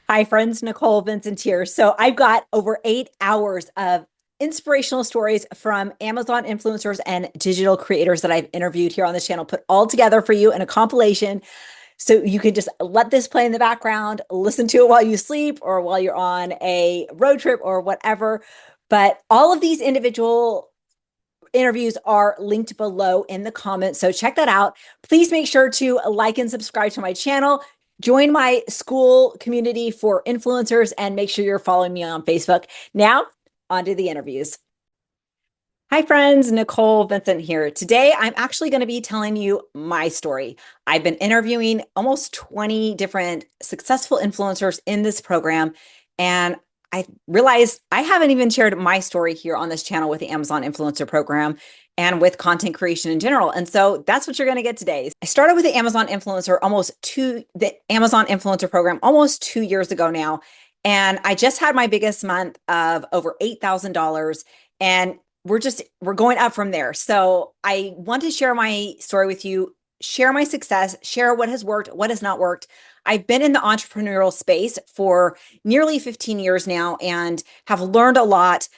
Hi, friends. Nicole Vincent here. So I've got over 8 hours of inspirational stories from Amazon influencers and digital creators that I've interviewed here on this channel, put all together for you in a compilation. So you can just let this play in the background, listen to it while you sleep or while you're on a road trip or whatever. But all of these individual interviews are linked below in the comments. So check that out. Please make sure to like and subscribe to my channel. Join my school community for influencers and make sure you're following me on Facebook. Now, on to the interviews. Hi, friends. Nicole Vincent here. Today, I'm actually going to be telling you my story. I've been interviewing almost 20 different successful influencers in this program, and I realized I haven't even shared my story here on this channel with the Amazon Influencer Program and with content creation in general. And so that's what you're going to get today. I started with the Amazon Influencer Program almost 2 years ago now. And I just had my biggest month of over $8,000. And we're going up from there. So I want to share my story with you, share my success, share what has worked, what has not worked. I've been in the entrepreneurial space for nearly 15 years now and have learned a lot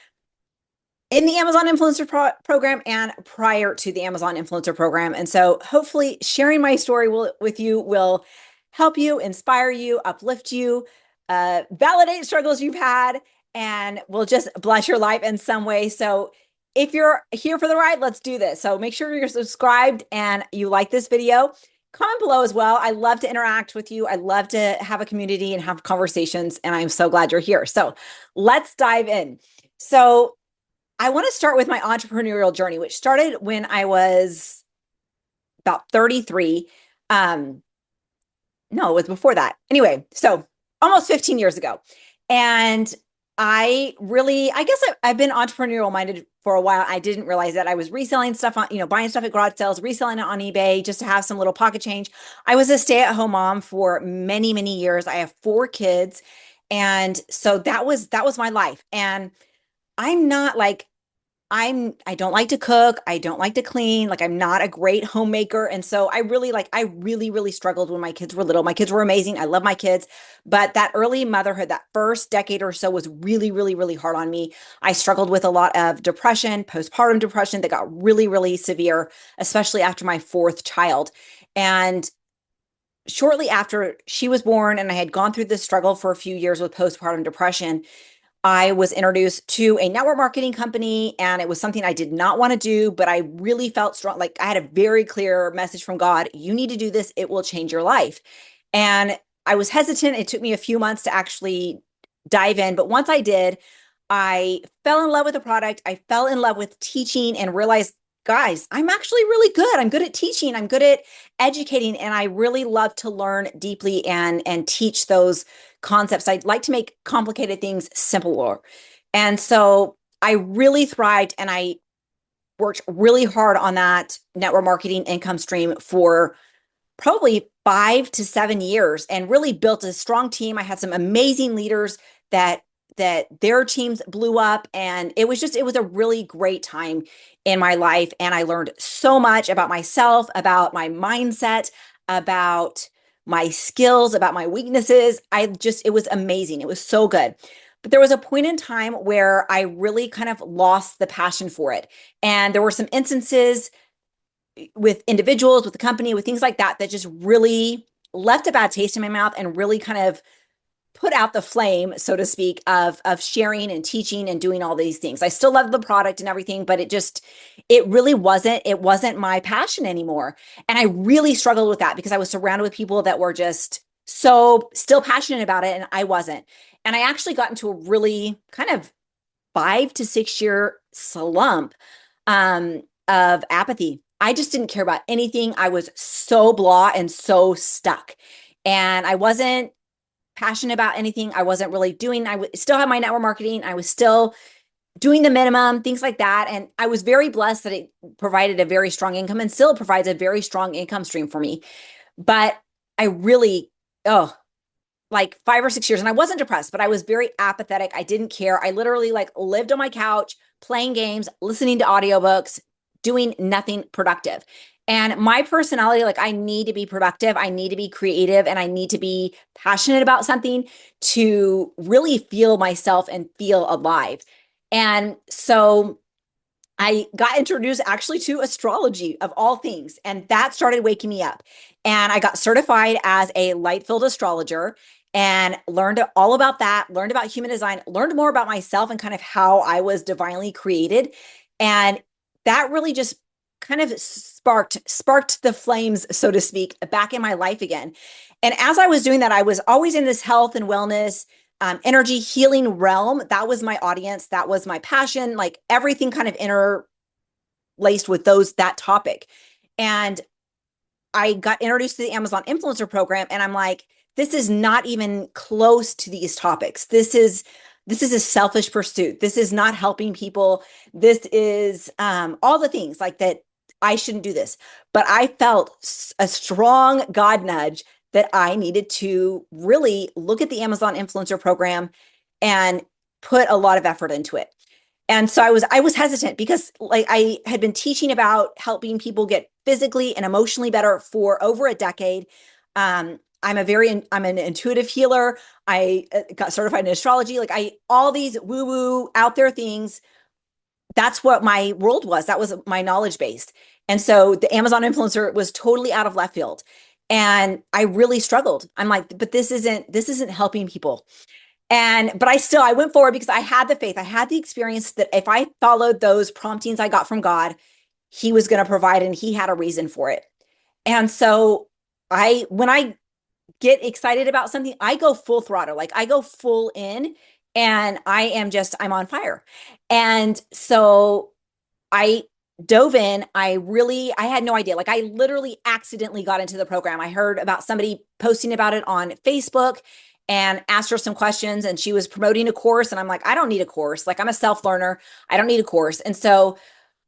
in the Amazon Influencer Program and prior to the Amazon Influencer Program. And so hopefully sharing my story with you will help you, inspire you, uplift you, validate struggles you've had, and will just bless your life in some way. So if you're here for the ride, let's do this. So make sure you're subscribed and you like this video. Comment below as well. I love to interact with you. I love to have a community and have conversations, and I'm so glad you're here. So let's dive in. So I want to start with my entrepreneurial journey, which started when I was about 33. No, it was before that. Anyway, so almost 15 years ago. And I guess I've been entrepreneurial minded for a while. I didn't realize that I was reselling stuff on, buying stuff at garage sales, reselling it on eBay just to have some little pocket change. I was a stay-at-home mom for many, many years. I have 4 kids. And so that was my life. And I'm not like, I don't like to cook. I don't like to clean. Like I'm not a great homemaker. And so I really struggled when my kids were little. My kids were amazing. I love my kids, but that early motherhood, that first decade or so was really hard on me. I struggled with a lot of depression, postpartum depression that got really severe, especially after my 4th child. And shortly after she was born and I had gone through this struggle for a few years with postpartum depression, I was introduced to a network marketing company, and it was something I did not want to do, but I really felt strong. Like I had a very clear message from God. You need to do this. It will change your life. And I was hesitant. It took me a few months to actually dive in. But once I did, I fell in love with the product. I fell in love with teaching and realized, guys, I'm actually really good. I'm good at teaching. I'm good at educating. And I really love to learn deeply and teach those concepts. I'd like to make complicated things simpler. And so I really thrived and I worked really hard on that network marketing income stream for probably 5 to 7 years and really built a strong team. I had some amazing leaders that their teams blew up, and it was a really great time in my life. And I learned so much about myself, about my mindset, about my skills, about my weaknesses. It was amazing. It was so good. But there was a point in time where I really kind of lost the passion for it. And there were some instances with individuals, with the company, with things like that, that just really left a bad taste in my mouth and really kind of put out the flame, so to speak, of sharing and teaching and doing all these things. I still love the product and everything, but it really wasn't my passion anymore. And I really struggled with that because I was surrounded with people that were just so still passionate about it, and I wasn't. And I actually got into a really kind of 5 to 6 year slump of apathy. I just didn't care about anything. I was so blah and so stuck. And I wasn't passionate about anything. I wasn't really doing, still have my network marketing. I was still doing the minimum, things like that. And I was very blessed that it provided a very strong income and still provides a very strong income stream for me. But I really, like 5 or 6 years, and I wasn't depressed, but I was very apathetic. I didn't care. I literally like lived on my couch, playing games, listening to audiobooks, doing nothing productive. And my personality, like I need to be productive, I need to be creative, and I need to be passionate about something to really feel myself and feel alive. And so I got introduced actually to astrology of all things, and that started waking me up. And I got certified as a light field astrologer and learned all about that, learned about human design, learned more about myself and kind of how I was divinely created. And that really just kind of sparked the flames, so to speak, back in my life again. And as I was doing that, I was always in this health and wellness energy healing realm. That was my audience. That was my passion. Like everything kind of interlaced with that topic. And I got introduced to the Amazon influencer program, and I'm like, this is not even close to these topics. This is a selfish pursuit. This is not helping people. This is all the things like that. I shouldn't do this. But I felt a strong God nudge that I needed to really look at the Amazon influencer program and put a lot of effort into it. And so I was hesitant because like I had been teaching about helping people get physically and emotionally better for over a decade. I'm an intuitive healer. I got certified in astrology. Like all these woo woo out there things. That's what my world was. That was my knowledge base. And so the Amazon influencer was totally out of left field. And I really struggled. I'm like, but this isn't helping people. But I went forward because I had the faith. I had the experience that if I followed those promptings I got from God, he was going to provide and he had a reason for it. And so when I get excited about something, I go full throttle, like I go full in and I'm on fire. And so I dove in. I had no idea. Like I literally accidentally got into the program. I heard about somebody posting about it on Facebook and asked her some questions, and she was promoting a course. And I'm like, I don't need a course. Like I'm a self-learner. I don't need a course. And so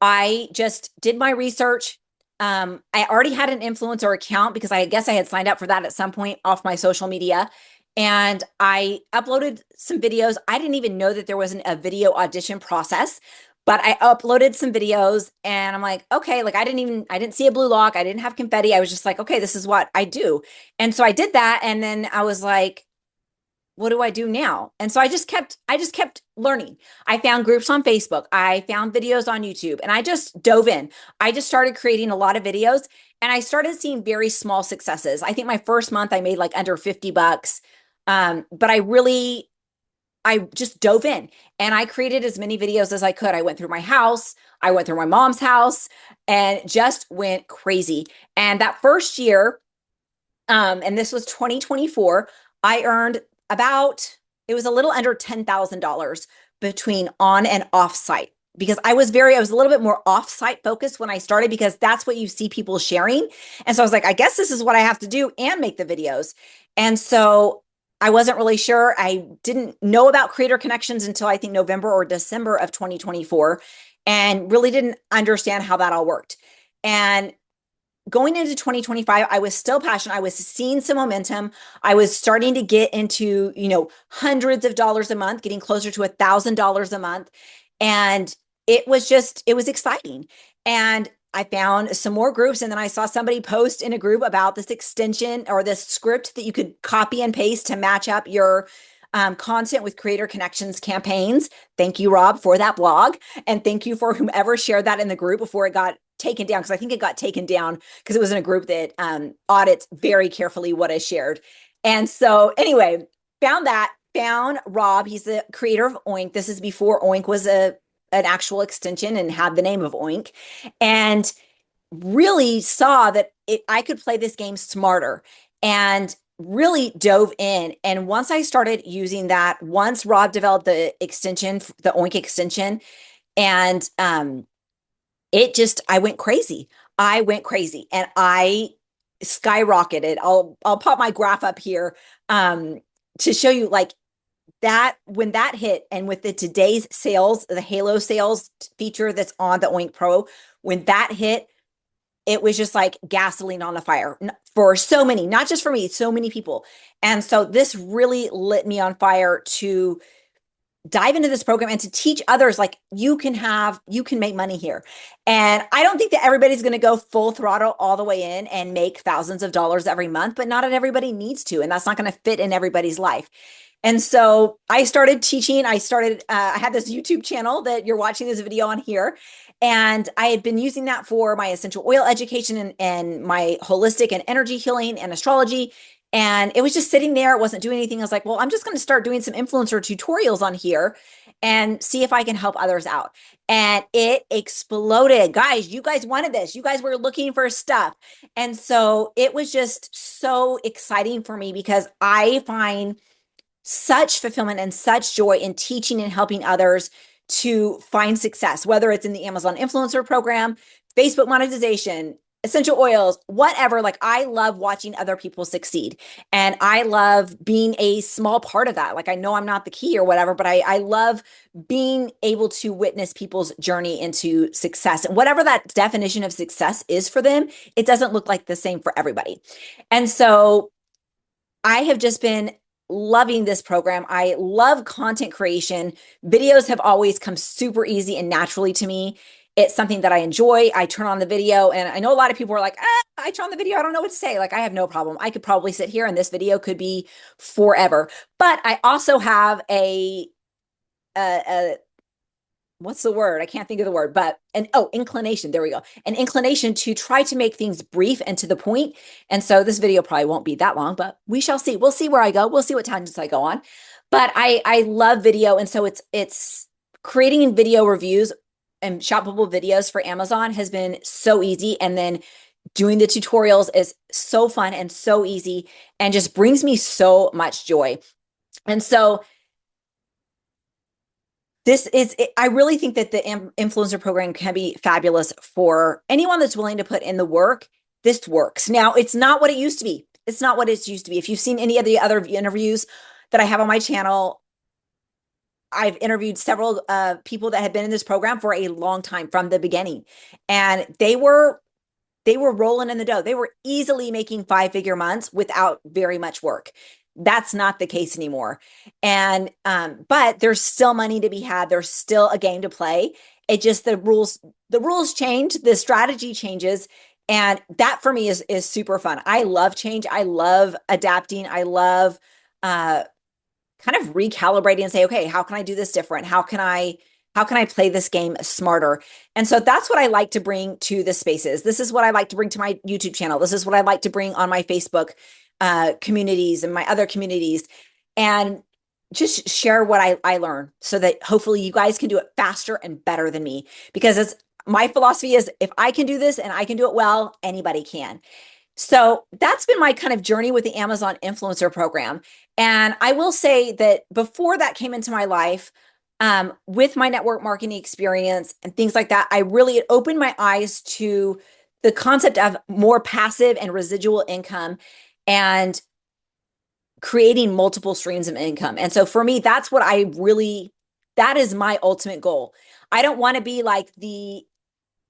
I just did my research. I already had an influencer account because I guess I had signed up for that at some point off my social media. And I uploaded some videos. I didn't even know that there wasn't a video audition process, but I uploaded some videos and I'm like, okay, like I didn't see a blue lock. I didn't have confetti. I was just like, okay, this is what I do. And so I did that. And then I was like, what do I do now? And so I just kept learning. I found groups on Facebook. I found videos on YouTube and I just dove in. I just started creating a lot of videos and I started seeing very small successes. I think my first month I made like under $50. But I just dove in and I created as many videos as I could. I went through my house, I went through my mom's house and just went crazy. And that first year, and this was 2024, I earned it was a little under $10,000 between on and off site because I was a little bit more off site focused when I started because that's what you see people sharing. And so I was like, I guess this is what I have to do and make the videos. And so I wasn't really sure. I didn't know about Creator Connections until I think November or December of 2024 and really didn't understand how that all worked. And going into 2025, I was still passionate. I was seeing some momentum. I was starting to get into, hundreds of dollars a month, getting closer to $1,000 a month. And it was exciting. And I found some more groups. And then I saw somebody post in a group about this extension or this script that you could copy and paste to match up your content with Creator Connections campaigns. Thank you, Rob, for that blog. And thank you for whomever shared that in the group before it got taken down, because I think it got taken down because it was in a group that audits very carefully what I shared. And so anyway, found Rob. He's the creator of Oink. This is before Oink was an actual extension and had the name of Oink, and really saw that I could play this game smarter and really dove in. And once I started using that, once Rob developed the extension, the Oink extension, and I went crazy. I went crazy and I skyrocketed. I'll pop my graph up here to show you like that when that hit, and with today's sales, the Halo sales feature that's on the Oink Pro, when that hit, it was just like gasoline on a fire for so many, not just for me, so many people. And so this really lit me on fire to dive into this program and to teach others, like you can make money here. And I don't think that everybody's going to go full throttle all the way in and make thousands of dollars every month, but not everybody needs to. And that's not going to fit in everybody's life. And so I started teaching. I had this YouTube channel that you're watching this video on here. And I had been using that for my essential oil education and my holistic and energy healing and astrology. And it was just sitting there. It wasn't doing anything. I was like, well, I'm just going to start doing some influencer tutorials on here and see if I can help others out. And it exploded. Guys, you guys wanted this. You guys were looking for stuff. And so it was just so exciting for me because I find such fulfillment and such joy in teaching and helping others to find success, whether it's in the Amazon influencer program, Facebook monetization, essential oils, whatever. Like I love watching other people succeed. And I love being a small part of that. Like I know I'm not the key or whatever, but I love being able to witness people's journey into success. And whatever that definition of success is for them, it doesn't look like the same for everybody. And so I have just been loving this program. I love content creation. Videos have always come super easy and naturally to me. It's something that I enjoy. I turn on the video and I know a lot of people are like, I turn on the video. I don't know what to say. Like I have no problem. I could probably sit here and this video could be forever. But I also have a what's the word? I can't think of the word, but inclination. There we go. An inclination to try to make things brief and to the point. And so this video probably won't be that long, but we shall see. We'll see where I go. We'll see what tangents I go on. But I love video. And so it's creating video reviews and shoppable videos for Amazon has been so easy. And then doing the tutorials is so fun and so easy and just brings me so much joy. And so I really think that the influencer program can be fabulous for anyone that's willing to put in the work. This works. Now, it's not what it used to be. It's not what it used to be. If you've seen any of the other interviews that I have on my channel, I've interviewed several people that had been in this program for a long time from the beginning, and they were rolling in the dough. They were easily making 5-figure months without very much work. That's not the case anymore. And, but there's still money to be had. There's still a game to play. It just, the rules change, the strategy changes. And that for me is super fun. I love change. I love adapting. I love, kind of recalibrating and say, okay, how can I do this different? How can I play this game smarter? And so that's what I like to bring to the spaces. This is what I like to bring to my YouTube channel. This is what I like to bring on my Facebook communities and my other communities, and just share what I learn so that hopefully you guys can do it faster and better than me, because my philosophy is if I can do this and I can do it well, anybody can. So that's been my kind of journey with the Amazon influencer program. And I will say that before that came into my life, with my network marketing experience and things like that, it opened my eyes to the concept of more passive and residual income and creating multiple streams of income. And so for me, that is my ultimate goal. I don't want to be like the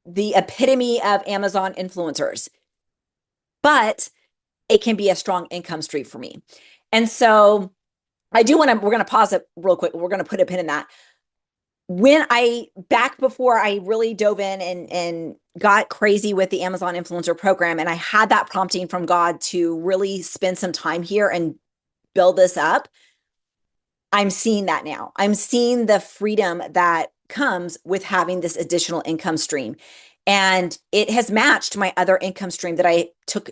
epitome of Amazon influencers, but it can be a strong income stream for me. And so we're going to pause it real quick. We're going to put a pin in that. Back before I really dove in and got crazy with the Amazon influencer program, and I had that prompting from God to really spend some time here and build this up, I'm seeing that now. I'm seeing the freedom that comes with having this additional income stream. And it has matched my other income stream that I took,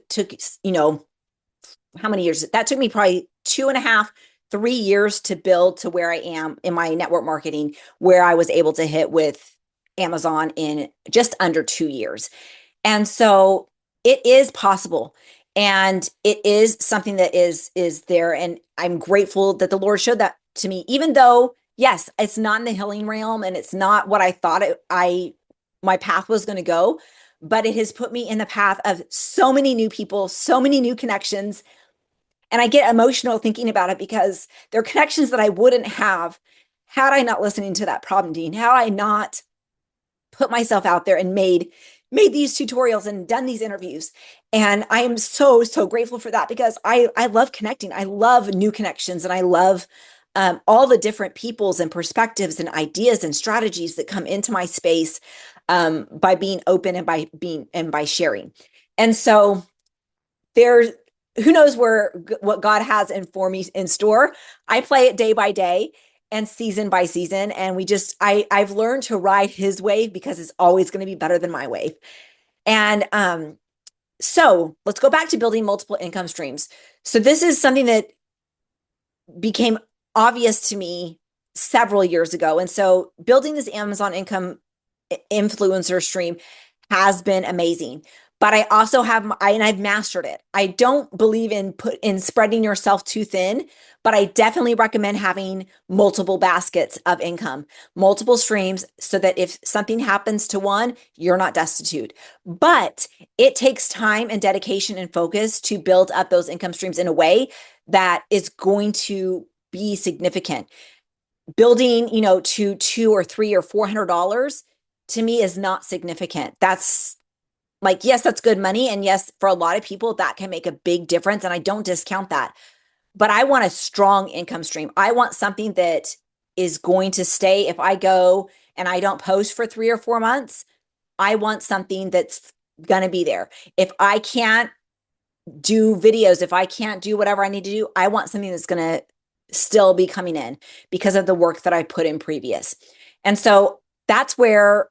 how many years? That took me probably 2.5, 3 years to build to where I am in my network marketing, where I was able to hit with Amazon in just under 2 years. And so it is possible. And it is something that is there. And I'm grateful that the Lord showed that to me, even though, yes, it's not in the healing realm and it's not what I thought my path was going to go, but it has put me in the path of so many new people, so many new connections. And I get emotional thinking about it because they're connections that I wouldn't have had I not listening to that prompting, had I not put myself out there and made these tutorials and done these interviews. And I am so, so grateful for that, because I love connecting. I love new connections, and I love all the different peoples and perspectives and ideas and strategies that come into my space by being open and by sharing. And so there's who knows what God has for me in store. I play it day by day and season by season. And I've learned to ride his wave because it's always going to be better than my wave. And so let's go back to building multiple income streams. So this is something that became obvious to me several years ago. And so building this Amazon income influencer stream has been amazing. But I also I've mastered it. I don't believe in spreading yourself too thin, but I definitely recommend having multiple baskets of income, multiple streams, so that if something happens to one, you're not destitute. But it takes time and dedication and focus to build up those income streams in a way that is going to be significant. Building, to $200 or $300 or $400 to me is not significant. That's like, yes, that's good money. And yes, for a lot of people, that can make a big difference. And I don't discount that. But I want a strong income stream. I want something that is going to stay. If I go and I don't post for 3 or 4 months, I want something that's going to be there. If I can't do videos, if I can't do whatever I need to do, I want something that's going to still be coming in because of the work that I put in previous. And so that's where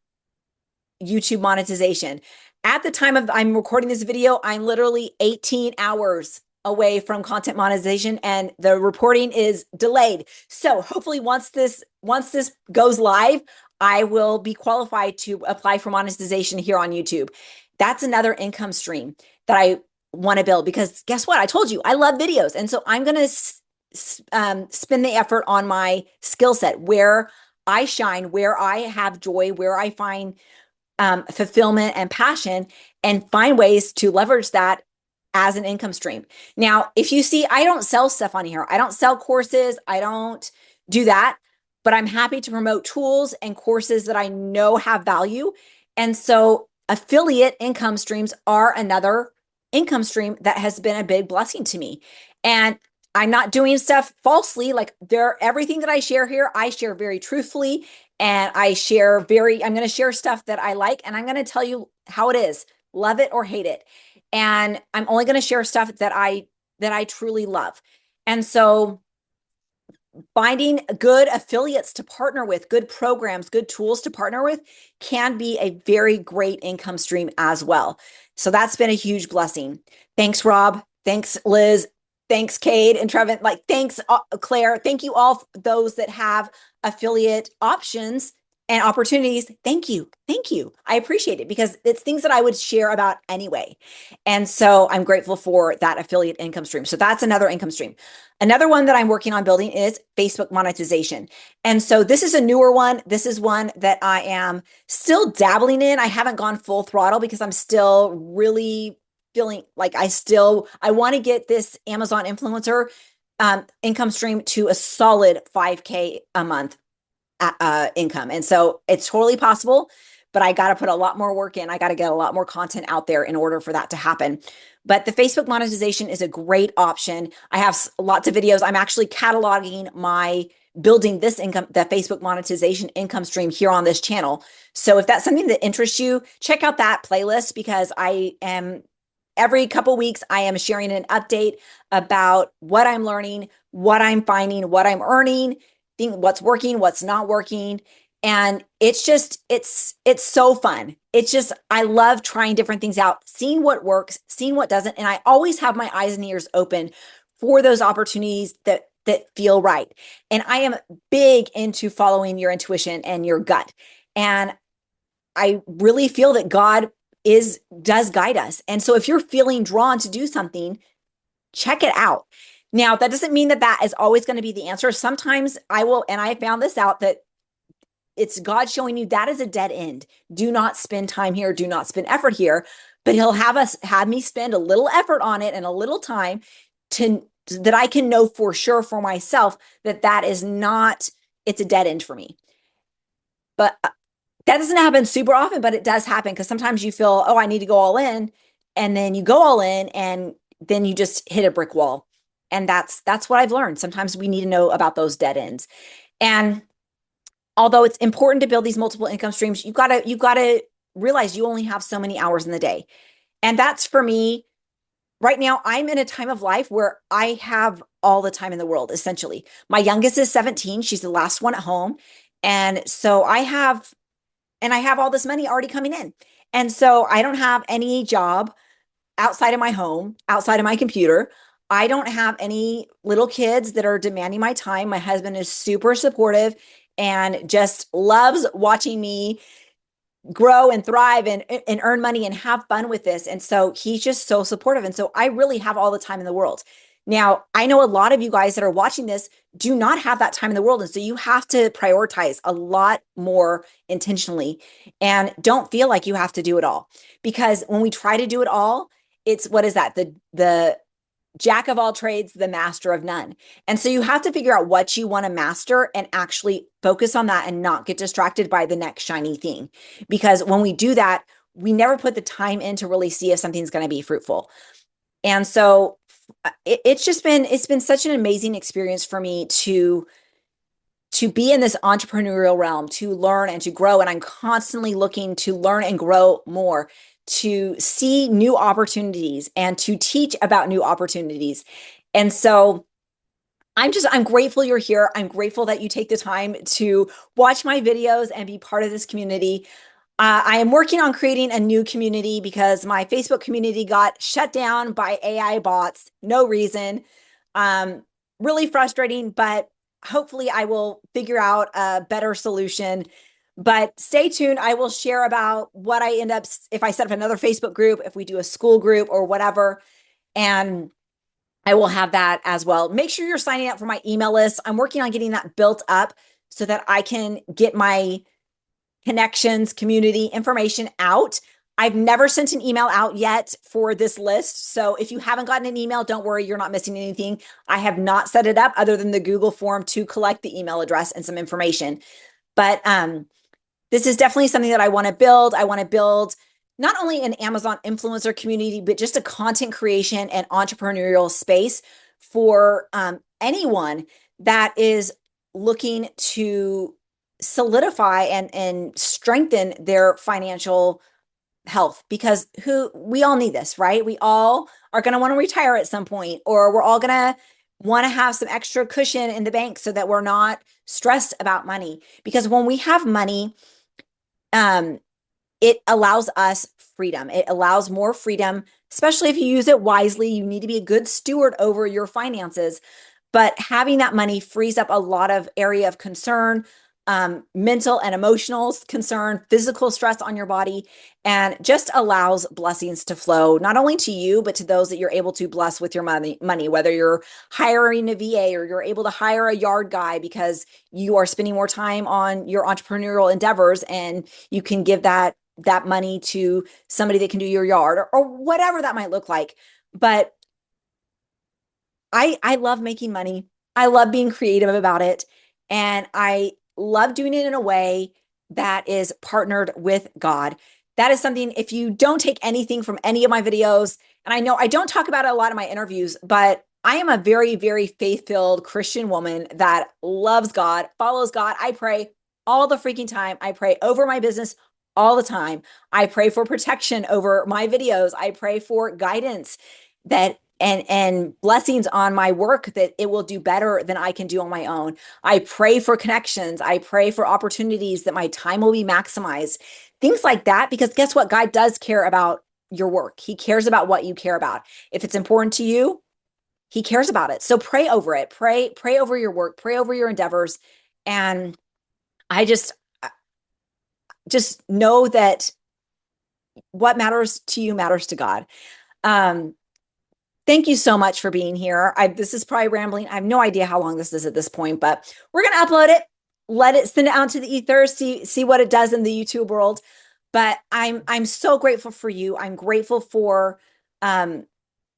YouTube monetization. At the time I'm recording this video, I'm literally 18 hours away from content monetization and the reporting is delayed. So hopefully once this goes live, I will be qualified to apply for monetization here on YouTube. That's another income stream that I want to build because guess what? I told you I love videos. And so I'm going to spend the effort on my skill set, where I shine, where I have joy, where I find fulfillment and passion, and find ways to leverage that as an income stream. Now, if you see, I don't sell stuff on here. I don't sell courses. I don't do that, but I'm happy to promote tools and courses that I know have value. And so affiliate income streams are another income stream that has been a big blessing to me. And I'm not doing stuff falsely. Like everything that I share here, I share very truthfully. And I'm going to share stuff that I like, and I'm going to tell you how it is, love it or hate it. And I'm only going to share stuff that I truly love. And so finding good affiliates to partner with, good programs, good tools to partner with can be a very great income stream as well. So that's been a huge blessing. Thanks, Rob. Thanks, Liz. Thanks, Kade and Trevin. Thanks, Claire. Thank you all, those that have affiliate options and opportunities. Thank you. Thank you. I appreciate it because it's things that I would share about anyway. And so I'm grateful for that affiliate income stream. So that's another income stream. Another one that I'm working on building is Facebook monetization. And so this is a newer one. This is one that I am still dabbling in. I haven't gone full throttle because I'm still really feeling like I want to get this Amazon influencer income stream to a solid 5K a month income. And so it's totally possible, but I got to put a lot more work in. I got to get a lot more content out there in order for that to happen. But the Facebook monetization is a great option. I have lots of videos. I'm actually cataloging my building this income, the Facebook monetization income stream here on this channel. So if that's something that interests you, check out that playlist because every couple weeks, I am sharing an update about what I'm learning, what I'm finding, what I'm earning, what's working, what's not working. And it's so fun. I love trying different things out, seeing what works, seeing what doesn't. And I always have my eyes and ears open for those opportunities that feel right. And I am big into following your intuition and your gut. And I really feel that God does guide us. And so if you're feeling drawn to do something, check it out. Now, that doesn't mean that is always going to be the answer. Sometimes and I found this out, that it's God showing you that is a dead end. Do not spend time here. Do not spend effort here. But he'll have me spend a little effort on it and a little time that I can know for sure for myself that is not, it's a dead end for me. But that doesn't happen super often, but it does happen because sometimes you feel, I need to go all in. And then you go all in and then you just hit a brick wall. And that's what I've learned. Sometimes we need to know about those dead ends. And although it's important to build these multiple income streams, you gotta realize you only have so many hours in the day. And that's for me right now. I'm in a time of life where I have all the time in the world, essentially. My youngest is 17. She's the last one at home. And so I have all this money already coming in. And so I don't have any job outside of my home, outside of my computer. I don't have any little kids that are demanding my time. My husband is super supportive and just loves watching me grow and thrive and earn money and have fun with this. And so he's just so supportive. And so I really have all the time in the world. Now, I know a lot of you guys that are watching this do not have that time in the world. And so you have to prioritize a lot more intentionally and don't feel like you have to do it all. Because when we try to do it all, it's what is that? The jack of all trades, the master of none. And so you have to figure out what you want to master and actually focus on that and not get distracted by the next shiny thing. Because when we do that, we never put the time in to really see if something's going to be fruitful. And so it's been such an amazing experience for me to be in this entrepreneurial realm, to learn and to grow. And I'm constantly looking to learn and grow more, to see new opportunities and to teach about new opportunities. And so I'm grateful you're here. I'm grateful that you take the time to watch my videos and be part of this community. I am working on creating a new community because my Facebook community got shut down by AI bots. No reason. Really frustrating, but hopefully I will figure out a better solution. But stay tuned. I will share about what I end up, if I set up another Facebook group, if we do a school group or whatever. And I will have that as well. Make sure you're signing up for my email list. I'm working on getting that built up so that I can get my connections, community information out. I've never sent an email out yet for this list. So if you haven't gotten an email, don't worry, you're not missing anything. I have not set it up other than the Google form to collect the email address and some information. But this is definitely something that I want to build. I want to build not only an Amazon influencer community, but just a content creation and entrepreneurial space for anyone that is looking to solidify and strengthen their financial health, because we all need this, right? We all are going to want to retire at some point, or we're all going to want to have some extra cushion in the bank so that we're not stressed about money. Because when we have money, it allows us freedom. It allows more freedom, especially if you use it wisely. You need to be a good steward over your finances. But having that money frees up a lot of area of concern, mental and emotional concern, physical stress on your body, and just allows blessings to flow, not only to you, but to those that you're able to bless with your money, whether you're hiring a VA or you're able to hire a yard guy because you are spending more time on your entrepreneurial endeavors and you can give that money to somebody that can do your yard or whatever that might look like. But I love making money. I love being creative about it. And I love doing it in a way that is partnered with God. That is something, if you don't take anything from any of my videos, and I know I don't talk about it a lot in my interviews, but I am a very, very faith-filled Christian woman that loves God, follows God. I pray all the freaking time. I pray over my business all the time. I pray for protection over my videos. I pray for guidance that and blessings on my work, that it will do better than I can do on my own. I pray for connections. I pray for opportunities that my time will be maximized. Things like that, because guess what? God does care about your work. He cares about what you care about. If it's important to you, he cares about it. So pray over it. Pray over your work, pray over your endeavors. And I just know that what matters to you matters to God. Thank you so much for being here. This is probably rambling. I have no idea how long this is at this point, but we're going to upload it, send it out to the ether, see what it does in the YouTube world. But I'm so grateful for you. I'm grateful for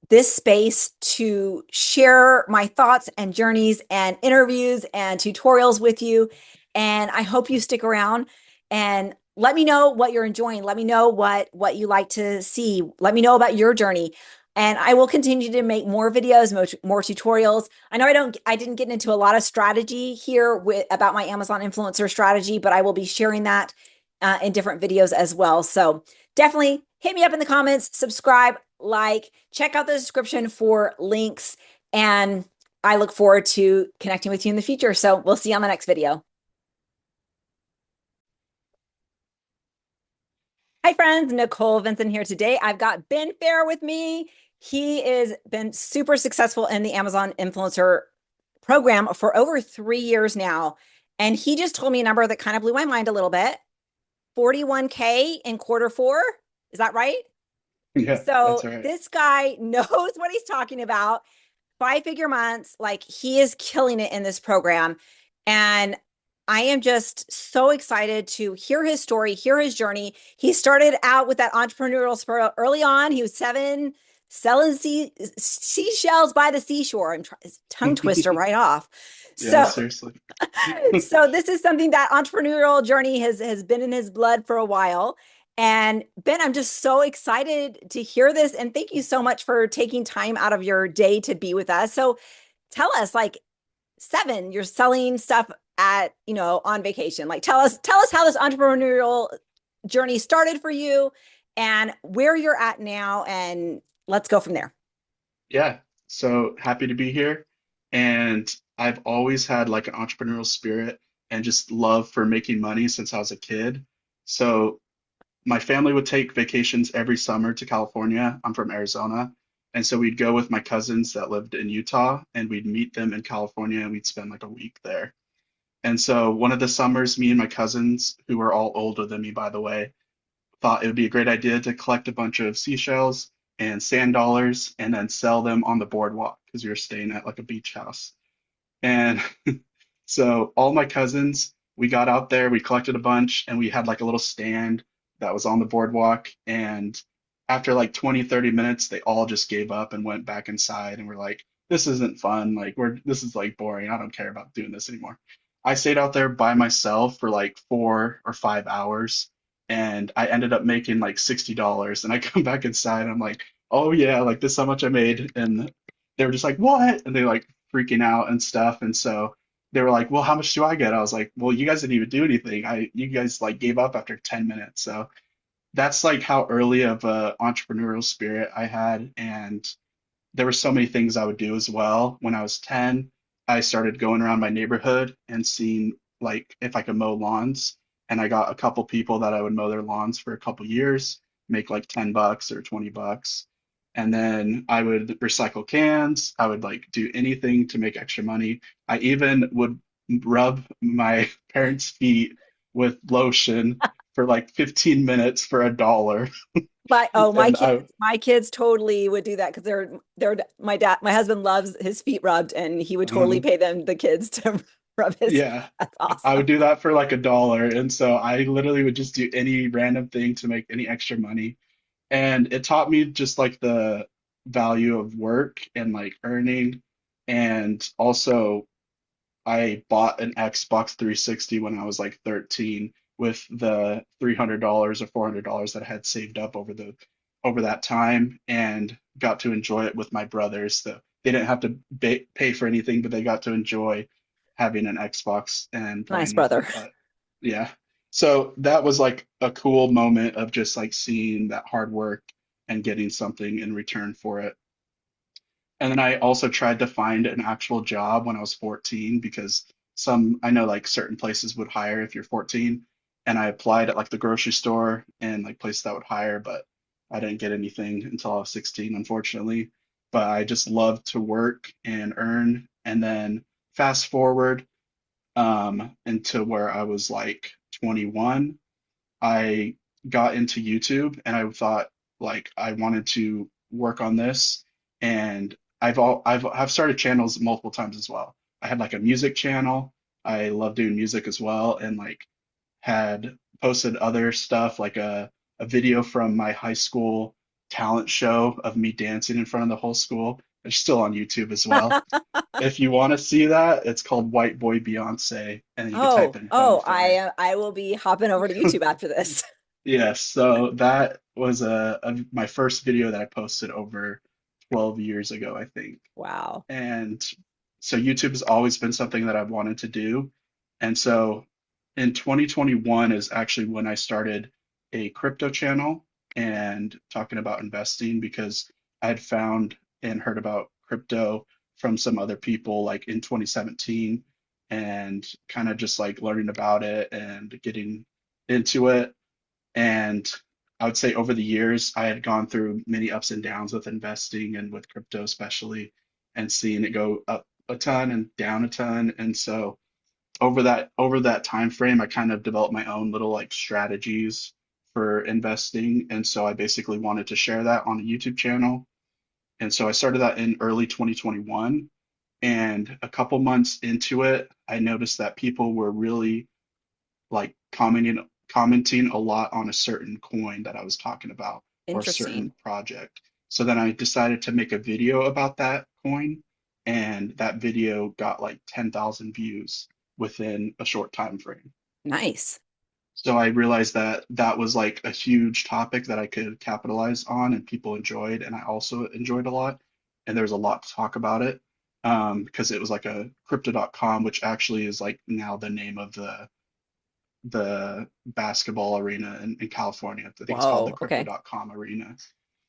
this space to share my thoughts and journeys and interviews and tutorials with you. And I hope you stick around and let me know what you're enjoying. Let me know what you like to see. Let me know about your journey. And I will continue to make more videos, more tutorials. I know I didn't get into a lot of strategy here about my Amazon influencer strategy, but I will be sharing that in different videos as well. So definitely hit me up in the comments, subscribe, like, check out the description for links, and I look forward to connecting with you in the future. So we'll see you on the next video. Hi friends, Nicole Vincent here today. I've got Ben Phair with me. He has been super successful in the Amazon influencer program for over 3 years now. And he just told me a number that kind of blew my mind a little bit. 41K in quarter 4. Is that right? Yeah, So that's right. this guy knows what he's talking about. 5-figure months, like he is killing it in this program. And I am just so excited to hear his story, hear his journey. He started out with that entrepreneurial spirit early on. He was 7, selling seashells by the seashore. And tongue twister right off. Yeah, So, seriously. so this is something that entrepreneurial journey has been in his blood for a while. And Ben, I'm just so excited to hear this. And thank you so much for taking time out of your day to be with us. So tell us, like, 7, you're selling stuff at, on vacation. Like, tell us how this entrepreneurial journey started for you and where you're at now. And let's go from there. Yeah, so happy to be here. And I've always had like an entrepreneurial spirit and just love for making money since I was a kid. So my family would take vacations every summer to California. I'm from Arizona. And so we'd go with my cousins that lived in Utah and we'd meet them in California and we'd spend like a week there. And so one of the summers, me and my cousins, who were all older than me, by the way, thought it would be a great idea to collect a bunch of seashells and sand dollars and then sell them on the boardwalk because we were staying at like a beach house. And so all my cousins, we got out there, we collected a bunch, and we had like a little stand that was on the boardwalk. And after like 20, 30 minutes, they all just gave up and went back inside and were like, this isn't fun. Like this is like boring. I don't care about doing this anymore. I stayed out there by myself for like 4 or 5 hours and I ended up making like $60. And I come back inside and I'm like, oh yeah, like this is how much I made. And they were just like, what? And they like freaking out and stuff. And so they were like, well, how much do I get? I was like, well, you guys didn't even do anything. You guys like gave up after 10 minutes. So that's like how early of a entrepreneurial spirit I had. And there were so many things I would do as well. When I was 10, I started going around my neighborhood and seeing like if I could mow lawns. And I got a couple people that I would mow their lawns for a couple years, make like $10 or $20. And then I would recycle cans. I would like do anything to make extra money. I even would rub my parents' feet with lotion for like 15 minutes for $1. My oh my And kids my kids totally would do that because my husband loves his feet rubbed and he would totally uh, pay them, the kids, to rub his feet. yeah, That's I awesome. would do that for like $1. And so I literally would just do any random thing to make any extra money. And it taught me just like the value of work and like earning. And also, I bought an Xbox 360 when I was like 13 with the $300 or $400 that I had saved up over that time and got to enjoy it with my brothers. So they didn't have to pay for anything, but they got to enjoy having an Xbox and Nice playing with brother. it. But yeah. So that was like a cool moment of just like seeing that hard work and getting something in return for it. And then I also tried to find an actual job when I was 14 because I know like certain places would hire if you're 14. And I applied at like the grocery store and like places that would hire, but I didn't get anything until I was 16, unfortunately. But I just loved to work and earn. And then fast forward into where I was like 21, I got into YouTube and I thought like I wanted to work on this and I've started channels multiple times as well. I had like a music channel. I love doing music as well and like had posted other stuff like a video from my high school talent show of me dancing in front of the whole school. It's still on YouTube as well. If you want to see that, it's called White Boy Beyonce and you can type in Fun Oh, Fair. I will be hopping over to YouTube after this. Yes, so that was my first video that I posted over. 12 years ago, I think. Wow. And so YouTube has always been something that I've wanted to do. And so in 2021 is actually when I started a crypto channel and talking about investing because I had found and heard about crypto from some other people like in 2017 and kind of just like learning about it and getting into it. And I would say over the years, I had gone through many ups and downs with investing and with crypto especially, and seeing it go up a ton and down a ton. And so over that time frame, I kind of developed my own little like strategies for investing. And so I basically wanted to share that on a YouTube channel. And so I started that in early 2021. And a couple months into it, I noticed that people were really like commenting a lot on a certain coin that I was talking about or a certain Interesting. project. So then I decided to make a video about that coin, and that video got like 10,000 views within a short time frame. Nice. So I realized that that was like a huge topic that I could capitalize on and people enjoyed, and I also enjoyed a lot. And there was a lot to talk about it because it was like a crypto.com, which actually is like now the name of the basketball arena in California. I think it's called the Whoa. Okay. Crypto.com arena.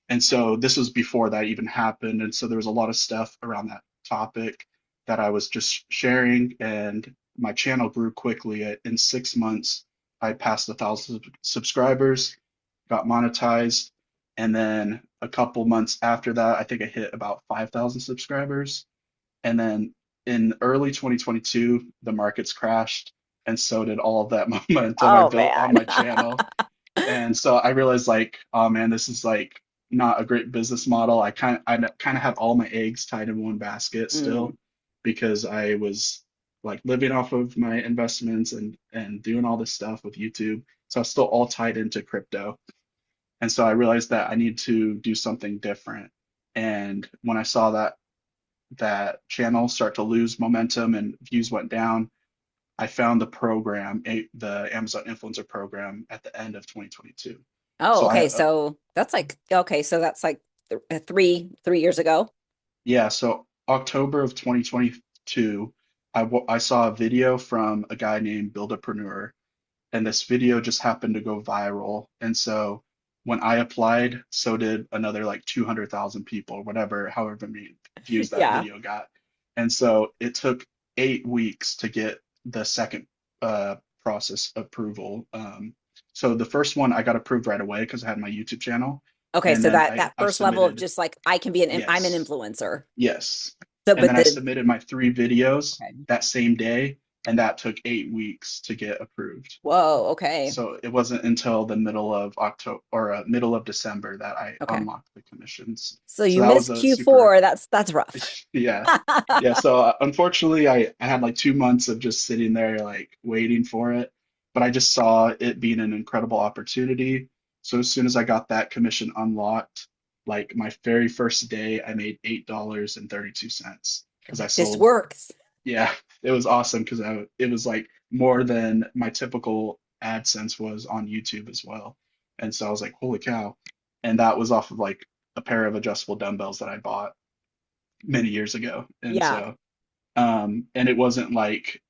And so this was before that even happened. And so there was a lot of stuff around that topic that I was just sharing. And my channel grew quickly. In 6 months, I passed 1,000 subscribers, got monetized. And then a couple months after that, I think I hit about 5,000 subscribers. And then in early 2022, the markets crashed, and so did all of that momentum I Oh built on man. my channel. And so I realized like, oh man, this is like not a great business model. I kind of have all my eggs tied in one basket Mm, still because I was like living off of my investments and doing all this stuff with YouTube. So I was still all tied into crypto. And so I realized that I need to do something different. And when I saw that channel start to lose momentum and views went down, I found the program, the Amazon Influencer Program at the end of 2022. oh, So okay. So that's like okay. So that's like 3 years ago. yeah, so October of 2022, I saw a video from a guy named Buildapreneur, and this video just happened to go viral. And so when I applied, so did another like 200,000 people, whatever, however many views that Yeah. video got. And so it took 8 weeks to get the second process approval. So the first one I got approved right away because I had my YouTube channel, Okay. and So then that I that I first level of submitted, just like I'm an yes, influencer. yes, So, and but then I the submitted my 3 videos okay. that same day, and that took 8 weeks to get approved. Whoa. Okay. So it wasn't until the middle of October or middle of December that I Okay. unlocked the commissions. So So you that was missed a super, Q4. That's rough. yeah, yeah. So unfortunately, I had like 2 months of just sitting there like waiting for it, but I just saw it being an incredible opportunity. So as soon as I got that commission unlocked, like my very first day, I made $8.32 You're because I like, this sold. works. Yeah, it was awesome because it was like more than my typical AdSense was on YouTube as well. And so I was like, holy cow. And that was off of like a pair of adjustable dumbbells that I bought many years ago. And Yeah. so, and it wasn't like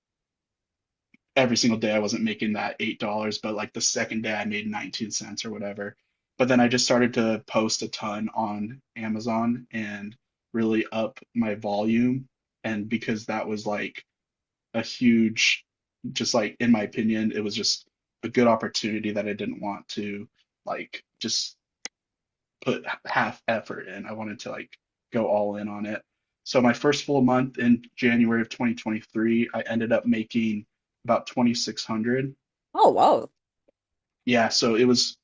every single day I wasn't making that $8, but like the second day I made 19 cents or whatever. But then I just started to post a ton on Amazon and really up my volume. And because that was like a huge, just like in my opinion, it was just a good opportunity that I didn't want to like just put half effort in. I wanted to like go all in on it. So my first full month in January of 2023, I ended up making about 2,600. Oh, wow. Yeah, so it was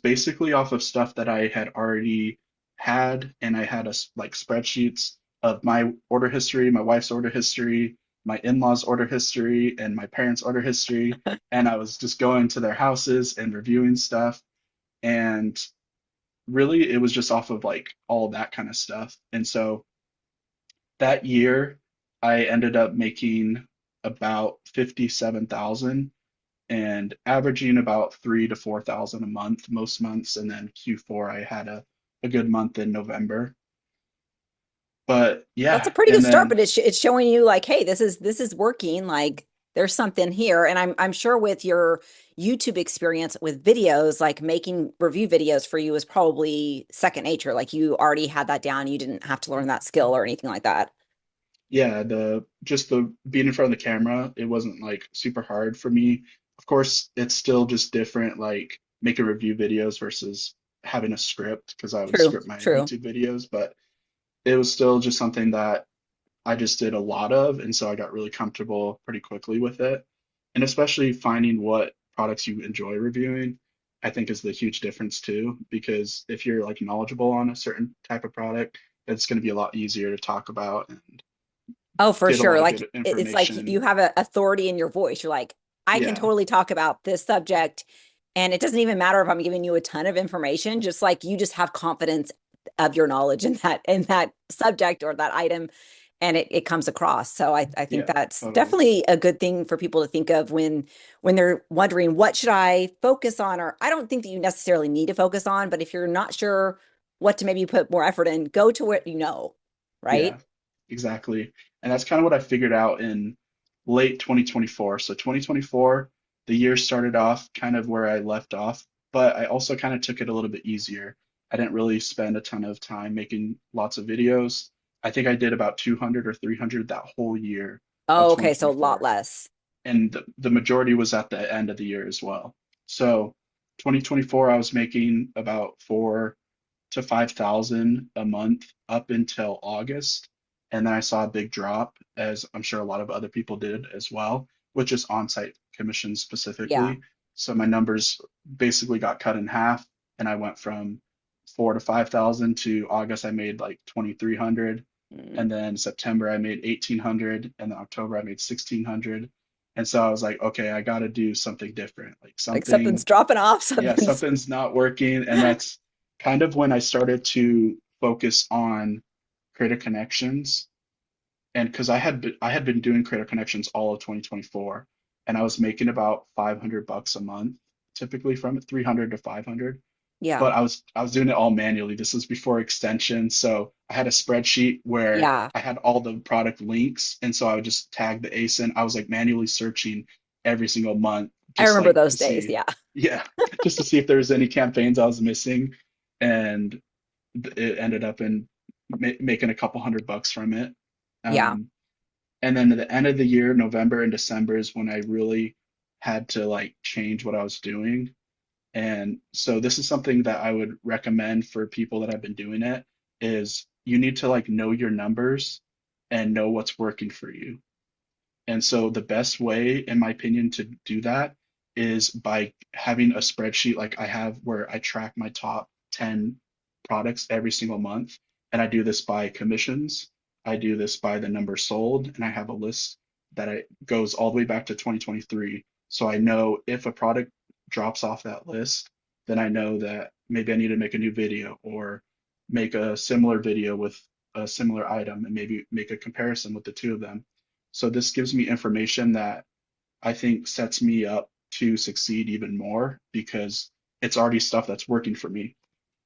basically off of stuff that I had already had, and I had like spreadsheets of my order history, my wife's order history, my in-laws' order history, and my parents' order history, and I was just going to their houses and reviewing stuff, and really it was just off of like all that kind of stuff. And so that year I ended up making about 57,000 and averaging about 3 to 4,000 a month most months. And then Q4, I had a good month in November. But That's a yeah, pretty good and start, then but it's showing you like, hey, this is working. Like there's something here. And I'm sure with your YouTube experience with videos, like making review videos for you is probably second nature. Like you already had that down. You didn't have to learn that skill or anything like that. yeah, the being in front of the camera, it wasn't like super hard for me. Of course, it's still just different, like making review videos versus having a script because I would True, script my true. YouTube videos, but it was still just something that I just did a lot of, and so I got really comfortable pretty quickly with it. And especially finding what products you enjoy reviewing, I think is the huge difference too, because if you're like knowledgeable on a certain type of product, it's going to be a lot easier to talk about and Oh, for get a lot sure. of Like good it's like you information. have a authority in your voice. You're like, I can Yeah, totally talk about this subject. And it doesn't even matter if I'm giving you a ton of information, just like you just have confidence of your knowledge in that subject or that item and it comes across. So I think yeah, that's totally. definitely a good thing for people to think of when they're wondering what should I focus on, or I don't think that you necessarily need to focus on, but if you're not sure what to maybe put more effort in, go to what you know, right? Yeah, exactly. And that's kind of what I figured out in late 2024. So 2024, the year started off kind of where I left off, but I also kind of took it a little bit easier. I didn't really spend a ton of time making lots of videos. I think I did about 200 or 300 that whole year of Oh, okay, so a lot 2024. less. And the majority was at the end of the year as well. So 2024, I was making about 4 to 5 thousand a month up until August. And then I saw a big drop, as I'm sure a lot of other people did as well, which is on-site commissions Yeah. specifically. So my numbers basically got cut in half, and I went from 4 to 5 thousand to August I made like 2,300, Mm. and then September I made 1,800, and then October I made 1,600. And so I was like, okay, I got to do something different, like Like something's something, dropping off, yeah, something's something's not working. And that's kind of when I started to focus on creator connections. And because I had been doing creator connections all of 2024, and I was making about 500 bucks a month, typically from it, 300 to 500. yeah. But I was doing it all manually. This was before extensions, so I had a spreadsheet where Yeah. I had all the product links, and so I would just tag the ASIN. I was like manually searching every single month, I just remember like those to days. see, Yeah. yeah, just to see if there was any campaigns I was missing, and it ended up in making a couple hundred bucks from it. Yeah. Um, and then at the end of the year, November and December is when I really had to like change what I was doing. And so this is something that I would recommend for people that have been doing it is you need to like know your numbers and know what's working for you. And so the best way, in my opinion, to do that is by having a spreadsheet like I have where I track my top 10 products every single month. And I do this by commissions. I do this by the number sold, and I have a list that goes all the way back to 2023. So I know if a product drops off that list, then I know that maybe I need to make a new video or make a similar video with a similar item and maybe make a comparison with the two of them. So this gives me information that I think sets me up to succeed even more because it's already stuff that's working for me.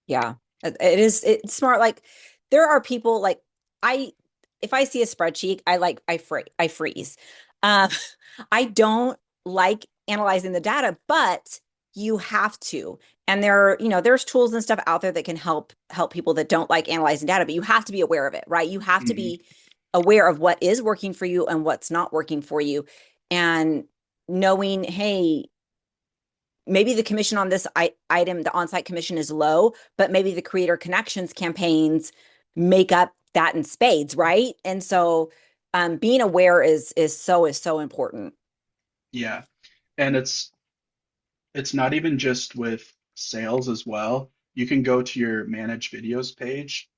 Yeah. It's smart. Like there are people like I if I see a spreadsheet, I freeze. Um, I don't like analyzing the data, but you have to. And there's tools and stuff out there that can help people that don't like analyzing data, but you have to be aware of it, right? You have to Hmm. be aware of what is working for you and what's not working for you. And knowing, hey, maybe the commission on this item, the on-site commission is low, but maybe the creator connections campaigns make up that in spades, right? And so being aware is so important. Yeah. And it's not even just with sales as well. You can go to your manage videos page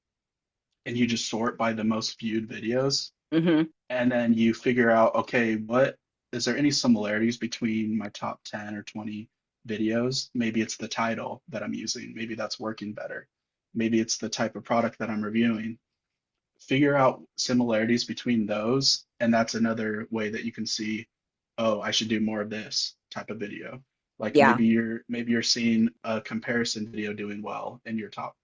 and you just sort by the most viewed videos. Hmm. And then you figure out, okay, what is there any similarities between my top 10 or 20 videos? Maybe it's the title that I'm using. Maybe that's working better. Maybe it's the type of product that I'm reviewing. Figure out similarities between those, and that's another way that you can see, oh, I should do more of this type of video. Like Yeah. maybe you're seeing a comparison video doing well in your top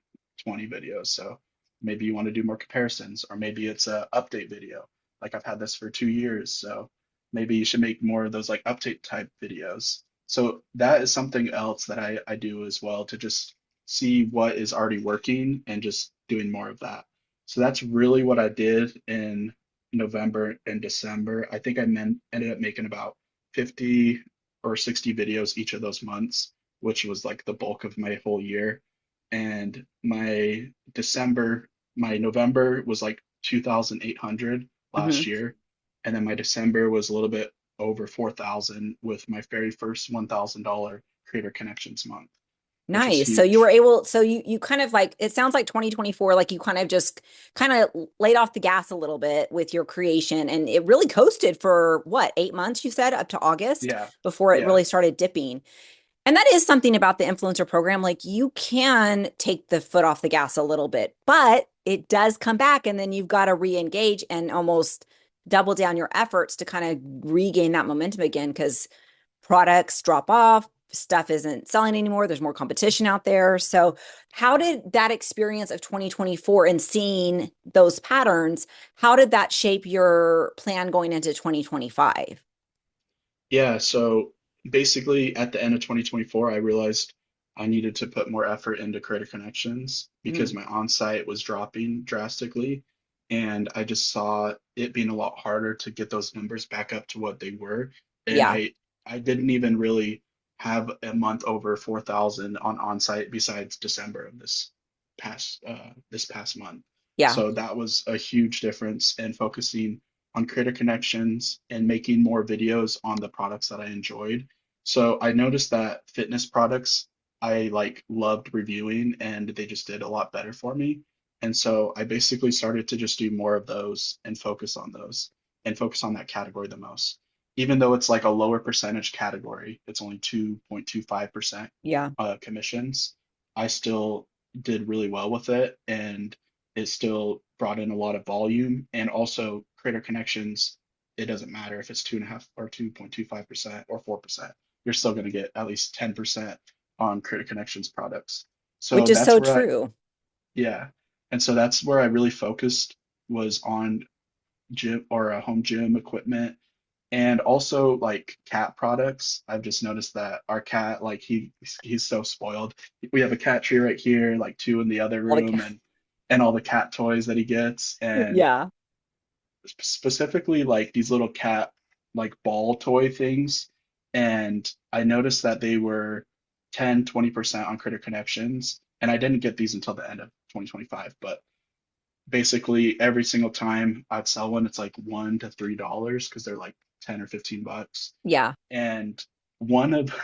20 videos. So maybe you want to do more comparisons, or maybe it's a update video. Like I've had this for 2 years, so maybe you should make more of those like update type videos. So that is something else that I do as well to just see what is already working and just doing more of that. So that's really what I did in November and December. I think ended up making about 50 or 60 videos each of those months, which was like the bulk of my whole year. And my November was like 2,800 Hmm. last year. And then my December was a little bit over 4,000 with my very first $1,000 Creator Connections month, which was Nice. So you were huge. able, so you kind of like, it sounds like 2024, like you kind of just kind of laid off the gas a little bit with your creation, and it really coasted for what, 8 months, you said, up to August Yeah. before it Yeah. really started dipping. And that is something about the influencer program. Like you can take the foot off the gas a little bit, but it does come back, and then you've got to re-engage and almost double down your efforts to kind of regain that momentum again, because products drop off, stuff isn't selling anymore, there's more competition out there. So how did that experience of 2024 and seeing those patterns, how did that shape your plan going into 2025? Yeah, so basically at the end of 2024, I realized I needed to put more effort into Creator Connections because Mm, my on-site was dropping drastically. And I just saw it being a lot harder to get those numbers back up to what they were. And yeah, I didn't even really have a month over 4,000 on-site besides December of this past month. yeah, So that was a huge difference in focusing on Creator Connections and making more videos on the products that I enjoyed. So I noticed that fitness products I like loved reviewing and they just did a lot better for me. And so I basically started to just do more of those and focus on those and focus on that category the most. Even though it's like a lower percentage category, it's only 2.25% yeah. commissions. I still did really well with it, and it still brought in a lot of volume. And also, Creator Connections, it doesn't matter if it's 2.5 or 2.25% or 4%. You're still going to get at least 10% on Creator Connections products. Which So is that's so where true. yeah. And so that's where I really focused was on gym or home gym equipment and also like cat products. I've just noticed that our cat, like he's so spoiled. We have a cat tree right here, like two in the other All the room, and all the cat toys that he gets, and yeah. specifically like these little cat like ball toy things. And I noticed that they were 10-20% on Critter Connections, and I didn't get these until the end of 2025, but basically every single time I'd sell one, it's like $1 to $3 because they're like 10 or 15 bucks. Yeah. And one of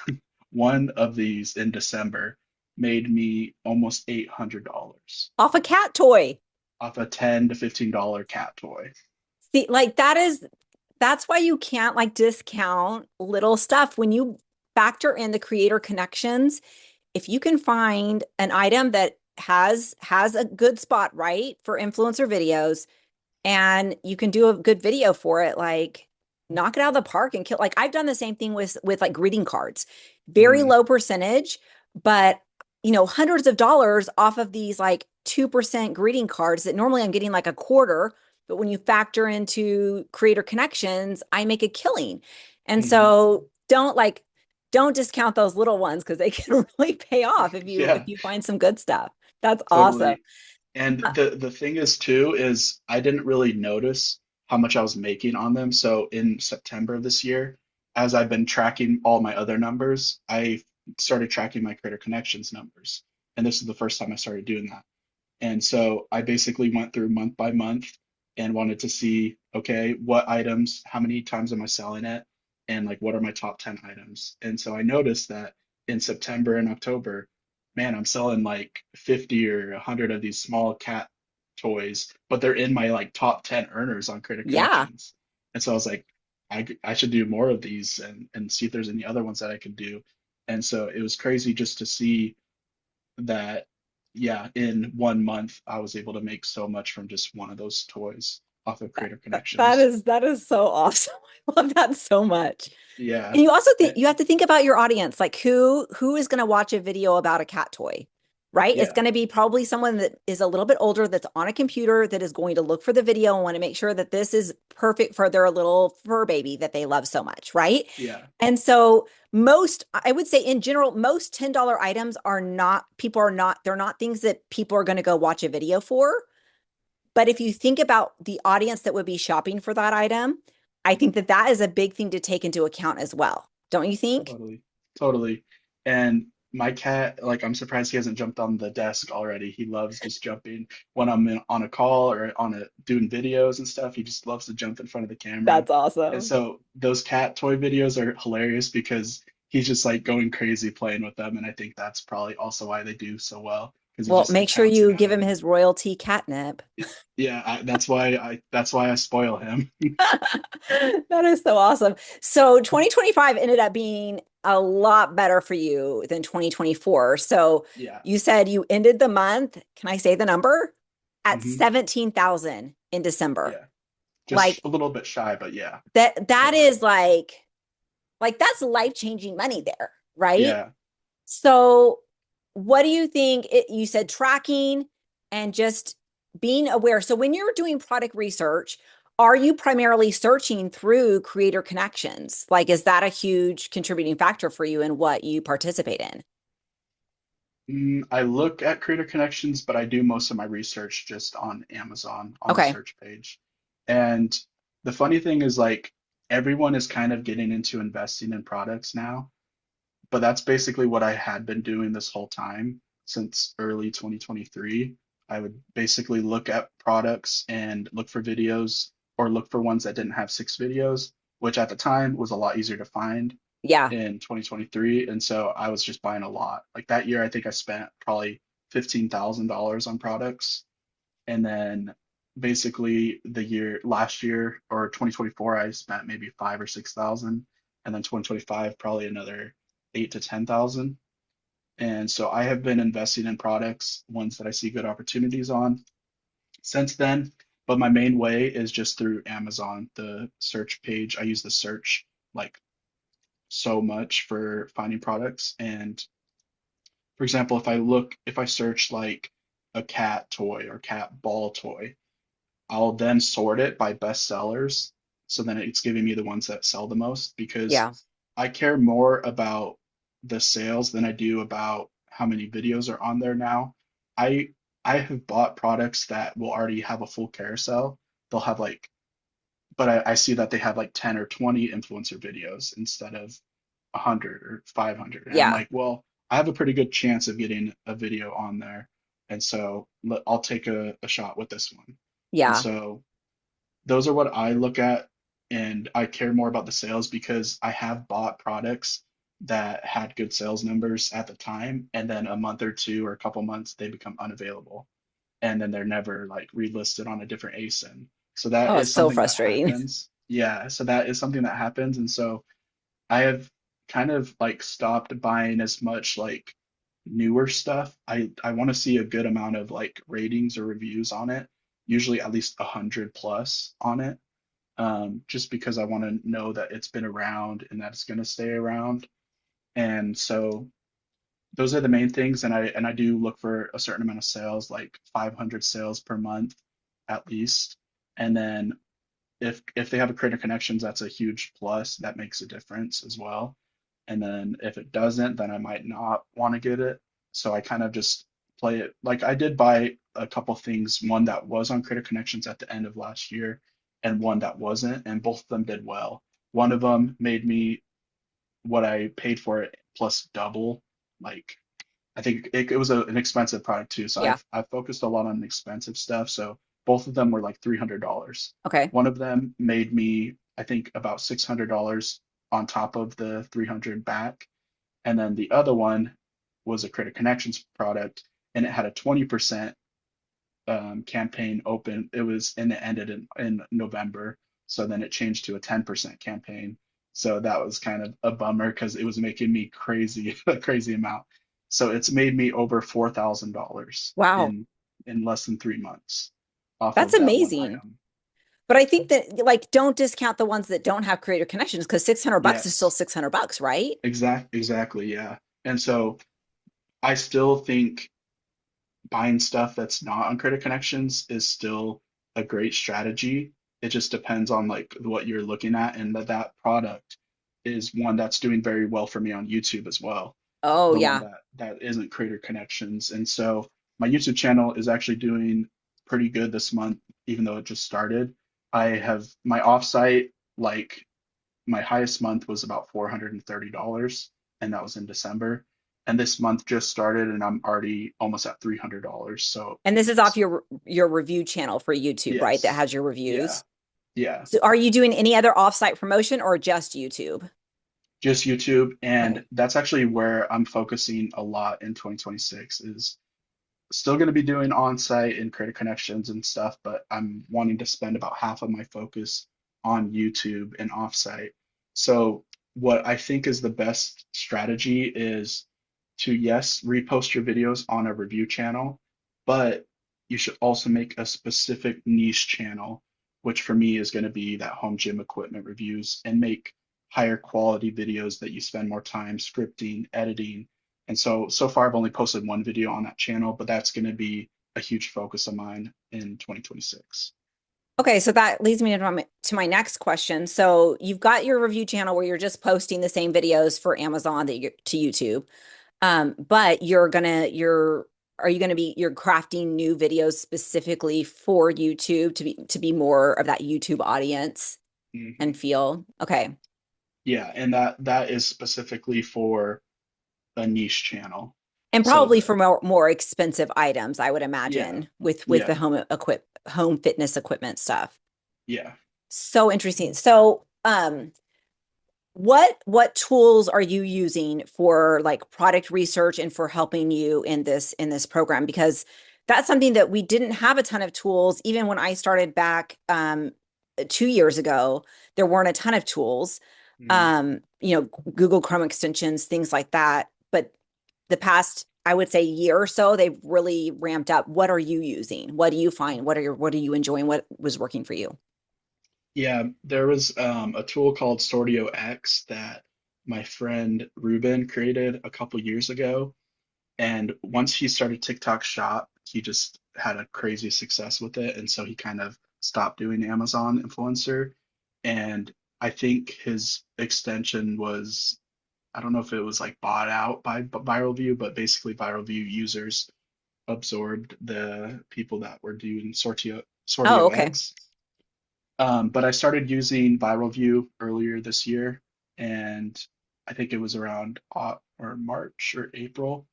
one of these in December made me almost $800 Off a cat toy. off a $10 to $15 cat toy. See, like that's why you can't like discount little stuff when you factor in the creator connections. If you can find an item that has a good spot, right, for influencer videos, and you can do a good video for it, like knock it out of the park and kill. Like I've done the same thing with like greeting cards. Very Mhm. low percentage, but hundreds of dollars off of these like 2% greeting cards that normally I'm getting like a quarter, but when you factor into creator connections, I make a killing. And Mhm. so don't discount those little ones because they can really pay off if you if Yeah, you find some good stuff. That's awesome. totally. And Uh, the thing is too is I didn't really notice how much I was making on them. So in September of this year, as I've been tracking all my other numbers, I started tracking my Creator Connections numbers. And this is the first time I started doing that. And so I basically went through month by month and wanted to see, okay, what items, how many times am I selling it? And like, what are my top 10 items? And so I noticed that in September and October, man, I'm selling like 50 or 100 of these small cat toys, but they're in my like top 10 earners on Creative yeah. Connections. And so I was like, I should do more of these and see if there's any other ones that I could do. And so it was crazy just to see that, yeah, in 1 month, I was able to make so much from just one of those toys off of Creator That Connections. is that is so awesome. I love that so much. Yeah. And you also think Eh, you have to think about your audience, like who is going to watch a video about a cat toy? right? It's Yeah. going to be probably someone that is a little bit older that's on a computer that is going to look for the video and want to make sure that this is perfect for their little fur baby that they love so much, right? Yeah. And so most, I would say in general, most $10 items are not, people are not, they're not things that people are going to go watch a video for. But if you think about the audience that would be shopping for that item, I think that that is a big thing to take into account as well. Don't you think? Totally. Totally. And my cat, like, I'm surprised he hasn't jumped on the desk already. He loves just jumping when I'm on a call or doing videos and stuff. He just loves to jump in front of the camera. That's And awesome. so those cat toy videos are hilarious because he's just like going crazy playing with them. And I think that's probably also why they do so well because he Well, just make sure accounts you and give him his royalty catnip. yeah, that's why I spoil him. That is so awesome. So 2025 ended up being a lot better for you than 2024. So Yeah. you said you ended the month, can I say the number? At Hmm. 17,000 in December. Yeah. Just Like a little bit shy, but yeah, that go ahead. is like that's life-changing money there, right? Yeah. So what do you think you said tracking and just being aware. So when you're doing product research, are you primarily searching through creator connections? Like, is that a huge contributing factor for you in what you participate in? I look at Creator Connections, but I do most of my research just on Amazon on the Okay. search page. And the funny thing is, like, everyone is kind of getting into investing in products now, but that's basically what I had been doing this whole time since early 2023. I would basically look at products and look for videos or look for ones that didn't have 6 videos, which at the time was a lot easier to find Yeah. in 2023. And so I was just buying a lot. Like that year, I think I spent probably $15,000 on products. And then basically the year last year or 2024, I spent maybe 5 or 6 thousand. And then 2025, probably another 8 to 10 thousand. And so I have been investing in products, ones that I see good opportunities on since then. But my main way is just through Amazon, the search page. I use the search like so much for finding products. And for example, if I search like a cat toy or cat ball toy, I'll then sort it by best sellers. So then it's giving me the ones that sell the most because Yeah. I care more about the sales than I do about how many videos are on there now. I I have bought products that will already have a full carousel. They'll have like, but I see that they have like 10 or 20 influencer videos instead of 100 or 500. And I'm Yeah. like, well, I have a pretty good chance of getting a video on there. And so I'll take a shot with this one. And Yeah. so those are what I look at. And I care more about the sales because I have bought products that had good sales numbers at the time. And then a month or two or a couple months, they become unavailable. And then they're never like relisted on a different ASIN. So that Oh, it's is so something that frustrating. happens. Yeah. So that is something that happens. And so I have kind of like stopped buying as much like newer stuff. I want to see a good amount of like ratings or reviews on it, usually at least 100 plus on it, just because I want to know that it's been around and that it's going to stay around. And so those are the main things. And I do look for a certain amount of sales, like 500 sales per month at least. And then if they have a creator connections, that's a huge plus. That makes a difference as well. And then if it doesn't, then I might not want to get it. So I kind of just play it. Like I did buy a couple things, one that was on creator connections at the end of last year and one that wasn't, and both of them did well. One of them made me what I paid for it plus double. Like I think it was an expensive product too. So Yeah. I've focused a lot on expensive stuff. So both of them were like $300. Okay. One of them made me, I think, about $600 on top of the 300 back. And then the other one was a Creator Connections product, and it had a 20% campaign open. It was and it ended in November. So then it changed to a 10% campaign. So that was kind of a bummer because it was making me crazy, a crazy amount. So it's made me over $4,000 Wow. in less than 3 months off That's of that one amazing. item. But I think that like don't discount the ones that don't have creator connections because $600 is still Yes, $600, right? exactly, yeah. And so I still think buying stuff that's not on Credit Connections is still a great strategy. It just depends on like what you're looking at, and that product is one that's doing very well for me on YouTube as well. Oh, The one yeah. that isn't Creator Connections. And so my YouTube channel is actually doing pretty good this month, even though it just started. I have my offsite, like my highest month was about $430, and that was in December. And this month just started, and I'm already almost at $300. So And this is off your review channel for YouTube, right? That yes, has your yeah, reviews. yeah. So are you doing any other offsite promotion or just YouTube? Just YouTube, Okay. and that's actually where I'm focusing a lot in 2026 is still going to be doing on-site and creator connections and stuff, but I'm wanting to spend about half of my focus on YouTube and off-site. So what I think is the best strategy is to, yes, repost your videos on a review channel, but you should also make a specific niche channel, which for me is going to be that home gym equipment reviews, and make higher quality videos that you spend more time scripting, editing. And so far I've only posted one video on that channel, but that's going to be a huge focus of mine in 2026. Okay, so that leads me to my next question. So you've got your review channel where you're just posting the same videos for Amazon that you to YouTube. But are you gonna be you're crafting new videos specifically for YouTube to be more of that YouTube audience Hmm. and feel? Okay. Yeah, and that is specifically for a niche channel. And So probably the for more expensive items, I would yeah, imagine, with the yeah, home fitness equipment stuff. yeah. So interesting. So, what tools are you using for like product research and for helping you in this program? Because that's something that we didn't have a ton of tools. Even when I started back 2 years ago, there weren't a ton of tools. Mhm. Google Chrome extensions, things like that. But the past, I would say, year or so, they've really ramped up. What are you using? What do you find? What are you enjoying? What was working for you? Yeah, there was a tool called Sortio X that my friend Ruben created a couple years ago. And once he started TikTok Shop, he just had a crazy success with it. And so he kind of stopped doing Amazon influencer. And I think his extension was, I don't know if it was like bought out by Viral View, but basically Viral View users absorbed the people that were doing Oh, Sortio okay. X. But I started using Viral View earlier this year, and I think it was around or March or April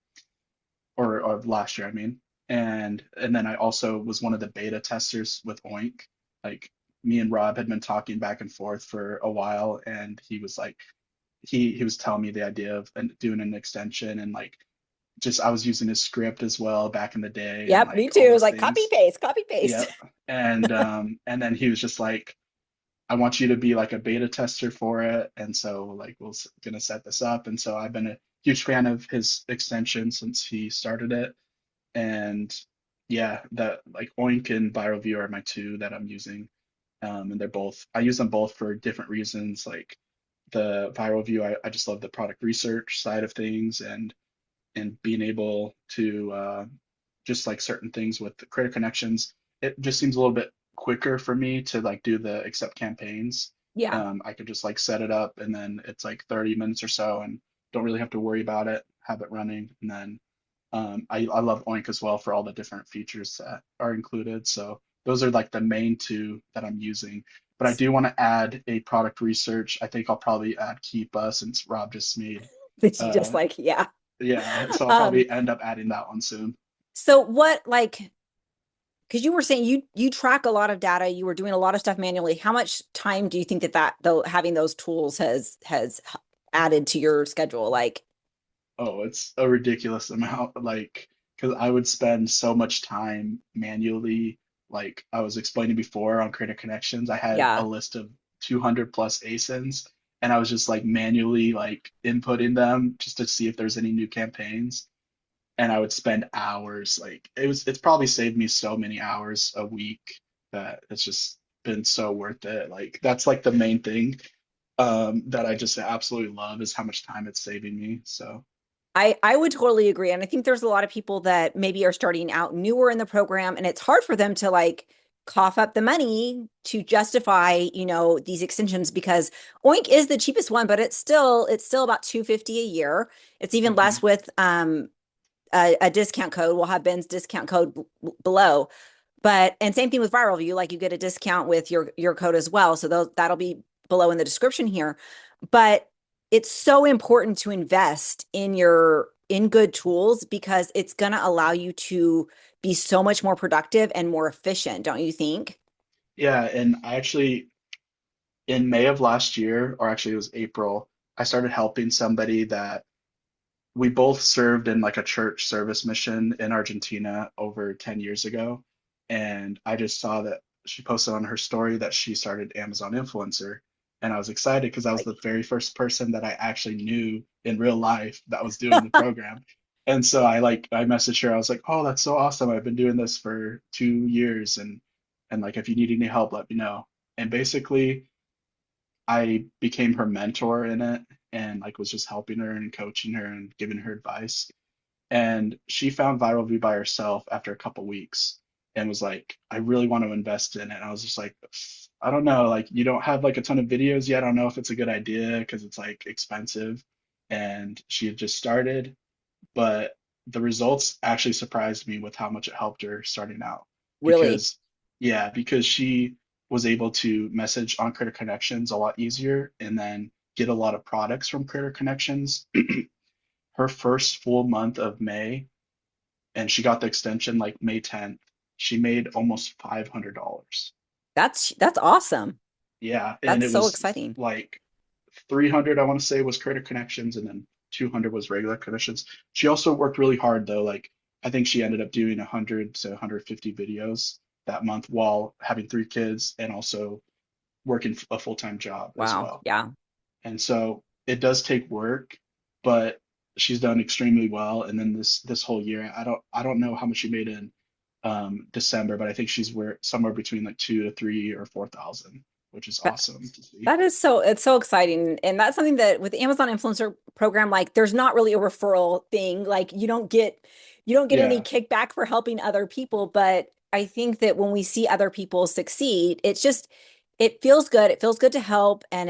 or of last year, I mean. And then I also was one of the beta testers with Oink. Like me and Rob had been talking back and forth for a while, and he was like, he was telling me the idea of doing an extension, and like just I was using his script as well back in the day and Yep, me like too. all It was those like copy things. paste, copy paste. Yep. And then he was just like, I want you to be like a beta tester for it. And so like gonna set this up. And so I've been a huge fan of his extension since he started it. And yeah, that like Oink and Viral View are my two that I'm using. And I use them both for different reasons. Like the Viral View, I just love the product research side of things, and being able to just like certain things with the creator connections, it just seems a little bit quicker for me to like do the accept campaigns. Yeah. I could just like set it up, and then it's like 30 minutes or so, and don't really have to worry about it, have it running. And then I love Oink as well for all the different features that are included. So those are like the main two that I'm using. But I do want to add a product research. I think I'll probably add Keepa since Rob just made That you just uh, like, yeah. yeah, so I'll Um, probably end up adding that one soon. so what like because you were saying you track a lot of data, you were doing a lot of stuff manually. How much time do you think that though having those tools has added to your schedule? Like, Oh, it's a ridiculous amount. Like, because I would spend so much time manually. Like I was explaining before on Creator Connections, I had a yeah. list of 200 plus ASINs, and I was just like manually like inputting them just to see if there's any new campaigns. And I would spend hours. Like it's probably saved me so many hours a week that it's just been so worth it. Like that's like the main thing that I just absolutely love is how much time it's saving me. So I would totally agree. And I think there's a lot of people that maybe are starting out newer in the program, and it's hard for them to like cough up the money to justify, these extensions because Oink is the cheapest one, but it's still about 250 a year. It's even Hmm. less with a discount code. We'll have Ben's discount code below. But and same thing with Viral View, like you get a discount with your code as well. So that'll be below in the description here. But it's so important to invest in good tools because it's going to allow you to be so much more productive and more efficient, don't you think? Yeah, and I actually in May of last year, or actually it was April, I started helping somebody that we both served in like a church service mission in Argentina over 10 years ago. And I just saw that she posted on her story that she started Amazon Influencer. And I was excited because I was Like, the very first person that I actually knew in real life that was doing the program. And so I messaged her. I was like, "Oh, that's so awesome. I've been doing this for 2 years and like if you need any help, let me know." And basically I became her mentor in it and like was just helping her and coaching her and giving her advice. And she found Viral View by herself after a couple weeks and was like, I really want to invest in it. And I was just like, I don't know, like you don't have like a ton of videos yet. I don't know if it's a good idea because it's like expensive. And she had just started, but the results actually surprised me with how much it helped her starting out. really? Because, yeah, because she was able to message on Creator Connections a lot easier and then get a lot of products from Creator Connections. Her first full month of May, and she got the extension like May 10th, she made almost $500. That's awesome. Yeah, and That's it so was exciting. like 300, I want to say, was Creator Connections, and then 200 was regular commissions. She also worked really hard though. Like I think she ended up doing 100 to 150 videos that month while having 3 kids and also working a full-time job as Wow. well. Yeah. And so it does take work, but she's done extremely well. And then this whole year, I don't know how much she made in December, but I think she's somewhere between like 2 to 3 or 4,000, which is That, awesome to see. that is it's so exciting. And that's something that with the Amazon influencer program, like there's not really a referral thing. Like you don't get any Yeah. kickback for helping other people. But I think that when we see other people succeed, it feels good. It feels good to help. And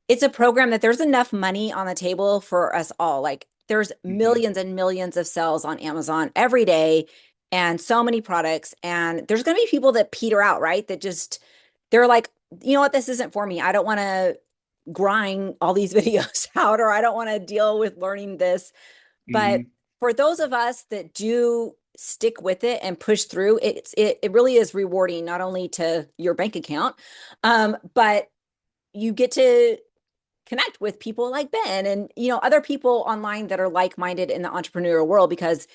it's a program that there's enough money on the table for us all. Like there's Hmm. millions and millions of sales on Amazon every day and so many products. And there's going to be people that peter out, right? That just, they're like, you know what, this isn't for me. I don't want to grind all these videos out, or I don't want to deal with learning this. But Hmm. for those of us that do stick with it and push through, it really is rewarding, not only to your bank account, but you get to connect with people like Ben and other people online that are like-minded in the entrepreneurial world because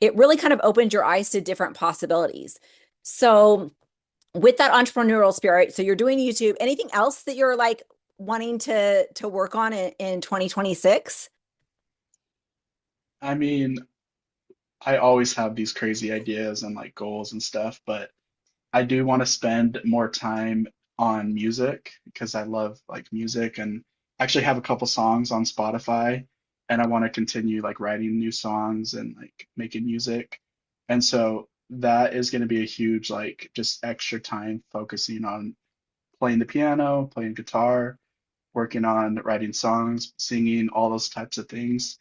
it really kind of opens your eyes to different possibilities. So with that entrepreneurial spirit, so you're doing YouTube, anything else that you're like wanting to work on in 2026? I mean, I always have these crazy ideas and like goals and stuff, but I do want to spend more time on music because I love like music and actually have a couple songs on Spotify and I want to continue like writing new songs and like making music. And so that is going to be a huge like just extra time focusing on playing the piano, playing guitar, working on writing songs, singing, all those types of things.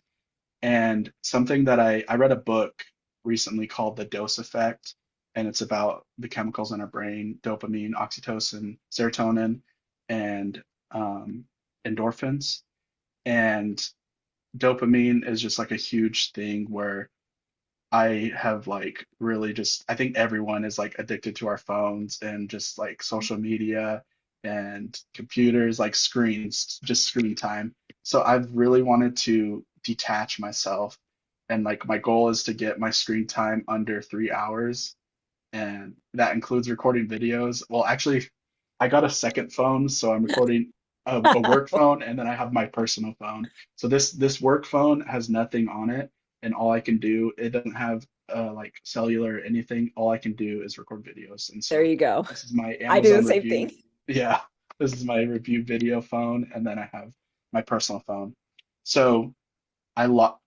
And something that I read a book recently called The Dose Effect, and it's about the chemicals in our brain, dopamine, oxytocin, serotonin, and endorphins. And dopamine is just like a huge thing where I have like really just, I think everyone is like addicted to our phones and just like social media and computers, like screens, just screen time. So I've really wanted to detach myself. And like my goal is to get my screen time under 3 hours. And that includes recording videos. Well, actually, I got a second phone, so I'm recording a work phone and then I have my personal phone. So this work phone has nothing on it, and all I can do, it doesn't have like cellular or anything. All I can do is record videos. And There so you go. this is my I do the Amazon same thing. review. Yeah, this is my review video phone, and then I have my personal phone. So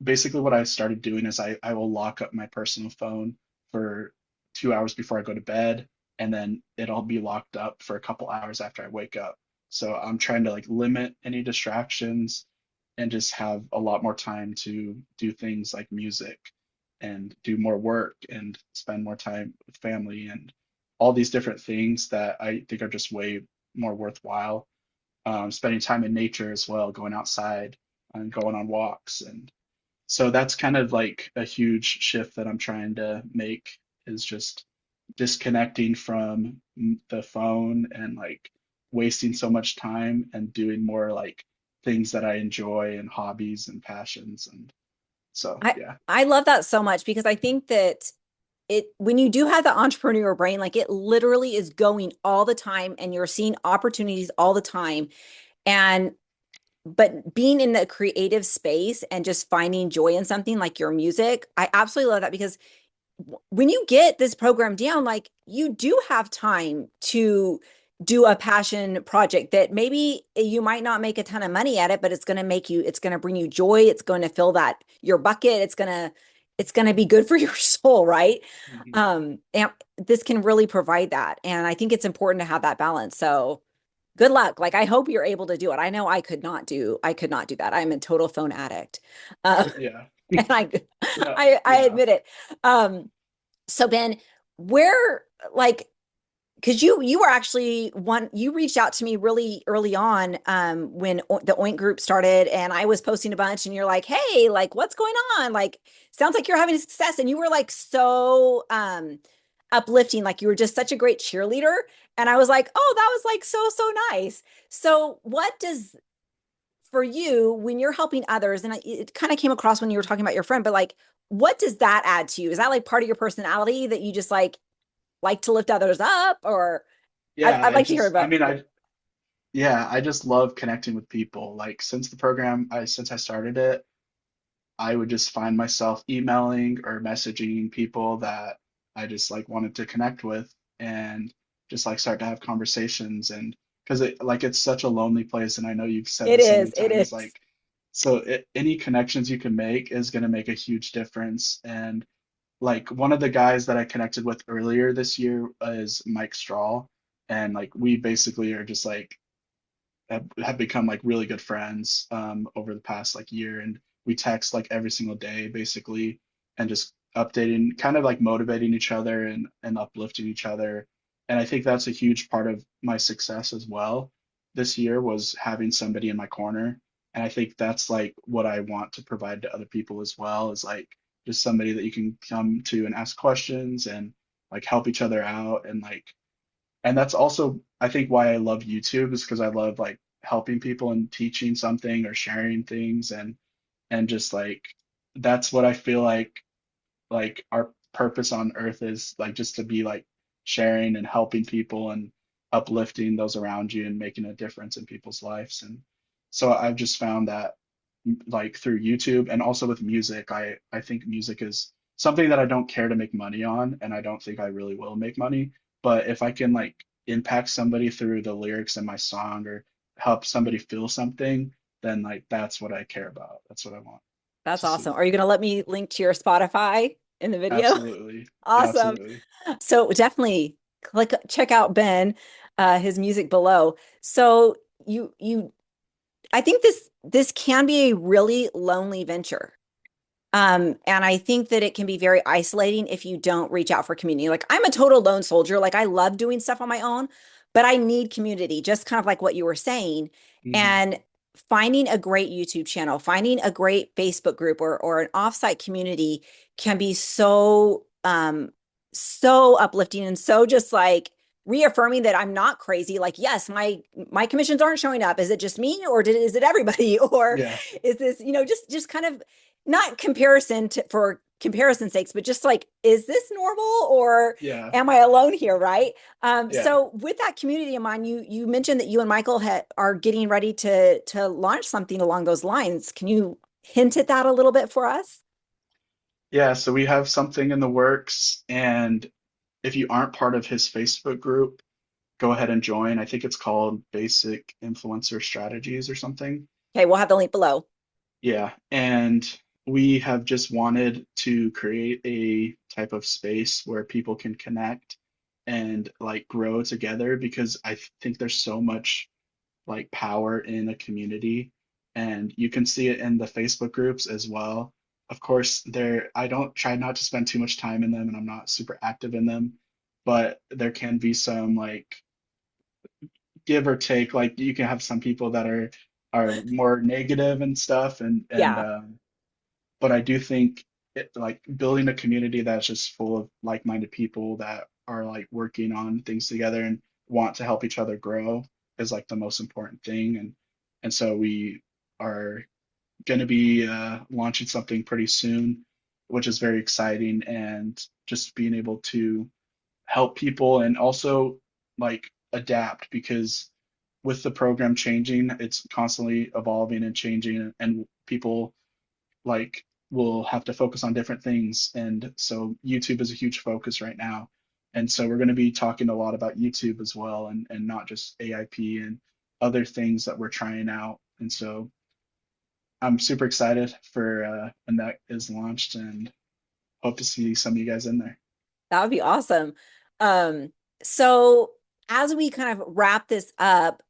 basically what I started doing is I will lock up my personal phone for 2 hours before I go to bed, and then it'll be locked up for a couple hours after I wake up. So I'm trying to like limit any distractions and just have a lot more time to do things like music and do more work and spend more time with family and all these different things that I think are just way more worthwhile. Spending time in nature as well, going outside and going on walks. And so that's kind of like a huge shift that I'm trying to make, is just disconnecting from the phone and like wasting so much time and doing more like things that I enjoy and hobbies and passions. And so, I yeah. I love that so much because I think that it when you do have the entrepreneur brain, like it literally is going all the time and you're seeing opportunities all the time. And but being in the creative space and just finding joy in something like your music, I absolutely love that because when you get this program down, like you do have time to do a passion project that maybe you might not make a ton of money at it, but it's going to bring you joy. It's going to fill that your bucket. It's going to be good for your soul, right? Mhm. And this can really provide that. And I think it's important to have that balance. So good luck. Like I hope you're able to do it. I know I could not do that. I'm a total phone addict. Uh, Yeah. and No, I yeah. admit it. So Ben, where like because you were actually one you reached out to me really early on when the Oink group started and I was posting a bunch and you're like, hey, like what's going on? Like sounds like you're having success and you were like so uplifting, like you were just such a great cheerleader. And I was like, oh, that was like so nice. So what does for you when you're helping others, and it kind of came across when you were talking about your friend, but like, what does that add to you? Is that like part of your personality that you just like to lift others up? Or Yeah, I'd like to hear I about mean, it. yeah, I just love connecting with people. Like since the program, since I started it, I would just find myself emailing or messaging people that I just like wanted to connect with and just like start to have conversations. And because it's such a lonely place, and I know you've said It this so many is, it times, is. like so any connections you can make is going to make a huge difference. And like one of the guys that I connected with earlier this year is Mike Strahl, and like we basically are just like have become like really good friends over the past like year, and we text like every single day basically, and just updating, kind of like motivating each other and uplifting each other. And I think that's a huge part of my success as well this year, was having somebody in my corner. And I think that's like what I want to provide to other people as well, is like just somebody that you can come to and ask questions and like help each other out. And that's also, I think, why I love YouTube, is because I love like helping people and teaching something or sharing things. And just like that's what I feel like our purpose on earth is, like just to be like sharing and helping people and uplifting those around you and making a difference in people's lives. And so I've just found that like through YouTube and also with music, I think music is something that I don't care to make money on, and I don't think I really will make money. But if I can like impact somebody through the lyrics in my song or help somebody feel something, then like that's what I care about. That's what I want That's to see. awesome. Are you going to let me link to your Spotify in the video? Absolutely. Awesome. Absolutely. So definitely check out Ben, his music below. So I think this can be a really lonely venture. And I think that it can be very isolating if you don't reach out for community. Like I'm a total lone soldier. Like I love doing stuff on my own, but I need community, just kind of like what you were saying. Hmm. And finding a great YouTube channel, finding a great Facebook group or an offsite community can be so uplifting and so just like reaffirming that I'm not crazy. Like, yes, my commissions aren't showing up. Is it just me or is it everybody? Or Yeah. is this, just kind of not comparison for comparison's sakes, but just like, is this normal or Yeah. am I alone here? Right. Yeah. So with that community in mind, you mentioned that you and Michael are getting ready to launch something along those lines. Can you hint at that a little bit for us? Yeah. So we have something in the works, and if you aren't part of his Facebook group, go ahead and join. I think it's called Basic Influencer Strategies or something. Okay, we'll have the link below. Yeah, and we have just wanted to create a type of space where people can connect and like grow together because think there's so much like power in a community, and you can see it in the Facebook groups as well. Of course, I don't try not to spend too much time in them and I'm not super active in them, but there can be some like give or take. Like you can have some people that are more negative and stuff, and Yeah, but I do think like building a community that's just full of like-minded people that are like working on things together and want to help each other grow is like the most important thing. And so we are going to be launching something pretty soon, which is very exciting, and just being able to help people and also like adapt because with the program changing, it's constantly evolving and changing, and people like will have to focus on different things. And so YouTube is a huge focus right now. And so we're going to be talking a lot about YouTube as well, and not just AIP and other things that we're trying out. And so I'm super excited for when that is launched and hope to see some of you guys in there. that would be awesome. Um, so as we kind of wrap this up,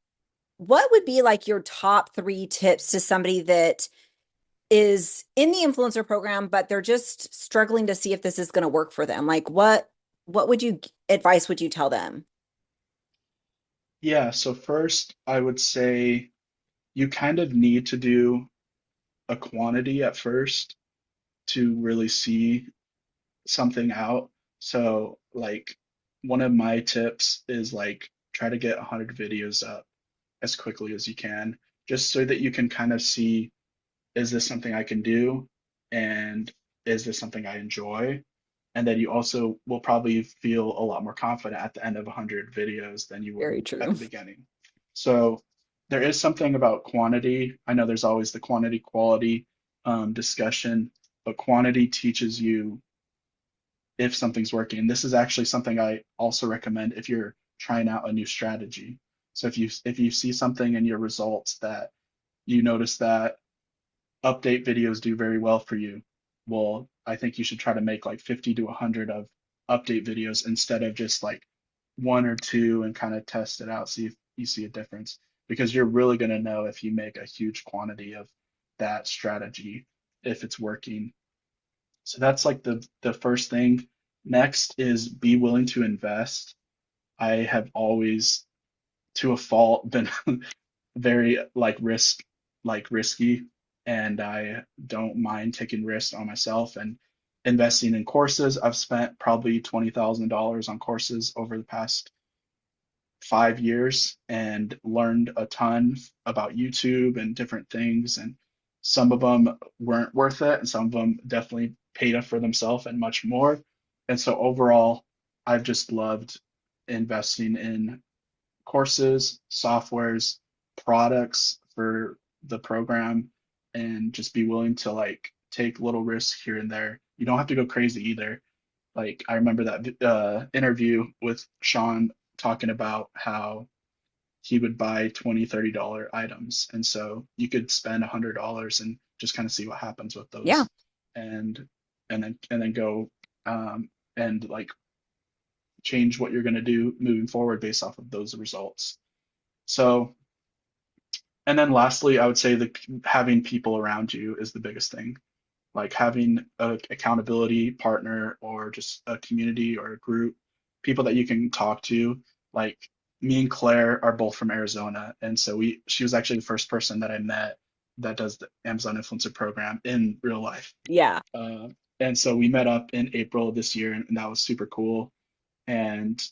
what would be like your top three tips to somebody that is in the influencer program, but they're just struggling to see if this is going to work for them? Like what would you advice would you tell them? Yeah, so first I would say you kind of need to do a quantity at first to really see something out. So, like, one of my tips is like try to get 100 videos up as quickly as you can, just so that you can kind of see, is this something I can do? And is this something I enjoy? And then you also will probably feel a lot more confident at the end of 100 videos than you were Very at true. the beginning. So there is something about quantity. I know there's always the quantity quality discussion, but quantity teaches you if something's working. This is actually something I also recommend if you're trying out a new strategy. So if you see something in your results that you notice that update videos do very well for you, well, I think you should try to make like 50 to 100 of update videos instead of just like one or two and kind of test it out, see if you see a difference. Because you're really going to know if you make a huge quantity of that strategy, if it's working. So that's like the first thing. Next is be willing to invest. I have always, to a fault, been very like risky, and I don't mind taking risks on myself and investing in courses. I've spent probably $20,000 on courses over the past 5 years and learned a ton about YouTube and different things. And some of them weren't worth it, and some of them definitely paid up for themselves and much more. And so overall, I've just loved investing in courses, softwares, products for the program, and just be willing to like take little risks here and there. You don't have to go crazy either. Like I remember that interview with Sean talking about how he would buy 20, $30 items. And so you could spend $100 and just kind of see what happens with Yeah, those, and and then go and like change what you're going to do moving forward based off of those results. So, and then lastly, I would say that having people around you is the biggest thing. Like having a accountability partner or just a community or a group, people that you can talk to. Like me and Claire are both from Arizona, and so she was actually the first person that I met that does the Amazon Influencer Program in real life. yeah. Uh, and so we met up in April of this year, and that was super cool. And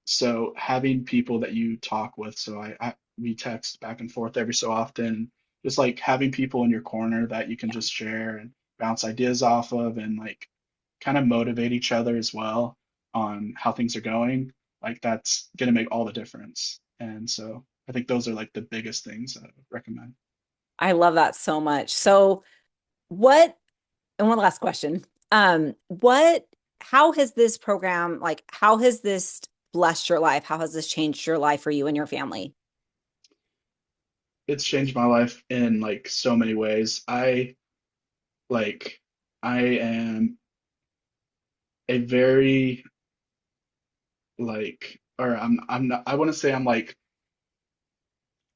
so having people that you talk with, so I we text back and forth every so often, just like having people in your corner that you can Yeah. just share and bounce ideas off of and like kind of motivate each other as well on how things are going, like that's gonna make all the difference. And so I think those are like the biggest things that I would recommend. I love that so much. So what, and one last question. What, how has this program, like, how has this blessed your life? How has this changed your life for you and your family? it's changed my life in like so many ways. Like I am a very like or I'm not I want to say I'm like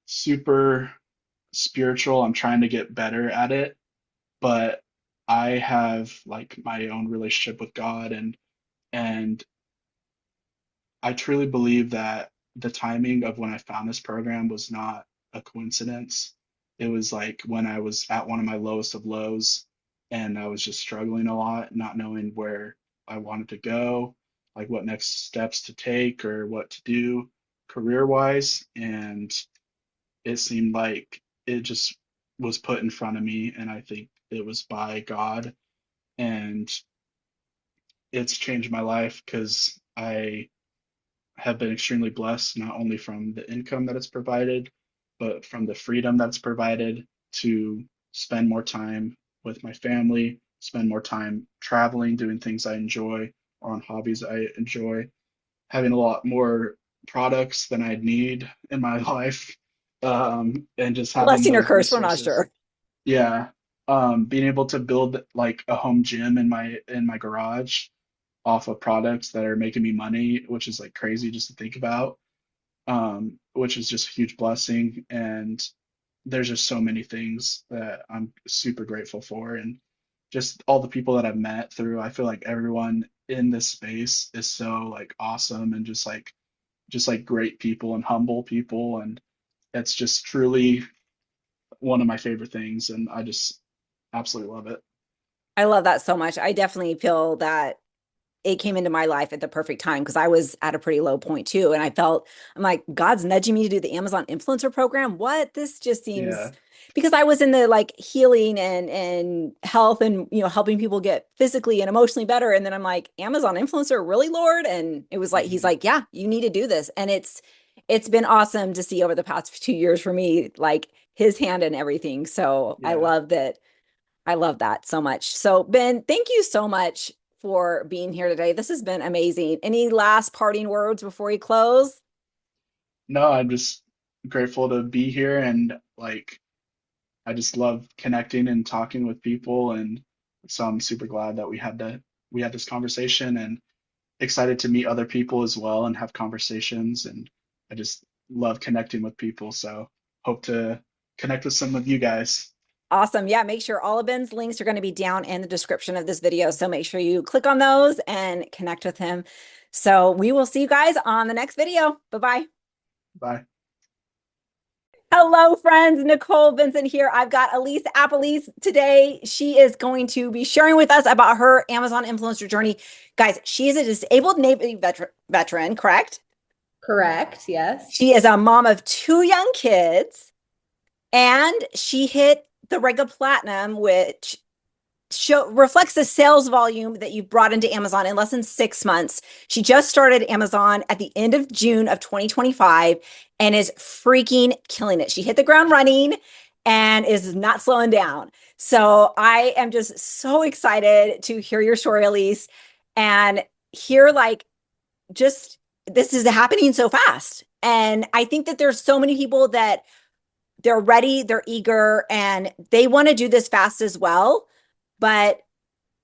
super spiritual. I'm trying to get better at it, but I have like my own relationship with God, and I truly believe that the timing of when I found this program was not a coincidence. It was like when I was at one of my lowest of lows and I was just struggling a lot, not knowing where I wanted to go, like what next steps to take or what to do career-wise. And it seemed like it just was put in front of me, and I think it was by God. And it's changed my life because I have been extremely blessed, not only from the income that it's provided, but from the freedom that's provided to spend more time with my family, spend more time traveling, doing things I enjoy, or on hobbies I enjoy, having a lot more products than I'd need in my life, and just having Blessing or those curse, we're not resources. sure. Yeah, being able to build like a home gym in my garage off of products that are making me money, which is like crazy just to think about, which is just a huge blessing. And there's just so many things that I'm super grateful for, and just all the people that I've met through. I feel like everyone in this space is so like awesome and just like great people and humble people, and it's just truly one of my favorite things, and I just absolutely love it. I love that so much. I definitely feel that it came into my life at the perfect time because I was at a pretty low point too. And I felt, I'm like, God's nudging me to do the Amazon influencer program. What? This just seems, Yeah, because I was in the like healing and health and, helping people get physically and emotionally better. And then I'm like, Amazon influencer, really, Lord? And it was like, he's hmm like, yeah, you need to do this. And it's been awesome to see over the past 2 years for me, like his hand and everything. So I yeah. love that. I love that so much. So, Ben, thank you so much for being here today. This has been amazing. Any last parting words before you close? No, I'm just grateful to be here, and like I just love connecting and talking with people, and so I'm super glad that we had this conversation, and excited to meet other people as well and have conversations, and I just love connecting with people, so hope to connect with some of you guys. Awesome. Yeah, make sure all of Ben's links are going to be down in the description of this video. So make sure you click on those and connect with him. So we will see you guys on the next video. Bye-bye. Bye. Hello, friends. Nicole Vincent here. I've got Alysse Appuglise today. She is going to be sharing with us about her Amazon influencer journey. Guys, she is a disabled Navy veteran, correct? Correct. Yes. She is a mom of two young kids, and she hit the Rega Platinum, which reflects the sales volume that you've brought into Amazon in less than 6 months. She just started Amazon at the end of June of 2025 and is freaking killing it. She hit the ground running and is not slowing down. So I am just so excited to hear your story, Alysse, and hear like just this is happening so fast. And I think that there's so many people that they're ready, they're eager, and they want to do this fast as well, but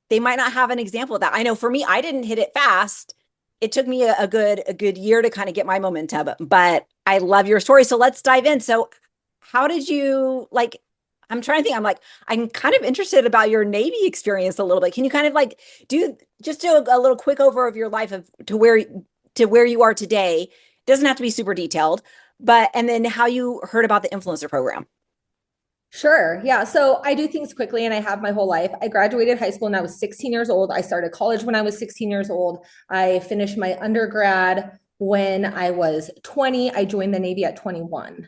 they might not have an example of that. I know for me, I didn't hit it fast. It took me a good year to kind of get my momentum, but I love your story. So let's dive in. So how did you like, I'm trying to think, I'm kind of interested about your Navy experience a little bit. Can you kind of like do a little quick over of your life of to where you are today? It doesn't have to be super detailed, but and then how you heard about the influencer program. Sure. Yeah. So I do things quickly and I have my whole life. I graduated high school when I was 16 years old. I started college when I was 16 years old. I finished my undergrad when I was 20. I joined the Navy at 21.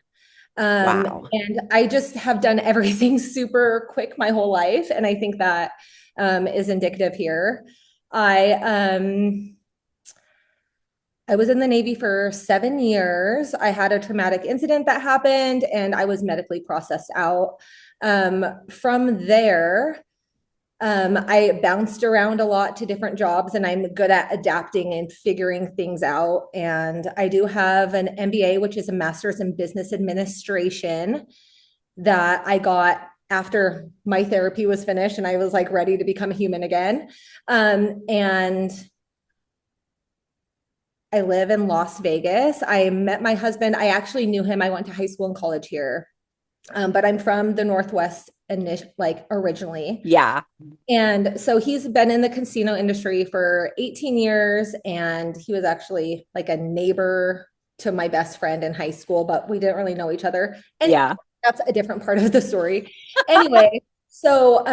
Wow. And I just have done everything super quick my whole life. And I think that is indicative here. I I was in the Navy for 7 years. I had a traumatic incident that happened and I was medically processed out. From there, I bounced around a lot to different jobs and I'm good at adapting and figuring things out. And I do have an MBA, which is a master's in business administration. that I got after my therapy was finished and I was like ready to become a human again. And I live in Las Vegas. I met my husband. I actually knew him. I went to high school and college here. But I'm from the Northwest like originally. Yeah. And so he's been in the casino industry for 18 years. And he was actually like a neighbor to my best friend in high school, but we didn't really know each other. And Yeah. that's a different part of the story. Anyway, so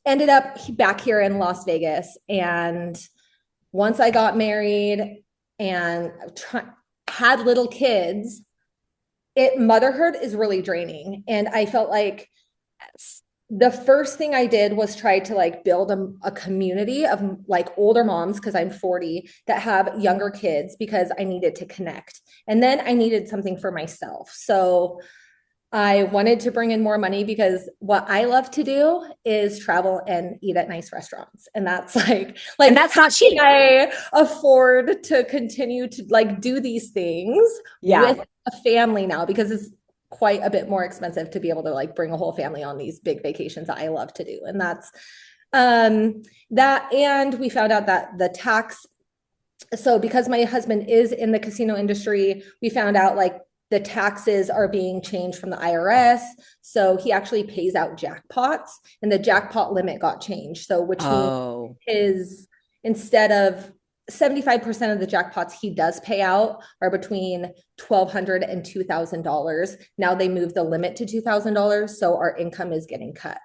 ended up back here in Las Vegas. And once I got married and had little kids, motherhood is really draining. And I felt like the first thing I did was try to like build a community of like older moms, because I'm 40, that have younger kids, because I needed to connect. And then I needed something for myself. So I wanted to bring in more money, because what I love to do is travel and eat at nice restaurants. And that's like and that's not cheap. I afford to continue to like do these things with a family now, because it's quite a bit more expensive to be able to like bring a whole family on these big vacations that I love to do. And that's that. And we found out that the tax, so because my husband is in the casino industry, we found out like the taxes are being changed from the IRS. So he actually pays out jackpots, and the jackpot limit got changed. So which means his, instead of 75% of the jackpots he does pay out are between $1,200 and $2,000. Now they moved the limit to $2,000. So our income is getting cut.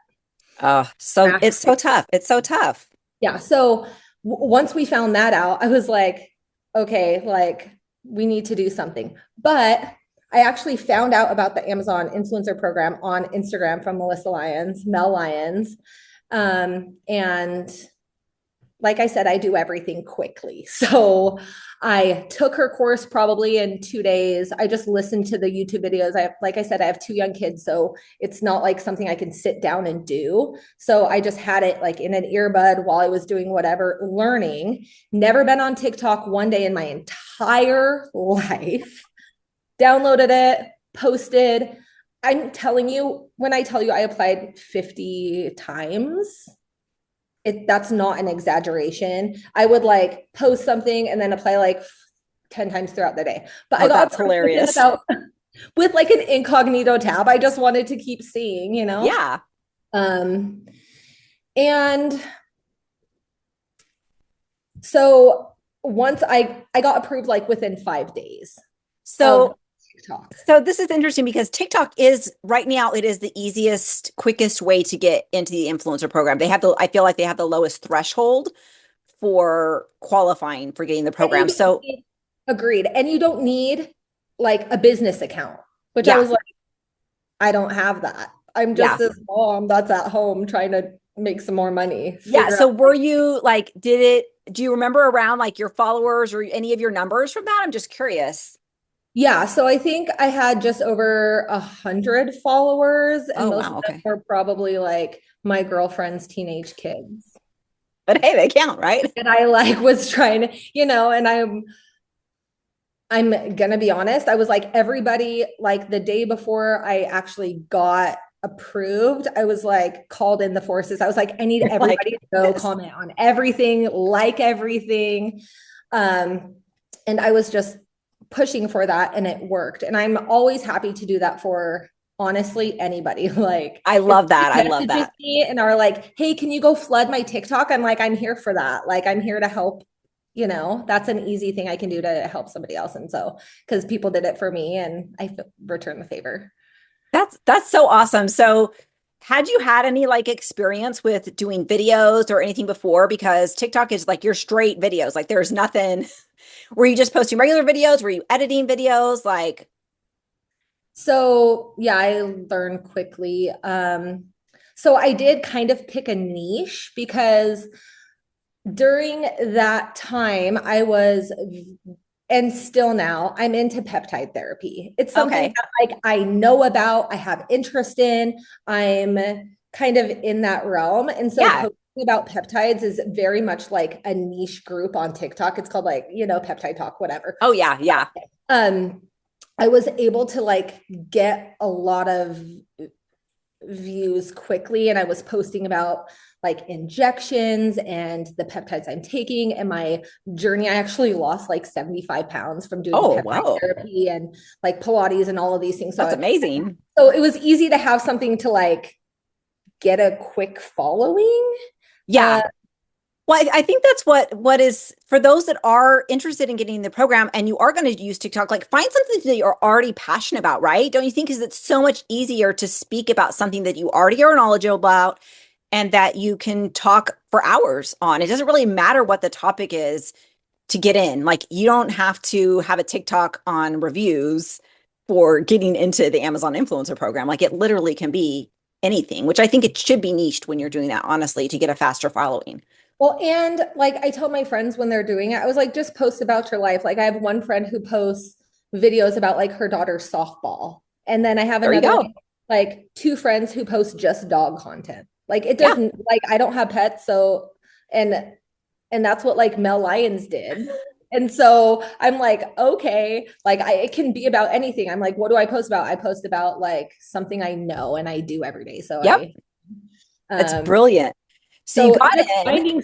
Oh, so it's so tough. It's so tough. Yeah. So once we found that out, I was like, okay, like we need to do something. But I actually found out about the Amazon influencer program on Instagram from Mel Lyons. And like I said, I do everything quickly. So I took her course probably in 2 days. I just listened to the YouTube videos. Like I said, I have 2 young kids, so it's not like something I can sit down and do. So I just had it like in an earbud while I was doing whatever, learning. Never been on TikTok one day in my entire life. Downloaded it, posted. I'm telling you, when I tell you I applied 50 times, that's not an exaggeration. I would like post something and then apply like 10 times throughout the day. But I got hilarious with like an incognito tab. I just wanted to keep seeing, you know? Yeah. And so once I got approved like within 5 days. So TikTok. So this is interesting, because TikTok is right now, it is the easiest, quickest way to get into the influencer program. I feel like they have the lowest threshold for qualifying for getting the program. So agreed. And you don't need like a business account, which I was like, I don't have that. I'm just this mom that's at home trying to make some more money. So were you like, do you remember around like your followers or any of your numbers from that? I'm just curious. Yeah, so I think I had just over 100 followers, and most of them were probably like my girlfriend's teenage kids. But hey, they count, right? And I like was trying to, you know, and I'm gonna be honest, I was like everybody, like the day before I actually got approved, I was like called in the forces. I was like, I need everybody to go comment on everything, like everything. And I was just pushing for that, and it worked. And I'm always happy to do that for honestly anybody. Like I love that. I love that. And are like, hey, can you go flood my TikTok? I'm like, I'm here for that. Like I'm here to help. You know, that's an easy thing I can do to help somebody else. And so, because people did it for me, and I returned the favor. That's so awesome. So had you had any like experience with doing videos or anything before? Because TikTok is like your straight videos. Like there's nothing. Were you just posting regular videos? Were you editing videos? Like, so yeah, I learned quickly. So I did kind of pick a niche, because during that time I was, and still now, I'm into peptide therapy. It's something that like I know about, I have interest in, I'm kind of in that realm. And so posting about peptides is very much like a niche group on TikTok. It's called like, you know, Peptide Talk, whatever. Oh yeah. Yeah. I was able to like get a lot of views quickly, and I was posting about like injections and the peptides I'm taking and my journey. I actually lost like 75 pounds from doing Oh, peptide wow. therapy and like Pilates and all of these things. That's amazing. So it was easy to have something to like get a quick following. Yeah. Well, I think that's what is for those that are interested in getting in the program and you are going to use TikTok, like find something that you're already passionate about, right? Don't you think? Because it's so much easier to speak about something that you already are knowledgeable about and that you can talk for hours on. It doesn't really matter what the topic is to get in. Like you don't have to have a TikTok on reviews for getting into the Amazon influencer program. Like it literally can be anything, which I think it should be niched when you're doing that, honestly, to get a faster following. Well, and like I tell my friends when they're doing it, I was like, just post about your life. Like I have one friend who posts videos about like her daughter's softball. And then I have There you another go. like two friends who post just dog content. Like it Yeah. doesn't like I don't have pets, so and that's what like Mel Lyons did. And so I'm like, okay, like it can be about anything. I'm like, what do I post about? I post about like something I know and I do every day. So Yep. That's um brilliant. So you so got just in. finding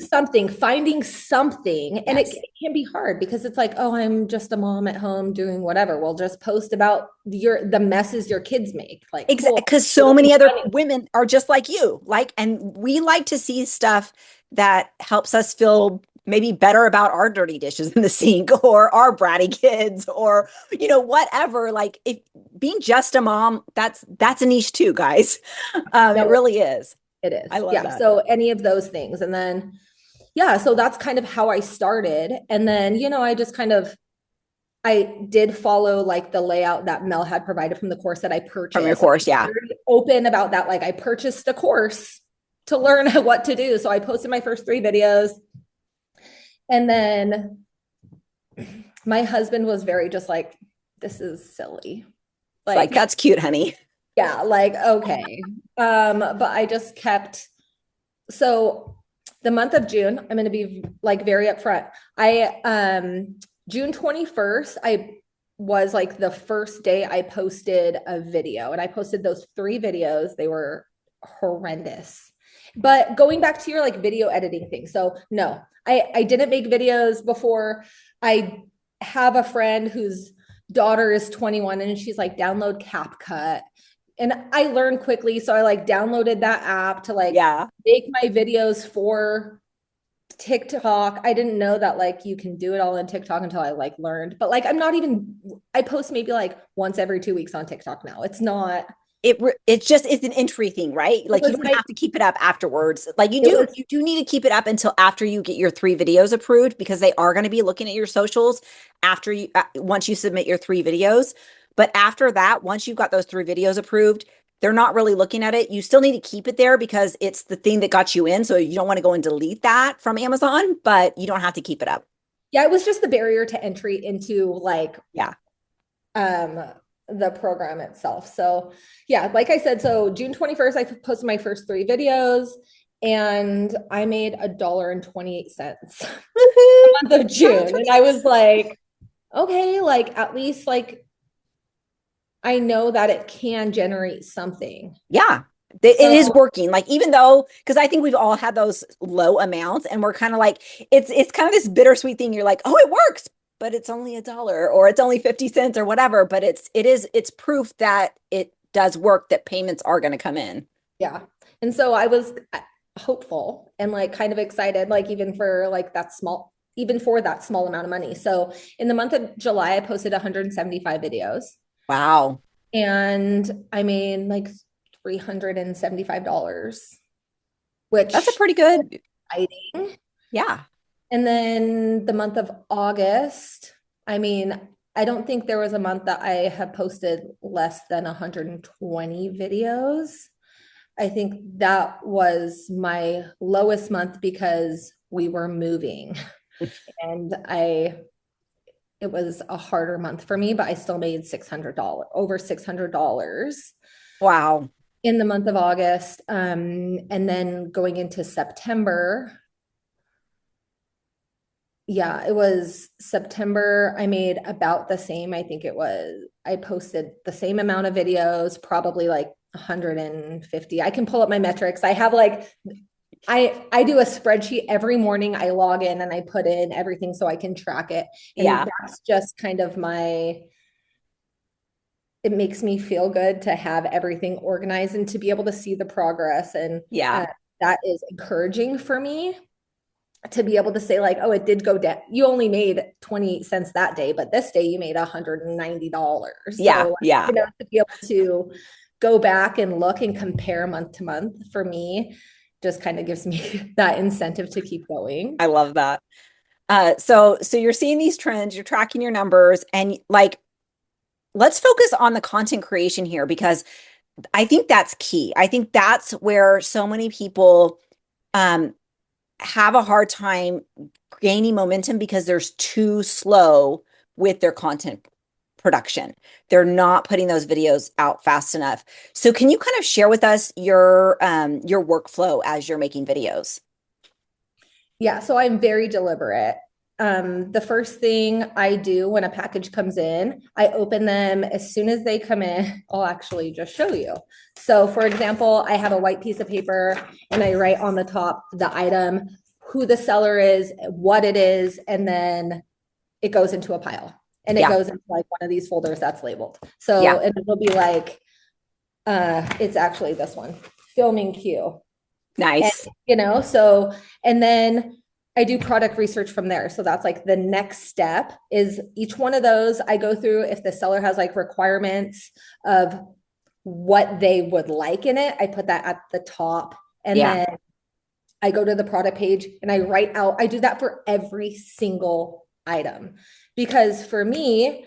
something, and Yes. it can be hard because it's like, oh, I'm just a mom at home doing whatever. Well, just post about the messes your kids make. Like, Exactly. cool. Because so It'll be many other funny. women are just like you. Like, and we like to see stuff that helps us feel maybe better about our dirty dishes in the sink or our bratty kids or, whatever. Like if being just a mom, that's a niche too, guys. It No, really is. it I is. love Yeah. that. So any of those things, and then yeah, so that's kind of how I started, and then I just kind of I did follow like the layout that Mel had provided from the course that I From your purchased. course. I'm Yeah. very open about that. Like I purchased a course to learn what to do. So I posted my first 3 videos. And then my husband was very just like, this is silly. It's like, that's cute, honey. Yeah, like, okay. But I just kept, so the month of June, I'm going to be like very upfront. June 21st, I was like the first day I posted a video, and I posted those 3 videos. They were horrendous. But going back to your like video editing thing. So no, I didn't make videos before. I have a friend whose daughter is 21 and she's like, download CapCut. And I learned quickly. So I like downloaded that app to like Yeah. make my videos for TikTok. I didn't know that like you can do it all in TikTok until I like learned. But like I post maybe like once every 2 weeks on TikTok now. It's not It's an entry thing, right? Like you don't have to keep it up afterwards. Like you do need to keep it up until after you get your 3 videos approved because they are going to be looking at your socials after once you submit your 3 videos. But after that, once you've got those 3 videos approved, they're not really looking at it. You still need to keep it there because it's the thing that got you in. So you don't want to go and delete that from Amazon, but you don't have to keep it up. Yeah, it was just the barrier to entry into like the program itself. So yeah, like I said, so June 21st, I posted my first 3 videos and I made $1.28 the month of June. And I was like, okay, like at least like I know that it can generate something. Yeah. It is working. Like, even though, because I think we've all had those low amounts and we're kind of like, it's kind of this bittersweet thing. You're like, oh, it works, but it's only $1 or it's only 50 cents or whatever. But it's proof that it does work, that payments are going to come in. Yeah. And so I was hopeful and like kind of excited, like even for that small amount of money. So in the month of July, I posted 175 videos. Wow. And I made like $375, which that's a pretty good. Exciting. Yeah. And then the month of August, I mean, I don't think there was a month that I have posted less than 120 videos. I think that was my lowest month because we were moving and it was a harder month for me, but I still made over $600. Wow. In the month of August. And then going into September, yeah, it was September. I made about the same. I think it was I posted the same amount of videos, probably like 150. I can pull up my metrics. I have like, I do a spreadsheet every morning. I log in and I put in everything so I can track it. And Yeah. that's just kind of it makes me feel good to have everything organized and to be able to see the progress. And Yeah. that is encouraging for me to be able to say like, oh, it did go down. You only made 28 cents that day, but this day you made $190. Yeah. So, Yeah. to be able to go back and look and compare month to month for me just kind of gives me that incentive to keep going. I love that. So you're seeing these trends, you're tracking your numbers, and like, let's focus on the content creation here because I think that's key. I think that's where so many people have a hard time gaining momentum because they're too slow with their content production. They're not putting those videos out fast enough. So can you kind of share with us your workflow as you're making videos? Yeah, so I'm very deliberate. The first thing I do when a package comes in, I open them as soon as they come in. I'll actually just show you. So for example, I have a white piece of paper and I write on the top the item, who the seller is, what it is, and then it goes into a pile. And it goes into like one of these folders that's labeled. So and it'll be like, it's actually this one, filming queue. Nice. And, so, and then I do product research from there. So that's like the next step is each one of those I go through if the seller has like requirements of what they would like in it, I put that at the top. And then I go to the product page and I write out, I do that for every single item because for me,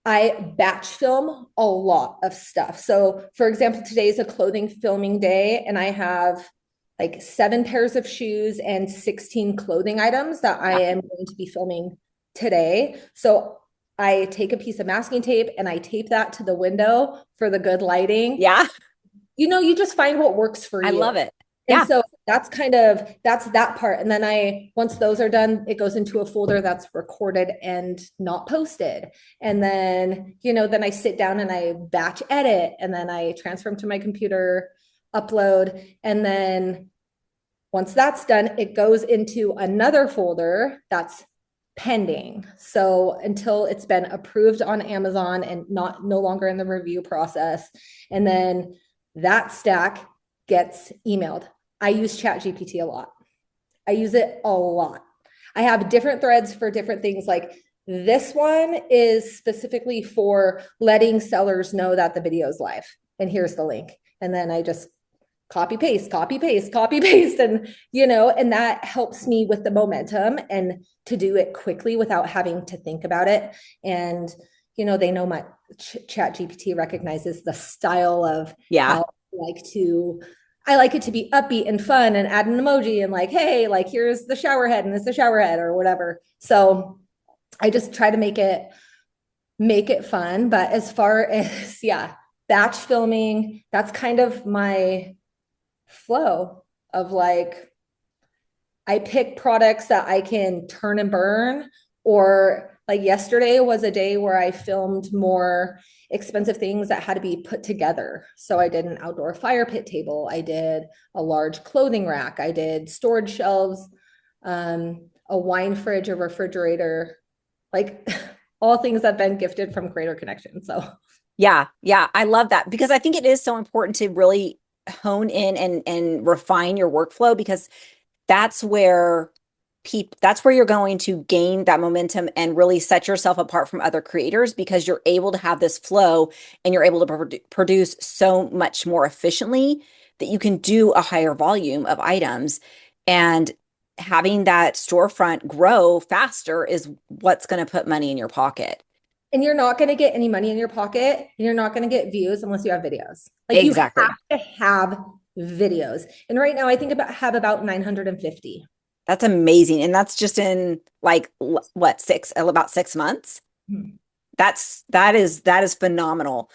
I batch film a lot of stuff. So for example, today is a clothing filming day and I have like 7 pairs of shoes and 16 clothing items that I am going to be filming today. So I take a piece of masking tape and I tape that to the window for the good lighting. Yeah. You just find what works for you. I love it. And so that's that part. And then once those are done, it goes into a folder that's recorded and not posted. And then, then I sit down and I batch edit and then I transfer them to my computer, upload. And then once that's done, it goes into another folder that's pending. So until it's been approved on Amazon and no longer in the review process. And then that stack gets emailed. I use ChatGPT a lot. I use it a lot. I have different threads for different things. Like this one is specifically for letting sellers know that the video is live. And here's the link. And then I just copy, paste. And, and that helps me with the momentum and to do it quickly without having to think about it. And, they know my ChatGPT recognizes the style of how I like it to be upbeat and fun and add an emoji and like, hey, like here's the shower head and it's a shower head or whatever. So I just try to make it fun. But as far as, batch filming, that's kind of my flow of like, I pick products that I can turn and burn, or like yesterday was a day where I filmed more expensive things that had to be put together. So I did an outdoor fire pit table. I did a large clothing rack. I did storage shelves, a wine fridge, a refrigerator, like all things that have been gifted from Creator Connection. So yeah, I love that because I think it is so important to really hone in and refine your workflow because that's where you're going to gain that momentum and really set yourself apart from other creators because you're able to have this flow and you're able to produce so much more efficiently that you can do a higher volume of items, and having that storefront grow faster is what's going to put money in your pocket. And you're not going to get any money in your pocket and you're not going to get views unless you have videos. Like exactly. You have to have videos. And right now I think have about 950. That's amazing. And that's just in like what, about 6 months. Hmm. That is phenomenal.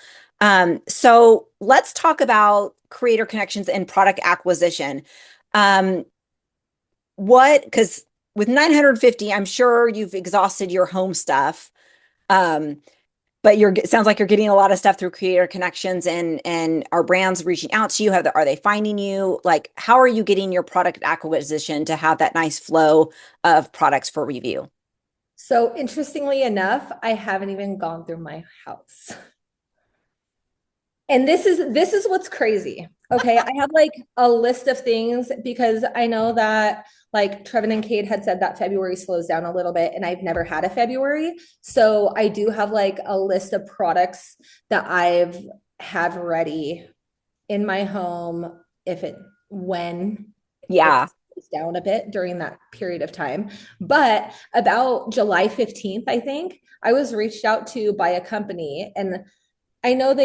So let's talk about creator connections and product acquisition. Because with 950, I'm sure you've exhausted your home stuff. but it sounds like you're getting a lot of stuff through creator connections, and are brands reaching out to you? Are they finding you? Like, how are you getting your product acquisition to have that nice flow of products for review? So interestingly enough, I haven't even gone through my house. And this is what's crazy. Okay. I have like a list of things because I know that like Trevin and Kade had said that February slows down a little bit, and I've never had a February. So I do have like a list of products that I've have ready in my home when Yeah. it slows down a bit during that period of time. But about July 15th, I think, I was reached out to by a company, and I know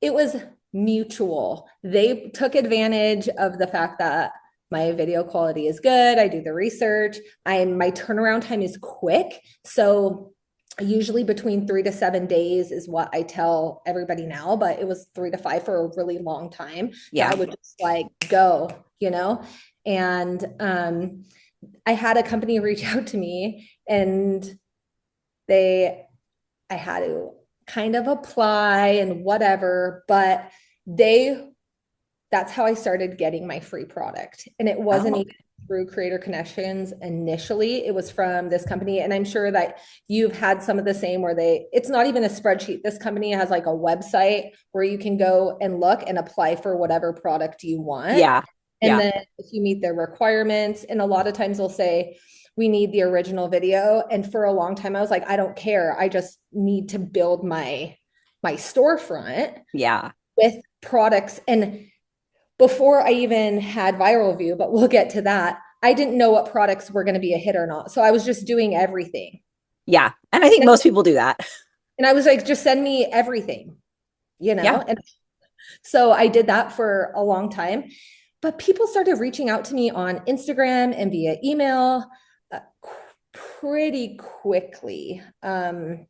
it was mutual. They took advantage of the fact that my video quality is good. I do the research. My turnaround time is quick. So usually between 3 to 7 days is what I tell everybody now, but it was 3 to 5 for a really long time. Yeah. So I would just like go, and I had a company reach out to me, and I had to kind of apply and whatever, but that's how I started getting my free product. And it wasn't even through Creator Connections initially. It was from this company. And I'm sure that you've had some of the same where it's not even a spreadsheet. This company has like a website where you can go and look and apply for whatever product you want. Yeah. And then if you meet their requirements, and a lot of times they'll say, we need the original video. And for a long time, I was like, I don't care. I just need to build my storefront with products. And before I even had Viral View, but we'll get to that, I didn't know what products were going to be a hit or not. So I was just doing everything. Yeah. And I think most people do that. And I was like, just send me everything, Yeah. And so I did that for a long time. But people started reaching out to me on Instagram and via email pretty quickly. And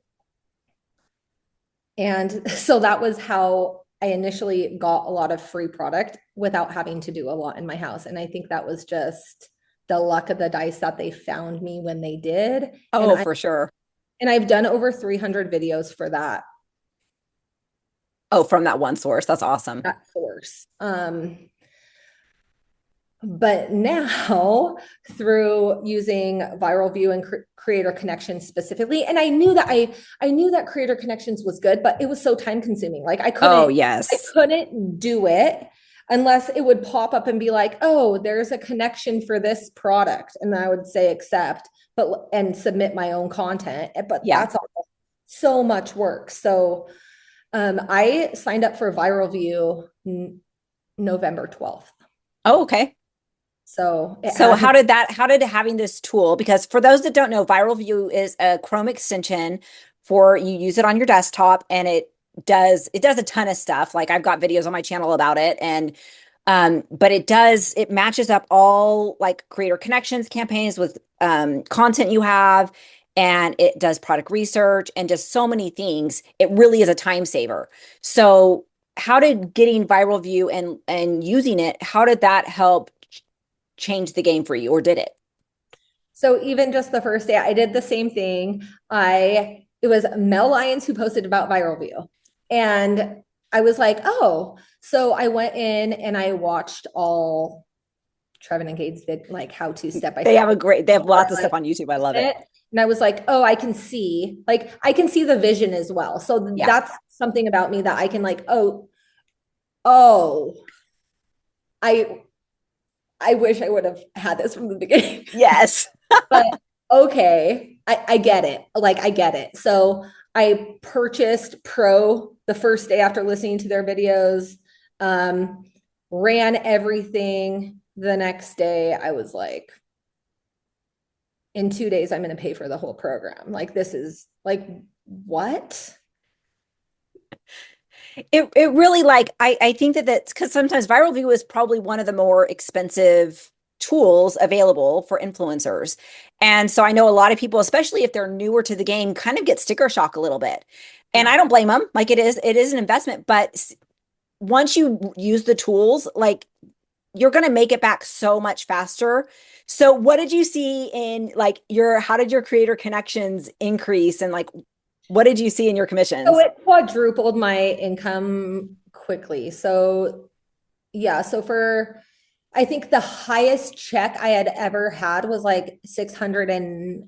so that was how I initially got a lot of free product without having to do a lot in my house. And I think that was just the luck of the dice that they found me when they did. Oh, for sure. And I've done over 300 videos for that. Oh, from that one source. That's awesome. That source. But now through using Viral View and Creator Connections specifically, and I knew that Creator Connections was good, but it was so time consuming. Like I couldn't do it unless it would pop up and be like, oh, there's a connection for this product. And I would say accept, and submit my own content. But that's all so much work. So I signed up for Viral View November 12th. Oh, okay. So how did having this tool, because for those that don't know, Viral View is a Chrome extension you use it on your desktop, and it does a ton of stuff. Like I've got videos on my channel about it, and but it matches up all like Creator Connections campaigns with content you have, and it does product research and just so many things. It really is a time saver. So how did getting Viral View and using it, how did that help change the game for you, or did it? So even just the first day, I did the same thing. It was Mel Lyons who posted about Viral View, and I was like, oh, so I went in and I watched all Trevin and Kade's like how to step by step. They have lots of stuff on YouTube. I love it. And I was like, oh, I can see the vision as well. So that's something about me that I can like, I wish I would have had this from the beginning. Yes. But okay, I get it. Like, I get it. So I purchased Pro the first day after listening to their videos, ran everything. The next day, I was like, in 2 days, I'm going to pay for the whole program. Like, this is like, what? It really, like, I think that's because sometimes Viral View is probably one of the more expensive tools available for influencers. And so I know a lot of people, especially if they're newer to the game, kind of get sticker shock a little bit. And I don't blame them. Like it is an investment, but once you use the tools, like you're going to make it back so much faster. So what did you see in like how did your creator connections increase, and like What did you see in your commissions? So it quadrupled my income quickly. So yeah, so I think the highest check I had ever had was like 600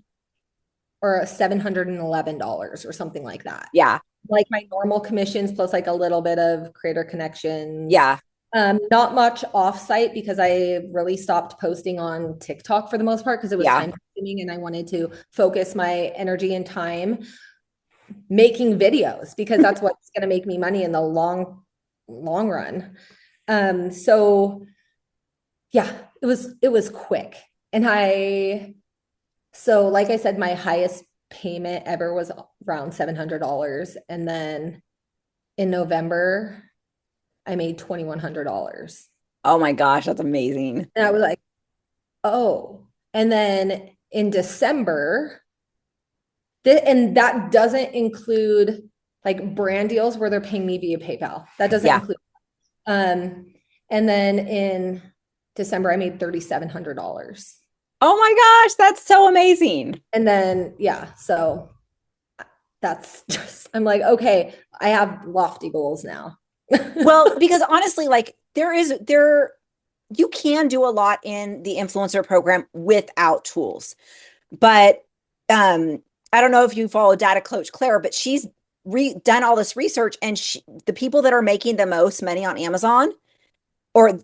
or $711 or something like that. Yeah. Like my normal commissions plus like a little bit of creator connections. Yeah. Not much offsite because I really stopped posting on TikTok for the most part because it was time consuming and I wanted to focus my energy and time making videos because that's what's going to make me money in the long run. So yeah, it was quick. And so like I said, my highest payment ever was around $700. And then in November, I made $2,100. Oh my gosh, that's amazing. And I was like, oh. And then in December, and that doesn't include like brand deals where they're paying me via PayPal. That doesn't include. And then in December, I made $3,700. Oh my gosh, that's so amazing. And then, yeah, so that's just, I'm like, okay, I have lofty goals now. Well, because honestly, like you can do a lot in the influencer program without tools. But I don't know if you follow data coach Claire, but she's done all this research, and the people that are making the most money on Amazon or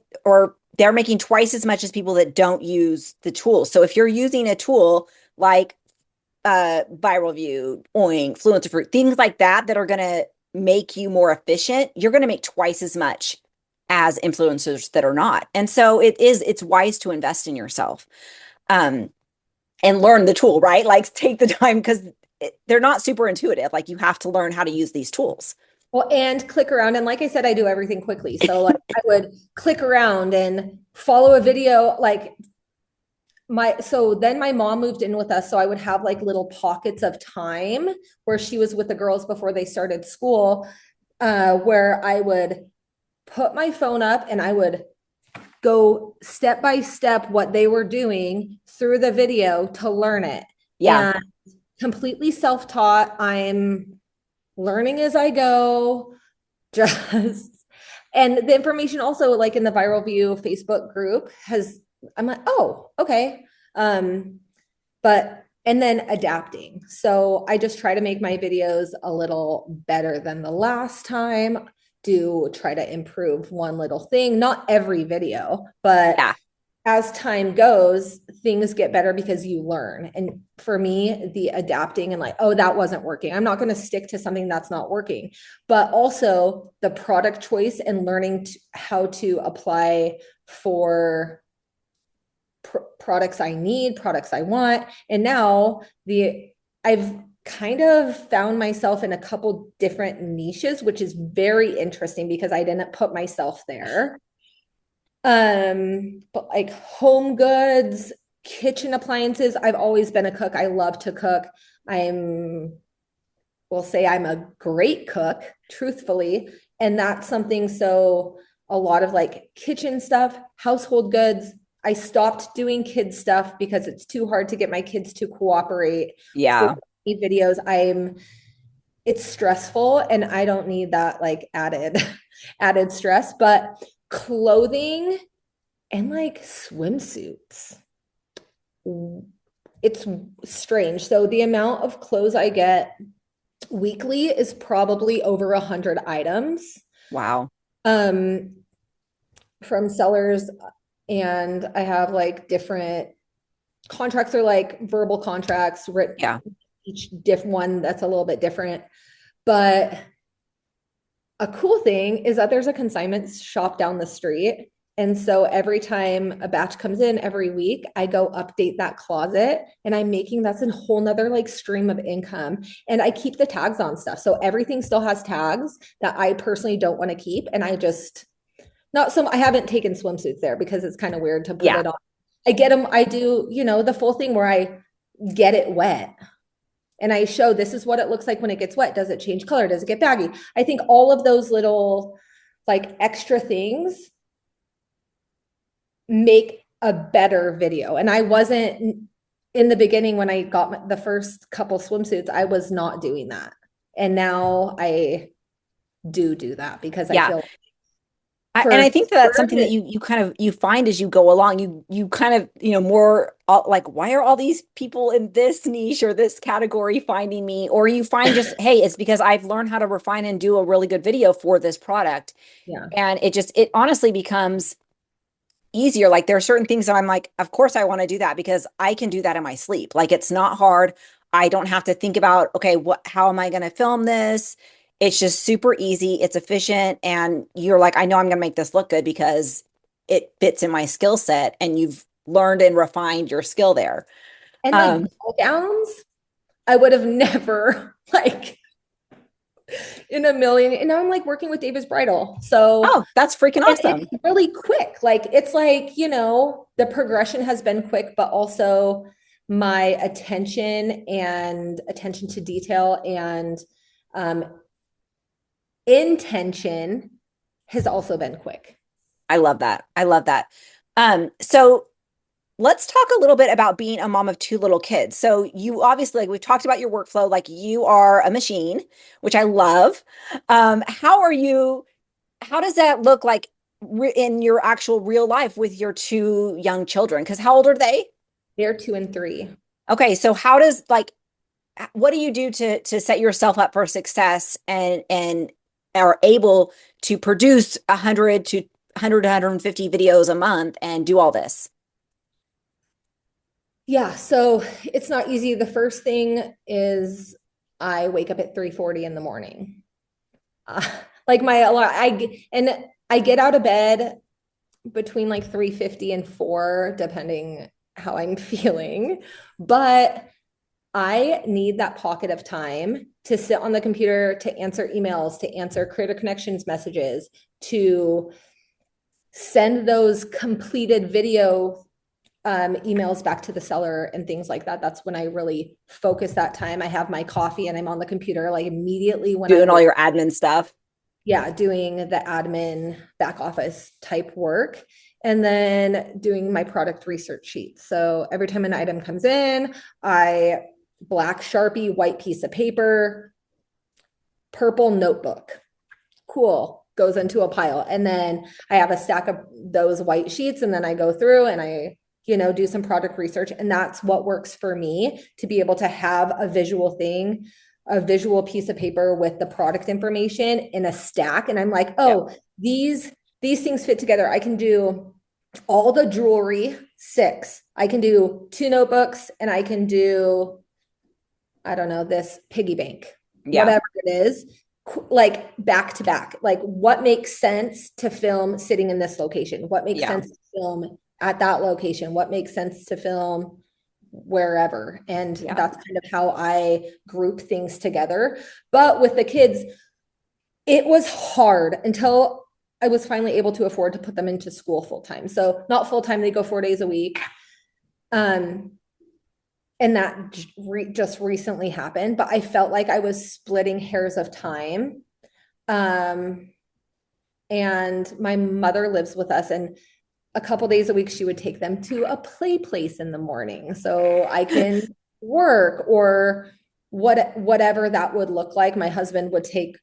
they're making twice as much as people that don't use the tool. So if you're using a tool like Viral View, Oink, Fluencer Fruit, things like that are going to make you more efficient, you're going to make twice as much as influencers that are not. And so it's wise to invest in yourself and learn the tool, right? Like take the time because they're not super intuitive. Like you have to learn how to use these tools. Well, and click around. And like I said, I do everything quickly. So like I would click around and follow a video. Like so then my mom moved in with us. So I would have like little pockets of time where she was with the girls before they started school, where I would put my phone up and I would go step by step what they were doing through the video to learn it. Yeah. And completely self-taught. I'm learning as I go. And the information also like in the Viral View Facebook group I'm like, oh, okay. And then adapting. So I just try to make my videos a little better than the last time. Do try to improve one little thing, not every video, but as time goes, things get better because you learn. And for me, the adapting and like, oh, that wasn't working. I'm not going to stick to something that's not working, but also the product choice and learning how to apply for products I need, products I want. And now I've kind of found myself in a couple different niches, which is very interesting because I didn't put myself there. But like home goods, kitchen appliances, I've always been a cook. I love to cook. We'll say I'm a great cook, truthfully. And that's something, so a lot of like kitchen stuff, household goods. I stopped doing kids stuff because it's too hard to get my kids to cooperate. Yeah. Videos, it's stressful and I don't need that like added stress, but clothing and like swimsuits, it's strange. So the amount of clothes I get weekly is probably over 100 items. Wow. From sellers, and I have like different contracts are like verbal contracts written. Yeah. Each different one that's a little bit different. But a cool thing is that there's a consignment shop down the street. And so every time a batch comes in every week, I go update that closet and that's a whole nother like stream of income. And I keep the tags on stuff. So everything still has tags that I personally don't want to keep. And I haven't taken swimsuits there because it's kind of weird to put it on. I get them. I do, the full thing where I get it wet. And I show this is what it looks like when it gets wet. Does it change color? Does it get baggy? I think all of those little like extra things make a better video. And I wasn't in the beginning when I got the first couple swimsuits, I was not doing that. And now I do that because I Yeah. feel And I think that that's something that it- you kind of you find as you go along. You kind of, more like, why are all these people in this niche or this category finding me? Or you find just, hey, it's because I've learned how to refine and do a really good video for this product. yeah. And it honestly becomes easier. Like there are certain things that I'm like, of course I want to do that because I can do that in my sleep. Like it's not hard. I don't have to think about, okay, how am I going to film this? It's just super easy. It's efficient. And you're like, I know I'm going to make this look good because it fits in my skill set and you've learned and refined your skill there. And like ball gowns, I would have never like in a million. And now I'm like working with David's Bridal. So Oh, that's freaking awesome. it's really quick. Like it's like, the progression has been quick, but also my attention to detail and um, intention has also been quick. I love that. I love that. So let's talk a little bit about being a mom of two little kids. So you obviously, like we've talked about your workflow, like you are a machine, which I love. How does that look like in your actual real life with your two young children? Because how old are they? They're 2 and 3. Okay, so how does like what do you do to set yourself up for success and are able to produce 150 videos a month and do all this? Yeah, so it's not easy. The first thing is I wake up at 3:40 in the morning. Like my alarm, I get out of bed between like 3:50 and 4, depending how I'm feeling. But I need that pocket of time to sit on the computer, to answer emails, to answer Creator Connections messages, to send those completed video emails back to the seller and things like that. That's when I really focus that time. I have my coffee and I'm on the computer like immediately when Doing all your admin stuff. Yeah, doing the admin back office type work and then doing my product research sheet. So every time an item comes in, I black Sharpie, white piece of paper, purple notebook. Cool. Goes into a pile. And then I have a stack of those white sheets and then I go through and I do some product research. And that's what works for me to be able to have a visual piece of paper with the product information in a stack. And I'm like, oh, these things fit together. I can do all the jewelry, 6. I can do 2 notebooks and I can do, I don't know, this piggy bank, whatever it is, like back to back. Like what makes sense to film sitting in this location? What makes sense to film at that location? What makes sense to film wherever? And that's kind of how I group things together. But with the kids, it was hard until I was finally able to afford to put them into school full time. So not full time, they go 4 days a week. And that just recently happened, but I felt like I was splitting hairs of time. And my mother lives with us, and a couple days a week, she would take them to a play place in the morning. So I can work or whatever that would look like. My husband would take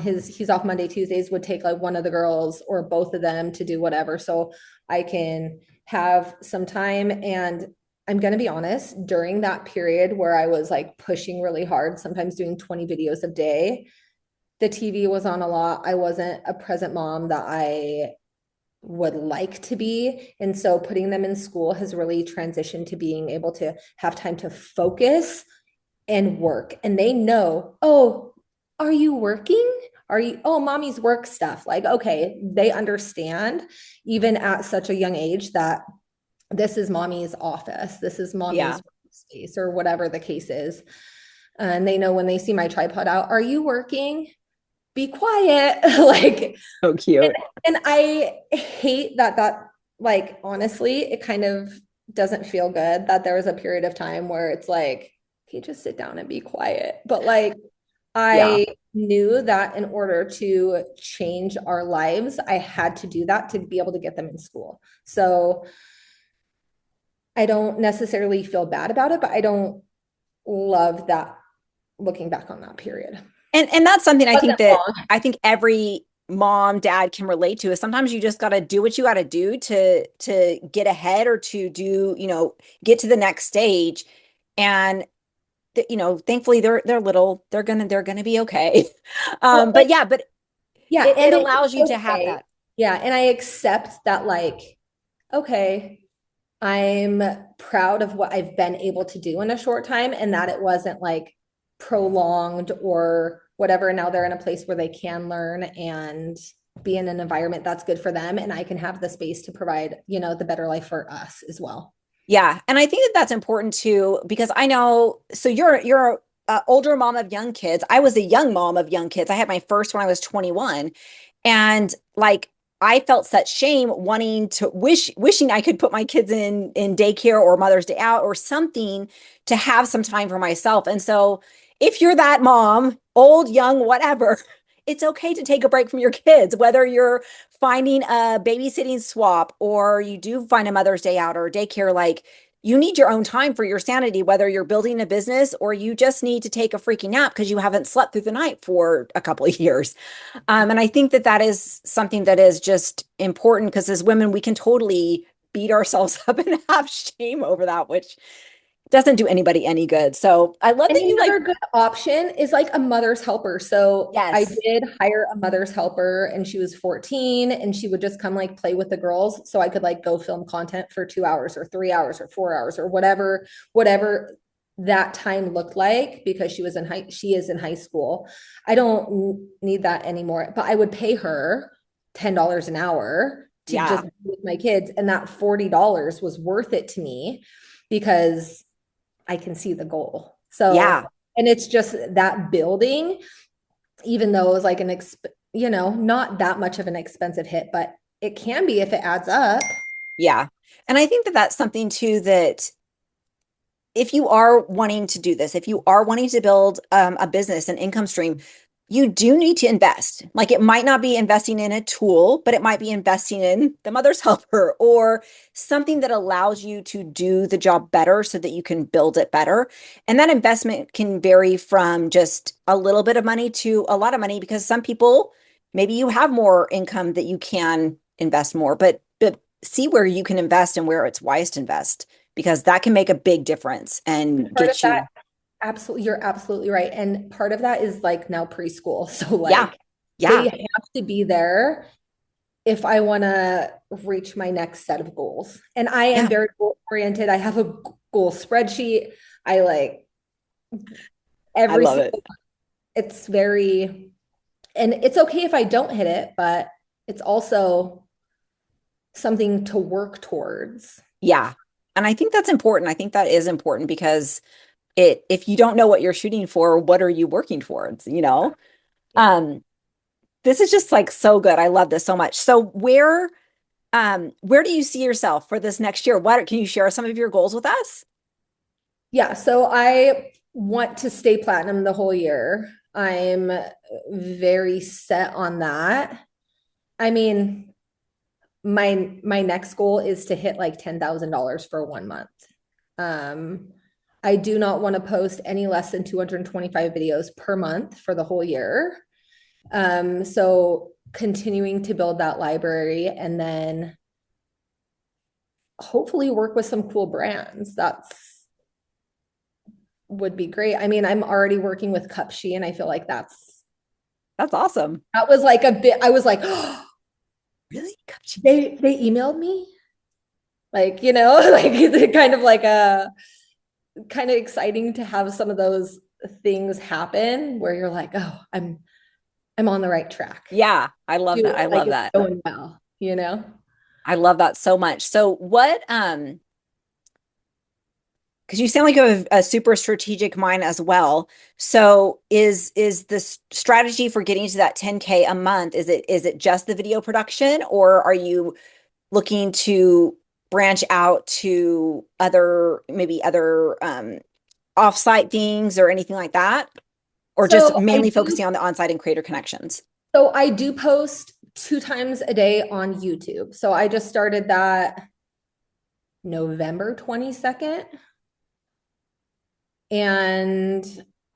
he's off Monday, Tuesdays, would take like one of the girls or both of them to do whatever. So I can have some time. And I'm going to be honest, during that period where I was like pushing really hard, sometimes doing 20 videos a day, the TV was on a lot. I wasn't a present mom that I would like to be. And so putting them in school has really transitioned to being able to have time to focus and work. And they know, oh, are you working? Oh, mommy's work stuff. Like, okay, they understand even at such a young age that this is mommy's office. This is mommy's space or whatever the case is. And they know when they see my tripod out, are you working? Be quiet. Like, so cute. And I hate that like, honestly, it kind of doesn't feel good that there was a period of time where it's like, okay, just sit down and be quiet. But like, I knew that in order to change our lives, I had to do that to be able to get them in school. So I don't necessarily feel bad about it, but I don't love that looking back on that period. And that's something Wasn't long. I think every mom, dad can relate to is sometimes you just got to do what you got to do to get ahead or to do, get to the next stage. And thankfully they're little, they're gonna be okay. Well, But yeah, but yeah, it and it's allows you to have okay. that. Yeah, and I accept that, like, okay, I'm proud of what I've been able to do in a short time and that it wasn't like prolonged or whatever. Now they're in a place where they can learn and be in an environment that's good for them. And I can have the space to provide, the better life for us as well. Yeah, and I think that that's important too because I know. So you're a older mom of young kids. I was a young mom of young kids. I had my first when I was 21, and like I felt such shame wanting to wishing I could put my kids in daycare or Mother's Day out or something to have some time for myself. And so if you're that mom, old, young, whatever, it's okay to take a break from your kids, whether you're finding a babysitting swap or you do find a Mother's Day out or daycare. Like, you need your own time for your sanity, whether you're building a business or you just need to take a freaking nap because you haven't slept through the night for a couple of years. And I think that that is something that is just important because as women, we can totally beat ourselves up and have shame over that, which doesn't do anybody any good. So I love And that you like, another good option is like a mother's helper. So I yes, did hire a mother's helper and she was 14 and she would just come like play with the girls. So I could like go film content for 2 hours or 3 hours or 4 hours or whatever that time looked like because she is in high school. I don't need that anymore, but I would pay her $10 an hour to yeah, just be with my kids. And that $40 was worth it to me because I can see the goal. So, yeah. and it's just that building, even though it was like not that much of an expensive hit, but it can be if it adds up. Yeah. And I think that that's something too that if you are wanting to do this, if you are wanting to build a business, an income stream, you do need to invest. Like it might not be investing in a tool, but it might be investing in the mother's helper or something that allows you to do the job better so that you can build it better. And that investment can vary from just a little bit of money to a lot of money because some people, maybe you have more income that you can invest more, but see where you can invest and where it's wise to invest because that can make a big difference and Part of get that, you. absolutely, you're absolutely right. And part of that is like now preschool. So Yeah. like they Yeah. have to be there if I want to reach my next set of goals. And I am Yeah. very goal oriented. I have a goal spreadsheet. I like I every love single, it. it's very, and it's okay if I don't hit it, but it's also something to work towards. Yeah. And I think that's important. I think that is important because if you don't know what you're shooting for, what are you working towards, you know? Yeah. Um, this is just like so good. I love this so much. So where do you see yourself for this next year? What can you share some of your goals with us? Yeah. So I want to stay platinum the whole year. I'm very set on that. I mean, my next goal is to hit like $10,000 for 1 month. Um, I do not want to post any less than 225 videos per month for the whole year. So continuing to build that library and then hopefully work with some cool brands. That's would be great. I mean, I'm already working with Cupshe and I feel like That's awesome. that was like a bit, I was like, oh, Really? they emailed me. Like, like kind of exciting to have some of those things happen where you're like, oh, I'm on the right track. Yeah, I love that. I Like love it's that. going well. I love that so much. So what because you sound like you have a super strategic mind as well. So is this strategy for getting to that 10K a month, is it just the video production or are you looking to branch out to maybe other offsite things or anything like that? Or just So I mainly do focusing on the onsite and creator connections? so I do post 2 times a day on YouTube. So I just started that November 22nd. And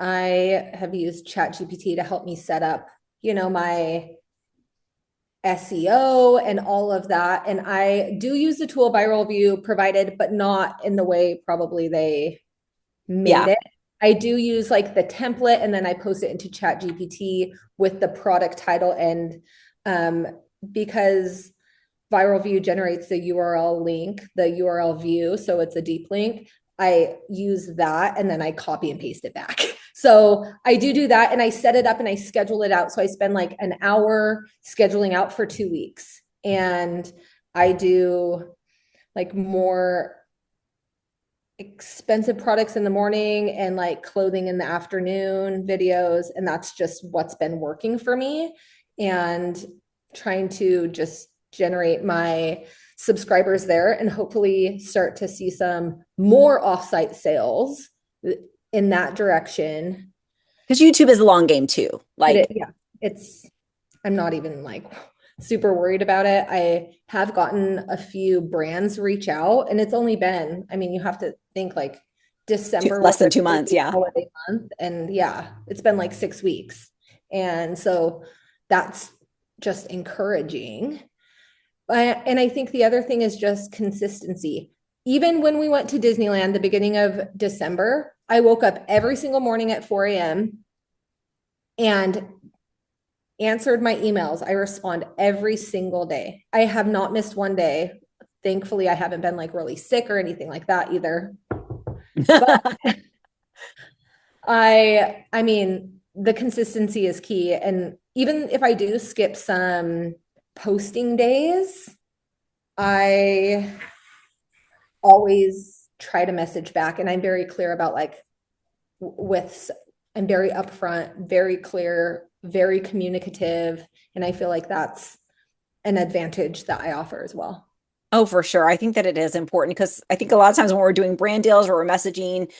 I have used ChatGPT to help me set up, my SEO and all of that. And I do use the tool Viral View provided, but not in the way probably they made it. I do use like the template and then I post it into ChatGPT with the product title. And because Viral View generates the URL link, the URL view, so it's a deep link, I use that and then I copy and paste it back. So I do that and I set it up and I schedule it out. So I spend like an hour scheduling out for 2 weeks. And I do like more expensive products in the morning and like clothing in the afternoon videos. And that's just what's been working for me, and trying to just generate my subscribers there and hopefully start to see some more offsite sales in that direction. Because YouTube is a long game too. Like, I'm not even like super worried about it. I have gotten a few brands reach out, and it's only been, you have to think like December, less than 2 months. Yeah. Holiday month. And it's been like 6 weeks. And so that's just encouraging. And I think the other thing is just consistency. Even when we went to Disneyland, the beginning of December, I woke up every single morning at 4 a.m. and answered my emails. I respond every single day. I have not missed one day. Thankfully, I haven't been like really sick or anything like that either. But the consistency is key. And even if I do skip some posting days, I always try to message back, and I'm very clear about I'm very upfront, very clear, very communicative. And I feel like that's an advantage that I offer as well. Oh, for sure. I think that it is important because I think a lot of times when we're doing brand deals or we're messaging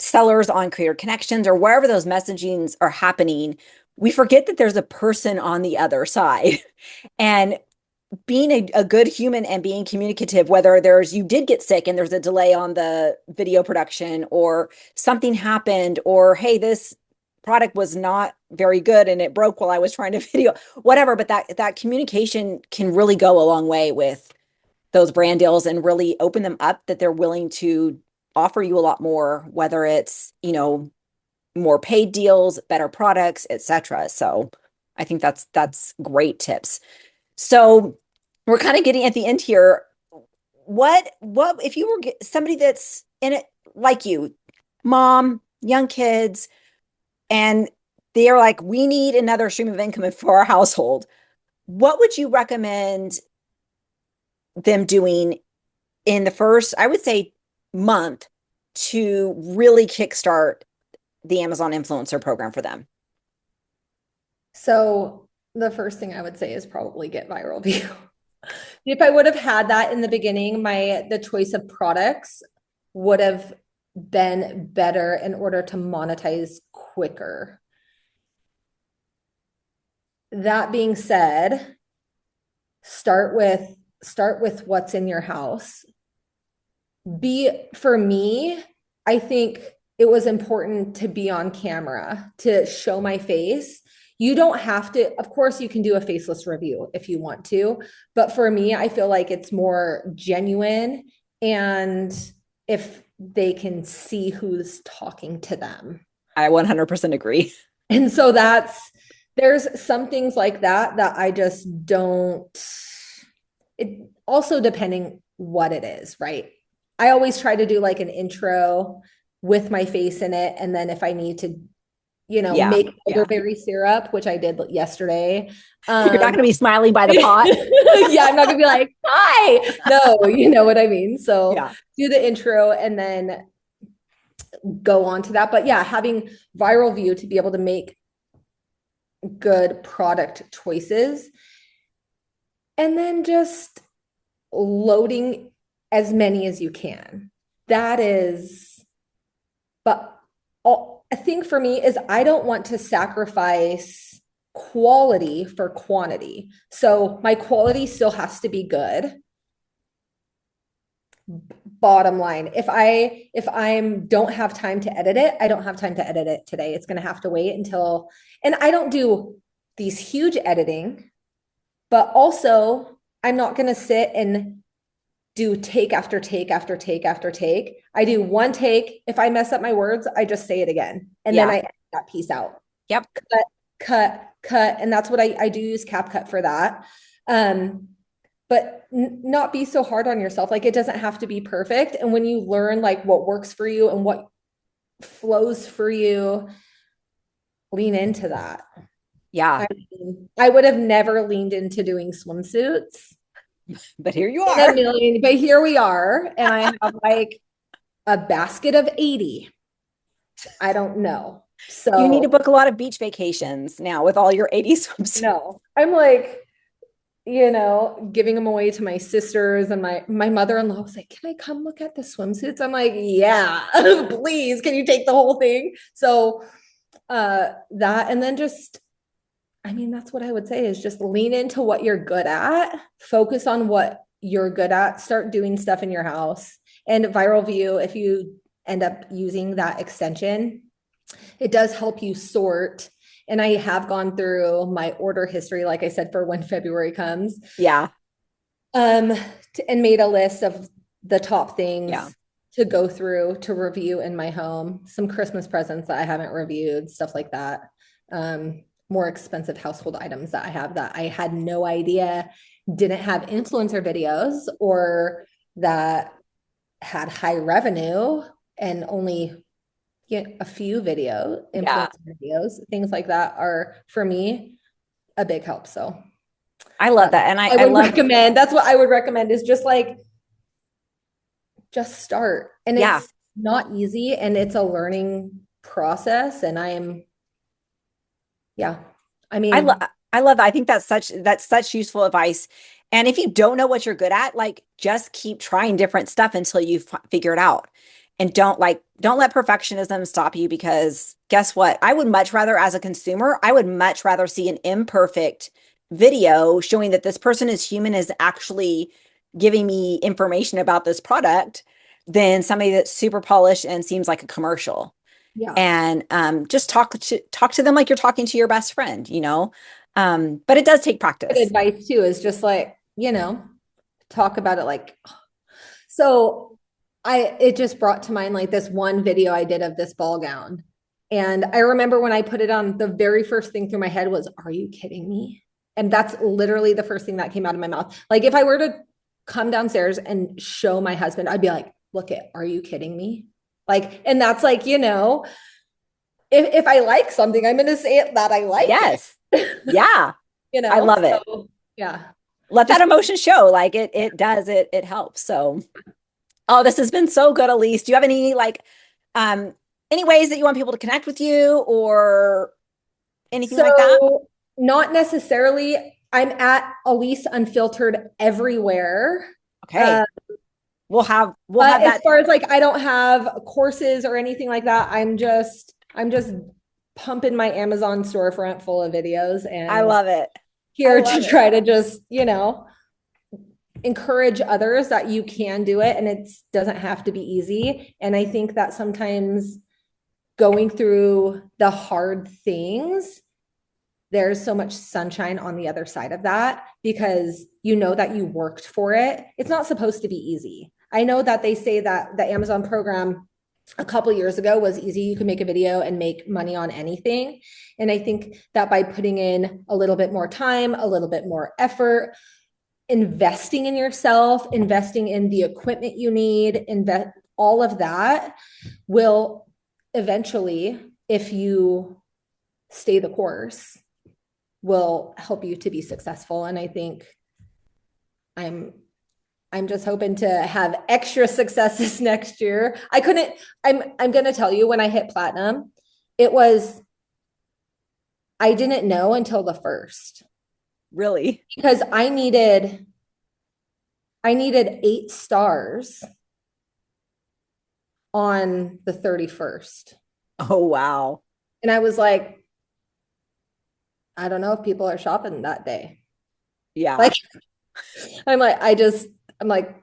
sellers on Creator Connections or wherever those messagings are happening, we forget that there's a person on the other side. And being a good human and being communicative, whether you did get sick and there's a delay on the video production, or something happened, or hey, this product was not very good and it broke while I was trying to video, whatever. But that communication can really go a long way with those brand deals and really open them up that they're willing to offer you a lot more, whether it's, more paid deals, better products, etc. So I think that's great tips. So we're kind of getting at the end here. What if you were somebody that's in it like you, mom, young kids, and they're like, we need another stream of income for our household. What would you recommend them doing in the first, I would say, month to really kickstart the Amazon influencer program for them? So the first thing I would say is probably get Viral View. If I would have had that in the beginning, the choice of products would have been better in order to monetize quicker. That being said, start with what's in your house. For me, I think it was important to be on camera, to show my face. You don't have to, of course, you can do a faceless review if you want to, but for me, I feel like it's more genuine, and if they can see who's talking to them. I 100% agree. And so there's some things like that I just don't, it also depending what it is, right? I always try to do like an intro with my face in it. And then if I need to, make elderberry syrup, which I did yesterday. You're not going to be smiling by the pot. Yeah, I'm not going to be like, hi. No, you know what I mean? So do the intro and then go on to that. But yeah, having Viral View to be able to make good product choices, and then just loading as many as you can. I think for me is I don't want to sacrifice quality for quantity. So my quality still has to be good, bottom line. If I'm don't have time to edit it, I don't have time to edit it today. It's going to have to wait until, and I don't do these huge editing, but also I'm not going to sit and do take after take after take after take. I do one take. If I mess up my words, I just say it again. And then I edit that piece out. Yep. Cut. And that's what I do use CapCut for that. But not be so hard on yourself. Like, it doesn't have to be perfect. And when you learn like what works for you and what flows for you, lean into that. Yeah. I would have never leaned into doing swimsuits. But here you are. But here we are. And I have like a basket of 80. I don't know. So you need to book a lot of beach vacations now with all your 80 swimsuits. No, I'm like, giving them away to my sisters, and my mother-in-law was like, can I come look at the swimsuits? I'm like, yeah, please. Can you take the whole thing? So that, and then just, that's what I would say is just lean into what you're good at, focus on what you're good at, start doing stuff in your house. And Viral View, if you end up using that extension, it does help you sort. And I have gone through my order history, like I said, for when February comes. Yeah. And made a list of the top things to go through to review in my home. Some Christmas presents that I haven't reviewed, stuff like that. More expensive household items that I have that I had no idea didn't have influencer videos, or that had high revenue and only a few influencer videos, things like that are for me a big help. So I love that. And I would recommend, that's what I would recommend, is just start. And it's not easy, and it's a learning process. And I love that. I think that's such useful advice. And if you don't know what you're good at, like, just keep trying different stuff until you figure it out. And don't let perfectionism stop you, because guess what? I would much rather, as a consumer, see an imperfect video showing that this person is human, is actually giving me information about this product, than somebody that's super polished and seems like a commercial. Yeah. And just talk to them like you're talking to your best friend, but it does take practice. Good advice too is just like, talk about it. Like, so it just brought to mind like this one video I did of this ball gown. And I remember when I put it on, the very first thing through my head was, are you kidding me? And that's literally the first thing that came out of my mouth. Like, if I were to come downstairs and show my husband, I'd be like, look are you kidding me? Like, and that's like, if I like something, I'm going to say it that I like. Yes. It. Yeah. I love it. Yeah. Let that emotion show. Like it does, it helps. So, oh, this has been so good, Alysse. Do you have any any ways that you want people to connect with you or anything like that? Not necessarily. I'm at Alysse Unfiltered everywhere. Okay. We'll have that. As far as like, I don't have courses or anything like that. I'm just pumping my Amazon storefront full of videos, and I love it. Here to try to just, encourage others that you can do it, and it doesn't have to be easy. And I think that sometimes going through the hard things, there's so much sunshine on the other side of that, because that you worked for it. It's not supposed to be easy. I know that they say that the Amazon program a couple of years ago was easy. You could make a video and make money on anything. And I think that by putting in a little bit more time, a little bit more effort, investing in yourself, investing in the equipment you need, all of that will eventually, if you stay the course, will help you to be successful. And I think I'm just hoping to have extra successes next year. I'm going to tell you, when I hit platinum, I didn't know until the first. Really? Because I needed 8 stars on the 31st. Oh, wow. And I was like, I don't know if people are shopping that day. Yeah. Like, I'm like,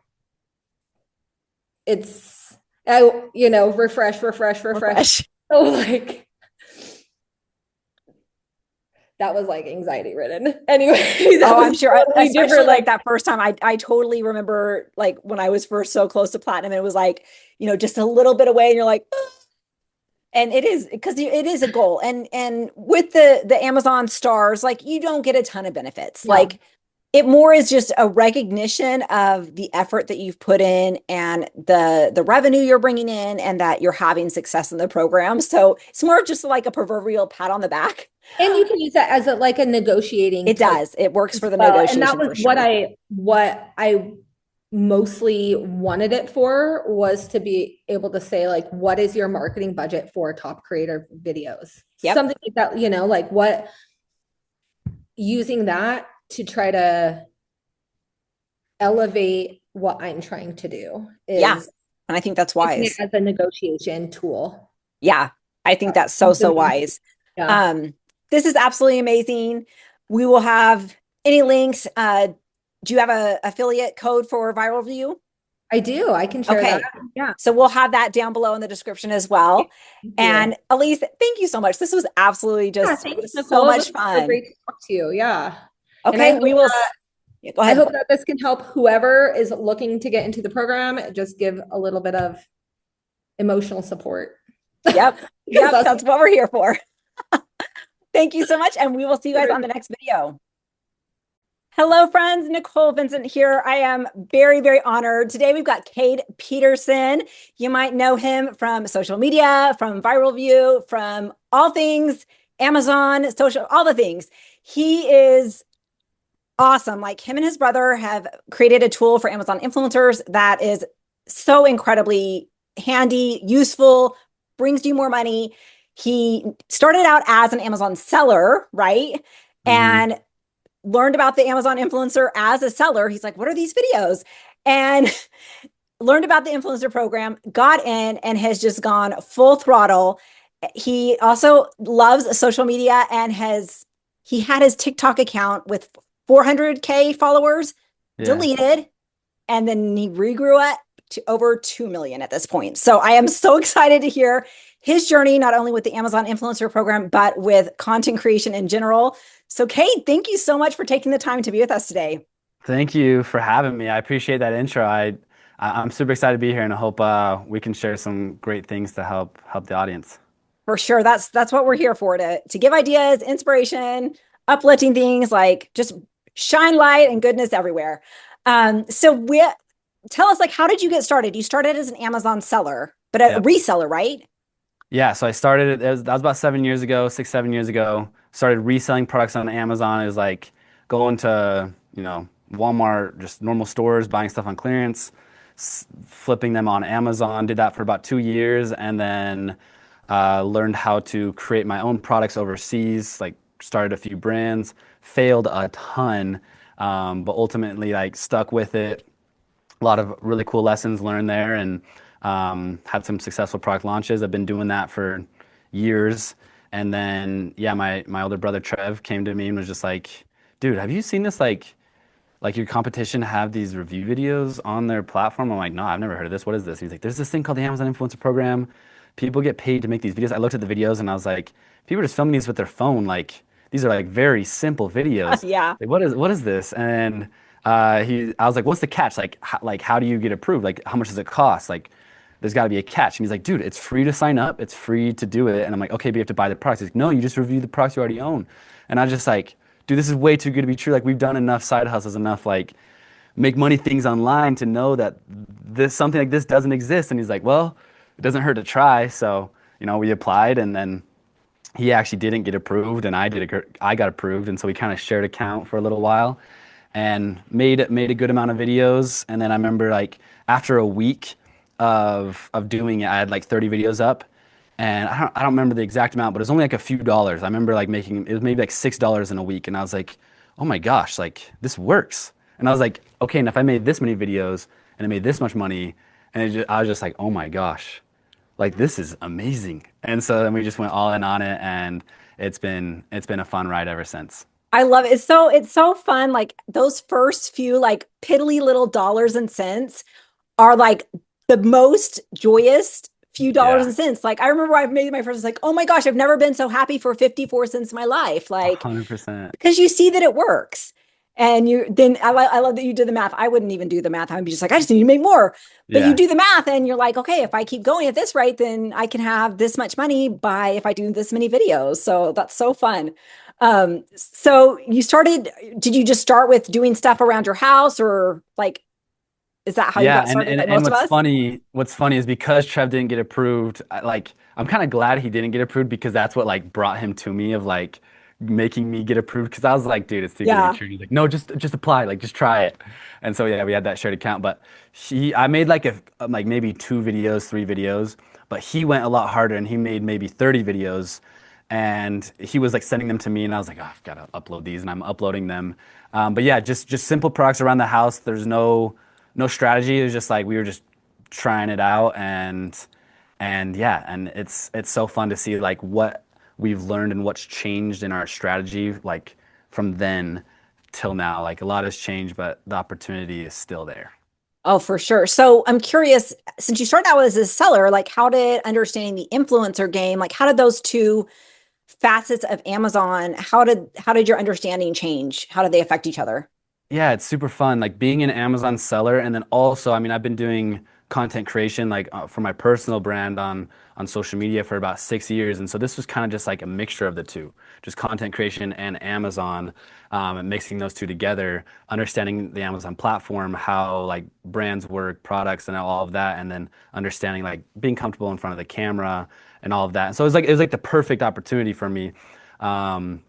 it's, refresh. Refresh. So like, that was like anxiety ridden. Anyway, Oh, I'm sure. totally Especially different, like that first time, I totally remember like when I was first so close to platinum, and it was like, just a little bit away, and you're like, "Ugh." And it is because it is a goal. And with the Amazon stars, like you don't get a ton of benefits. Yeah. Like it more is just a recognition of the effort that you've put in and the revenue you're bringing in and that you're having success in the program. So it's more just like a proverbial pat on the back. And you can use that as like a negotiating. It does. It works for the well. negotiation. And that was what I mostly wanted it for, was to be able to say, like, what is your marketing budget for top creator videos? Yep. Something like that, like what, using that to try to elevate what I'm trying to do is, Yeah. And I think that's wise. As a negotiation tool. Yeah. I think that's so wise. Yeah. This is absolutely amazing. We will have any links. Do you have a affiliate code for Viral View? I do. I can share that. Yeah. So we'll have that down below in the description as well. And Alysse, thank you so much. This was absolutely just so much fun. So great to talk to you. Yeah. Okay. We will. Go ahead. I hope that this can help whoever is looking to get into the program. Just give a little bit of emotional support. Yep. Yep. That's what we're here for. Thank you so much. And we will see you guys on the next video. Hello, friends. Nicole Vincent here. I am very, very honored. Today, we've got Kade Peterson. You might know him from social media, from Viral View, from all things Amazon, social, all the things. He is awesome. Like, him and his brother have created a tool for Amazon influencers that is so incredibly handy, useful, brings you more money. He started out as an Amazon seller, right? Mm-hmm. And learned about the Amazon influencer as a seller. He's like, what are these videos? And learned about the influencer program, got in, and has just gone full throttle. He also loves social media and he had his TikTok account with 400K followers deleted. And then he regrew it to over 2 million at this point. So I am so excited to hear his journey, not only with the Amazon influencer program, but with content creation in general. So Kade, thank you so much for taking the time to be with us today. Thank you for having me. I appreciate that intro. I'm super excited to be here, and I hope we can share some great things to help the audience. For sure. That's what we're here for, to give ideas, inspiration, uplifting things, like just shine light and goodness everywhere. So tell us, like, how did you get started? You started as an Amazon seller, but a reseller, right? Yeah, so I started, that was about 7 years ago, 7 years ago. Started reselling products on Amazon. It was like going to, Walmart, just normal stores, buying stuff on clearance, flipping them on Amazon. Did that for about 2 years, and then learned how to create my own products overseas, like started a few brands, failed a ton, but ultimately like stuck with it. A lot of really cool lessons learned there, and had some successful product launches. I've been doing that for years. And then, my older brother Trev came to me and was just like, dude, have you seen this, like your competition have these review videos on their platform? I'm like, no, I've never heard of this. What is this? He's like, there's this thing called the Amazon Influencer Program. People get paid to make these videos. I looked at the videos and I was like, people are just filming these with their phone. Like, these are like very simple videos. Yeah. Like, what is this? And I was like, what's the catch? Like, how do you get approved? Like, how much does it cost? Like, there's got to be a catch. And he's like, dude, it's free to sign up. It's free to do it. And I'm like, okay, but you have to buy the products. He's like, no, you just review the products you already own. And I was just like, dude, this is way too good to be true. Like, we've done enough side hustles, enough like make money things online to know that something like this doesn't exist. And he's like, well, it doesn't hurt to try. So, we applied, and then he actually didn't get approved, and I got approved. And so we kind of shared account for a little while and made a good amount of videos. And then I remember, like, after a week of doing it, I had like 30 videos up, and I don't remember the exact amount, but it was only like a few dollars. I remember like it was maybe like $6 in a week, and I was like, oh my gosh, like this works. And I was like, okay, and if I made this many videos and I made this much money, and I was just like, oh my gosh, like this is amazing. And so then we just went all in on it, and it's been a fun ride ever since. I love it. It's so fun. Like those first few like piddly little dollars and cents are like the most joyous few dollars Yeah, and cents. Like I remember I made my first, like, oh my gosh, I've never been so happy for 54 cents in my life. Like, 100%. because you see that it works. And you then I love that you did the math. I wouldn't even do the math. I'd be just like, I just need to make more. But you Yeah. do the math and you're like, okay, if I keep going at this rate, then I can have this much money by if I do this many videos. So that's so fun. So you started, did you just start with doing stuff around your house or like, is that how you Yeah, got and started and like and most of us? what's funny is because Trev didn't get approved, I'm kind of glad he didn't get approved because that's what like brought him to me of like making me get approved because I was like, dude, it's too good to be Yeah. true. He's like, no, just apply, like just try it. And so yeah, we had that shared account, but I made like like maybe 2 videos, 3 videos, but he went a lot harder and he made maybe 30 videos. And he was like sending them to me, and I was like, oh, I've got to upload these, and I'm uploading them. But yeah, just simple products around the house. There's no strategy. It was just like we were just trying it out, and yeah, and it's so fun to see like what we've learned and what's changed in our strategy like from then till now. Like a lot has changed, but the opportunity is still there. Oh, for sure. So I'm curious, since you started out as a seller, like how did understanding the influencer game, like how did those two facets of Amazon, how did your understanding change? How did they affect each other? Yeah, it's super fun. Like being an Amazon seller, and then also, I mean, I've been doing content creation like for my personal brand on social media for about 6 years, and so this was kind of just like a mixture of the two, just content creation and Amazon, and mixing those two together, understanding the Amazon platform, how like brands work, products, and all of that, and then understanding like being comfortable in front of the camera and all of that. And so it was like the perfect opportunity for me. Um,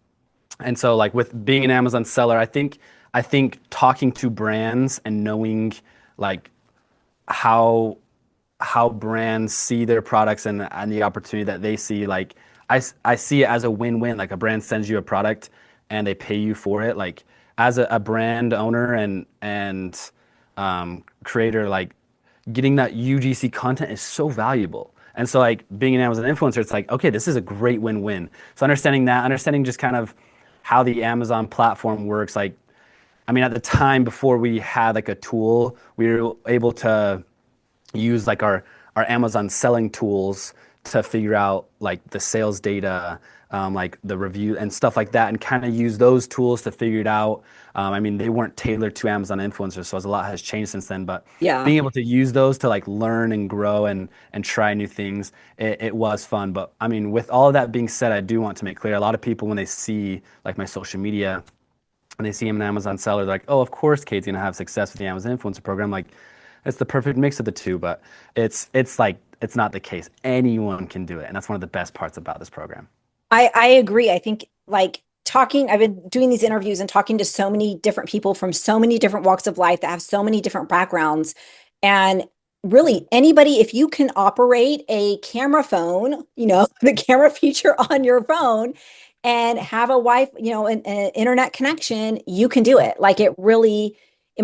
and so like with being an Amazon seller, I think talking to brands and knowing like how how brands see their products and the opportunity that they see, like I see it as a win-win. Like a brand sends you a product and they pay you for it. Like as a brand owner and creator, like getting that UGC content is so valuable. And so like being an Amazon influencer, it's like, okay, this is a great win-win. So understanding that, understanding just kind of how the Amazon platform works, like I mean, at the time before we had like a tool, we were able to use like our Amazon selling tools to figure out like the sales data, like the review and stuff like that, and kind of use those tools to figure it out. I mean, they weren't tailored to Amazon influencers, so a lot has changed since then. But Yeah. being able to use those to like learn and grow and try new things, it was fun. But I mean, with all of that being said, I do want to make clear a lot of people when they see like my social media and they see him an Amazon seller, they're like, oh, of course Kate's gonna have success with the Amazon influencer program. Like, it's the perfect mix of the two, but it's like it's not the case. Anyone can do it, and that's one of the best parts about this program. I agree. I think like talking, I've been doing these interviews and talking to so many different people from so many different walks of life that have so many different backgrounds. And really, anybody, if you can operate a camera phone, the camera feature on your phone and have a an internet connection, you can do it. Like it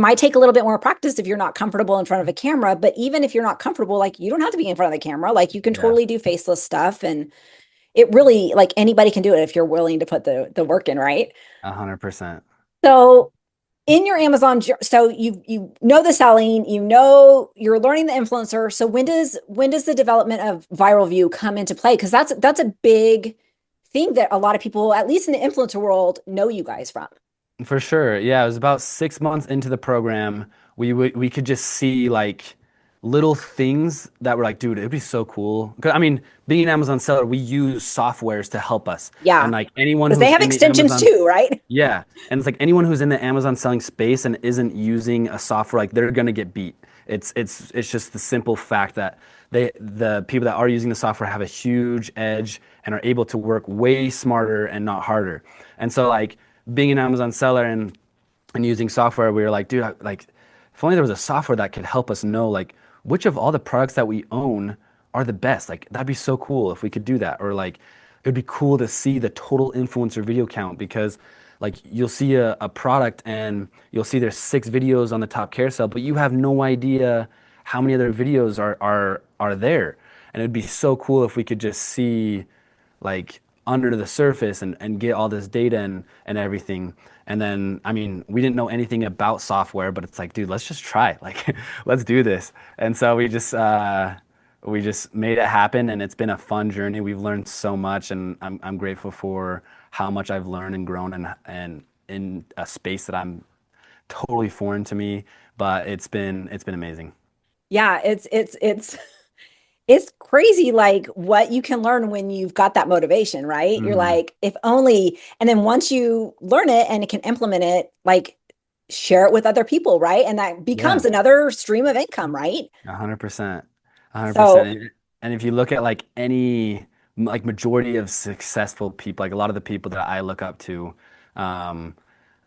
might take a little bit more practice if you're not comfortable in front of a camera, but even if you're not comfortable, like you don't have to be in front of the camera. Like you can Yeah, totally do faceless stuff and it really like anybody can do it if you're willing to put the work in, right? 100%. So in your Amazon, so you know the selling, you're learning the influencer. So when does the development of viral view come into play? Because that's a big thing that a lot of people, at least in the influencer world, know you guys from. For sure. Yeah, it was about 6 months into the program. We could just see like little things that were like, dude, it'd be so cool. 'Cause, I mean, being an Amazon seller, we use softwares to help us. And Yeah, like anyone because they who's have in the extensions Amazon, too, right? yeah, and it's like anyone who's in the Amazon selling space and isn't using a software, like they're gonna get beat. It's just the simple fact that the people that are using the software have a huge edge and are able to work way smarter and not harder. And so like being an Amazon seller and using software, we were like, dude, like if only there was a software that could help us know like which of all the products that we own are the best. Like that'd be so cool if we could do that. Or like it'd be cool to see the total influencer video count because like you'll see a product and you'll see there's 6 videos on the top carousel, but you have no idea how many other videos are there. And it'd be so cool if we could just see like under the surface and get all this data and everything. And then, I mean, we didn't know anything about software, but it's like, dude, let's just try. Like, let's do this. And so we just made it happen, and it's been a fun journey. We've learned so much, and I'm grateful for how much I've learned and grown, and in a space that I'm totally foreign to me, but it's been amazing. Yeah, it's crazy like what you can learn when you've got that motivation, right? You're Mhm. like, if only, and then once you learn it and can implement it, like share it with other people, right? And that becomes Yeah, another stream of income, right? 100%. So 100%. And if you look at like any like majority of successful people, like a lot of the people that I look up to, um,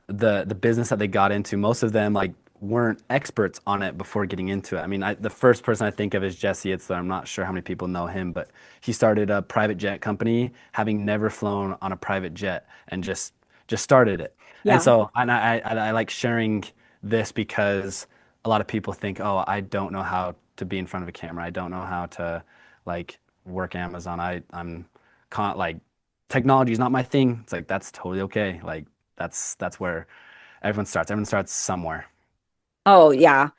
the business that they got into, most of them like weren't experts on it before getting into it. I mean, the first person I think of is Jesse Itzler. I'm not sure how many people know him, but he started a private jet company, having never flown on a private jet, and just started it. And yeah. so, and I like sharing this because a lot of people think, oh, I don't know how to be in front of a camera. I don't know how to like work Amazon. I'm can't like technology is not my thing. It's like that's totally okay. Like that's where everyone starts. Everyone starts somewhere. Oh, yeah.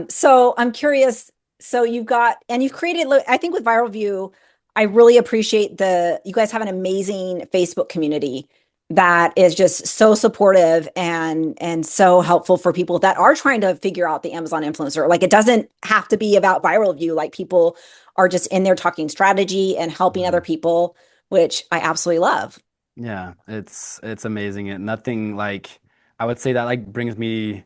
So I'm curious. So you've got, and you've created, I think with Viral View, I really appreciate you guys have an amazing Facebook community that is just so supportive and so helpful for people that are trying to figure out the Amazon influencer. Like it doesn't have to be about Viral View. Like people are just in there talking strategy and helping other Mhm. people, which I absolutely love. Yeah, it's amazing. And nothing like I would say that like brings me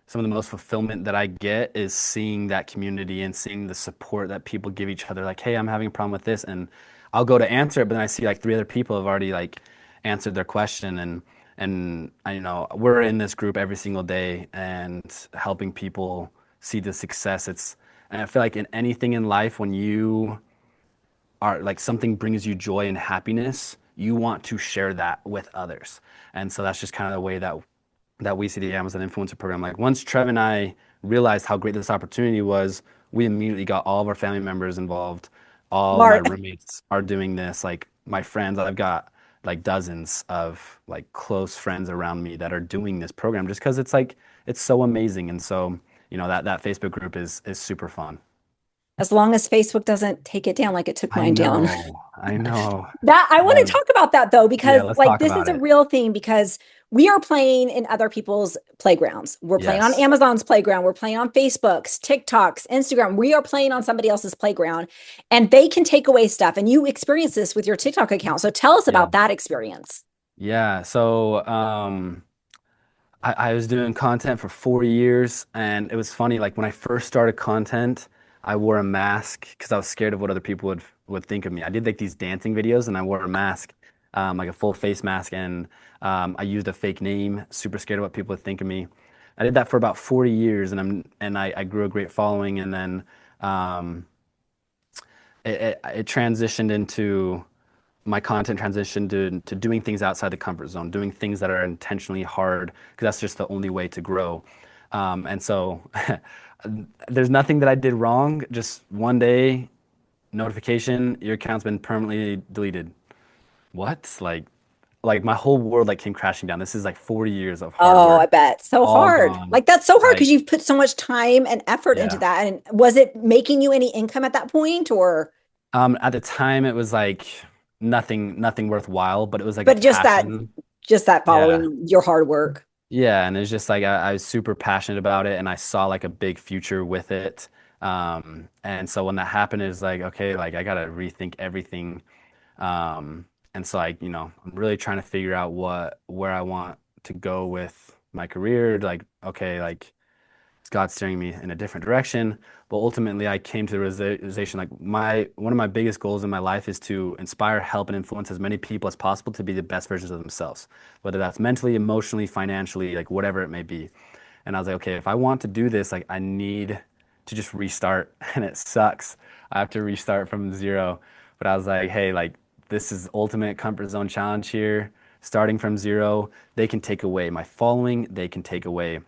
some of the most fulfillment that I get is seeing that community and seeing the support that people give each other. Like, hey, I'm having a problem with this, and I'll go to answer it, but then I see like three other people have already like answered their question, and I we're in this group every single day and helping people see the success. And I feel like in anything in life when you are like something brings you joy and happiness, you want to share that with others. And so that's just kind of the way that we see the Amazon influencer program. Like once Trev and I realized how great this opportunity was, we immediately got all of our family members involved. All my Smart. roommates are doing this. Like my friends, I've got like dozens of like close friends around me that are doing this program just because it's like it's so amazing. And so, that Facebook group is super fun. As long as Facebook doesn't take it down like it took I mine down. know. I know. That I want to Um, talk about that though, Yeah, because let's like talk this is about a it. real thing because we are playing in other people's playgrounds. We're playing on Yes. Amazon's playground. We're playing on Facebook's, TikTok's, Instagram. We are playing on somebody else's playground and they can take away stuff. And you experience this with your TikTok account. So tell us Yeah. about that experience. Yeah. So, I was doing content for 4 years, and it was funny. Like when I first started content, I wore a mask because I was scared of what other people would think of me. I did like these dancing videos, and I wore a mask, like a full face mask, and I used a fake name. Super scared of what people would think of me. I did that for about 40 years, and I grew a great following, and then um, it transitioned into my content transitioned to doing things outside the comfort zone, doing things that are intentionally hard, because that's just the only way to grow. And so there's nothing that I did wrong. Just one day, notification, your account's been permanently deleted. What? Like my whole world like came crashing down. This is like 40 years of hard Oh, I work, bet. So all hard. gone. Like that's so hard Like, because you've put so much time and effort into yeah. that. And was it making you any income at that point or At the time, it was like nothing worthwhile, but it was like a but passion. just that Yeah. following your hard work? Yeah, and it's just like I was super passionate about it, and I saw like a big future with it. And so when that happened, it's like, okay, like I gotta rethink everything. And so I'm really trying to figure out where I want to go with my career. Like, okay, like is God steering me in a different direction? But ultimately, I came to the realization like my one of my biggest goals in my life is to inspire, help, and influence as many people as possible to be the best versions of themselves, whether that's mentally, emotionally, financially, like whatever it may be. And I was like, okay, if I want to do this, like I need to just restart, and it sucks. I have to restart from zero. But I was like, hey, like this is ultimate comfort zone challenge here. Starting from zero, they can take away my following, they can take away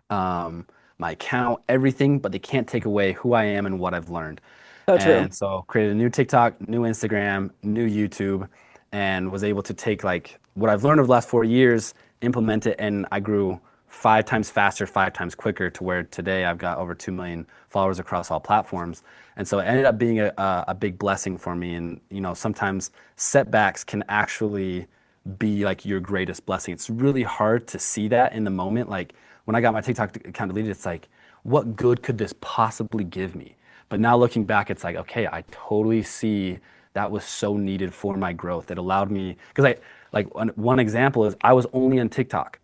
um, my account, everything, but they can't take away who I am and what I've learned. So true. And so created a new TikTok, new Instagram, new YouTube, and was able to take like what I've learned over the last 4 years, implement it, and I grew 5 times faster, 5 times quicker to where today I've got over 2 million followers across all platforms. And so it ended up being a big blessing for me. And, sometimes setbacks can actually be like your greatest blessing. It's really hard to see that in the moment. Like when I got my TikTok account deleted, it's like, what good could this possibly give me? But now looking back, it's like, okay, I totally see that was so needed for my growth. It allowed me, because one example is I was only on TikTok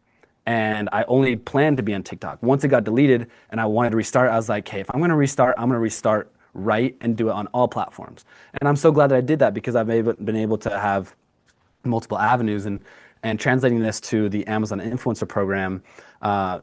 and I only planned to be on TikTok. Once it got deleted and I wanted to restart, I was like, hey, if I'm going to restart, I'm going to restart right and do it on all platforms. And I'm so glad that I did that because I've been able to have multiple avenues. And translating this to the Amazon influencer program,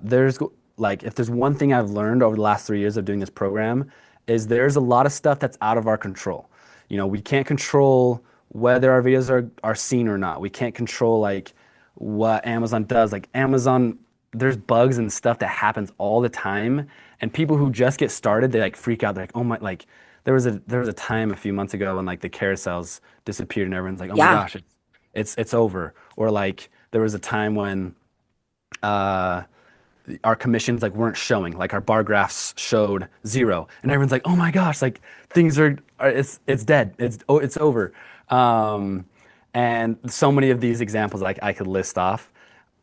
there's like, if there's one thing I've learned over the last 3 years of doing this program, is there's a lot of stuff that's out of our control. We can't control whether our videos are seen or not. We can't control like what Amazon does. Like Amazon, there's bugs and stuff that happens all the time. And people who just get started, they like freak out. They're like, oh my, like there was a time a few months ago when like the carousels disappeared and everyone's like, oh my Yeah. gosh, it's over. Or like there was a time when our commissions like weren't showing, like our bar graphs showed 0, and everyone's like, oh my gosh, like things it's dead, it's over. And so many of these examples like I could list off,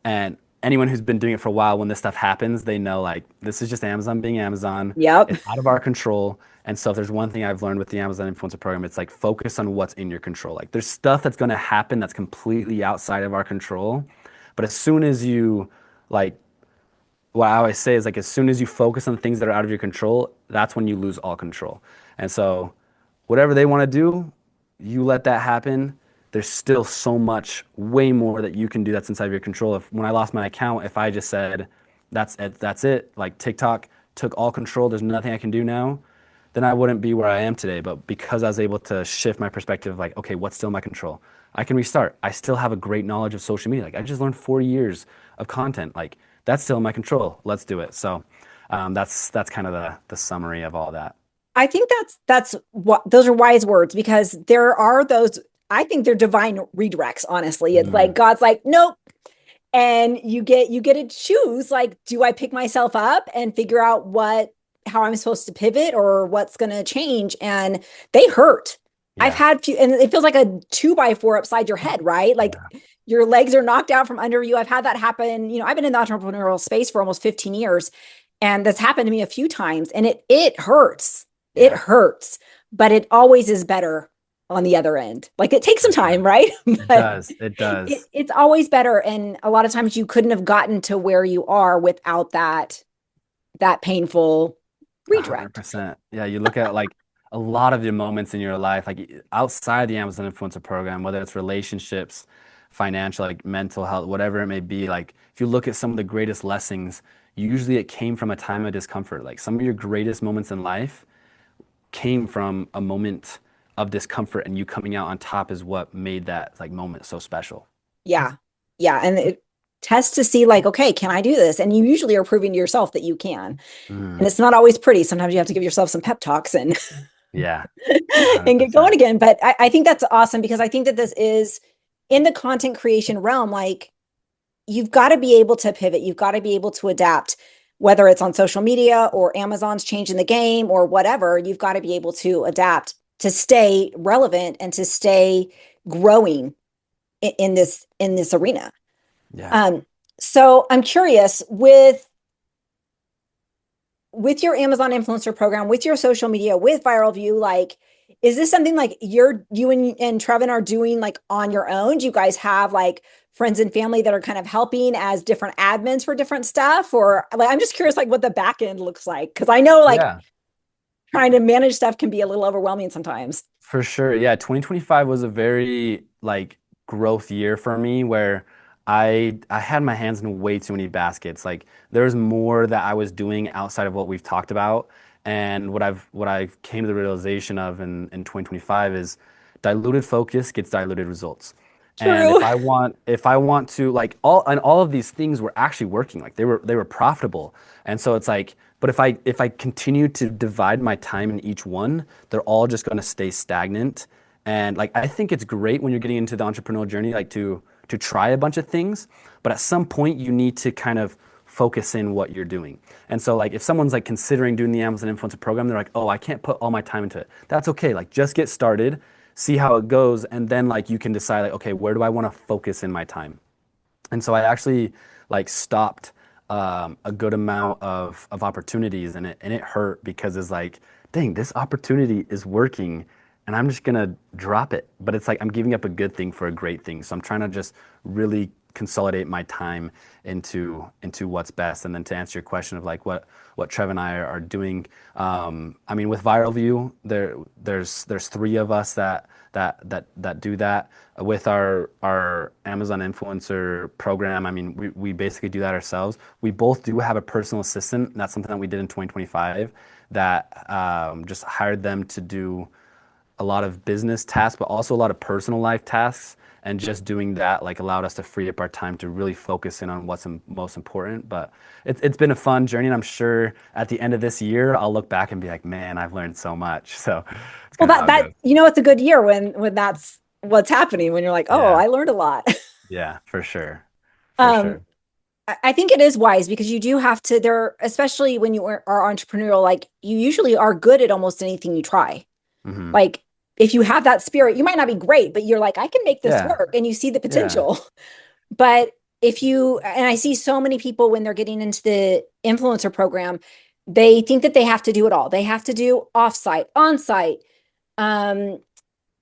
and anyone who's been doing it for a while, when this stuff happens, they know like this is just Amazon being Amazon. Yep. It's out of our control. And so if there's one thing I've learned with the Amazon influencer program, it's like focus on what's in your control. Like there's stuff that's going to happen that's completely outside of our control, but as soon as you like, what I always say is like, as soon as you focus on things that are out of your control, that's when you lose all control. And so whatever they want to do, you let that happen. There's still so much, way more that you can do that's inside of your control. When I lost my account, if I just said, that's it, like TikTok took all control, there's nothing I can do now, then I wouldn't be where I am today. But because I was able to shift my perspective, like, okay, what's still in my control? I can restart. I still have a great knowledge of social media. Like I just learned 4 years of content. Like that's still in my control. Let's do it. So that's kind of the summary of all that. I think that's what those are wise words, because there are those, I think they're divine redirects, honestly. It's like God's like, nope. And you get to choose, like, do I pick myself up and figure out how I'm supposed to pivot or what's going to change? And they hurt. Yeah. I've had and it feels like a 2x4 upside your head, right? Like your legs are knocked out from under you. I've had that happen. I've been in the entrepreneurial space for almost 15 years, and that's happened to me a few times, and it hurts. Yeah. It hurts, but it always is better on the other end. Like it takes some time, right? It does. It's always better. And a lot of times you couldn't have gotten to where you are without that painful redirect. 100%. Yeah. You look at like a lot of the moments in your life, like outside the Amazon influencer program, whether it's relationships, financial, like mental health, whatever it may be. Like if you look at some of the greatest lessons, usually it came from a time of discomfort. Like some of your greatest moments in life came from a moment of discomfort, and you coming out on top is what made that like moment so special. Yeah. Yeah. And it tests to see like, okay, can I do this? And you usually are proving to yourself that you can. And it's not always pretty. Sometimes you have to give yourself some pep talks and yeah, and get going again. But I think that's awesome, because I think that this is in the content creation realm. Like you've got to be able to pivot. You've got to be able to adapt, whether it's on social media or Amazon's changing the game or whatever. You've got to be able to adapt to stay relevant and to stay growing in this arena. Yeah. So I'm curious, with your Amazon influencer program, with your social media, with Viral View, like, is this something like you and Trevin are doing like on your own? Do you guys have like friends and family that are kind of helping as different admins for different stuff? Or like, I'm just curious, like what the back end looks like. Cause I know like trying to manage stuff can be a little overwhelming sometimes. For sure. Yeah. 2025 was a very like growth year for me, where I had my hands in way too many baskets. Like there's more that I was doing outside of what we've talked about. And what I've came to the realization of in 2025 is diluted focus gets diluted results. True. And if I want to like all of these things were actually working, like they were profitable. And so it's like, but if I continue to divide my time in each one, they're all just going to stay stagnant. And like I think it's great when you're getting into the entrepreneurial journey, like to try a bunch of things, but at some point you need to kind of focus in what you're doing. And so like if someone's like considering doing the Amazon influencer program, they're like, oh, I can't put all my time into it. That's okay. Like just get started, see how it goes, and then like you can decide like, okay, where do I want to focus in my time? And so I actually like stopped a good amount of opportunities, and it hurt because it's like, dang, this opportunity is working and I'm just gonna drop it. But it's like I'm giving up a good thing for a great thing. So I'm trying to just really consolidate my time into what's best. And then to answer your question of like what Trev and I are doing, I mean with Viral View, there's three of us that do that with our Amazon influencer program. I mean, we basically do that ourselves. We both do have a personal assistant. That's something that we did in 2025 that just hired them to do a lot of business tasks, but also a lot of personal life tasks. And just doing that like allowed us to free up our time to really focus in on what's most important. But it's been a fun journey, and I'm sure at the end of this year I'll look back and be like, man, I've learned so much. So it's Well, kind of how it goes. it's a good year when that's what's happening, when you're like, oh, Yeah, I learned a lot. yeah, for sure, for Um, sure. I think it is wise because you do have to there, especially when you are entrepreneurial, like you usually are good at almost anything you try. Hmm. Like if you have that spirit, you might not be great, but you're like, I can make this Yeah, work and you see the yeah, potential. But if you, and I see so many people when they're getting into the influencer program, they think that they have to do it all. They have to do offsite, onsite, um,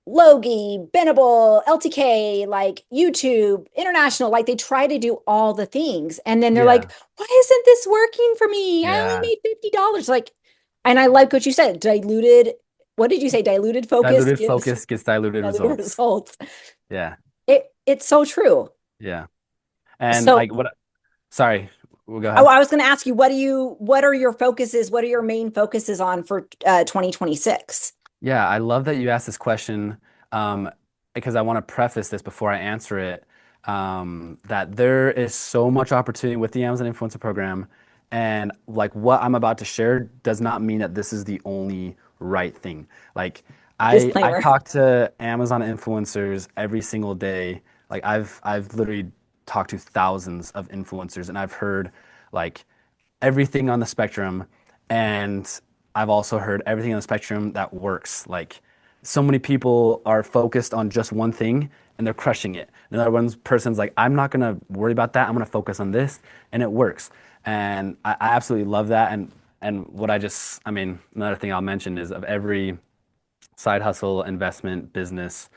Logie, Benable, LTK, like YouTube, international, like they try to do all the things. And then they're yeah, like, why isn't this working for me? I only yeah. made $50. Like, and I like what you said, diluted. What did you say? Diluted focus Diluted gives focus gets diluted diluted results. results. Yeah, It's so true. yeah. And So like what? Sorry, we'll go oh, ahead. I was going to ask you, what are your focuses? What are your main focuses on for 2026? Yeah, I love that you asked this question because I want to preface this before I answer it, that there is so much opportunity with the Amazon Influencer Program, and like what I'm about to share does not mean that this is the only right thing. Like I Disclaimer. talk to Amazon influencers every single day. Like I've literally talked to thousands of influencers, and I've heard like everything on the spectrum, and I've also heard everything on the spectrum that works. Like so many people are focused on just one thing and they're crushing it. Another one person's like, I'm not gonna worry about that. I'm gonna focus on this, and it works. And I absolutely love that. And what I mean, another thing I'll mention is of every side hustle, investment, business,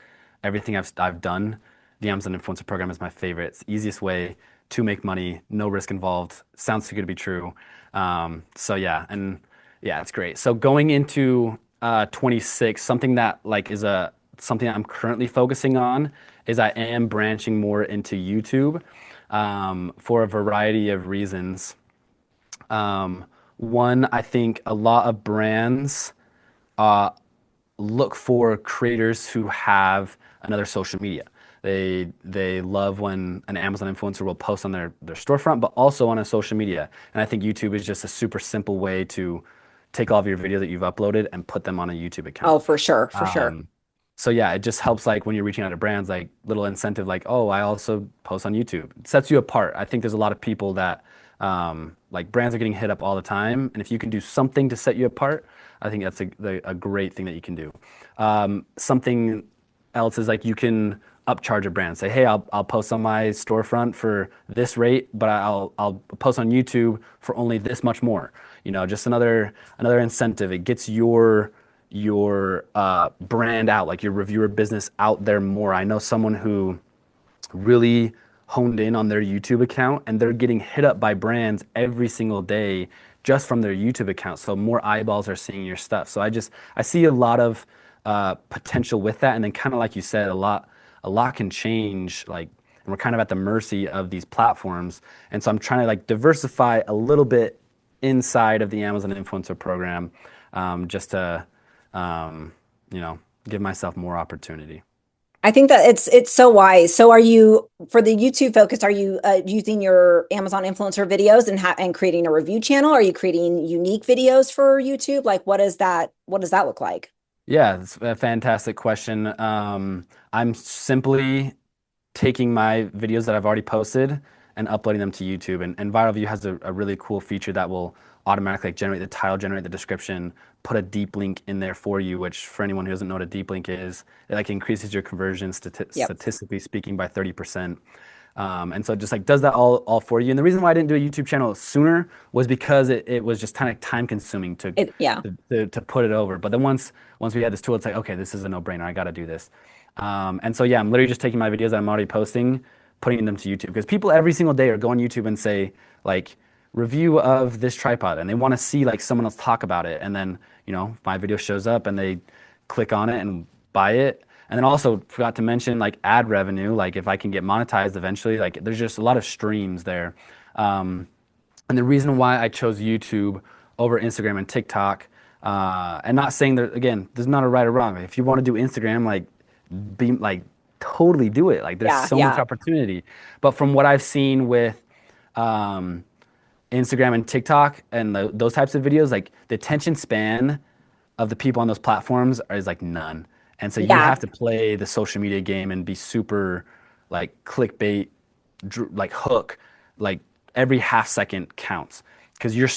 everything I've done, the Amazon Influencer Program is my favorite. It's the easiest way to make money, no risk involved. Sounds too good to be true. So yeah, and yeah, it's great. So going into 26, something that like is something I'm currently focusing on is I am branching more into YouTube for a variety of reasons. Um, One, I think a lot of brands uh, look for creators who have another social media. They love when an Amazon influencer will post on their storefront, but also on a social media. And I think YouTube is just a super simple way to take all of your videos that you've uploaded and put them on a YouTube account. Oh, for sure, for sure. Um, so yeah, it just helps like when you're reaching out to brands, like little incentive, like, oh, I also post on YouTube. It sets you apart. I think there's a lot of people that like brands are getting hit up all the time, and if you can do something to set you apart, I think that's a great thing that you can do. Something else is like you can upcharge a brand. Say, hey, I'll post on my storefront for this rate, but I'll post on YouTube for only this much more. You know, just another incentive. It gets your brand out, like your reviewer business out there more. I know someone who really honed in on their YouTube account, and they're getting hit up by brands every single day just from their YouTube account. So more eyeballs are seeing your stuff. So I see a lot of potential with that. And then kind of like you said, a lot can change. Like, and we're kind of at the mercy of these platforms. And so I'm trying to like diversify a little bit inside of the Amazon influencer program, just to give myself more opportunity. I think that it's so wise. So are you, for the YouTube focus, are you using your Amazon influencer videos and creating a review channel? Are you creating unique videos for YouTube? Like what does that look like? Yeah, it's a fantastic question. I'm simply taking my videos that I've already posted and uploading them to YouTube. And Viral View has a really cool feature that will automatically like, generate the title, generate the description, put a deep link in there for you, which for anyone who doesn't know what a deep link is, it like increases your conversion Yep. statistically speaking by 30%. And so it just like does that all for you. And the reason why I didn't do a YouTube channel sooner was because it was just kind of time consuming Yeah. to put it over. But then once we had this tool, it's like, okay, this is a no-brainer. I got to do this. And so yeah, I'm literally just taking my videos that I'm already posting, putting them to YouTube because people every single day are going on YouTube and say like review of this tripod, and they want to see like someone else talk about it, and then my video shows up and they click on it and buy it. And then also forgot to mention like ad revenue, like if I can get monetized eventually, like there's just a lot of streams there. Um, and the reason why I chose YouTube over Instagram and TikTok, and not saying that again, there's not a right or wrong. If you want to do Instagram, like be like totally do it. Like there's Yeah. so much Yeah. opportunity. But from what I've seen with um, Instagram and TikTok and those types of videos, like the attention span of the people on those platforms is like none. And so you Yeah. have to play the social media game and be super like clickbait, like hook, like every half second counts because they're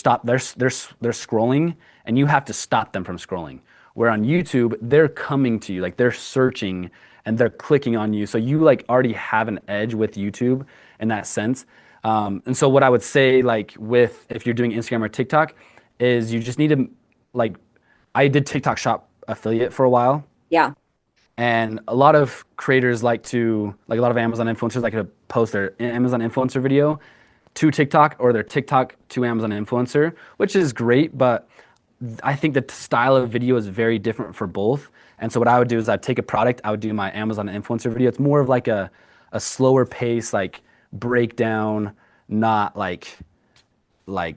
scrolling and you have to stop them from scrolling. Where on YouTube, they're coming to you, like they're searching and they're clicking on you. So you like already have an edge with YouTube in that sense. And so what I would say, like with if you're doing Instagram or TikTok, is you just need to like I did TikTok Shop affiliate for a while, Yeah. and a lot of creators like a lot of Amazon influencers like to post their Amazon influencer video to TikTok or their TikTok to Amazon influencer, which is great, but I think the style of video is very different for both. And so what I would do is I'd take a product, I would do my Amazon influencer video. It's more of like a slower pace, like breakdown, not like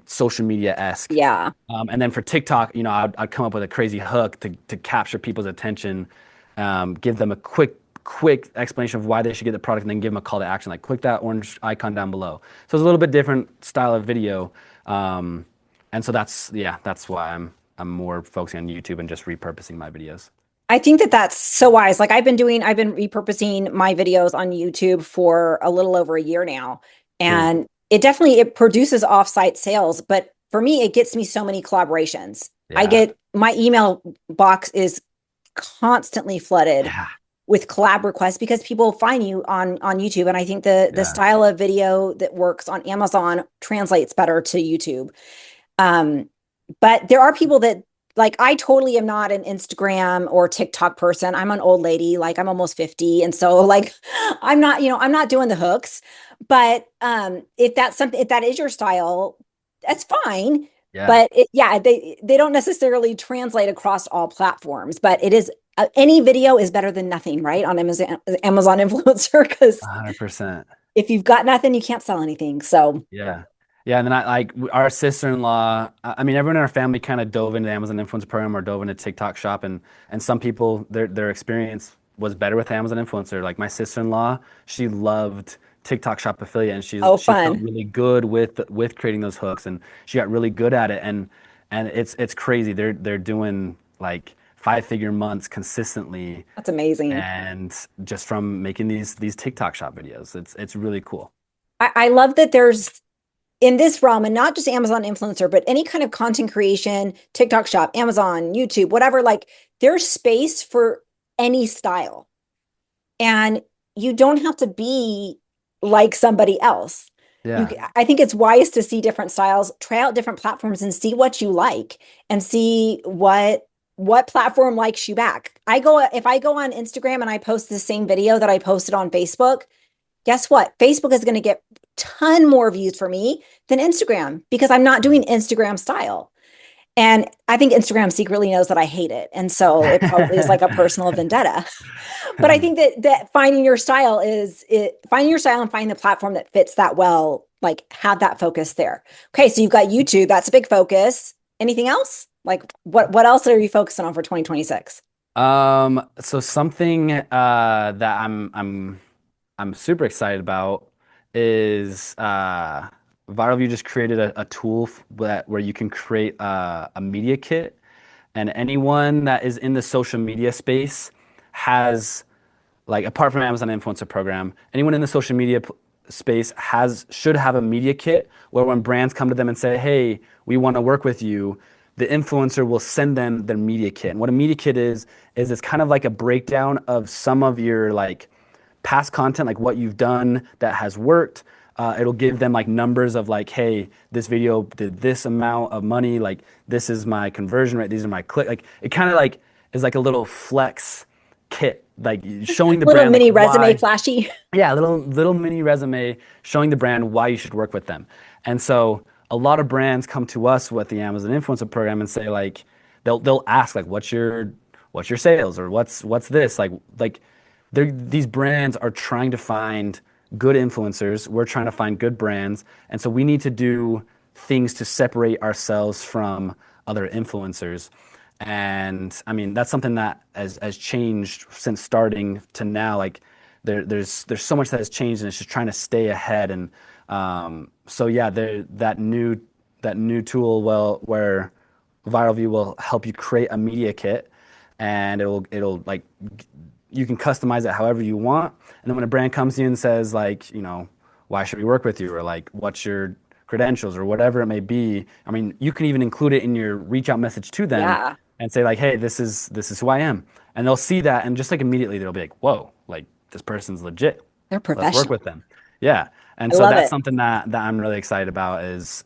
social media-esque. Yeah. And then for TikTok, I'd come up with a crazy hook to capture people's attention, give them a quick explanation of why they should get the product, and then give them a call to action, like click that orange icon down below. So it's a little bit different style of video, and so that's why I'm more focusing on YouTube and just repurposing my videos. I think that that's so wise. Like I've been repurposing my videos on YouTube for a little over a year now. Cool. And it produces offsite sales, but for me, it gets me so many collaborations. Yeah. My email box is constantly flooded Yeah. with collab requests because people find you on YouTube. And I think the Yeah. style of video that works on Amazon translates better to YouTube. Um, but there are people that like I totally am not an Instagram or TikTok person. I'm an old lady, like I'm almost 50. And so like I'm not doing the hooks. But if that is your style, that's fine. Yeah. But they don't necessarily translate across all platforms. But it is any video is better than nothing, right? On Amazon influencer, because 100%. if you've got nothing, you can't sell anything. So Yeah. Yeah, and then our sister-in-law, I mean everyone in our family kind of dove into the Amazon Influencer program or dove into TikTok Shop, and some people their experience was better with Amazon Influencer. Like my sister-in-law, she loved TikTok Shop affiliate, and she felt fun. really good with creating those hooks, and she got really good at it, and it's crazy. They're doing like five-figure months consistently, That's amazing. and just from making these TikTok Shop videos, it's really cool. I love that there's in this realm, and not just Amazon influencer, but any kind of content creation, TikTok Shop, Amazon, YouTube, whatever, like there's space for any style. And you don't have to be like somebody else. Yeah. I think it's wise to see different styles, try out different platforms and see what you like and see what platform likes you back. If I go on Instagram and I post the same video that I posted on Facebook, guess what? Facebook is going to get a ton more views for me than Instagram because I'm not doing Instagram style. And I think Instagram secretly knows that I hate it. And so it probably is like a personal vendetta. But I think that finding your style finding your style and finding the platform that fits that well, like have that focus there. Okay, so you've got YouTube, that's a big focus. Anything else? Like what else are you focusing on for 2026? So something that I'm super excited about is ViralView just created a tool where you can create a media kit And anyone that is in the social media space has, like, apart from Amazon Influencer Program, anyone in the social media space should have a media kit where when brands come to them and say, hey, we want to work with you, the influencer will send them their media kit. And what a media kit is it's kind of like a breakdown of some of your like past content, like what you've done that has worked. It'll give them like numbers of like, hey, this video did this amount of money, like this is my conversion rate, these are my click. Like it kind of like is like a little flex kit, like showing the Little brand mini like, resume why, flashy. yeah, little mini resume showing the brand why you should work with them. And so a lot of brands come to us with the Amazon Influencer Program and say like they'll ask like what's your sales, or what's this like these brands are trying to find good influencers. We're trying to find good brands, and so we need to do things to separate ourselves from other influencers. And I mean that's something that has changed since starting to now. Like there's so much that has changed, and it's just trying to stay ahead. And so yeah, that new tool where Viral View will help you create a media kit, and it'll like you can customize it however you want. And then when a brand comes to you and says like, why should we work with you, or like what's your credentials, or whatever it may be, I mean, you can even include it in your reach out message to them. Yeah. And say like, hey, this is who I am. And they'll see that, and just like immediately they'll be like, whoa, like this person's legit. They're Let's work professional. with them. Yeah. And I so love that's it. something that I'm really excited about is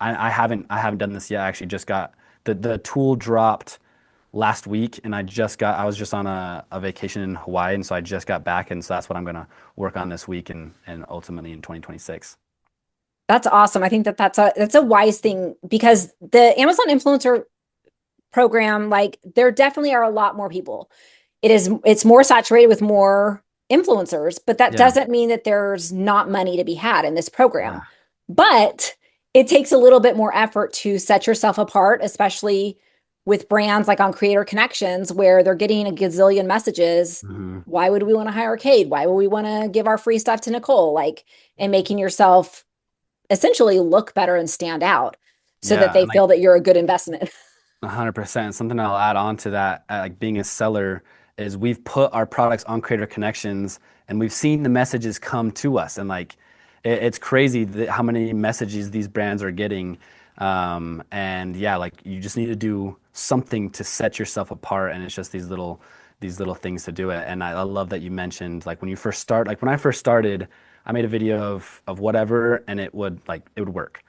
I haven't done this yet. I actually just got the tool dropped last week, and I was just on a vacation in Hawaii, and so I just got back, and so that's what I'm gonna work on this week and ultimately in 2026. That's awesome. I think that's a wise thing, because the Amazon Influencer Program, like there definitely are a lot more people. It's more saturated with more influencers, but that Yeah. doesn't mean that there's not money to be had in this program. Yeah. But it takes a little bit more effort to set yourself apart, especially with brands like on Creator Connections, where they're getting a gazillion messages. Mhm. Why would we want to hire Kade? Why would we want to give our free stuff to Nicole? Like, and making yourself essentially look better and stand out so Yeah, that they and like feel that you're a good investment. 100%. Something I'll add on to that, like being a seller, is we've put our products on Creator Connections, and we've seen the messages come to us, and like it's crazy how many messages these brands are getting. And yeah, like you just need to do something to set yourself apart, and it's just these little things to do it. And I love that you mentioned like when you first start, like when I first started, I made a video of whatever, and it would work.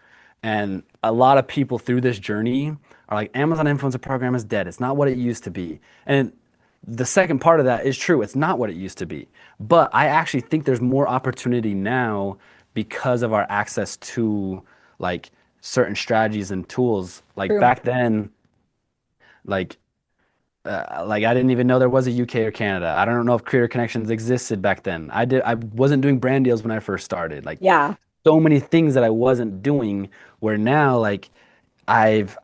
And a lot of people through this journey are like, Amazon Influencer Program is dead. It's not what it used to be. And the second part of that is true. It's not what it used to be. But I actually think there's more opportunity now because of our access to like certain strategies and tools. Like True. back then, like I didn't even know there was a UK or Canada. I don't know if Creator Connections existed back then. I wasn't doing brand deals when I first started. Like Yeah. so many things that I wasn't doing, where now like I've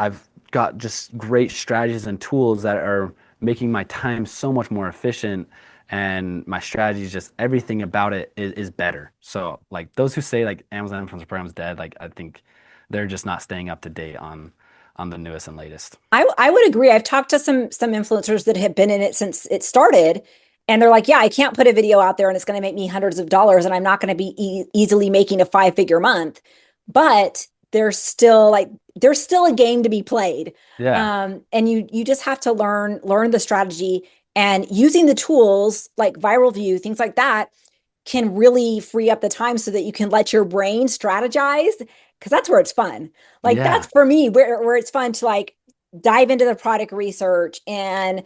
got just great strategies and tools that are making my time so much more efficient, and my strategies, just everything about it is better. So like those who say like Amazon Influencer Program is dead, like I think they're just not staying up to date on the newest and latest. I would agree. I've talked to some influencers that have been in it since it started, and they're like, yeah, I can't put a video out there and it's going to make me hundreds of dollars, and I'm not going to be easily making a 5-figure month. But there's still a game to be played. Yeah. And you just have to learn the strategy, and using the tools like Viral View, things like that can really free up the time so that you can let your brain strategize, because that's where it's fun. Like Yeah. that's for me where it's fun to like dive into the product research and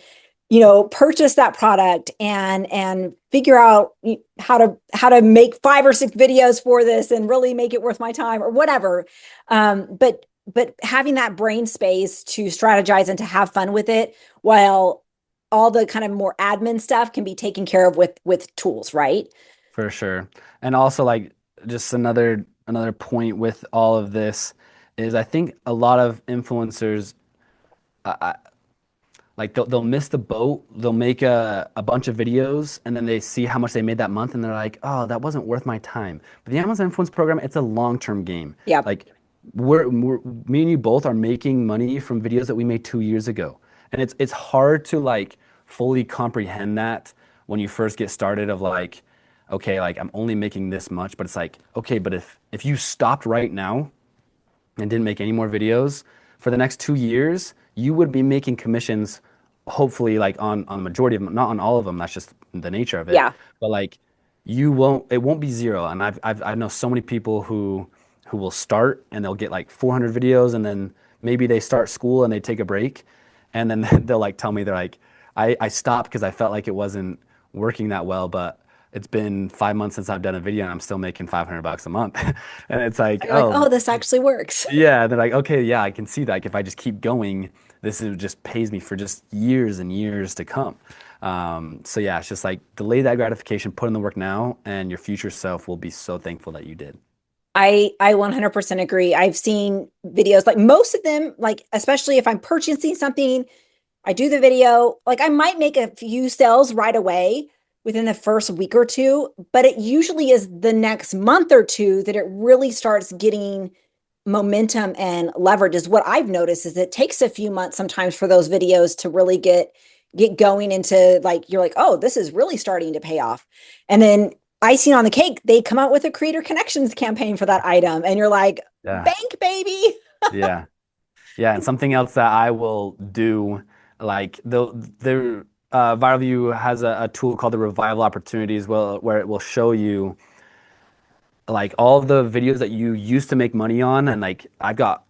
purchase that product and figure out how to make 5 or 6 videos for this and really make it worth my time or whatever. But having that brain space to strategize and to have fun with it, while all the kind of more admin stuff can be taken care of with tools, right? For sure. And also like just another point with all of this is I think a lot of influencers like they'll miss the boat. They'll make a bunch of videos, and then they see how much they made that month, and they're like, oh, that wasn't worth my time. But the Amazon Influence Program, it's a long-term game. Yeah. Like me and you both are making money from videos that we made 2 years ago. And it's hard to like fully comprehend that when you first get started of like, okay, like I'm only making this much, but it's like, okay, but if you stopped right now and didn't make any more videos for the next 2 years, you would be making commissions, hopefully like on the majority of them, not on all of them. That's just the nature of it. Yeah. But like it won't be zero. And I know so many people who will start and they'll get like 400 videos and then maybe they start school and they take a break and then they'll like tell me they're like, I stopped because I felt like it wasn't working that well, but it's been 5 months since I've done a video and I'm still making $500 a month. And it's like, You're like, oh, this actually works. yeah. They're like, okay, yeah, I can see that. Like, if I just keep going, just pays me for just years and years to come. So yeah, it's just like delay that gratification, put in the work now, and your future self will be so thankful that you did. I 100% agree. I've seen videos, like most of them, like especially if I'm purchasing something, I do the video, like I might make a few sales right away within the first week or two, but it usually is the next month or two that it really starts getting momentum and leverage. Is what I've noticed is it takes a few months sometimes for those videos to really get going into, like, you're like, oh, this is really starting to pay off. And then icing on the cake, they come out with a creator connections campaign for that item. And you're like, Yeah. bank, baby. Yeah. Yeah. And something else that I will do, like the Viral View has a tool called the Revival Opportunities, where it will show you like all of the videos that you used to make money on. And like I've got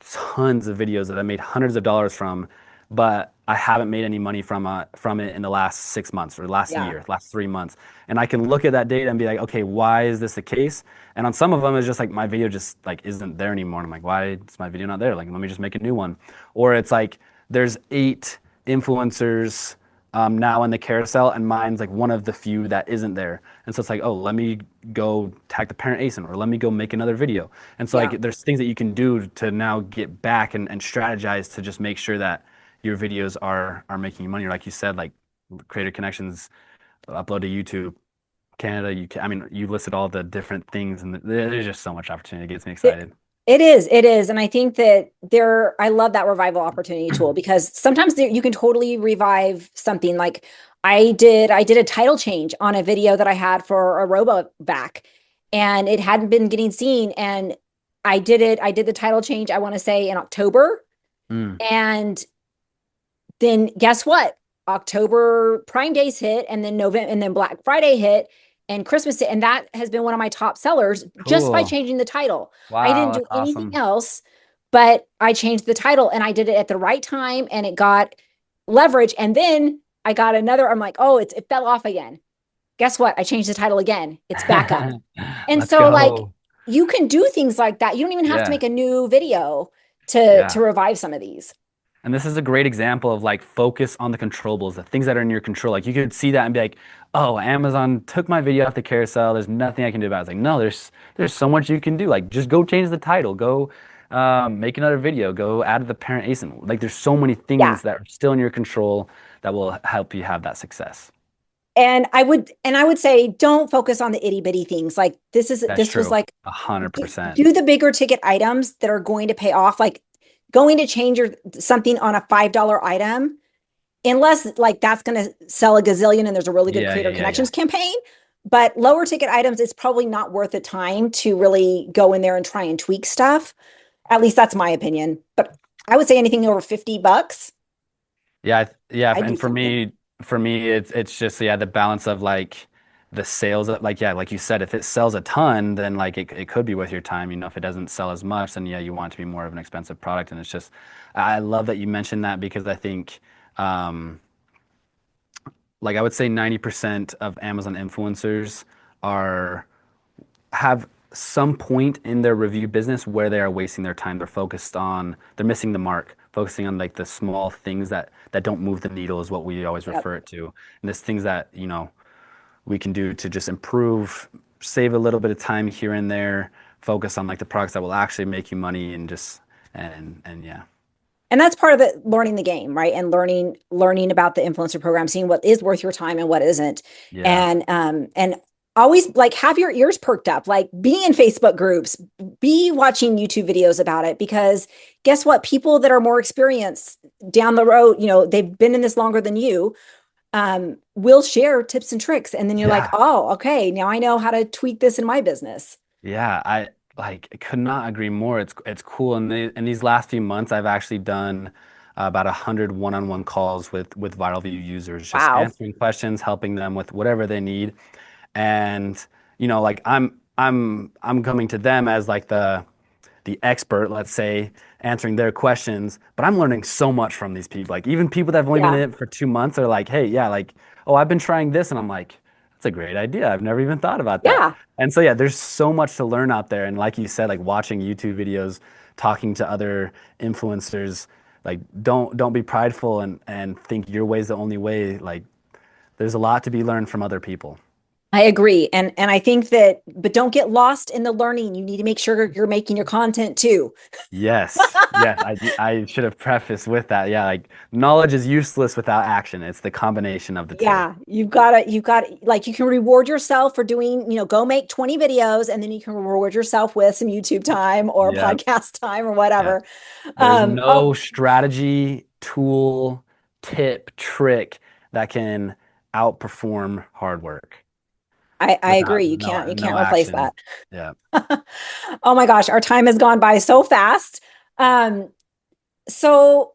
tons of videos that I made hundreds of dollars from, but I haven't made any money from it in the last 6 months or last Yeah. year, last 3 months. And I can look at that data and be like, okay, why is this the case? And on some of them, it's just like my video just like isn't there anymore. And I'm like, why is my video not there? Like, let me just make a new one. Or it's like there's 8 influencers now in the carousel, and mine's like one of the few that isn't there. And so it's like, oh, let me go tag the parent ASIN, or let me go make another video. And so Yeah. like there's things that you can do to now get back and strategize to just make sure that your videos are making you money. Or like you said, like creator connections, upload to YouTube, Canada, UK. I mean, you listed all the different things, and there's just so much opportunity. It gets me excited. It is. And I think that I love that revival opportunity tool, because sometimes you can totally revive something. Like I did a title change on a video that I had for a robo back, and it hadn't been getting seen. And I did the title change, I want to say in October. And then guess what? October Prime Days hit, and then November, and then Black Friday hit, and Christmas hit, and that has been one of my top sellers just by Cool. changing the title. Wow, I didn't do that's anything awesome. else, but I changed the title, and I did it at the right time, and it got leverage. And then I got another. I'm like, oh, it fell off again. Guess what? I changed the title again. It's back up. And Let's so like go. you can do things like that. You don't even have to Yeah. make a new video Yeah. to revive some of these. And this is a great example of like focus on the controllables, the things that are in your control. Like you could see that and be like, oh, Amazon took my video off the carousel. There's nothing I can do about it. It's like, no, there's so much you can do. Like just go change the title, go make another video, go add the parent ASIN. Like there's so many Yeah. things that are still in your control that will help you have that success. And I would say, don't focus on the itty bitty things. Like this was True. like, 100%. do the bigger ticket items that are going to pay off. Like going to change something on a $5 item, unless like that's going to sell a gazillion and there's a really good creator connections campaign. But lower ticket items, it's probably not worth the time to really go in there and try and tweak stuff. At least that's my opinion. But I would say anything over $50. Yeah. I'd do And for me, it's just, the balance of like the sales, like you said, if it sells a ton, then like it could be worth your time. If it doesn't sell as much, then you want it to be more of an expensive product. And it's just, I love that you mentioned that, because I think, like I would say 90% of Amazon influencers have some point in their review business where they are wasting their time. They're missing the mark, focusing on like the small things that don't move the needle is what we always refer it to. And there's things that, we can do to just improve, save a little bit of time here and there, focus on like the products that will actually make you money, and just, and yeah. And that's part of it, learning the game, right? And learning about the influencer program, seeing what is worth your time and what isn't. Yeah. And always like have your ears perked up, like be in Facebook groups, be watching YouTube videos about it, because guess what? People that are more experienced down the road, they've been in this longer than you, will share tips and tricks. And then you're like, Yeah. oh, okay, now I know how to tweak this in my business. Yeah, I like could not agree more. It's cool. And in these last few months, I've actually done about 100 one-on-one calls with Viral View users, just Wow. answering questions, helping them with whatever they need. And like I'm coming to them as like the expert, let's say, answering their questions, but I'm learning so much from these people. Like even people that have only been Yeah. in it for 2 months are like, hey, yeah, like, oh, I've been trying this, and I'm like, that's a great idea. I've never even thought about that. Yeah. And so yeah, there's so much to learn out there. And like you said, like watching YouTube videos, talking to other influencers, like don't be prideful and think your way's the only way. Like there's a lot to be learned from other people. I agree. And I think that, but don't get lost in the learning. You need to make sure you're making your content too. Yes, yes, I should have prefaced with that. Yeah, like knowledge is useless without action. It's the combination of the two. Yeah, you've got to, like, you can reward yourself for doing, go make 20 videos, and then you can reward yourself with some YouTube time or Yeah, podcast time or yeah. whatever. There's Oh, no strategy, tool, tip, trick that can outperform hard work I without agree. You no can't replace action. that. Yeah. Oh my gosh, our time has gone by so fast. Um, so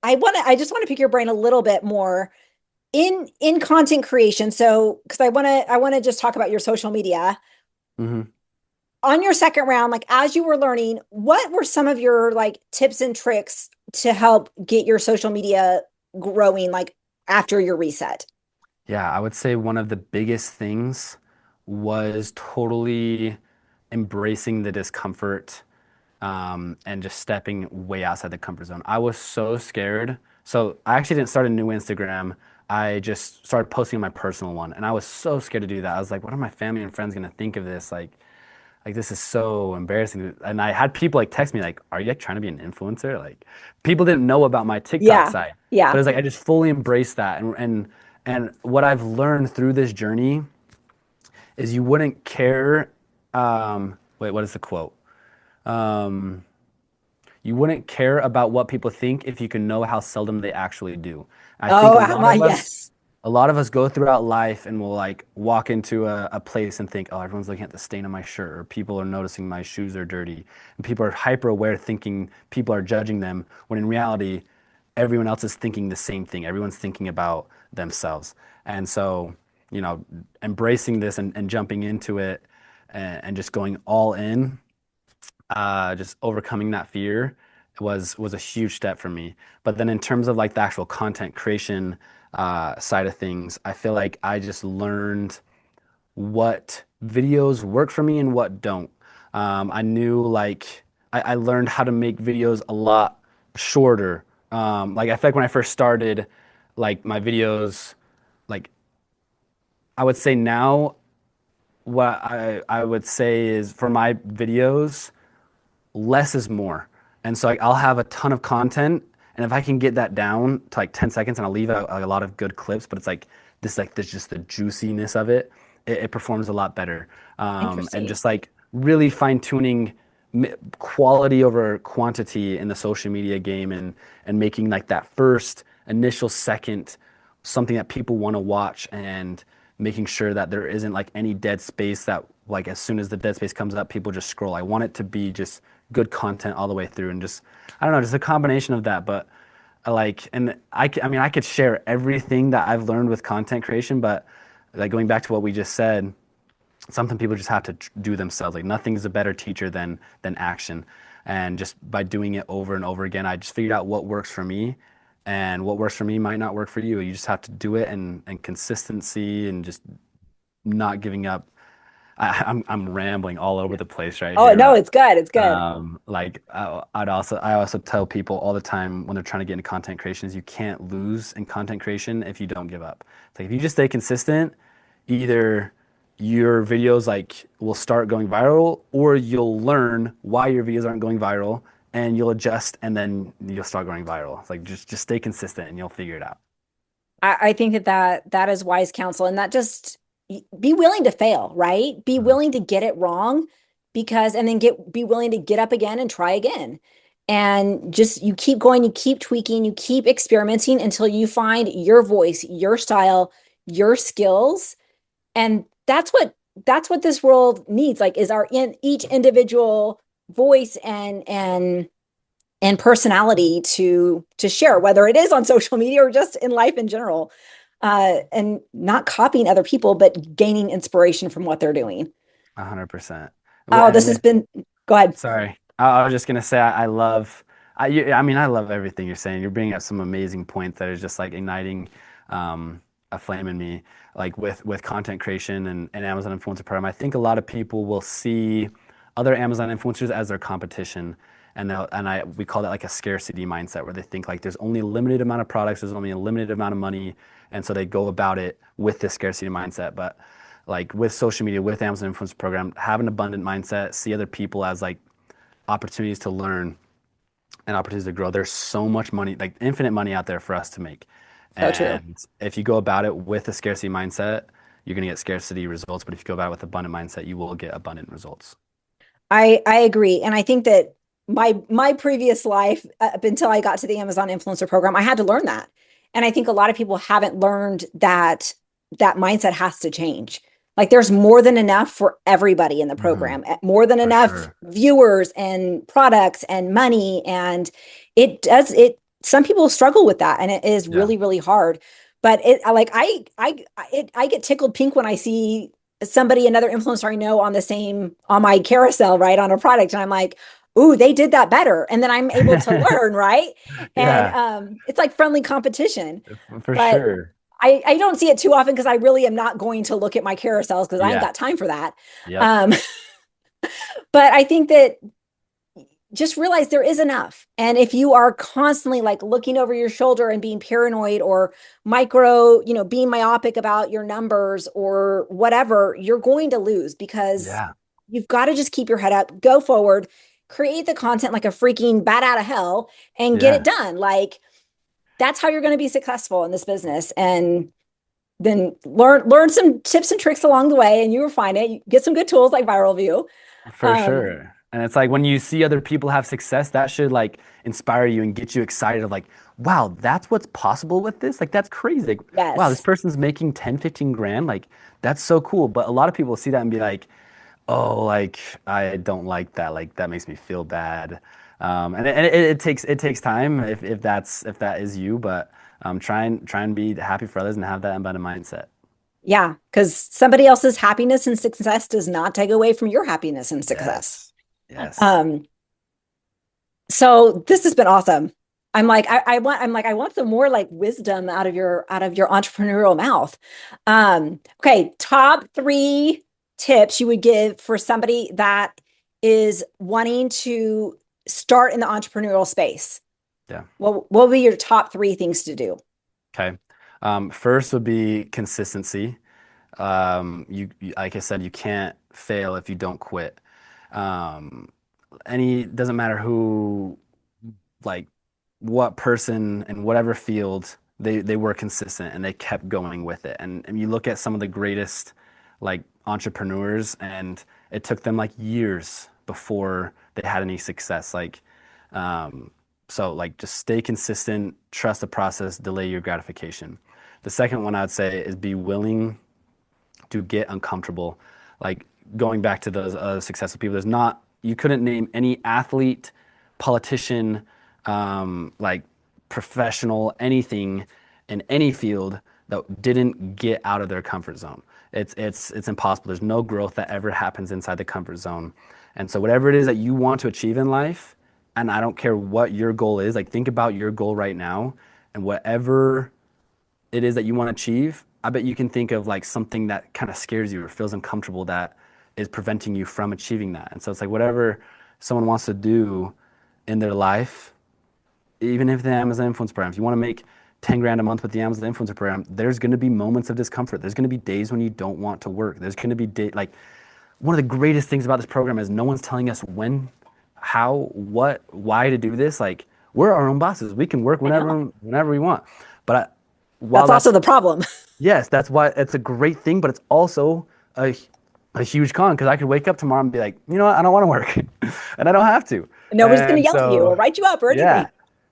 I just want to pick your brain a little bit more in content creation. So, because I want to just talk about your social media. Hmm. On your second round, like as you were learning, what were some of your like tips and tricks to help get your social media growing, like after your reset? Yeah, I would say one of the biggest things was totally embracing the discomfort, and just stepping way outside the comfort zone. I was so scared. So I actually didn't start a new Instagram. I just started posting my personal one, and I was so scared to do that. I was like, what are my family and friends gonna think of this? Like this is so embarrassing. And I had people like text me like, "Are you like trying to be an influencer?" Like people didn't know about my TikTok Yeah. side, but Yeah. it's like I just fully embraced that. And what I've learned through this journey is you wouldn't care. Wait, what is the quote? Um, you wouldn't care about what people think if you can know how seldom they actually do. I think Oh, my, yes. a lot of us go throughout life and we'll like walk into a place and think, oh, everyone's looking at the stain on my shirt, or people are noticing my shoes are dirty. And people are hyper aware, thinking people are judging them, when in reality, everyone else is thinking the same thing. Everyone's thinking about themselves. And so, embracing this and jumping into it, and just going all in, just overcoming that fear was a huge step for me. But then in terms of like the actual content creation side of things, I feel like I just learned what videos work for me and what don't. I knew like I learned how to make videos a lot shorter. Like I feel like when I first started, like my videos, like I would say now, what I would say is for my videos, less is more. And so like, I'll have a ton of content, and if I can get that down to like 10 seconds, and I'll leave out like, a lot of good clips, but it's like there's just the juiciness of it. It performs a lot better. And Interesting. just like really fine tuning quality over quantity in the social media game, and making like that first initial second something that people want to watch, and making sure that there isn't like any dead space, that like as soon as the dead space comes up, people just scroll. I want it to be just good content all the way through, and just I don't know, just a combination of that. But I mean I could share everything that I've learned with content creation, but like going back to what we just said, something people just have to do themselves. Like nothing's a better teacher than action. And just by doing it over and over again, I just figured out what works for me, and what works for me might not work for you. You just have to do it, and consistency, and just not giving up. I'm rambling all over the place right Oh, here, no, but it's good. It's good. like I also tell people all the time when they're trying to get into content creation is you can't lose in content creation if you don't give up. It's like if you just stay consistent, either your videos like will start going viral, or you'll learn why your videos aren't going viral, and you'll adjust, and then you'll start going viral. It's like just stay consistent and you'll figure it out. I think that is wise counsel, and that just be willing to fail, right? Be Mhm. willing to get it wrong and then be willing to get up again and try again. And just you keep going, you keep tweaking, you keep experimenting until you find your voice, your style, your skills. And that's what this world needs, like, is our in each individual voice and personality to share, whether it is on social media or just in life in general, and not copying other people, but gaining inspiration from what they're doing. 100%. Oh, this has been, go ahead. Sorry. I was just gonna say I love I mean I love everything you're saying. You're bringing up some amazing points that are just like igniting a flame in me, like with content creation and Amazon influencer program. I think a lot of people will see other Amazon influencers as their competition, and we call that like a scarcity mindset, where they think like there's only a limited amount of products, there's only a limited amount of money, and so they go about it with this scarcity mindset. But like with social media, with Amazon influencer program, have an abundant mindset, see other people as like opportunities to learn and opportunities to grow. There's so much money, like infinite money out there for us to make. So true. And if you go about it with a scarcity mindset, you're going to get scarcity results. But if you go about it with abundant mindset, you will get abundant results. I agree. And I think that my previous life, up until I got to the Amazon influencer program, I had to learn that. And I think a lot of people haven't learned that mindset has to change. Like, there's more than enough for everybody in the program, more than For enough sure. viewers and products and money. And some people struggle with that, and it is Yeah. really, really hard. But I get tickled pink when I see another influencer I know on my carousel, right, on a product. And I'm like, ooh, they did that better. And then I'm able to learn, right? And Yeah, it's like friendly competition. for But sure. I don't see it too often because I really am not going to look at my carousels because I ain't Yeah. got time for that. Yep. Um, but I think that just realize there is enough. And if you are constantly like looking over your shoulder and being paranoid or being myopic about your numbers or whatever, you're going to lose, because Yeah. you've got to just keep your head up, go forward, create the content like a freaking bat out of hell, and get it Yeah. done. Like, that's how you're going to be successful in this business. And then learn some tips and tricks along the way, and you refine it. You get some good tools like Viral View. For Um, sure. And it's like when you see other people have success, that should like inspire you and get you excited of like, wow, that's what's possible with this. Like that's crazy. Like, wow, this yes. person's making 10, 15 grand. Like that's so cool. But a lot of people see that and be like, oh, like I don't like that. Like that makes me feel bad. And it takes time if that is you, but try and be happy for others and have that abundant mindset. Yeah, because somebody else's happiness and success does not take away from your happiness and success. Yes. Yes. Um, so this has been awesome. I want some more like wisdom out of your entrepreneurial mouth. Okay, top 3 tips you would give for somebody that is wanting to start in the entrepreneurial space. Yeah. What would be your top 3 things to do? Okay. First would be consistency. Like I said, you can't fail if you don't quit. Um, doesn't matter who, like, what person in whatever field, they were consistent and they kept going with it. And you look at some of the greatest, like, entrepreneurs, and it took them like years before they had any success. So like just stay consistent, trust the process, delay your gratification. The second one I would say is be willing to get uncomfortable. Like going back to those successful people, you couldn't name any athlete, politician, like professional, anything in any field that didn't get out of their comfort zone. It's impossible. There's no growth that ever happens inside the comfort zone. And so whatever it is that you want to achieve in life, and I don't care what your goal is, like think about your goal right now and whatever it is that you want to achieve, I bet you can think of like something that kind of scares you or feels uncomfortable that is preventing you from achieving that. And so it's like whatever someone wants to do in their life, even if the Amazon influence program, if you want to make 10 grand a month with the Amazon influencer program, there's going to be moments of discomfort. There's going to be days when you don't want to work. There's going to be like one of the greatest things about this program is no one's telling us when, how, what, why to do this. Like we're our own bosses. We can work I know. whenever we want. But while That's also that's the problem. yes, that's why it's a great thing, but it's also a huge con because I could wake up tomorrow and be like, you know what, I don't want to work, and I don't have to. Nobody's going to And yell at you so, or write you up or anything. yeah,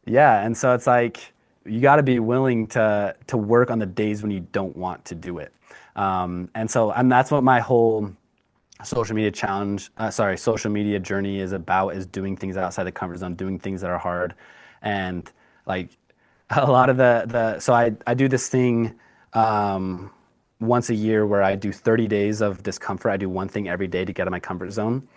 yeah, and so it's like you got to be willing to work on the days when you don't want to do it. And that's what my whole social media social media journey is about, is doing things outside the comfort zone, doing things that are hard. And like a lot of so I do this thing once a year where I do 30 days of discomfort. I do one thing every day to get out of my comfort zone.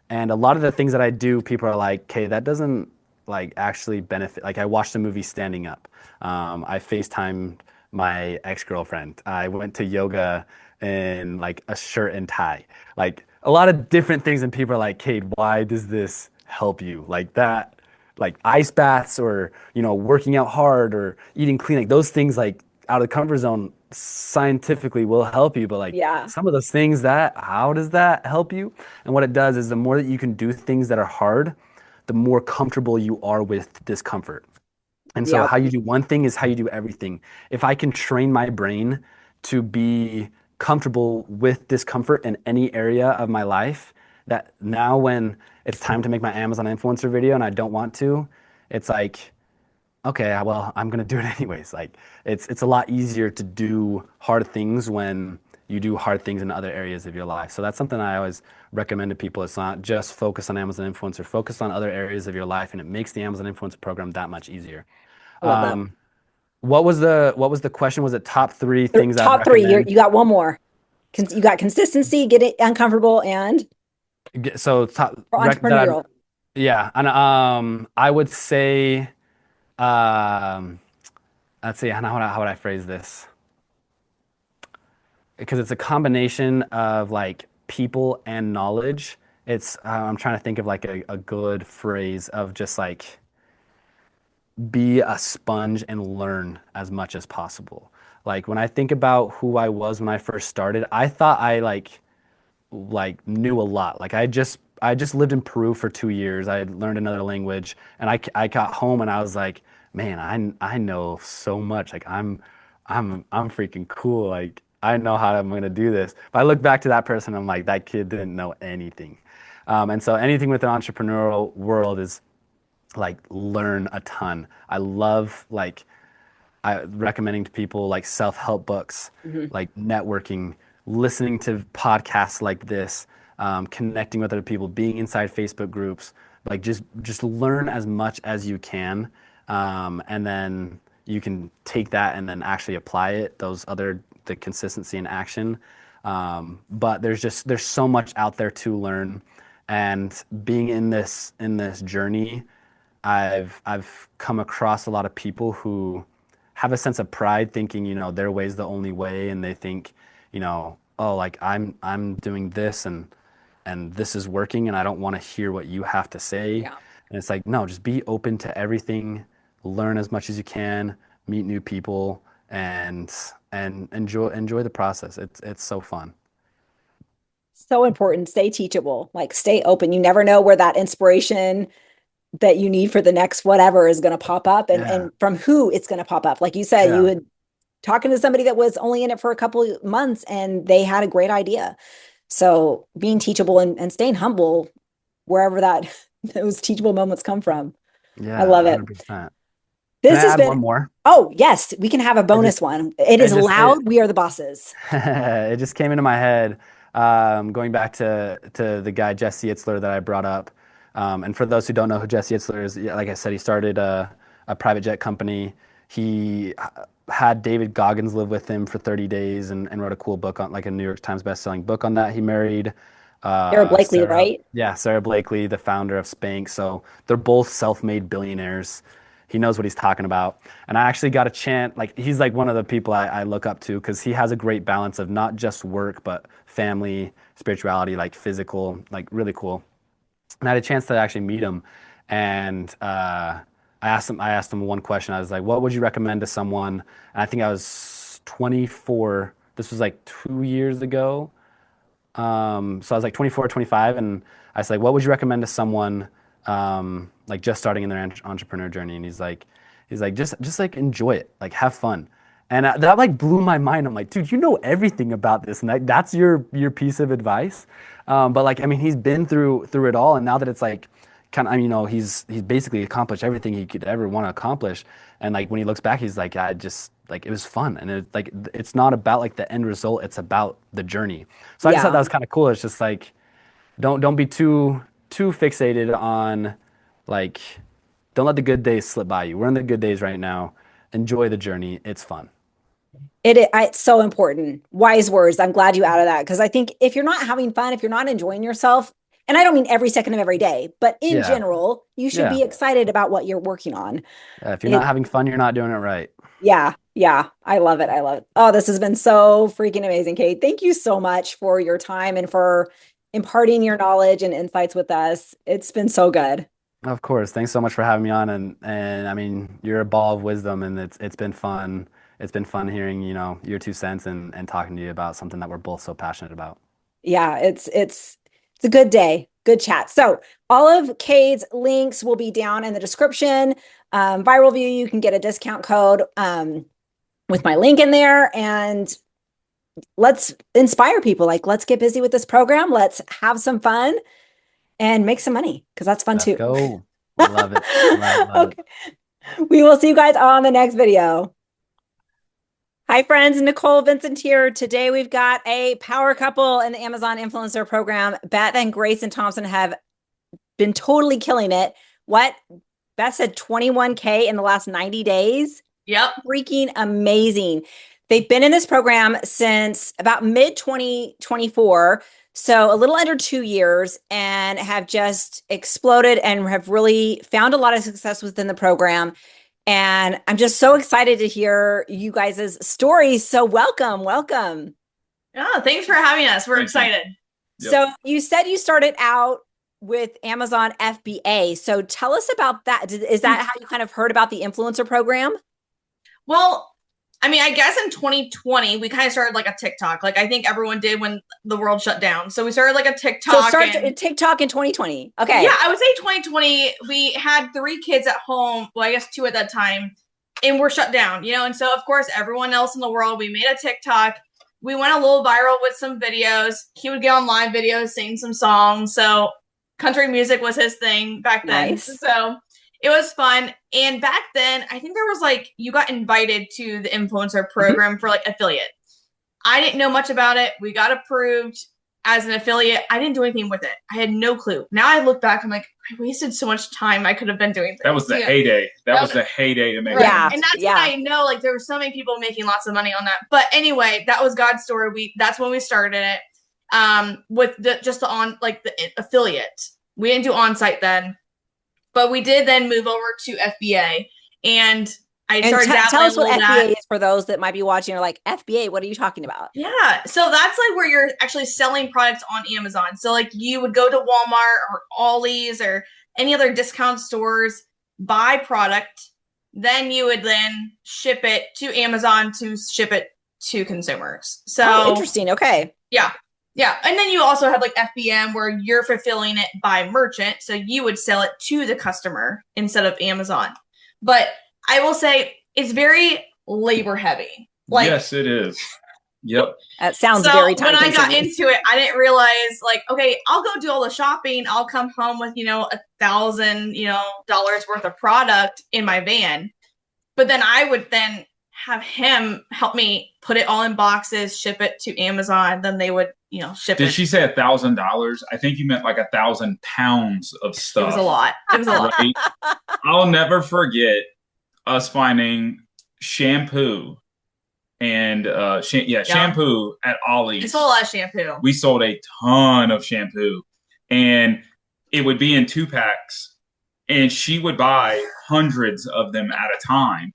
And a lot of the things that I do, people are like, okay, that doesn't like actually benefit. Like I watched the movie Standing Up. I FaceTimed my ex-girlfriend. I went to yoga in like a shirt and tie. Like a lot of different things. And people are like, Kade, why does this help you? Like that, like ice baths or, working out hard or eating clean, like those things like out of the comfort zone scientifically will help you. But like Yeah. some of those things how does that help you? And what it does is the more that you can do things that are hard, the more comfortable you are with discomfort. And so Yep. how you do one thing is how you do everything. If I can train my brain to be comfortable with discomfort in any area of my life, that now when it's time to make my Amazon influencer video and I don't want to, it's like, okay, well, I'm gonna do it anyways. Like it's a lot easier to do hard things when you do hard things in other areas of your life. So that's something I always recommend to people. It's not just focus on Amazon influencer, focus on other areas of your life, and it makes the Amazon influencer program that much easier. I love that. Um, what was the question? Was it top three things I'd Top three. recommend? You got one more. You got consistency, get it uncomfortable, and So top for that I entrepreneurial. yeah, and I would say um let's see, how would I phrase this? Because it's a combination of like people and knowledge. It's I'm trying to think of like a good phrase of just like be a sponge and learn as much as possible. Like when I think about who I was when I first started, I thought I like knew a lot. Like I just lived in Peru for 2 years. I had learned another language, and I got home and I was like, man, I know so much. Like I'm freaking cool. Like I know how I'm gonna do this. But I look back to that person, I'm like, that kid didn't know anything. And so anything with an entrepreneurial world is like learn a ton. I love like I recommending to people like self-help books, Mhm. like networking, listening to podcasts like this, connecting with other people, being inside Facebook groups, like just learn as much as you can, and then you can take that and then actually apply it. The consistency and action. But there's so much out there to learn, and being in this journey, I've come across a lot of people who have a sense of pride thinking, their way's the only way, and they think, oh, like I'm doing this and this is working and I don't want to hear what you have to say. Yeah. And it's like, no, just be open to everything, learn as much as you can, meet new people and enjoy the process. It's so fun. So important. Stay teachable. Like stay open. You never know where that inspiration that you need for the next whatever is going to pop up, Yeah. and from who it's going to pop up. Like you said, you Yeah. had talking to somebody that was only in it for a couple of months and they had a great idea. So being teachable and staying humble wherever that those teachable moments come from. I Yeah, love it. 100%. Can I This has add one been, more? oh, yes, we can have a It just bonus one. It it is just it, loud. We are the bosses. it just came into my head, going back to the guy Jesse Itzler that I brought up. And for those who don't know who Jesse Itzler is, yeah, like I said, he started a private jet company. He had David Goggins live with him for 30 days and wrote a cool book on like a New York Times best-selling book on that. He married Sarah Blakely, Sarah, right? yeah, Sarah Blakely, the founder of Spanx. So they're both self-made billionaires. He knows what he's talking about. And I actually got a chance, like he's like one of the people I look up to because he has a great balance of not just work, but family, spirituality, like physical, like really cool. And I had a chance to actually meet him. And I asked him one question. I was like, what would you recommend to someone? And I think I was 24. This was like 2 years ago. So I was like 24, 25, and I was like, what would you recommend to someone like just starting in their entrepreneur journey? And he's like, just like enjoy it, like have fun. And that like blew my mind. I'm like, dude, you know everything about this, and that's your piece of advice. But like, I mean, he's been through it all, and now that it's like, kind of, I mean, he's basically accomplished everything he could ever want to accomplish. And like when he looks back, he's like, I just like it was fun, and it's not about like the end result; it's about the journey. So I just thought that was kind of cool. It's just like, don't be too fixated on like, don't let the good days slip by you. We're in the good days right now. Enjoy the journey. It's fun. It's so important. Wise words. I'm glad you added that, because I think if you're not having fun, if you're not enjoying yourself, and I don't mean every second of every day, but in general, you should be excited about what you're working on. If you're not having fun, you're not doing it right. Yeah. I love it. Oh, this has been so freaking amazing, Kate. Thank you so much for your time and for imparting your knowledge and insights with us. It's been so good. Of course. Thanks so much for having me on. And I mean, you're a ball of wisdom, and it's been fun. It's been fun hearing, your 2 cents and talking to you about something that we're both so passionate about. Yeah, it's a good day, good chat. So all of Kade's links will be down in the description. Viral View, you can get a discount code with my link in there, and let's inspire people. Like, let's get busy with this program. Let's have some fun and make some money, because that's fun too. Let's go. I love it. Love okay. We will see you guys on the next video. Hi friends, Nicole Vincent here. Today we've got a power couple in the Amazon Influencer Program. Beth and Grayson Thompson have been totally killing it. What? Beth said 21K in the last 90 days. Yep. Freaking amazing. They've been in this program since about mid-2024, so a little under 2 years, and have just exploded and have really found a lot of success within the program. And I'm just so excited to hear you guys' stories. So welcome. Yeah, thanks for having us. We're excited. Yep. So you said you started out with Amazon FBA. So tell us about that. Is that how you kind of heard about the influencer program? Well, I mean, I guess in 2020, we kind of started like a TikTok. Like I think everyone did when the world shut down. So we started like a TikTok. So TikTok in 2020. Okay. Yeah, I would say 2020, we had 3 kids at home. Well, I guess 2 at that time. And we're shut down, And so, of course, everyone else in the world, we made a TikTok. We went a little viral with some videos. He would get on live videos, sing some songs. So country music was his thing back then. Nice. So it was fun. And back then, I think there was like, you got invited to the influencer program for like affiliate. I didn't know much about it. We got approved as an affiliate. I didn't do anything with it. I had no clue. Now I look back, I'm like, I wasted so much time. I could have been doing things. That was the heyday. That was the heyday to make money. Yeah. And that's when I know, like, there were so many people making lots of money on that. But anyway, that was God's story. That's when we started it. With the affiliate. We didn't do onsite then. But we did then move over to FBA, and I started dabbling. Tell us what FBA is for those that might be watching. Are like, FBA, what are you talking about? Yeah, so that's like where you're actually selling products on Amazon. So like you would go to Walmart or Ollie's or any other discount stores, buy product, then you would then ship it to Amazon to ship it to consumers. So interesting. Okay. Yeah. And then you also have like FBM where you're fulfilling it by merchant. So you would sell it to the customer instead of Amazon. But I will say it's very labor heavy. Like, yes, it is. Yep. That sounds very time when consuming. I got into it, I didn't realize like, okay, I'll go do all the shopping. I'll come home with, $1,000, dollars worth of product in my van. But then I would then have him help me put it all in boxes, ship it to Amazon. Then they would, ship it. Did she say $1,000? I think you meant like 1,000 pounds of stuff. It was a lot. Right? I'll never forget us finding shampoo and shampoo at Ollie's. We sold a lot of shampoo. We sold a ton of shampoo, and it would be in 2-packs, and she would buy hundreds of them at a time.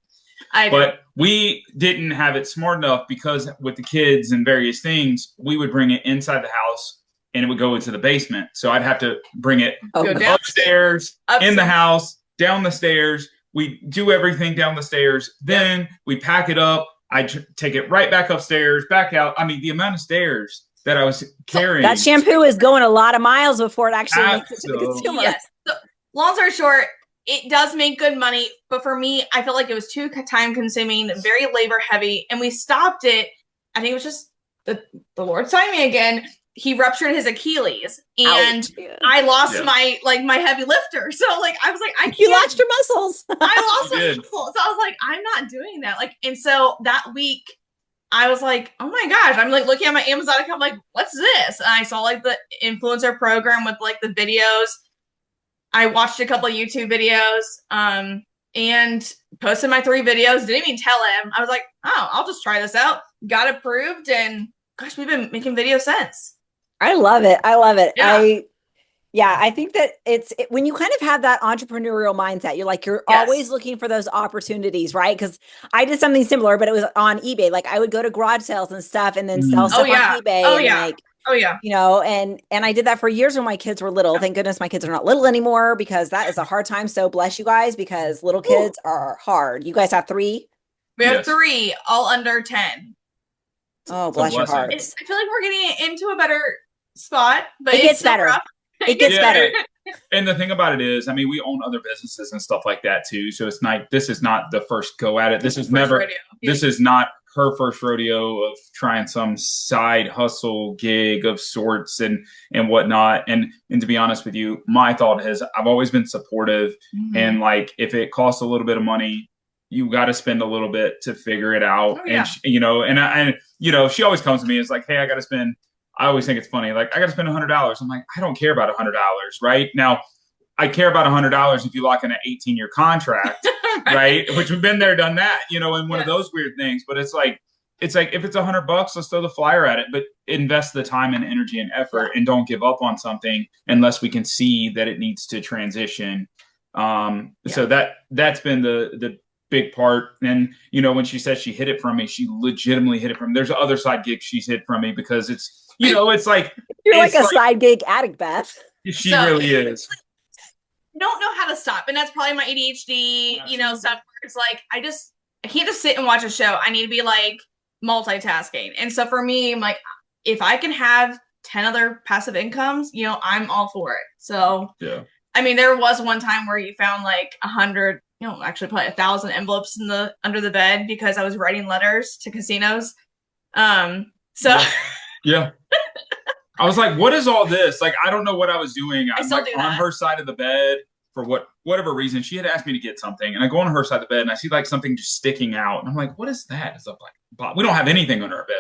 But we didn't have it smart enough because with the kids and various things, we would bring it inside the house and it would go into the basement. So I'd have to bring it upstairs, in the house, down the stairs. We do everything down the stairs. Then we pack it up. I take it right back upstairs, back out. I mean, the amount of stairs that I was carrying. That shampoo is going a lot of miles before it actually makes it to the consumer. Yes. So, long story short, it does make good money, but for me, I felt like it was too time consuming, very labor heavy, and we stopped it. I think it was just the Lord's timing again. He ruptured his Achilles, and I lost my heavy lifter. So like I was like, I can't. You lost your muscles. I lost my muscles. So I was like, I'm not doing that. Like, and so that week, I was like, oh my gosh, I'm like looking at my Amazon account, like, what's this? And I saw like the influencer program with like the videos. I watched a couple of YouTube videos, and posted my 3 videos. Didn't even tell him. I was like, oh, I'll just try this out. Got approved, and gosh, we've been making videos since. I love it. I love it. Yeah. I think that when you kind of have that entrepreneurial mindset, you're always looking for those opportunities, right? Because I did something similar, but it was on eBay. Like I would go to garage sales and stuff and then sell stuff on eBay. You know, and I did that for years when my kids were little. Thank goodness my kids are not little anymore, because that is a hard time. So bless you guys, because little kids are hard. You guys have 3? We have 3, all under 10. Oh, bless your hearts. I feel like we're getting into a better spot, but it gets better. Rough. It gets better. And the thing about it is, I mean, we own other businesses and stuff like that too. So it's not, this is not the first go at it. This is not her first rodeo of trying some side hustle gig of sorts and whatnot. And to be honest with you, my thought is I've always been supportive. And like, if it costs a little bit of money, you got to spend a little bit to figure it out. And she always comes to me. It's like, hey, I always think it's funny. Like, I got to spend $100. I'm like, I don't care about $100, right? Now, I care about $100 if you lock in an 18-year contract, right? Which we've been there, done that, in one of those weird things. But it's like if it's $100, let's throw the flyer at it, but invest the time and energy and effort, and don't give up on something unless we can see that it needs to transition. So that's been the big part. And when she says she hid it from me, she legitimately hid it from me. There's other side gigs she's hid from me because it's it's like you're like a side gig addict, Beth. She really is. Don't know how to stop, and that's probably my ADHD stuff where it's like I can't just sit and watch a show. I need to be like multitasking. And so for me, I'm like, if I can have 10 other passive incomes, I'm all for it. So I mean, there was one time where you found like 100, actually probably 1,000 envelopes under the bed because I was writing letters to casinos. Yeah. I was like, what is all this? Like, I don't know what I was doing. I'm like on her side of the bed for whatever reason. She had asked me to get something, and I go on her side of the bed and I see like something just sticking out. And I'm like, what is that? It's like, we don't have anything under our bed.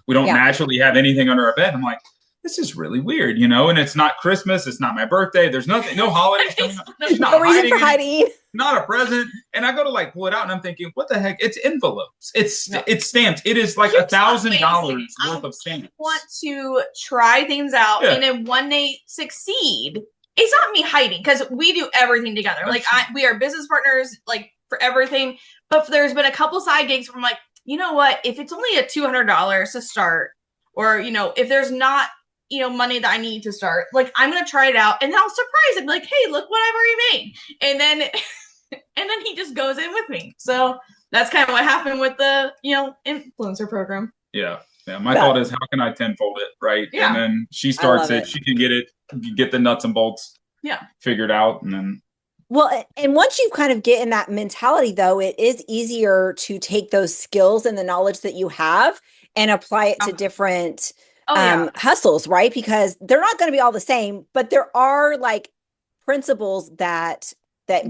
We don't naturally have anything under our bed. I'm like, this is really weird, and it's not Christmas. It's not my birthday. There's nothing, no holidays coming up. There's no reason for hiding. Not a present. And I go to like pull it out and I'm thinking, what the heck? It's envelopes. It's stamped. It is like $1,000 worth of stamps. I want to try things out, and if one they succeed, it's not me hiding, because we do everything together. Like we are business partners, like for everything. But there's been a couple side gigs where I'm like, you know what? If it's only a $200 to start, or if there's not money that I need to start, like I'm gonna try it out, and I'll surprise him, like, hey, look what I've already made. And then he just goes in with me. So that's kind of what happened with the influencer program. My thought is, how can I tenfold it, right? And then she starts it. She can get the nuts and bolts figured out. And then and once you kind of get in that mentality, though, it is easier to take those skills and the knowledge that you have and apply it to different hustles, right? Because they're not going to be all the same, but there are like principles that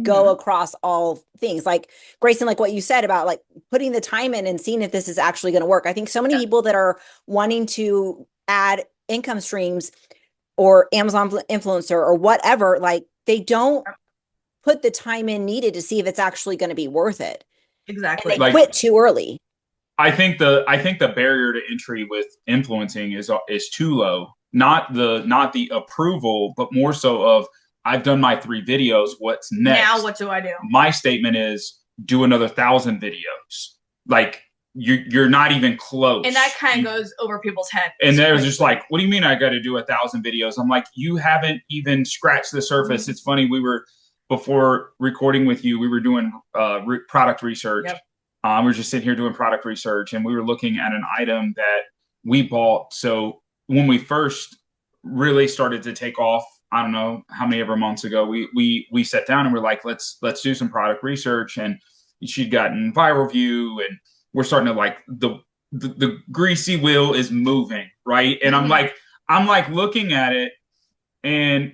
go across all things. Like Grayson, like what you said about like putting the time in and seeing if this is actually going to work. I think so many people that are wanting to add income streams or Amazon influencer or whatever, like they don't put the time in needed to see if it's actually going to be worth it. Exactly. And they quit too early. I think the barrier to entry with influencing is too low. Not the approval, but more so of, I've done my 3 videos. What's next? Now what do I do? My statement is, do another 1,000 videos. Like you're not even close. And that kind of goes over people's heads. And they're just like, what do you mean I got to do 1,000 videos? I'm like, you haven't even scratched the surface. It's funny. Before recording with you, we were doing product research. We were just sitting here doing product research, and we were looking at an item that we bought. So when we first really started to take off I don't know how many ever months ago, we sat down and we're like, let's do some product research. And she'd gotten viral view, and we're starting to like the greasy wheel is moving, right? And I'm like looking at it, and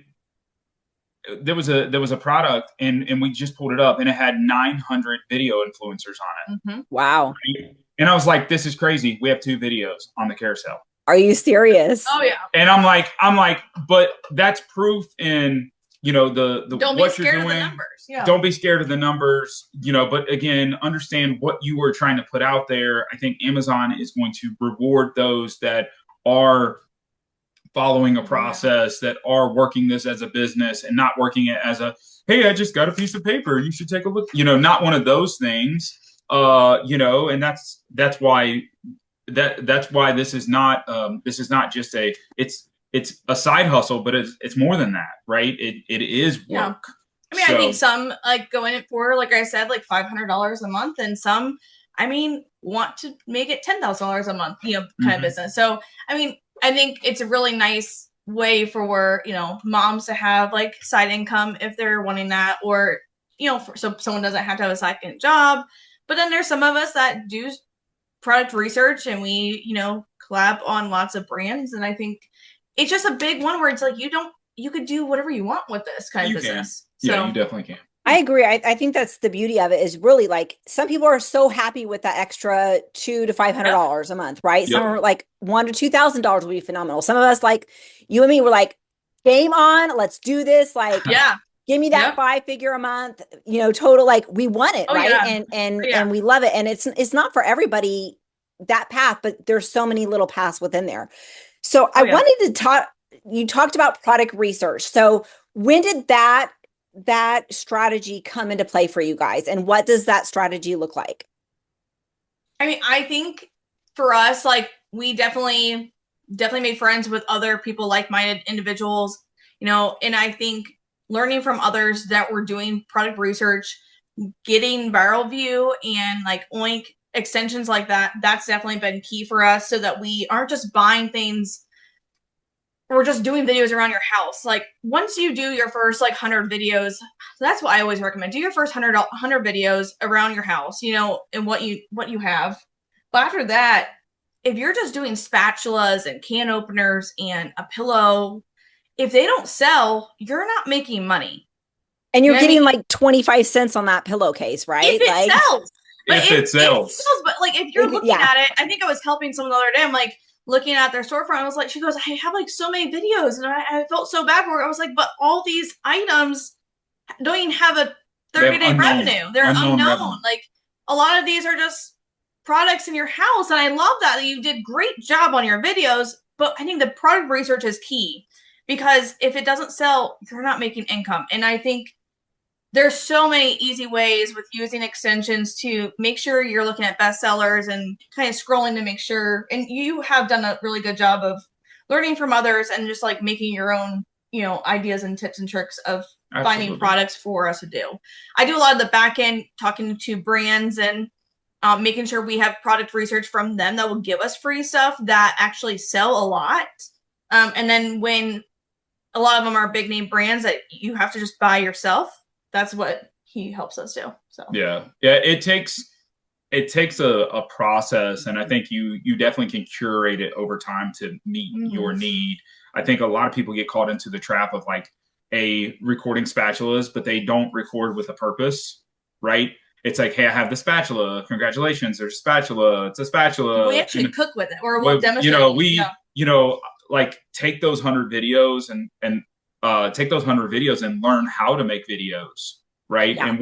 there was a product, and we just pulled it up, and it had 900 video influencers on it. Wow. Right? And I was like, this is crazy. We have 2 videos on the carousel. Are you serious? Oh yeah. And I'm like, but that's proof in, the don't what be you're scared doing. of the numbers. Yeah. Don't be scared of the numbers, but again, understand what you are trying to put out there. I think Amazon is going to reward those that are following a process, that are working this as a business and not working it as a, hey, I just got a piece of paper, you should take a look, not one of those things. And that's why this is not just it's a side hustle, but it's more than that, right? It is work. Yeah. I mean, I think some like go in it for, like I said, like $500 a month, and some, want to make it $10,000 a month, kind of business. So, I think it's a really nice way for, moms to have like side income if they're wanting that, or, so someone doesn't have to have a second job. But then there's some of us that do product research, and we, collab on lots of brands. And I think it's just a big one where it's like, you could do whatever you want with this kind of business. Yeah, you definitely can. I agree. I think that's the beauty of it, is really like some people are so happy with that extra $200 to $500 a month, right? Some are like $1,000 to $2,000 would be phenomenal. Some of us, like you and me, were like, game on, let's do this. Like, give me that 5-figure a month, total. Like, we want it, right? Yeah. And we love it. And it's not for everybody that path, but there's so many little paths within there. So I wanted to talk. You talked about product research. So when did that strategy come into play for you guys, and what does that strategy look like? I think for us, like, we definitely made friends with other people, like-minded individuals, and I think learning from others that were doing product research, getting viral view and like Oink extensions like that, that's definitely been key for us, so that we aren't just buying things or just doing videos around your house. Like, once you do your first like 100 videos, that's what I always recommend. Do your first 100 videos around your house, and what you have. But after that, if you're just doing spatulas and can openers and a pillow, if they don't sell, you're not making money. And you're getting like 25 cents on that pillowcase, right? If it sells. If it sells. But like, if you're looking at it, I think I was helping someone the other day. I'm like, looking at their storefront, I was like, she goes, I have like so many videos, and I felt so bad for her. I was like, but all these items don't even have a 30-day revenue. They're unknown. Like, a lot of these are just products in your house. And I love that you did great job on your videos, but I think the product research is key, because if it doesn't sell, you're not making income. And I think there's so many easy ways with using extensions to make sure you're looking at bestsellers and kind of scrolling to make sure. And you have done a really good job of learning from others and just like making your own, ideas and tips and tricks of finding products for us to do. I do a lot of the back end, talking to brands and making sure we have product research from them that will give us free stuff that actually sell a lot. And then when a lot of them are big name brands that you have to just buy yourself, that's what he helps us do. So it takes a process, and I think you definitely can curate it over time to meet your need. I think a lot of people get caught into the trap of like recording spatulas, but they don't record with a purpose, right? It's like, hey, I have the spatula. Congratulations, there's a spatula. It's a spatula. We actually cook with it, or we'll demonstrate. Like, take those 100 videos and take those 100 videos and learn how to make videos, right? Yeah. And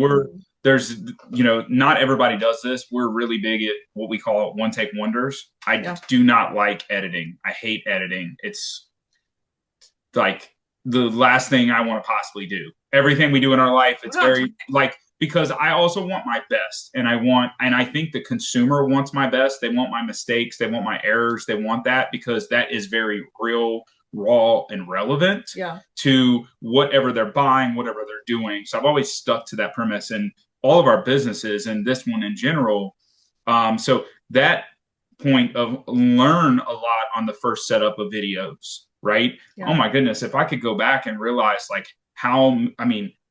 not everybody does this. We're really big at what we call one-take wonders. I do not like editing. I hate editing. It's like the last thing I want to possibly do. Everything we do in our life, it's very like, because I also want my best, and I think the consumer wants my best. They want my mistakes. They want my errors. They want that, because that is very real, raw, and relevant to whatever they're buying, whatever they're doing. So I've always stuck to that premise in all of our businesses, and this one in general. So that point of learn a lot on the first setup of videos, right? Yeah. Oh my goodness, if I could go back and realize like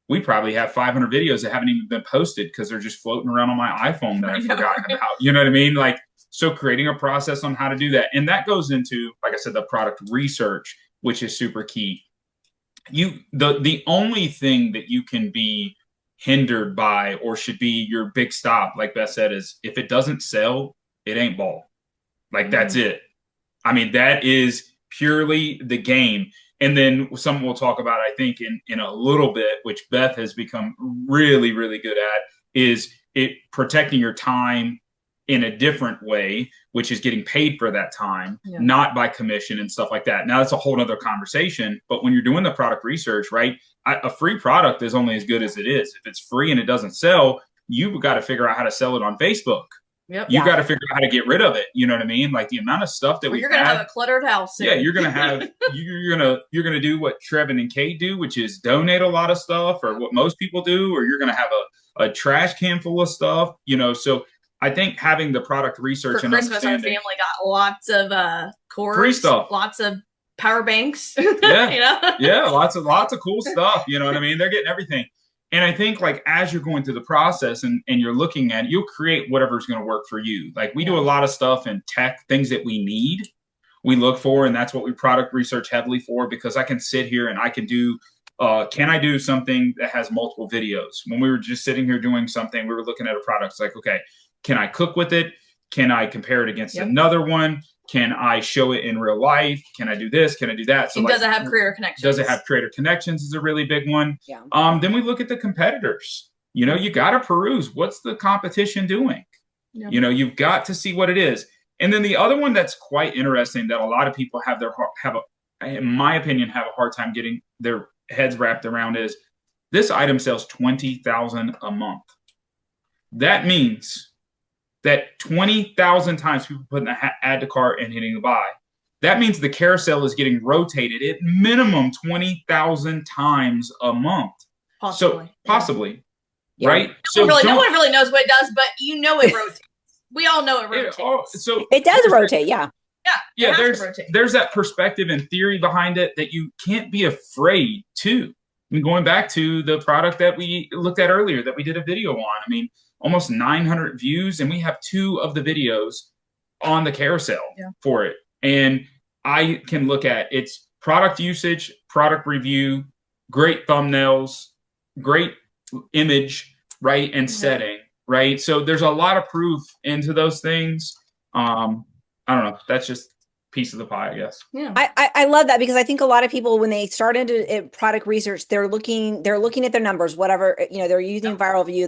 we probably have 500 videos that haven't even been posted because they're just floating around on my iPhone that I've forgotten about. You know what I mean? Like, so creating a process on how to do that. And that goes into, like I said, the product research, which is super key. The only thing that you can be hindered by or should be your big stop, like Beth said, is if it doesn't sell, it ain't ball. Like, that's it. I mean, that is purely the game. And then something we'll talk about, I think, in a little bit, which Beth has become really, really good at, is protecting your time in a different way, which is getting paid for that time, not by commission and stuff like that. Now, that's a whole other conversation. But when you're doing the product research, right, a free product is only as good as it is. If it's free and it doesn't sell, you've got to figure out how to sell it on Facebook. Yep. You got to figure out how to get rid of it. You know what I mean? Like the amount of stuff that you're gonna have a cluttered house soon. Yeah, you're gonna have you're gonna do what Trevin and Kate do, which is donate a lot of stuff, or what most people do, or you're gonna have a trash can full of stuff. You know, so I think having the product research for and Christmas, our family got lots of cords, free stuff, lots of power banks. Yeah, you know? Yeah, lots of cool stuff. You know what I mean? They're getting everything. And I think like as you're going through the process and you're looking at it, you'll create whatever's going to work for you. Like we do a lot of stuff in tech, things that we need, we look for, and that's what we product research heavily for, because I can sit here and I can do, can I do something that has multiple videos? When we were just sitting here doing something, we were looking at a product. It's like, okay, can I cook with it? Can I compare it against another one? Can I show it in real life? Can I do this? Can I do that? So does it have creator connections? Does it have creator connections is a really big one. Yeah. Then we look at the competitors. You know, you got to peruse. What's the competition doing? Yeah. You know, you've got to see what it is. And then the other one that's quite interesting that a lot of people in my opinion, have a hard time getting their heads wrapped around is this item sells $20,000 a month. That means that 20,000 times people putting the add to cart and hitting the buy. That means the carousel is getting rotated at minimum 20,000 times a month. Possibly. Yeah. Right? No one really knows what it does, but you know it rotates. We all know it rotates. So it does rotate, yeah. Yeah, there's that perspective and theory behind it that you can't be afraid to. I mean, going back to the product that we looked at earlier that we did a video on, I mean, almost 900 views, and we have 2 of the videos on the carousel for it. And I can look at its product usage, product review, great thumbnails, great image, right, and setting, right? So there's a lot of proof into those things. I don't know. That's just a piece of the pie, I guess. Yeah. I love that, because I think a lot of people, when they start into product research, they're looking at their numbers, whatever, you know, they're using viral view,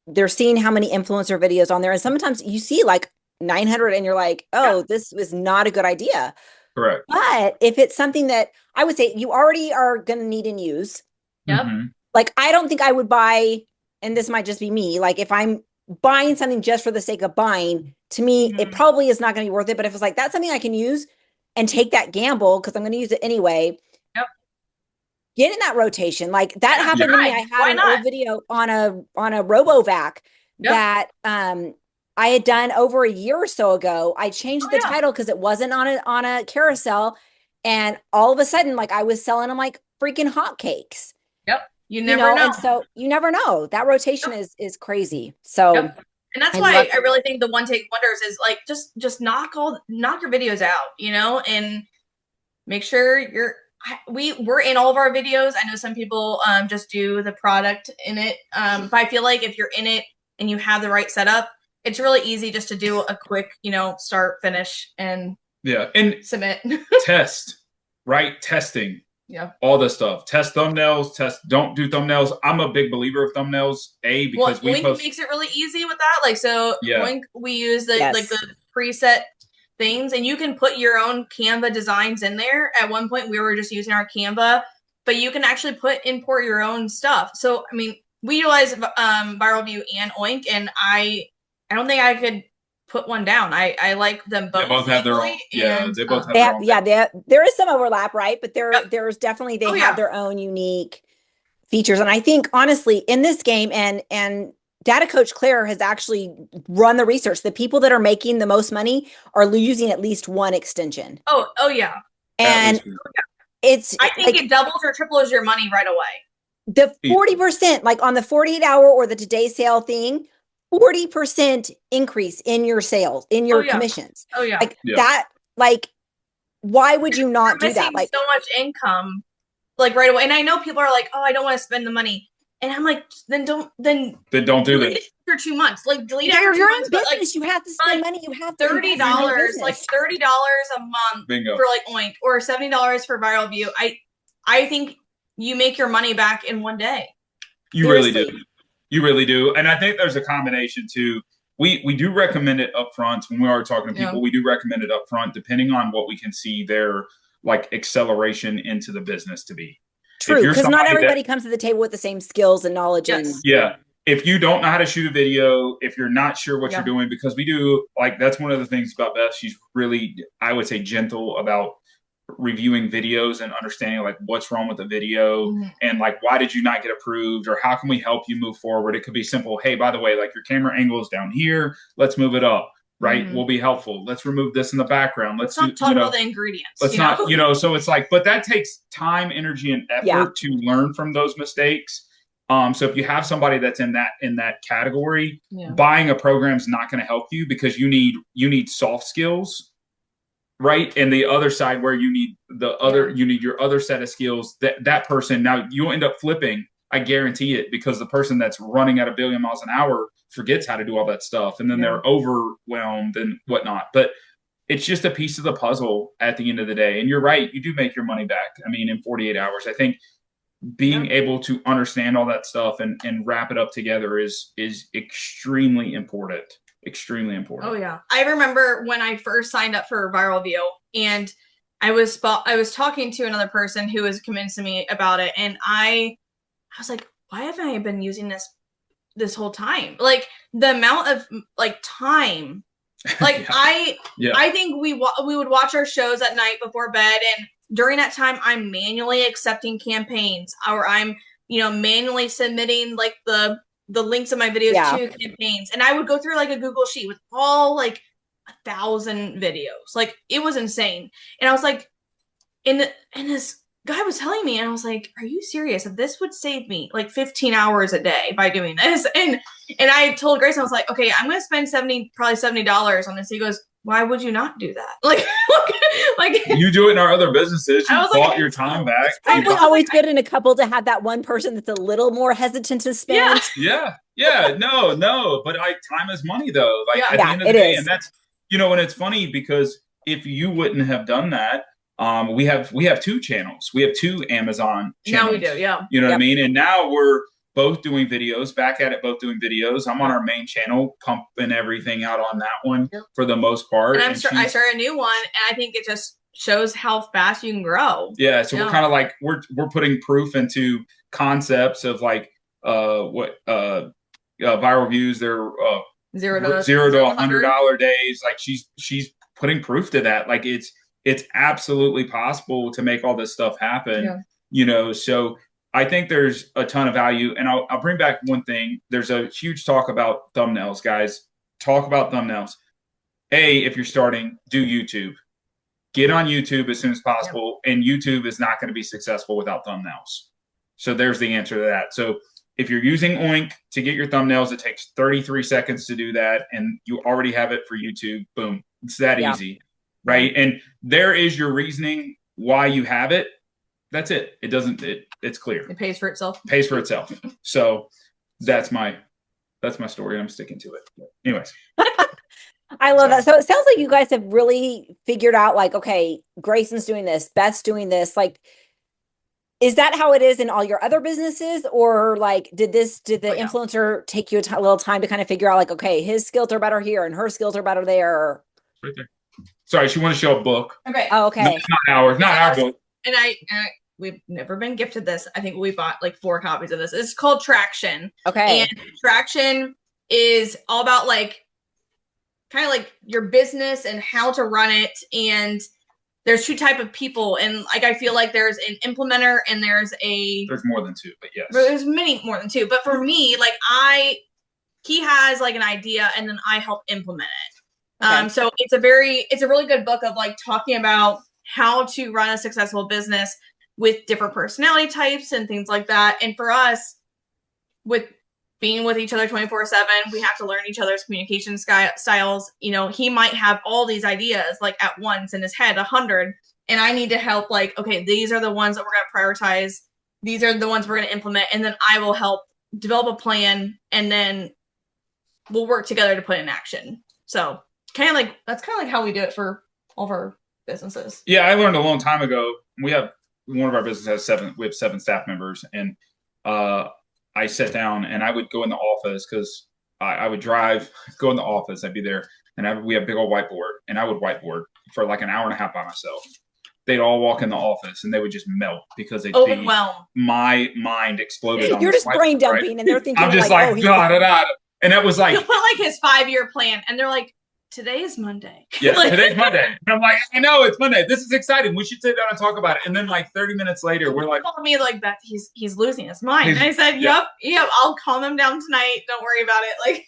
they're seeing how many influencer videos on there. And sometimes you see like 900 and you're like, oh, this was not a good idea. Correct. But if it's something that I would say you already are going to need and use. Yep. Like, I don't think I would buy, and this might just be me, like if I'm buying something just for the sake of buying, to me, it probably is not going to be worth it. But if it's like, that's something I can use and take that gamble because I'm going to use it anyway. Get in that rotation. Like that happened to me. I had an old video on a RoboVac that I had done over a year or so ago. I changed the title because it wasn't on a carousel, and all of a sudden, like I was selling them like freaking hotcakes. Yep, you never know. And so you never know. That rotation is crazy. So, and that's why I really think the one take wonders is like just knock your videos out, you know, and make sure we're in all of our videos. I know some people just do the product in it. But I feel like if you're in it and you have the right setup, it's really easy just to do a quick, you know, start, finish, and submit. Test, right? Testing. Yeah. All this stuff. Test thumbnails, don't do thumbnails. I'm a big believer of thumbnails, because Oink makes it really easy with that. Like, so Oink, we use the preset things, and you can put your own Canva designs in there. At one point we were just using our Canva, but you can actually import your own stuff. So I mean, we utilize Viral View and Oink, and I don't think I could put one down. I like them both. They both have their own. They both have their own. There is some overlap, right? But there's definitely they have their own unique features. And I think honestly in this game, and Data Coach Claire has actually run the research. The people that are making the most money are using at least one extension. Oh yeah. And it's I think it doubles or triples your money right away. The 40%, like on the 48-hour or the today sale thing, 40% increase in your sales, in your commissions. Oh yeah. Like that, like, why would you not You're do that? Like so much income, like right away. And I know people are like, oh, I don't want to spend the money. And I'm like, then don't do this for 2 months. Like delete it after 2 months. Business, but like, you have to spend money. You have to $30, like $30 a month for like Oink, or $70 for Viral View. I think you make your money back in one day. You really do. You really do. And I think there's a combination too. We do recommend it up front when we are talking to people. We do recommend it up front, depending on what we can see their like acceleration into the business to be. True, because not everybody comes to the table with the same skills and knowledge. Yeah. If you don't know how to shoot a video, if you're not sure what you're doing, because we do, like, that's one of the things about Beth. She's really, I would say, gentle about reviewing videos and understanding like what's wrong with the video and like why did you not get approved, or how can we help you move forward. It could be simple. Hey, by the way, like your camera angle is down here, let's move it up, right? We'll be helpful. Let's remove this in the background. Let's not talk about the ingredients. Let's not, so it's like, but that takes time, energy, and effort to learn from those mistakes. So if you have somebody that's in that category, buying a program is not going to help you, because you need soft skills. Right. And the other side where you need you need your other set of skills, that person, now you'll end up flipping. I guarantee it, because the person that's running at 1 billion miles an hour forgets how to do all that stuff. And then they're overwhelmed and whatnot. But it's just a piece of the puzzle at the end of the day. And you're right. You do make your money back. I mean, in 48 hours, I think being able to understand all that stuff and wrap it up together is extremely important. Extremely important. Oh yeah. I remember when I first signed up for Viral View, and I was talking to another person who was convincing me about it, and I was like, why haven't I been using this whole time? Like the amount of like time, like I think we would watch our shows at night before bed, and during that time I'm manually accepting campaigns, or I'm manually submitting like the links of my videos to campaigns. And I would go through like a Google sheet with all like 1,000 videos. Like it was insane. And I was like, and this guy was telling me, and I was like, are you serious? If this would save me like 15 hours a day by doing this. And I told Grayson, I was like, okay, I'm going to spend probably $70 on this. He goes, why would you not do that? Like you do it in our other businesses. You bought your time back. It's probably always good in a couple to have that one person that's a little more hesitant to spend. Yeah. No. But time is money, though. Like at the end of the day, and that's and it's funny because if you wouldn't have done that, we have 2 channels. We have 2 Amazon channels. Now we do, yeah. You know what I mean? And now we're both doing videos, back at it, both doing videos. I'm on our main channel, pumping everything out on that one for the most part. And I started a new one, and I think it just shows how fast you can grow. Yeah, so we're kind of like we're putting proof into concepts of like viral views. They're $0 to $100 days. Like she's putting proof to that. Like it's absolutely possible to make all this stuff happen. So I think there's a ton of value. And I'll bring back one thing. There's a huge talk about thumbnails, guys. Talk about thumbnails. If you're starting, do YouTube. Get on YouTube as soon as possible. And YouTube is not going to be successful without thumbnails. So there's the answer to that. So if you're using Oink to get your thumbnails, it takes 33 seconds to do that. And you already have it for YouTube. Boom. It's that easy. Right. And there is your reasoning why you have it. That's it. It's clear. It pays for itself. So that's my story. I'm sticking to it. But anyways. I love that. So it sounds like you guys have really figured out like, okay, Grayson's doing this, Beth's doing this. Like, is that how it is in all your other businesses? Or like, did the influencer take you a little time to kind of figure out like, okay, his skills are better here and her skills are better there? Right there. Sorry, she wanted to show a book. Okay. Oh, okay. Not ours, not our book. And we've never been gifted this. I think we bought like 4 copies of this. It's called Traction. Okay. And Traction is all about like kind of like your business and how to run it. And there's 2 type of people. And like, I feel like there's an implementer and there's more than 2, but yes. There's many more than 2. But for me, like he has like an idea and then I help implement it. Okay. So it's a really good book of like talking about how to run a successful business with different personality types and things like that. And for us, with being with each other 24/7, we have to learn each other's communication styles. You know, he might have all these ideas like at once in his head, 100, and I need to help, like, okay, these are the ones that we're going to prioritize. These are the ones we're going to implement. And then I will help develop a plan, and then we'll work together to put in action. So that's kind of like how we do it for all of our businesses. Yeah, I learned a long time ago. We have one of our businesses has we have 7 staff members, and I sat down and I would go in the office because I would drive, go in the office. I'd be there, and we have a big old whiteboard, and I would whiteboard for like an hour and a half by myself. They'd all walk in the office and they would just melt because they'd be, my mind exploded. You're just brain dumping, right? And they're thinking, I'm just like, God. And that was like, he'll put like his 5-year plan, and they're like, today is Monday. Yeah, today's Monday. And I'm like, I know it's Monday. This is exciting. We should sit down and talk about it. And then like 30 minutes later, we're like, told me like, Beth, he's losing his mind. And I said, yep, I'll calm him down tonight. Don't worry about it. Like,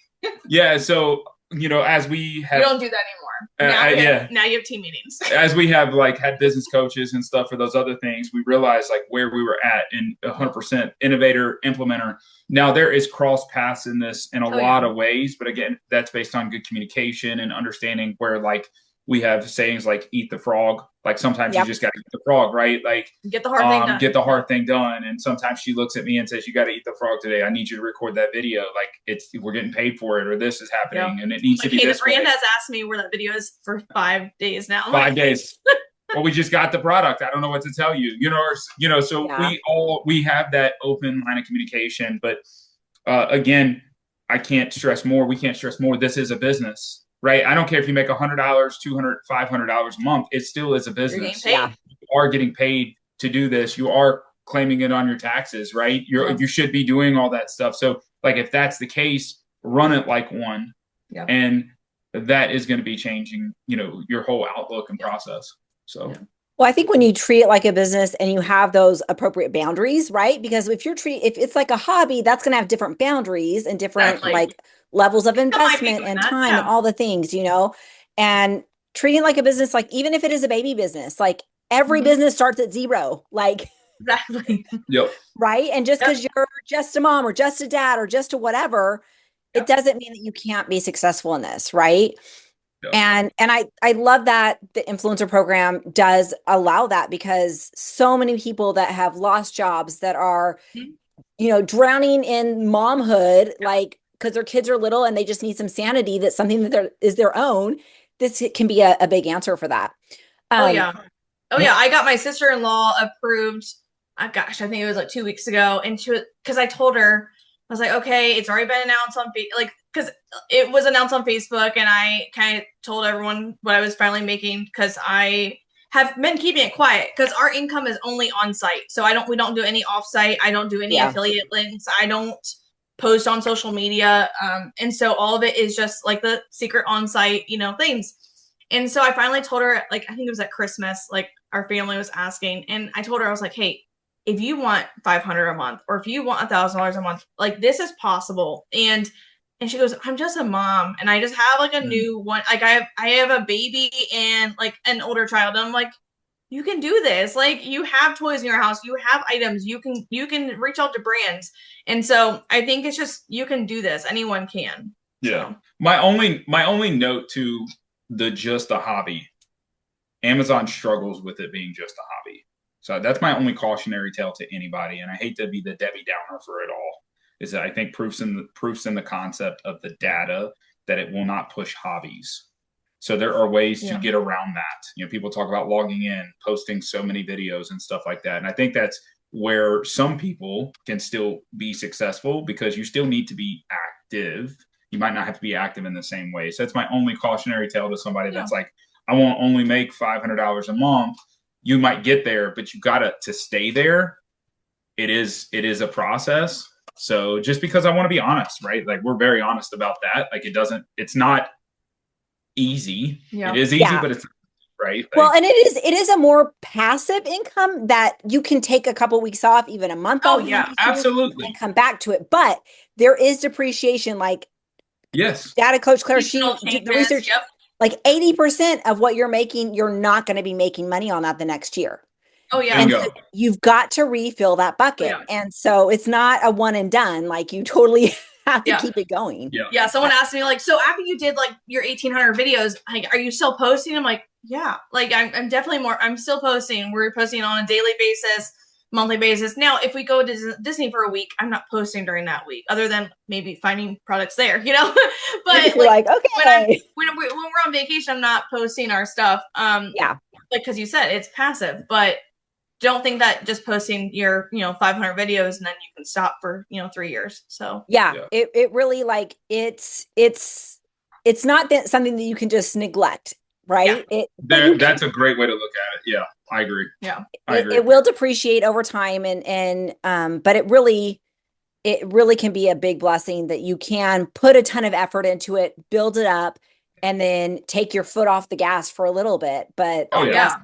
yeah. So, you know, as we have, we don't do that anymore. Now you have team meetings. As we have like had business coaches and stuff for those other things, we realized like where we were at in 100% innovator, implementer. Now there is cross paths in this in a lot of ways, but again, that's based on good communication and understanding where like we have sayings like eat the frog. Like sometimes you just got to eat the frog, right? Like get the hard thing done. Get the hard thing done. And sometimes she looks at me and says, you got to eat the frog today. I need you to record that video. Like we're getting paid for it, or this is happening and it needs to be this way. Rand has asked me where that video is for 5 days now. 5 days. Well, we just got the product. I don't know what to tell you, so we have that open line of communication, but again, I can't stress more. We can't stress more. This is a business. Right. I don't care if you make $100, $200, $500 a month. It still is a business. You are getting paid to do this. You are claiming it on your taxes. Right. You should be doing all that stuff. So like if that's the case, run it like one. Yeah. And that is going to be changing, your whole outlook and process. So. Yeah. Well, I think when you treat it like a business and you have those appropriate boundaries, right? Because if it's like a hobby, that's going to have different boundaries and different like levels of investment and time and all the things, and treating it like a business, like even if it is a baby business, like every business starts at 0, like exactly. Yep. Right. And just because you're just a mom or just a dad or just a whatever, it doesn't mean that you can't be successful in this. Right. And I love that the influencer program does allow that, because so many people that have lost jobs that are, drowning in momhood, like, because their kids are little and they just need some sanity, that's something that is their own. This can be a big answer for that. I got my sister-in-law approved. I think it was like 2 weeks ago. And because I told her, I was like, okay, it's already been announced on because it was announced on Facebook, and I kind of told everyone what I was finally making, because I have been keeping it quiet because our income is only on site. So we don't do any off site. I don't do any affiliate links. I don't post on social media. And so all of it is just like the secret on site, things. And so I finally told her, like, I think it was at Christmas, like our family was asking, and I told her, I was like, hey, if you want $500 a month, or if you want $1,000 a month, like this is possible. And she goes, I'm just a mom, and I just have like a new one. Like I have a baby and like an older child. And I'm like, you can do this. Like you have toys in your house, you have items, you can reach out to brands. And so I think it's just, you can do this. Anyone can. Yeah. So. My only note to just a hobby, Amazon struggles with it being just a hobby. So that's my only cautionary tale to anybody. And I hate to be the Debbie Downer for it all, is that I think proofs in the concept of the data that it will not push hobbies. So there are ways to get around that. People talk about logging in, posting so many videos and stuff like that. And I think that's where some people can still be successful, because you still need to be active. You might not have to be active in the same way. So that's my only cautionary tale to somebody that's like, I won't only make $500 a month. You might get there, but you to stay there. It is a process. So just because I want to be honest, right? Like we're very honest about that. Like it's not easy. Yeah. It is easy, but it's right. Well, and it is a more passive income that you can take a couple weeks off, even a month off. Oh yeah, absolutely. And come back to it. But there is depreciation. Like, yes, data coach Claire, she did the research. like 80% of what you're making, you're not going to be making money on that the next year. Oh yeah. And Bingo. so you've got to refill that bucket. Yeah. And so it's not a one and done. Like you totally have to Yeah. keep it going. Yeah. Yeah. Someone asked me like, so after you did like your 1,800 videos, like, are you still posting? I'm like, yeah, like I'm definitely I'm still posting. We're posting on a daily basis, monthly basis. Now, if we go to Disney for a week, I'm not posting during that week, other than maybe finding products there, you know. But like okay, when we're on vacation, I'm not posting our stuff. Yeah. Like because you said it's passive, but don't think that just posting your 500 videos and then you can stop for 3 years. So yeah. It really like it's not that something that you can just neglect, right? That's a great way to look at it. Yeah, I agree. Yeah, I agree. It will depreciate over time, and but it really can be a big blessing that you can put a ton of effort into it, build it up, and then take your foot off the gas for a little bit. But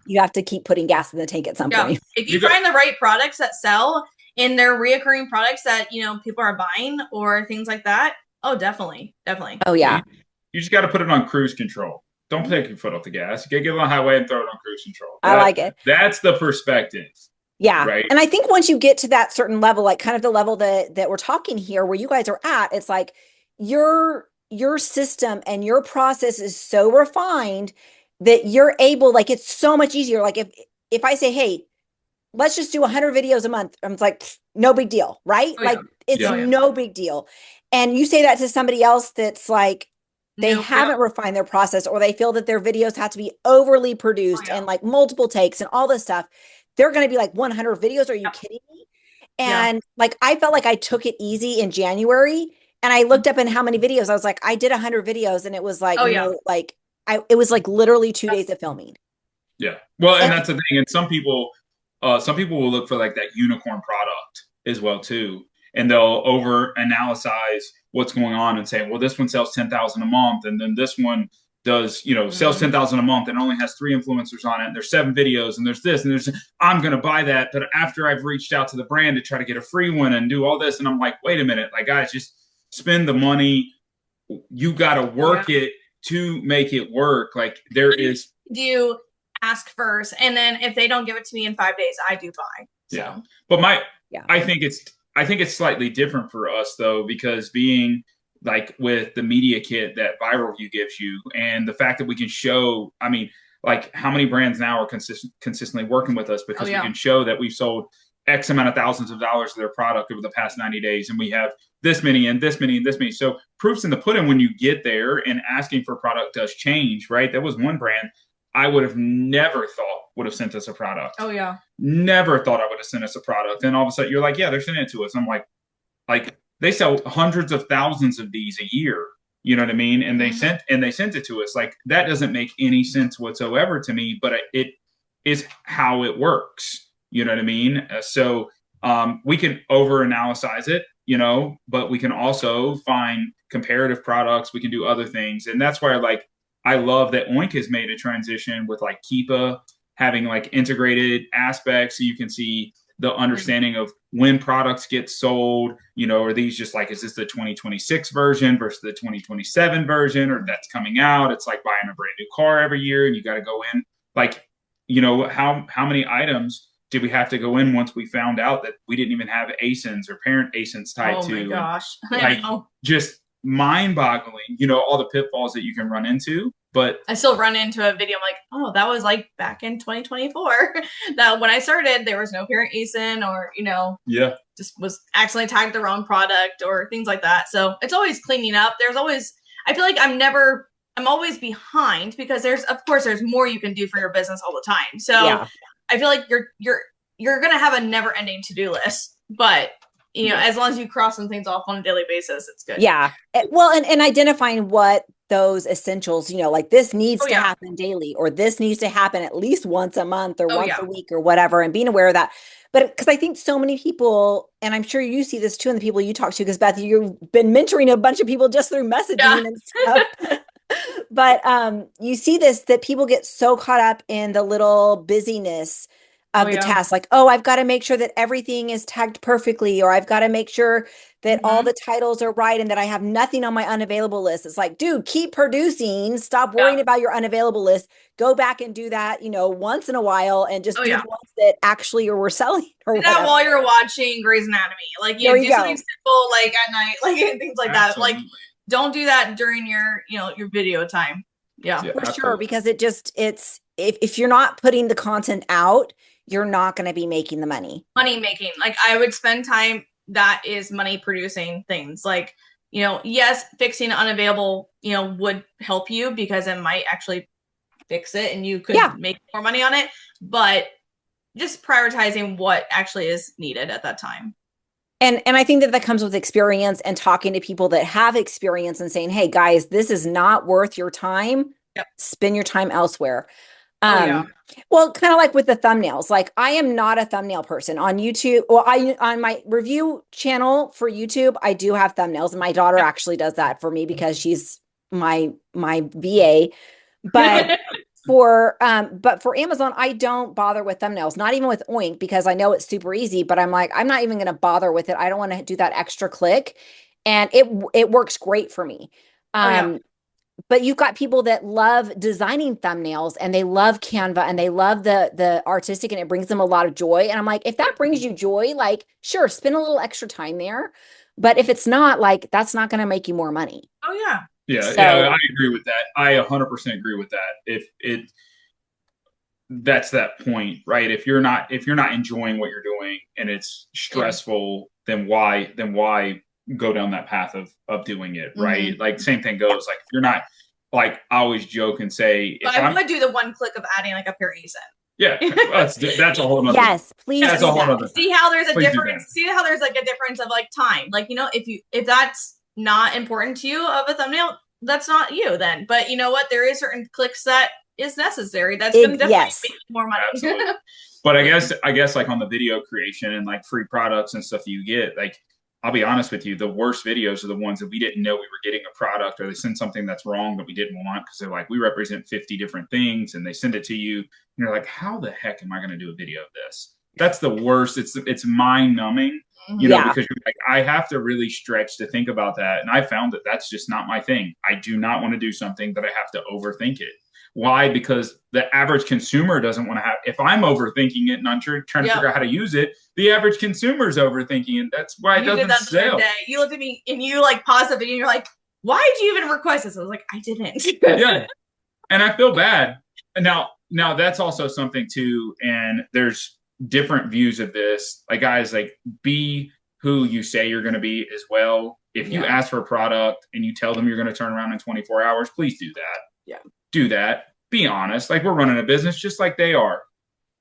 you have to keep putting gas in the tank at some point. If you find the right products that sell and they're reoccurring products that people are buying or things like that, oh definitely. Oh yeah. You just got to put it on cruise control. Don't take your foot off the gas. You got to get on the highway and throw it on cruise control. I like it. That's the perspective. Yeah. Right. And I think once you get to that certain level, like kind of the level that we're talking here, where you guys are at, it's like your system and your process is so refined that you're able, like, it's so much easier. Like if I say, hey, let's just do 100 videos a month, I'm like, no big deal. Right. Oh, yeah. Like it's no big deal. And you say that to somebody else that's like, they haven't refined their process, or they feel that their videos have to be overly produced and like multiple takes and all this stuff. They're going to be like 100 videos. Are you kidding me? And like, I felt like I took it easy in January, and I looked up in how many videos. I was like, I did 100 videos, and it was like, it was like literally 2 days of filming. Yeah. Well, and that's the thing. And some people will look for like that unicorn product as well too. And they'll over analyze what's going on and say, well, this one sells 10,000 a month. And then this one does, sells 10,000 a month and only has 3 influencers on it. And there's 7 videos and there's this and there's, I'm going to buy that. But after I've reached out to the brand to try to get a free one and do all this. And I'm like, wait a minute, like guys, just spend the money. You got to work it to make it work. Like there is. Do ask first. And then if they don't give it to me in 5 days, I do buy. So. Yeah. But I think it's slightly different for us though, because being like with the media kit that Viral View gives you, and the fact that we can show, I mean, like how many brands now are consistently working with us because we can show that we've sold X amount of thousands of dollars of their product over the past 90 days. And we have this many and this many and this many. So proof's in the pudding when you get there, and asking for product does change, right? There was one brand I would have never thought would have sent us a product. Oh yeah. Never thought I would have sent us a product. And all of a sudden you're like, yeah, they're sending it to us. I'm like they sell hundreds of thousands of these a year. You know what I mean? And they sent it to us. Like that doesn't make any sense whatsoever to me, but it is how it works. You know what I mean? So we can over-analyze it, but we can also find comparative products. We can do other things. And that's why I love that Oink has made a transition with like Keepa having like integrated aspects, so you can see the understanding of when products get sold, are these just like, is this the 2026 version versus the 2027 version, or that's coming out? It's like buying a brand new car every year, and you got to go in like, how many items did we have to go in once we found out that we didn't even have ASINs or parent ASINs tied to? Oh my gosh. Like just mind-boggling, all the pitfalls that you can run into. But I still run into a video. I'm like, oh, that was like back in 2024. Now, when I started, there was no parent ASIN, or just was accidentally tagged the wrong product or things like that. So it's always cleaning up. I feel like I'm always behind, because there's more you can do for your business all the time. So I feel like you're gonna have a never-ending to-do list, but as long as you cross some things off on a daily basis, it's good. Yeah. Well, and identifying what those essentials, like this needs to happen daily, or this needs to happen at least once a month or once a week or whatever, and being aware of that. But because I think so many people, and I'm sure you see this too in the people you talk to, because Beth, you've been mentoring a bunch of people just through messaging and stuff. But you see this, that people get so caught up in the little busyness of the task. Like, oh, I've got to make sure that everything is tagged perfectly, or I've got to make sure that all the titles are right and that I have nothing on my unavailable list. It's like, dude, keep producing. Stop worrying about your unavailable list. Go back and do that, once in a while, and just do the ones that actually were selling or do that while you're watching Grey's Anatomy. Like, do something simple, like at night, like things like that. Like, don't do that during your, your video time. Yeah, for sure. Because if you're not putting the content out, you're not going to be making the money. Money making. Like, I would spend time that is money producing things. Like, yes, fixing unavailable, would help you because it might actually fix it and you could make more money on it. But just prioritizing what actually is needed at that time. And I think that comes with experience and talking to people that have experience and saying, hey, guys, this is not worth your time. Spend your time elsewhere. Well, kind of like with the thumbnails, like I am not a thumbnail person on YouTube. Well, on my review channel for YouTube, I do have thumbnails, and my daughter actually does that for me because she's my VA. But for Amazon, I don't bother with thumbnails, not even with Oink, because I know it's super easy, but I'm like, I'm not even going to bother with it. I don't want to do that extra click, and it works great for me. But you've got people that love designing thumbnails, and they love Canva, and they love the artistic, and it brings them a lot of joy. And I'm like, if that brings you joy, like, sure, spend a little extra time there. But if it's not, like, that's not going to make you more money. Oh, yeah. Yeah, I agree with that. I 100% agree with that. That's that point, right? If you're not enjoying what you're doing and it's stressful, then why go down that path of doing it, right? Like, same thing goes. Like, if you're not, like, I always joke and say, but I would do the one click of adding like a pair of ASIN. Yeah, that's a whole nother. Yes, please. That's a whole nother. See how there's a difference. See how there's like a difference of like time. Like, if that's not important to you of a thumbnail, that's not you then. But you know what? There is certain clicks that is necessary. That's going to definitely make more money. Absolutely. But I guess like on the video creation and like free products and stuff that you get, like, I'll be honest with you, the worst videos are the ones that we didn't know we were getting a product, or they send something that's wrong that we didn't want because they're like, we represent 50 different things, and they send it to you and you're like, how the heck am I going to do a video of this? That's the worst. It's mind numbing, because you're like, I have to really stretch to think about that. And I found that that's just not my thing. I do not want to do something that I have to overthink it. Why? Because the average consumer doesn't want to have, if I'm overthinking it and I'm trying to figure out how to use it, the average consumer is overthinking it. That's why it doesn't sell. You looked at me and you like paused the video and you're like, why did you even request this? I was like, I didn't. Yeah. And I feel bad. And now that's also something too. And there's different views of this. Like, guys, like, be who you say you're going to be as well. If you ask for a product and you tell them you're going to turn around in 24 hours, please do that. Yeah. Do that. Be honest. Like, we're running a business just like they are.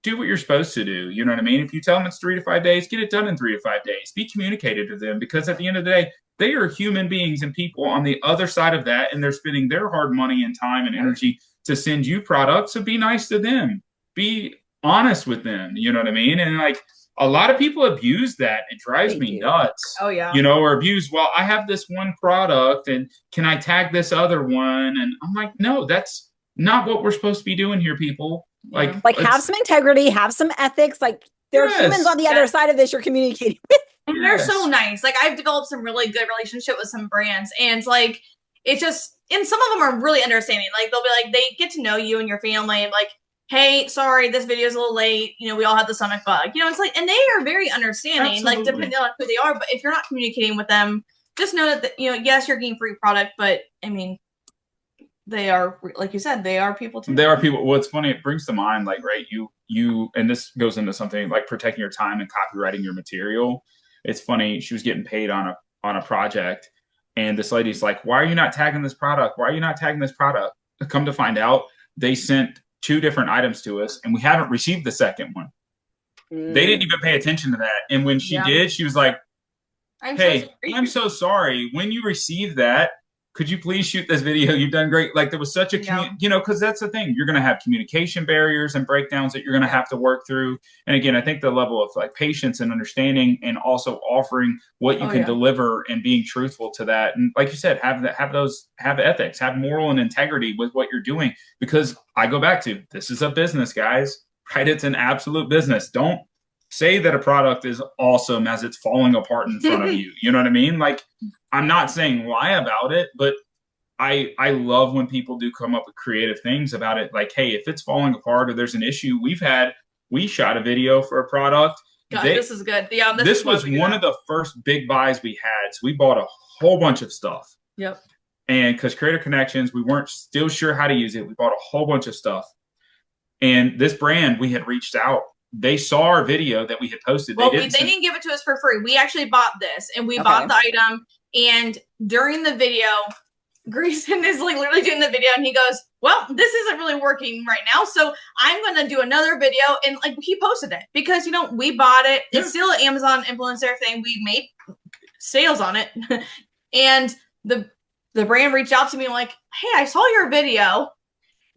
Do what you're supposed to do. You know what I mean? If you tell them it's 3 to 5 days, get it done in 3 to 5 days. Be communicated to them, because at the end of the day, they are human beings and people on the other side of that, and they're spending their hard money and time and energy to send you products. So be nice to them. Be honest with them. You know what I mean? And like, a lot of people abuse that. It drives me nuts. Oh, yeah. Or abuse, well, I have this one product and can I tag this other one? And I'm like, no, that's not what we're supposed to be doing here, people. Like have some integrity, have some ethics. Like, there are humans on the other side of this you're communicating with. And they're so nice. Like, I've developed some really good relationship with some brands, and like, it's just, and some of them are really understanding. Like, they'll be like, they get to know you and your family, and like, hey, sorry, this video is a little late. We all have the stomach bug. It's like, and they are very understanding. Absolutely. Like, depending on who they are. But if you're not communicating with them, just know that, yes, you're getting free product, but I mean, they are, like you said, they are people too. They are people. What's funny, it brings to mind, like, right, you, and this goes into something like protecting your time and copywriting your material. It's funny, she was getting paid on a project, and this lady's like, why are you not tagging this product? Why are you not tagging this product? Come to find out, they sent 2 different items to us, and we haven't received the second one. They didn't even pay attention to that. And when she did, she was like, I'm so sorry. When you receive that, could you please shoot this video? You've done great. Like, there was such a, because that's the thing. You're going to have communication barriers and breakdowns that you're going to have to work through. And again, I think the level of like patience and understanding, and also offering what you can deliver and being truthful to that. And like you said, have ethics, have moral and integrity with what you're doing, because I go back to, this is a business, guys. right? It's an absolute business. Don't say that a product is awesome as it's falling apart in front of you. You know what I mean? Like, I'm not saying lie about it, but I love when people do come up with creative things about it. Like, hey, if it's falling apart or there's an issue, we shot a video for a product. God, this is good. Yeah, this was one of the first big buys we had. So we bought a whole bunch of stuff. Yep. And because Creator Connections, we weren't still sure how to use it. We bought a whole bunch of stuff. And this brand, we had reached out. They saw our video that we had posted. Well, they didn't give it to us for free. We actually bought this, and we bought the item. And during the video, Grayson is like literally doing the video, and he goes, well, this isn't really working right now, so I'm going to do another video. And like, he posted it because, you know, we bought it. Yeah. It's still an Amazon influencer thing. We made sales on it. And the brand reached out to me and like, hey, I saw your video.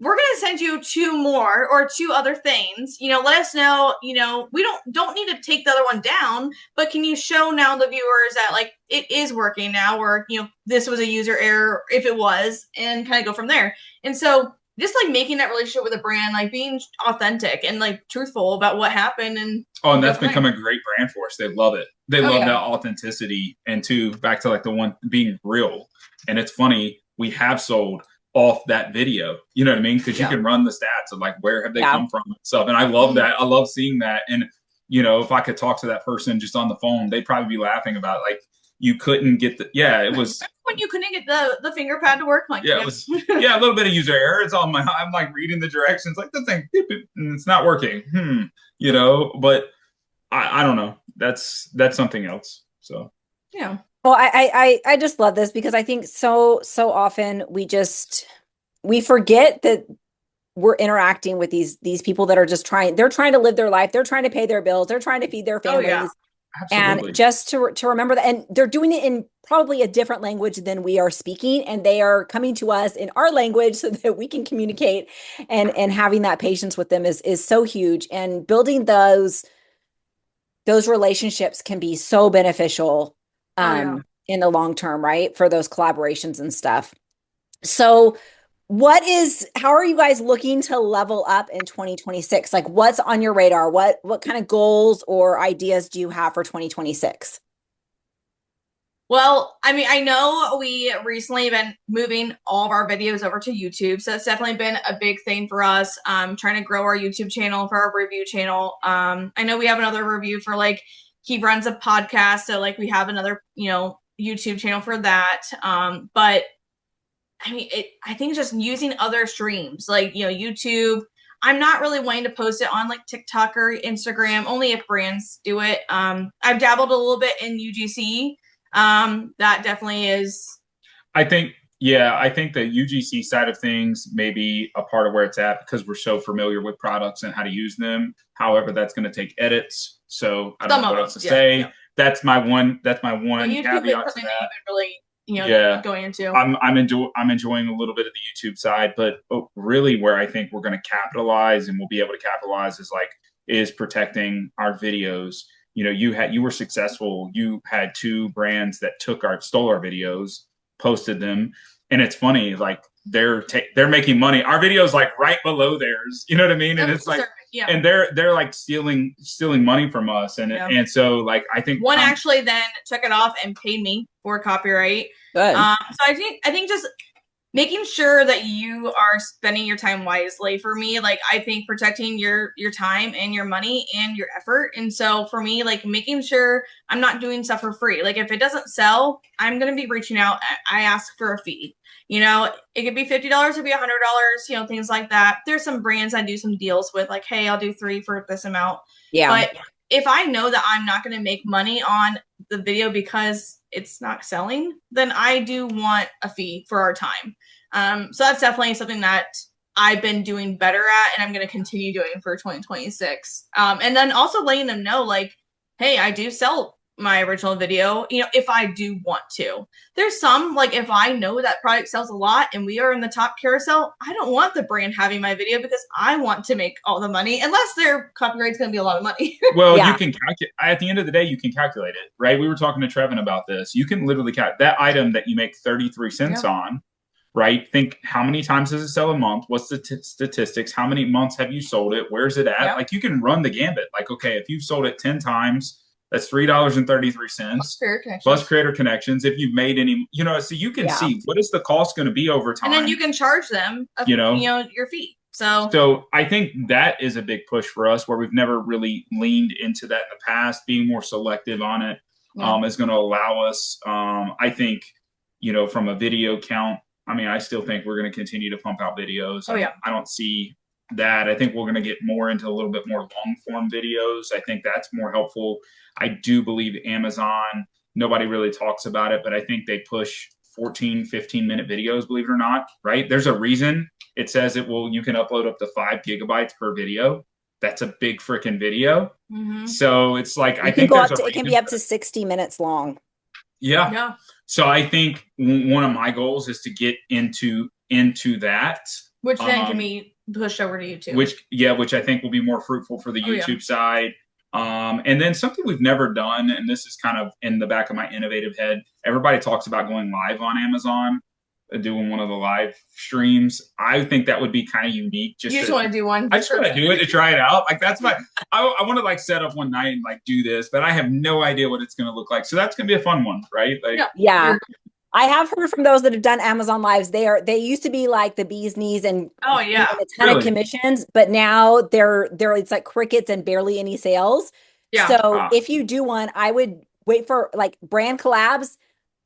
We're going to send you 2 other things. You know, let us know, you know, we don't need to take the other one down, but can you show now the viewers that like it is working now, or, you know, this was a user error if it was, and kind of go from there. And so just like making that relationship with a brand, like being authentic and like truthful about what happened. And that's become a great brand for us. They love it. They love that authenticity. And back to like the one being real. And it's funny, we have sold off that video, you know what I mean? Because you can run the stats of like, where have they come from and stuff. And I love that. I love seeing that. And, you know, if I could talk to that person just on the phone, they'd probably be laughing about it. Like, you couldn't get it was when you couldn't get the finger pad to work. Like, it was, a little bit of user error. It's on I'm like reading the directions, like the thing, and it's not working. You know, but I don't know. That's something else. So, yeah. Well, I just love this because I think so often we forget that we're interacting with these people that are just trying to live their life. They're trying to pay their bills. They're trying to feed their families. Absolutely. And just to remember that, and they're doing it in probably a different language than we are speaking, and they are coming to us in our language so that we can communicate, and having that patience with them is so huge, and building those relationships can be so beneficial in the long term, right? For those collaborations and stuff. So how are you guys looking to level up in 2026? Like, what's on your radar? What kind of goals or ideas do you have for 2026? Well, I mean, I know we recently have been moving all of our videos over to YouTube. So it's definitely been a big thing for us. Trying to grow our YouTube channel, for our review channel. I know we have another review for like, he runs a podcast. So like we have another, you know, YouTube channel for that. But I mean, I think just using other streams, like, you know, YouTube. I'm not really wanting to post it on like TikTok or Instagram, only if brands do it. I've dabbled a little bit in UGC. That definitely is. I think the UGC side of things may be a part of where it's at because we're so familiar with products and how to use them. However, that's going to take edits. So I don't know what else to say. Yeah. That's my one caveat to that. Really, going into. I'm enjoying a little bit of the YouTube side, but really where I think we're going to capitalize and we'll be able to capitalize is protecting our videos. You know, you were successful. You had 2 brands that stole our videos, posted them, and it's funny, like they're making money. Our video's like right below theirs. You know what I mean? And it's like, and they're like stealing money from us, and so like I think one actually then took it off and paid me for copyright. Good. So I think just making sure that you are spending your time wisely. For me, like I think protecting your time and your money and your effort. And so for me, like making sure I'm not doing stuff for free. Like if it doesn't sell, I'm going to be reaching out. I ask for a fee. You know, it could be $50, it could be $100, you know, things like that. There's some brands I do some deals with, like, hey, I'll do 3 for this amount. Yeah. But if I know that I'm not going to make money on the video because it's not selling, then I do want a fee for our time. So that's definitely something that I've been doing better at, and I'm going to continue doing for 2026. And then also letting them know, like, hey, I do sell my original video, you know, if I do want to. There's some, like, if I know that product sells a lot and we are in the top carousel, I don't want the brand having my video because I want to make all the money, unless their copyright's going to be a lot of money. Well, you can calculate, at the end of the day, you can calculate it, right? We were talking to Trevin about this. You can literally that item that you make 33 cents on, right? Think, how many times does it sell a month? What's the statistics? How many months have you sold it? Where's it at? Yep. Like, you can run the gambit. Like, okay, if you've sold it 10 times, that's $3.33 plus creator connections. If you've made any, so you can see what is the cost going to be over time. And then you can charge them, your fee. So I think that is a big push for us, where we've never really leaned into that in the past. Being more selective on it is going to allow us, I think, from a video count. I mean, I still think we're going to continue to pump out videos. I don't see that. I think we're going to get more into a little bit more long form videos. I think that's more helpful. I do believe Amazon, nobody really talks about it, but I think they push 14, 15-minute videos, believe it or not, right? There's a reason it says you can upload up to 5 gigabytes per video. That's a big freaking video. Mm-hmm. So it's like, it can be up to 60 minutes long. Yeah. So I think one of my goals is to get into that. Which then can be pushed over to YouTube. Which I think will be more fruitful for the YouTube side. And then something we've never done, and this is kind of in the back of my innovative head, everybody talks about going live on Amazon, doing one of the live streams. I think that would be kind of unique. You just want to do one? I just want to do it to try it out. Like, that's I want to like set up one night and like do this, but I have no idea what it's going to look like. So that's going to be a fun one, right? Like, yeah. I have heard from those that have done Amazon lives. They used to be like the bee's knees and a ton of commissions, but now they're it's like crickets and barely any sales. Yeah. So if you do one, I would wait for like brand collabs.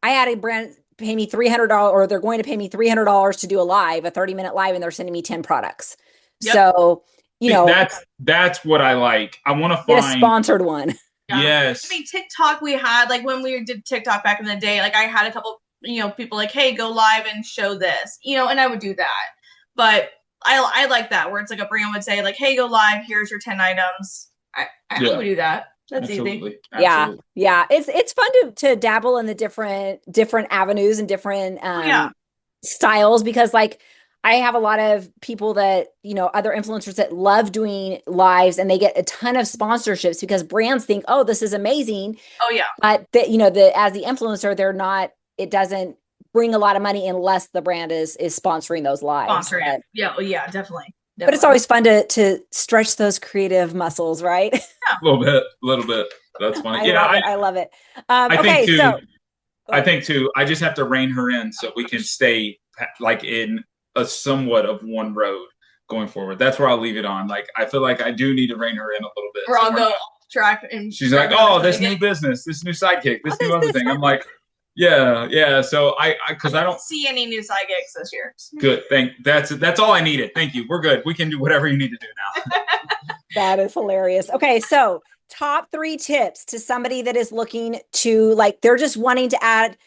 I had a brand pay me $300, or they're going to pay me $300 to do a 30-minute live, and they're sending me 10 products. Yep. So, that's what I like. I want to find a sponsored one. Yeah. Yes. I mean, TikTok, we had, like, when we did TikTok back in the day, like, I had a couple, people like, hey, go live and show this, and I would do that. But I like that, where it's like a brand would say, like, hey, go live, here's your 10 items. I would do that. That's easy. Absolutely. Yeah. It's fun to dabble in the different avenues and different styles, because like I have a lot of people that, other influencers that love doing lives, and they get a ton of sponsorships because brands think, oh, this is amazing. Oh yeah. But as the influencer, it doesn't bring a lot of money unless the brand is sponsoring those lives. But, yeah, definitely. But it's always fun to stretch those creative muscles, right? Yeah. A little bit. That's funny. I love it. I think too, I just have to rein her in so we can stay like in a somewhat of one road going forward. That's where I'll leave it on. Like, I feel like I do need to rein her in a little bit. We're on the track. And she's like, oh, this new business, this new sidekick, this new other thing. I'm like, yeah. So I don't see any new side gigs this year. Good. That's all I needed. Thank you. We're good. We can do whatever you need to do now. That is hilarious. Okay. So top 3 tips to somebody that is looking to, like, they're just wanting to add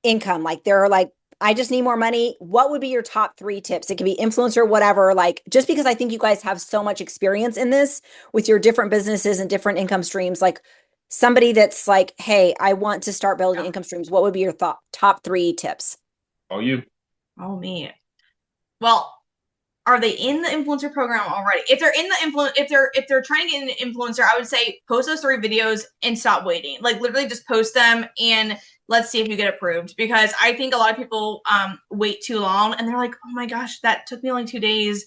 income. Like, they're like, I just need more money. What would be your top 3 tips? It can be influencer, whatever, like, just because I think you guys have so much experience in this with your different businesses and different income streams. Like, somebody that's like, hey, I want to start building income streams. What would be your top 3 tips? Oh, you. Oh, me. Well, are they in the influencer program already? If they're in the if they're trying to get an influencer, I would say post those 3 videos and stop waiting. Like, literally just post them and let's see if you get approved. Because I think a lot of people wait too long, and they're like, oh my gosh, that took me only 2 days.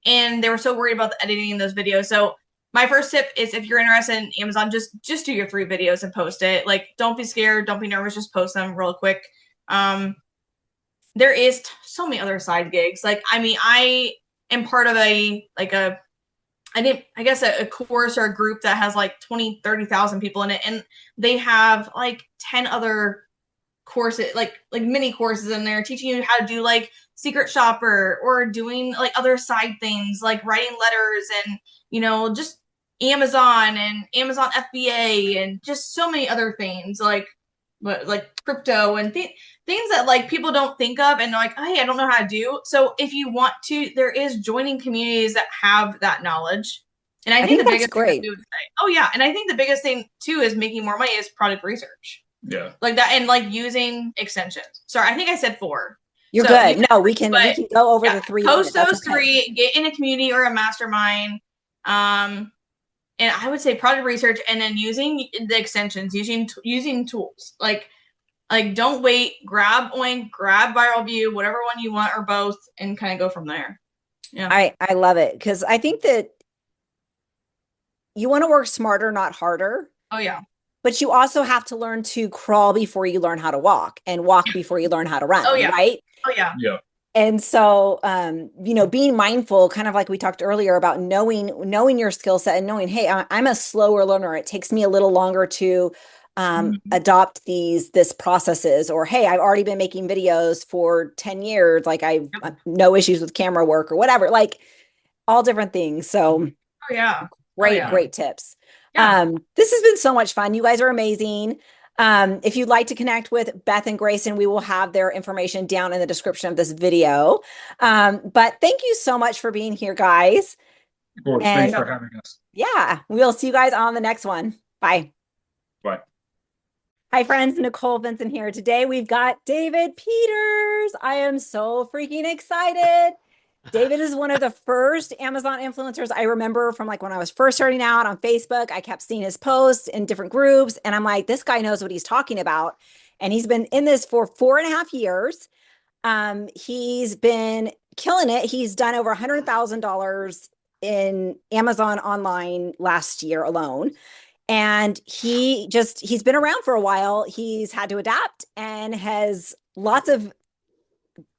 And they were so worried about the editing in those videos. So my first tip is, if you're interested in Amazon, just do your 3 videos and post it. Like, don't be scared. Don't be nervous. Just post them real quick. There is so many other side gigs. Like, I mean, I am part of a course or a group that has like 20, 30,000 people in it. And they have like 10 other courses, like mini courses in there, teaching you how to do like secret shopper, or doing like other side things like writing letters, and, just Amazon and Amazon FBA, and just so many other things like crypto and things that like people don't think of, and they're like, hey, I don't know how to do. So if you want to, there is joining communities that have that knowledge. And I think the biggest great. thing and I think the biggest thing too is making more money is product research. Yeah. Like that, and like using extensions. Sorry, I think I said 4. You're good. No, we can go over the 3. Post those 3, get in a community or a mastermind. And I would say product research, and then using the extensions, using tools. Like, Like, don't wait. Grab Oink, grab Viral View, whatever one you want, or both, and kind of go from there. Yeah. I love it because I think that you want to work smarter, not harder. Oh, yeah. But you also have to learn to crawl before you learn how to walk, and walk before you learn how to run. Oh, yeah. Right? Oh, yeah. Yeah. And so, being mindful, kind of like we talked earlier about knowing your skill set and knowing, hey, I'm a slower learner. It takes me a little longer to adopt this processes, or, hey, I've already been making videos for 10 years. Like I've no issues with camera work or whatever, like all different things. So great tips. Yeah. This has been so much fun. You guys are amazing. If you'd like to connect with Beth and Grayson, we will have their information down in the description of this video. But thank you so much for being here, guys. Of course. And thanks for having us. yeah, we'll see you guys on the next one. Bye. Bye. Hi, friends. Nicole Vincent here. Today we've got David Peters. I am so freaking excited. David is one of the first Amazon influencers I remember from like when I was first starting out on Facebook. I kept seeing his posts in different groups, and I'm like, this guy knows what he's talking about. And he's been in this for 4.5 years. He's been killing it. He's done over $100,000 in Amazon online last year alone. And he's been around for a while. He's had to adapt and has lots of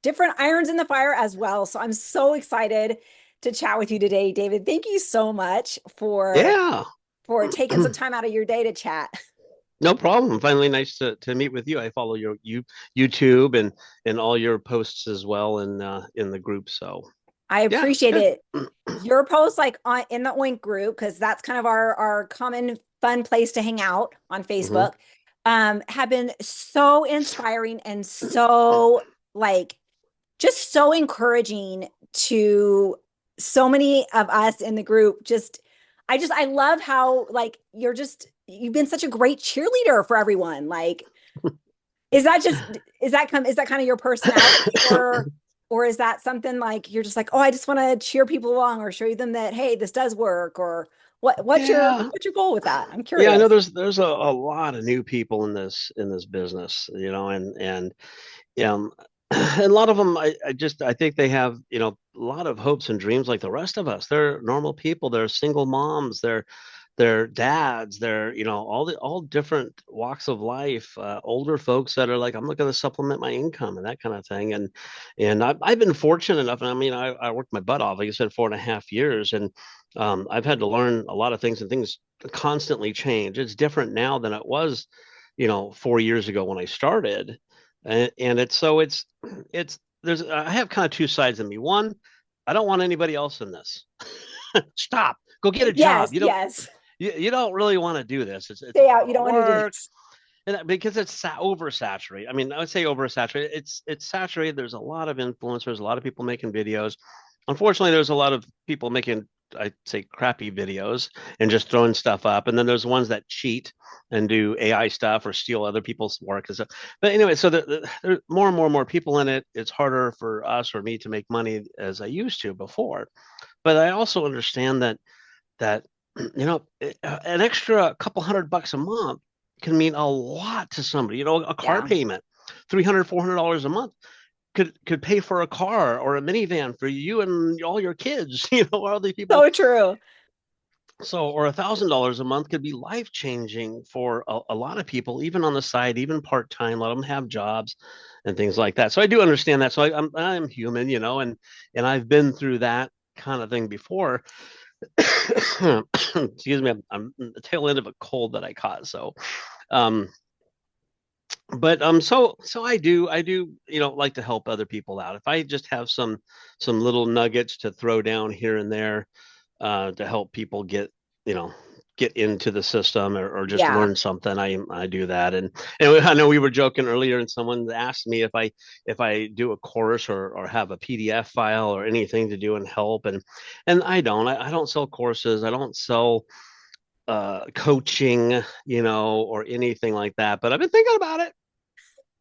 different irons in the fire as well. So I'm so excited to chat with you today, David. Thank you so much for taking some time out of your day to chat. No problem. Finally, nice to meet with you. I follow your YouTube and all your posts as well in the group. So I appreciate it. Your posts like in the Oink group, because that's kind of our common fun place to hang out on Facebook, have been so inspiring and so just so encouraging to so many of us in the group. I love how you've been such a great cheerleader for everyone. Like, is that kind of your personality, or is that something like you're just like, oh, I just want to cheer people along or show them that, hey, this does work, or what's your goal with that? I'm curious. Yeah, I know there's a lot of new people in this business, and a lot of them, I think they have, a lot of hopes and dreams like the rest of us. They're normal people. They're single moms. They're dads. They're, all different walks of life. Older folks that are like, I'm looking to supplement my income and that kind of thing. And I've been fortunate enough. And I mean, I worked my butt off, like I said, 4.5 years, and I've had to learn a lot of things, and things constantly change. It's different now than it was, 4 years ago when I started. And I have kind of two sides of me. One, I don't want anybody else in this. Stop, go get a job. You don't really want to do this. It's stay out. You don't want to do this. And because it's oversaturated. I mean, I would say oversaturated. It's saturated. There's a lot of influencers, a lot of people making videos. Unfortunately, there's a lot of people making, I'd say, crappy videos and just throwing stuff up. And then there's ones that cheat and do AI stuff or steal other people's work and stuff. But anyway, so there are more and more people in it. It's harder for us or me to make money as I used to before. But I also understand that an extra couple $100 a month can mean a lot to somebody. A car payment, $300, $400 a month could pay for a car or a minivan for you and all your kids, all these people. So true. So, or $1,000 a month could be life-changing for a lot of people, even on the side, even part-time. A lot of them have jobs and things like that. So I do understand that. So I'm human, and I've been through that kind of thing before. Excuse me, I'm the tail end of a cold that I caught. So, so I do, like to help other people out. If I just have some little nuggets to throw down here and there, to help people get into the system or just learn something, I do that. And I know we were joking earlier, and someone asked me if I do a course or have a PDF file or anything to do and help, and I don't sell courses. I don't sell coaching, or anything like that. But I've been thinking about it.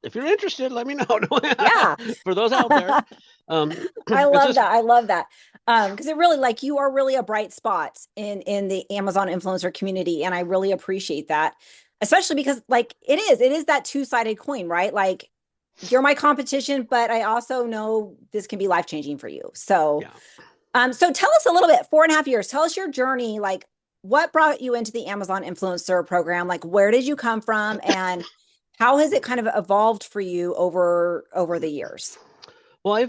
If you're interested, let me know. Yeah. For those out there. I love that. I love that. Because it really, you are really a bright spot in the Amazon influencer community. And I really appreciate that. especially because like it is that two-sided coin, right? Like you're my competition, but I also know this can be life-changing for you. So, so tell us a little bit, 4.5 years, tell us your journey. Like what brought you into the Amazon influencer program? Like where did you come from and how has it kind of evolved for you over the years? Well,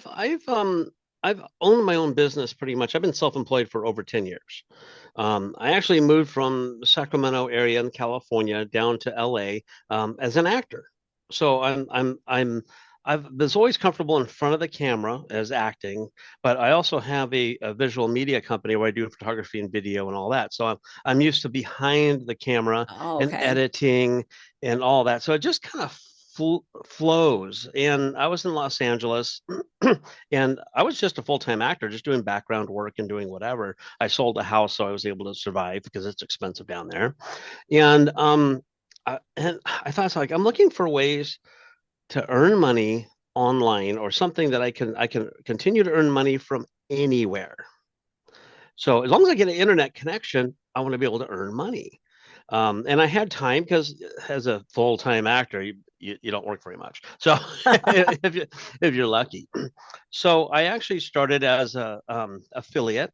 I've owned my own business pretty much. I've been self-employed for over 10 years. I actually moved from the Sacramento area in California down to LA as an actor. So I was always comfortable in front of the camera as acting, but I also have a visual media company where I do photography and video and all that. So I'm used to behind the camera and editing and all that. So it just kind of flows. And I was in Los Angeles and I was just a full-time actor, just doing background work and doing whatever. I sold a house, so I was able to survive because it's expensive down there. And I thought, it's like, I'm looking for ways to earn money online or something that I can continue to earn money from anywhere. So as long as I get an internet connection, I want to be able to earn money. And I had time because as a full-time actor, you don't work very much. So if you're lucky. So I actually started as a affiliate.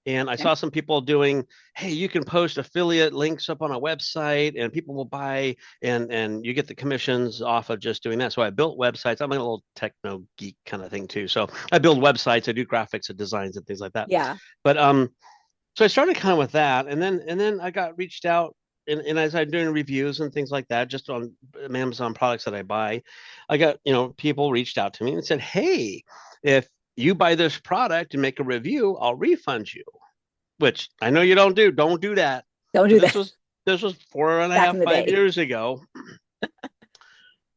And I saw some people doing, hey, you can post affiliate links up on a website and people will buy and you get the commissions off of just doing that. So I built websites. I'm a little techno geek kind of thing too. So I build websites, I do graphics and designs and things like that. Yeah. But so I started kind of with that. And then I got reached out and as I'm doing reviews and things like that, just on Amazon products that I buy, I got, people reached out to me and said, hey, if you buy this product and make a review, I'll refund you, which I know you don't do. Don't do that. Don't do that. This was 4.5, 5 years ago.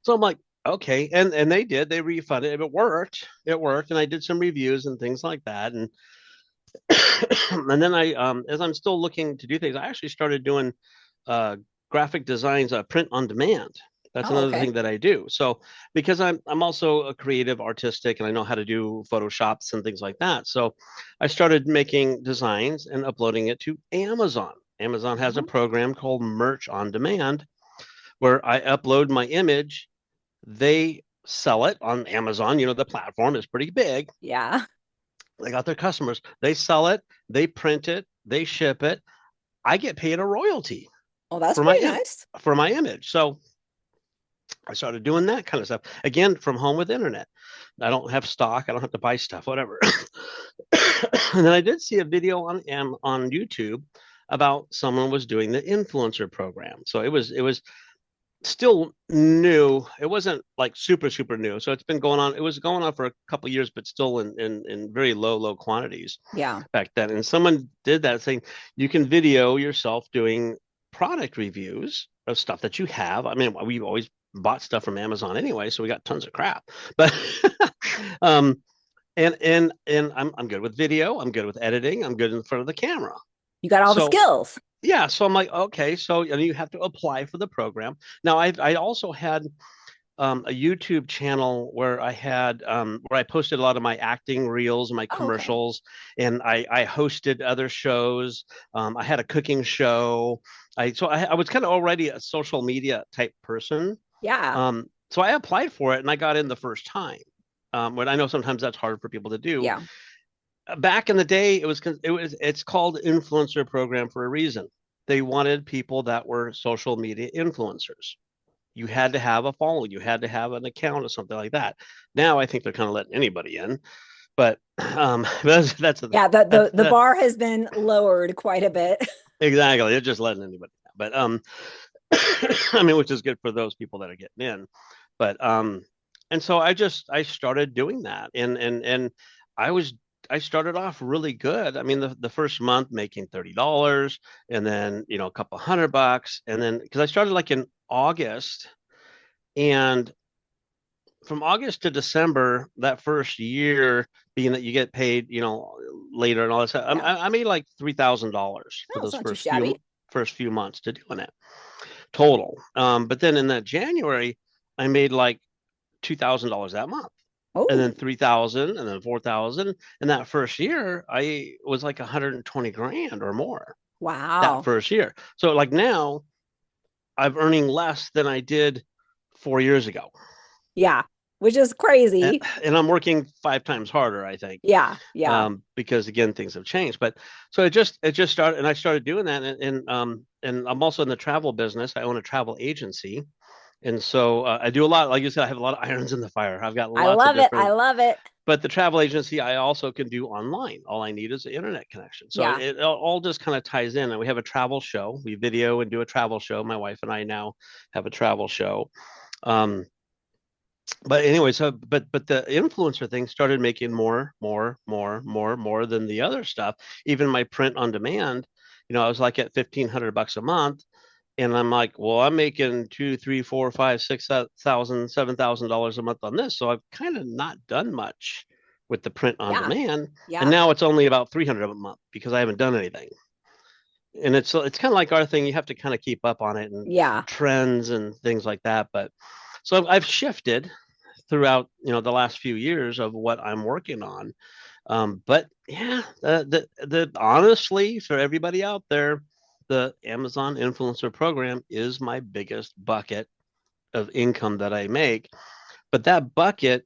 So I'm like, okay. And they did, they refunded it. It worked. And I did some reviews and things like that. And, and then as I'm still looking to do things, I actually started doing graphic designs, print on demand. That's another thing that I do. So because I'm also a creative, artistic, and I know how to do Photoshops and things like that. So I started making designs and uploading it to Amazon. Amazon has a program called Merch on Demand where I upload my image. They sell it on Amazon. The platform is pretty big. Yeah. They got their customers. They sell it. They print it. They ship it. I get paid a royalty. Oh, that's pretty nice. For my image. So I started doing that kind of stuff again from home with internet. I don't have stock. I don't have to buy stuff, whatever. And then I did see a video on YouTube about someone was doing the influencer program. So it was still new. It wasn't like super, super new. So it's been going on. It was going on for a couple of years, but still in very low quantities. Yeah. Back then. And someone did that saying you can video yourself doing product reviews of stuff that you have. I mean, we've always bought stuff from Amazon anyway, so we got tons of crap. But and I'm good with video. I'm good with editing. I'm good in front of the camera. You got all the skills. Yeah. So I'm like, okay. So you have to apply for the program. Now I also had a YouTube channel where I had where I posted a lot of my acting reels, my commercials, and I hosted other shows. I had a cooking show. I was kind of already a social media type person. Yeah. So I applied for it and I got in the first time. But I know sometimes that's hard for people to do. Yeah. Back in the day, it's called influencer program for a reason. They wanted people that were social media influencers. You had to have a following. You had to have an account or something like that. Now I think they're kind of letting anybody in. But the bar has been lowered quite a bit. Exactly. They're just letting anybody in. But I mean, which is good for those people that are getting in. But and so I started doing that. And I started off really good. I mean, the first month making $30 and then, a couple $100. And then because I started like in August, and from August to December, that first year, being that you get paid, later and all that stuff, I made like $3,000 for those first few months to doing it total. But then in that January, I made like $2,000 that month. Oh. And then 3,000 and then 4,000. And that first year, I was like 120 grand or more. Wow. That first year. So like now, I'm earning less than I did 4 years ago. Yeah, which is crazy. And I'm working 5 times harder, I think. Yeah, yeah. Because again, things have changed. But so it just started, and I started doing that. And I'm also in the travel business. I own a travel agency. And so I do a lot, like you said, I have a lot of irons in the fire. I've got I lots of love it. different, I love it. but the travel agency I also can do online. All I need is an internet connection. So Yeah. it all just kind of ties in. And we have a travel show. We video and do a travel show. My wife and I now have a travel show. But anyway, but the influencer thing started making more than the other stuff. Even my print on demand, I was like at $1,500 a month. And I'm like, well, I'm making $2,000, $3,000, $4,000, $5,000, $6,000, $7,000 a month on this. So I've kind of not done much with the print on demand. Yeah. And now it's only about $300 a month because I haven't done anything. And it's kind of like our thing. You have to kind of keep up on it and trends and things like that. But so I've shifted throughout, the last few years of what I'm working on. But yeah, the honestly, for everybody out there, the Amazon influencer program is my biggest bucket of income that I make. But that bucket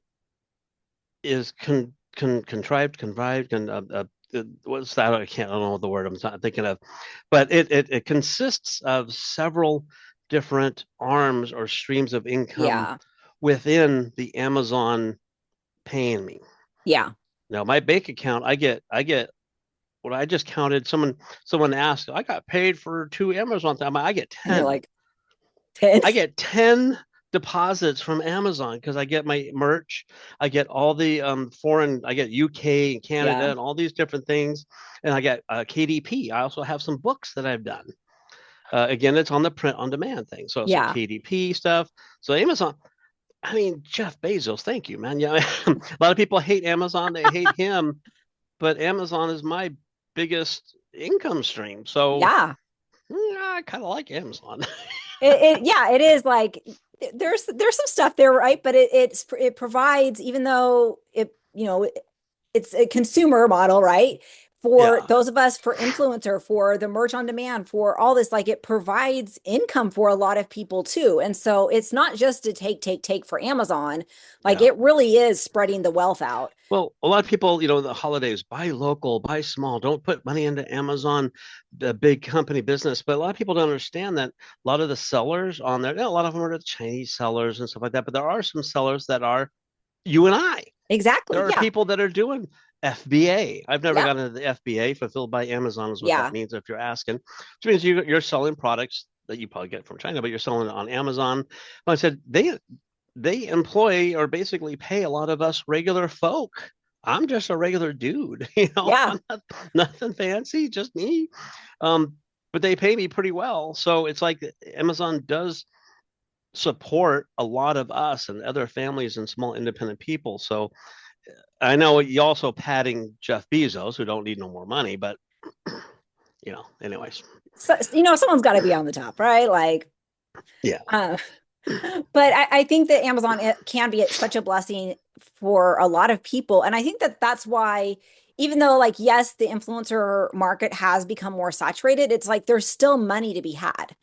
is contrived, what's that? I don't know the word I'm not thinking of, but it consists of several different arms or streams of income within the Amazon paying me. Yeah. Now my bank account, I get what I just counted. Someone asked, I got paid for 2 Amazon things. I get 10. You're like 10. I get 10 deposits from Amazon because I get my merch. I get all the foreign, I get UK and Canada and all these different things. And I get KDP. I also have some books that I've done. Again, it's on the print on demand thing. So it's some KDP stuff. So Amazon, I mean, Jeff Bezos, thank you, man. Yeah, a lot of people hate Amazon. They hate him. But Amazon is my biggest income stream. So yeah, I kind of like Amazon. It is like there's some stuff there, right? But it provides, even though it's a consumer model, right? For those of us, for influencer, for the merch on demand, for all this, like it provides income for a lot of people too. And so it's not just to take for Amazon, like it really is spreading the wealth out. Well, a lot of people, the holidays, buy local, buy small, don't put money into Amazon, the big company business. But a lot of people don't understand that a lot of the sellers on there, a lot of them are the Chinese sellers and stuff like that. But there are some sellers that are you and I. Exactly. There are people that are doing FBA. I've never gotten into the FBA, fulfilled by Amazon is what that means if you're asking, which means you're selling products that you probably get from China, but you're selling it on Amazon. But I said they employ or basically pay a lot of us regular folk. I'm just a regular dude, I'm nothing fancy, just me. But they pay me pretty well. So it's like Amazon does support a lot of us and other families and small independent people. So I know you also patting Jeff Bezos, who don't need no more money, but anyways. So, someone's got to be on the top, right? Like, but I think that Amazon can be such a blessing for a lot of people. And I think that that's why, even though like, yes, the influencer market has become more saturated, it's like, there's still money to be had.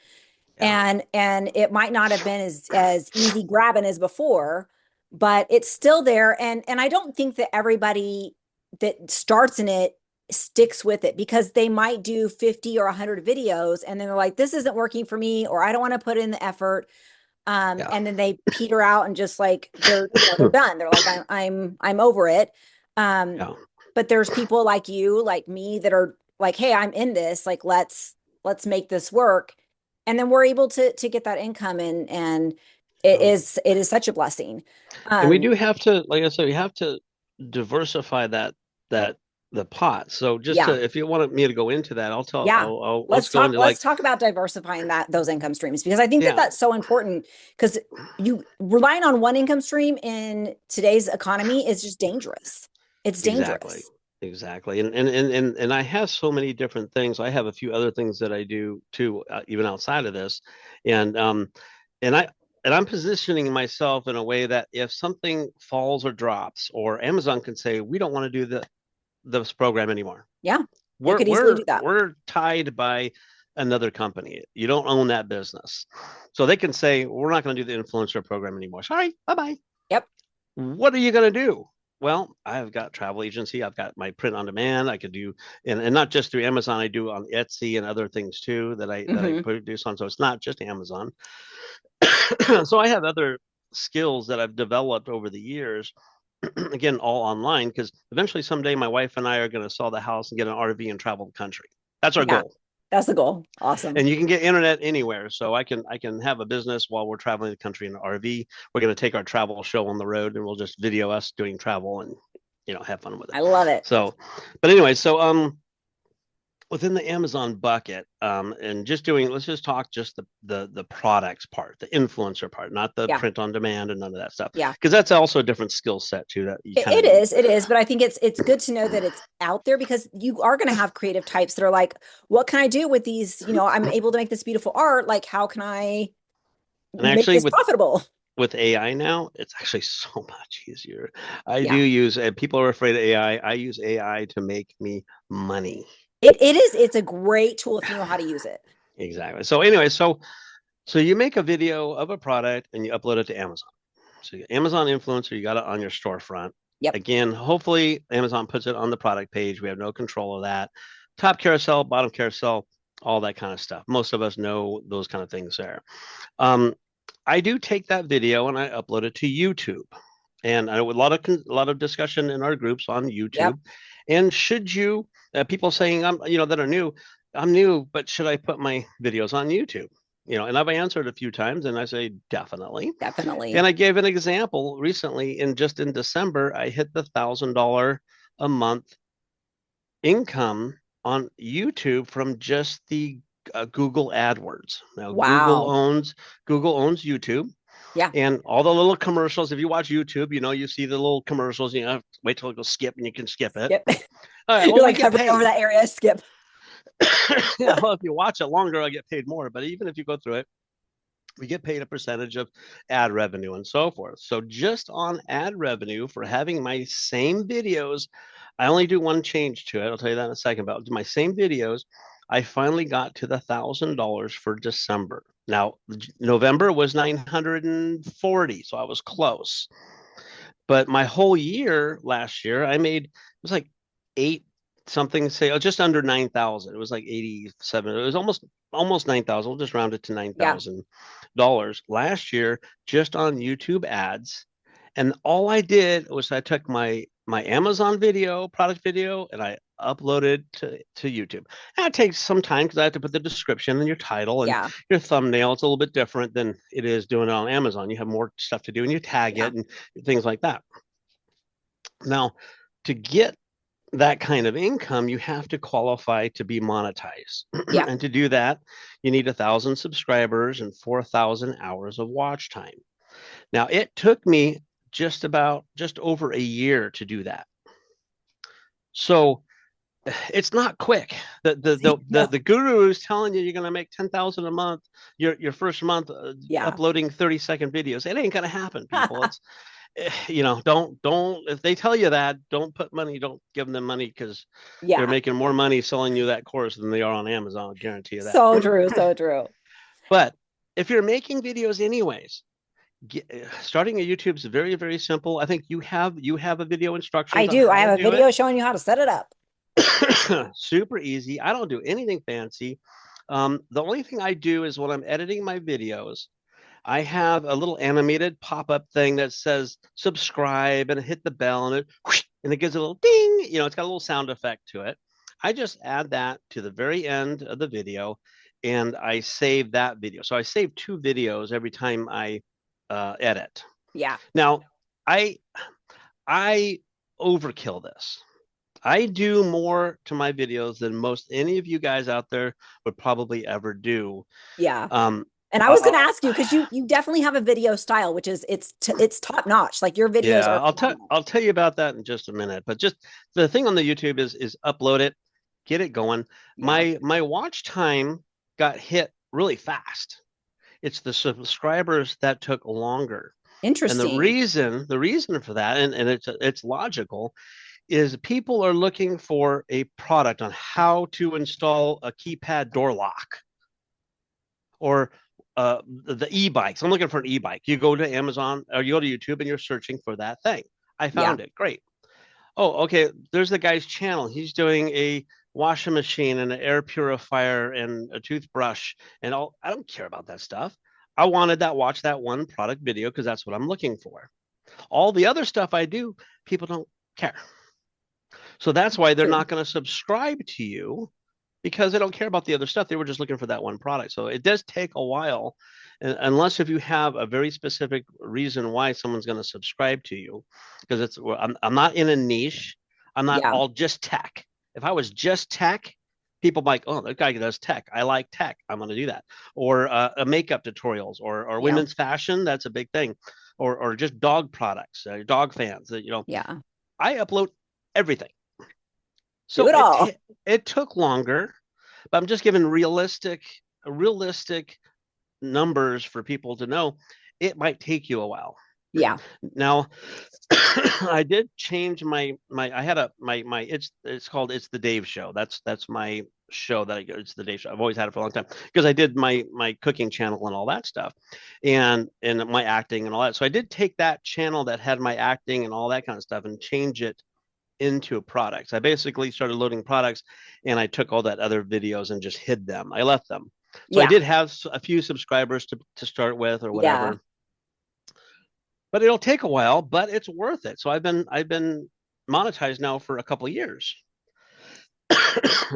And it might not have been as easy grabbing as before, but it's still there. And I don't think that everybody that starts in it sticks with it, because they might do 50 or 100 videos and then they're like, this isn't working for me, or I don't want to put in the effort. And then they peter out and just like, they're done. They're like, I'm over it. But there's people like you, like me, that are like, hey, I'm in this, like, let's make this work. And then we're able to get that income, and it is such a blessing. And we do have to, like I said, we have to diversify the pot. So just if you want me to go into that, I'll tell. Let's talk about diversifying those income streams, because I think that's so important, because you relying on one income stream in today's economy is just dangerous. It's dangerous. Exactly. And I have so many different things. I have a few other things that I do too, even outside of this. And I'm positioning myself in a way that if something falls or drops, or Amazon can say, we don't want to do this program anymore. Yeah. They could easily do that. We're tied by another company. You don't own that business. So they can say, we're not going to do the influencer program anymore. Sorry, bye-bye. Yep. What are you going to do? Well, I've got travel agency. I've got my print on demand. I could do, and not just through Amazon, I do on Etsy and other things too that I produce on. So it's not just Amazon. So I have other skills that I've developed over the years, again, all online, because eventually someday my wife and I are going to sell the house and get an RV and travel the country. That's our goal. That's the goal. Awesome. And you can get internet anywhere. So I can have a business while we're traveling the country in an RV. We're going to take our travel show on the road and we'll just video us doing travel and, have fun with it. I love it. So, but anyway, so within the Amazon bucket, and let's just talk just the products part, the influencer part, not the print on demand and none of that stuff. Yeah. Because that's also a different skill set too. That it is. But I think it's good to know that it's out there, because you are going to have creative types that are like, what can I do with these? I'm able to make this beautiful art. Like, how can I make this profitable? With AI now, it's actually so much easier. I do use, people are afraid of AI. I use AI to make me money. It's a great tool if you know how to use it. Exactly. So anyway, so you make a video of a product and you upload it to Amazon. So Amazon influencer, you got it on your storefront. Yep. Again, hopefully Amazon puts it on the product page. We have no control of that. Top carousel, bottom carousel, all that kind of stuff. Most of us know those kind of things there. I do take that video and I upload it to YouTube. And I know a lot of discussion in our groups on YouTube. Yep. And should you, people saying, that are new, I'm new, but should I put my videos on YouTube? And I've answered a few times and I say, definitely. Definitely. And I gave an example recently in December, I hit the $1,000 a month income on YouTube from just the Google AdWords. Now, wow. Google owns YouTube. Yeah. And all the little commercials, if you watch YouTube, you see the little commercials, wait till it goes skip and you can skip it. Skip. All right, you're like hovering over that area, skip. Well, if you watch it longer, I get paid more. But even if you go through it, we get paid a percentage of ad revenue and so forth. So just on ad revenue for having my same videos, I only do one change to it. I'll tell you that in a second. But my same videos, I finally got to the $1,000 for December. Now, November was 940, so I was close. But my whole year last year, I made, it was like just under 9,000. It was like 87. It was almost 9,000. We'll just round it to $9,000 last year, just on YouTube ads. And all I did was I took my Amazon product video, and I uploaded to YouTube. And it takes some time because I have to put the description and your title and your thumbnail. It's a little bit different than it is doing it on Amazon. You have more stuff to do and you tag it and things like that. Now, to get that kind of income, you have to qualify to be monetized. And to do that, you need 1,000 subscribers and 4,000 hours of watch time. Now, it took me just over a year to do that. So it's not quick. The guru is telling you you're going to make 10,000 a month, your first month uploading 30-second videos. It ain't going to happen, people. It's don't if they tell you that, don't give them money, because they're making more money selling you that course than they are on Amazon. I'll guarantee you that. So true. But if you're making videos anyways, starting a YouTube is very, very simple. I think you have a video instruction. I do. I have a video showing you how to set it up. Super easy. I don't do anything fancy. The only thing I do is when I'm editing my videos, I have a little animated pop-up thing that says subscribe and hit the bell, and it gives a little ding. It's got a little sound effect to it. I just add that to the very end of the video, and I save that video. So I save 2 videos every time I edit. Yeah. Now, I overkill this. I do more to my videos than most any of you guys out there would probably ever do. Yeah. And I was going to ask you, because you definitely have a video style, which is it's top notch. Like your videos are. I'll tell you about that in just a minute. But just the thing on the YouTube is upload it, get it going. Yeah. My watch time got hit really fast. It's the subscribers that took longer. Interesting. And the reason for that, and it's logical, is people are looking for a product on how to install a keypad door lock. Or the e-bikes. I'm looking for an e-bike. You go to Amazon or you go to YouTube and you're searching for that thing. I found it. Great. Oh, okay. There's the guy's channel. He's doing a washing machine and an air purifier and a toothbrush and all. I don't care about that stuff. I wanted that, watch that one product video because that's what I'm looking for. All the other stuff I do, people don't care. So that's why they're not going to subscribe to you, because they don't care about the other stuff. They were just looking for that one product. So it does take a while, unless if you have a very specific reason why someone's going to subscribe to you, because I'm not in a niche. I'm not all just tech. If I was just tech, people like, oh, that guy does tech. I like tech. I'm going to do that. Or makeup tutorials or women's fashion. That's a big thing. Or just dog products, dog fans. I upload everything. So it took longer, but I'm just giving realistic numbers for people to know. It might take you a while. Yeah. Now, I did change my it's called It's the Dave Show. That's my show it's the Dave Show. I've always had it for a long time because I did my cooking channel and all that stuff, and my acting and all that. So I did take that channel that had my acting and all that kind of stuff and change it into products. I basically started loading products, and I took all that other videos and just hid them. I left them. So I did have a few subscribers to start with or whatever. But it'll take a while, but it's worth it. So I've been monetized now for a couple of years.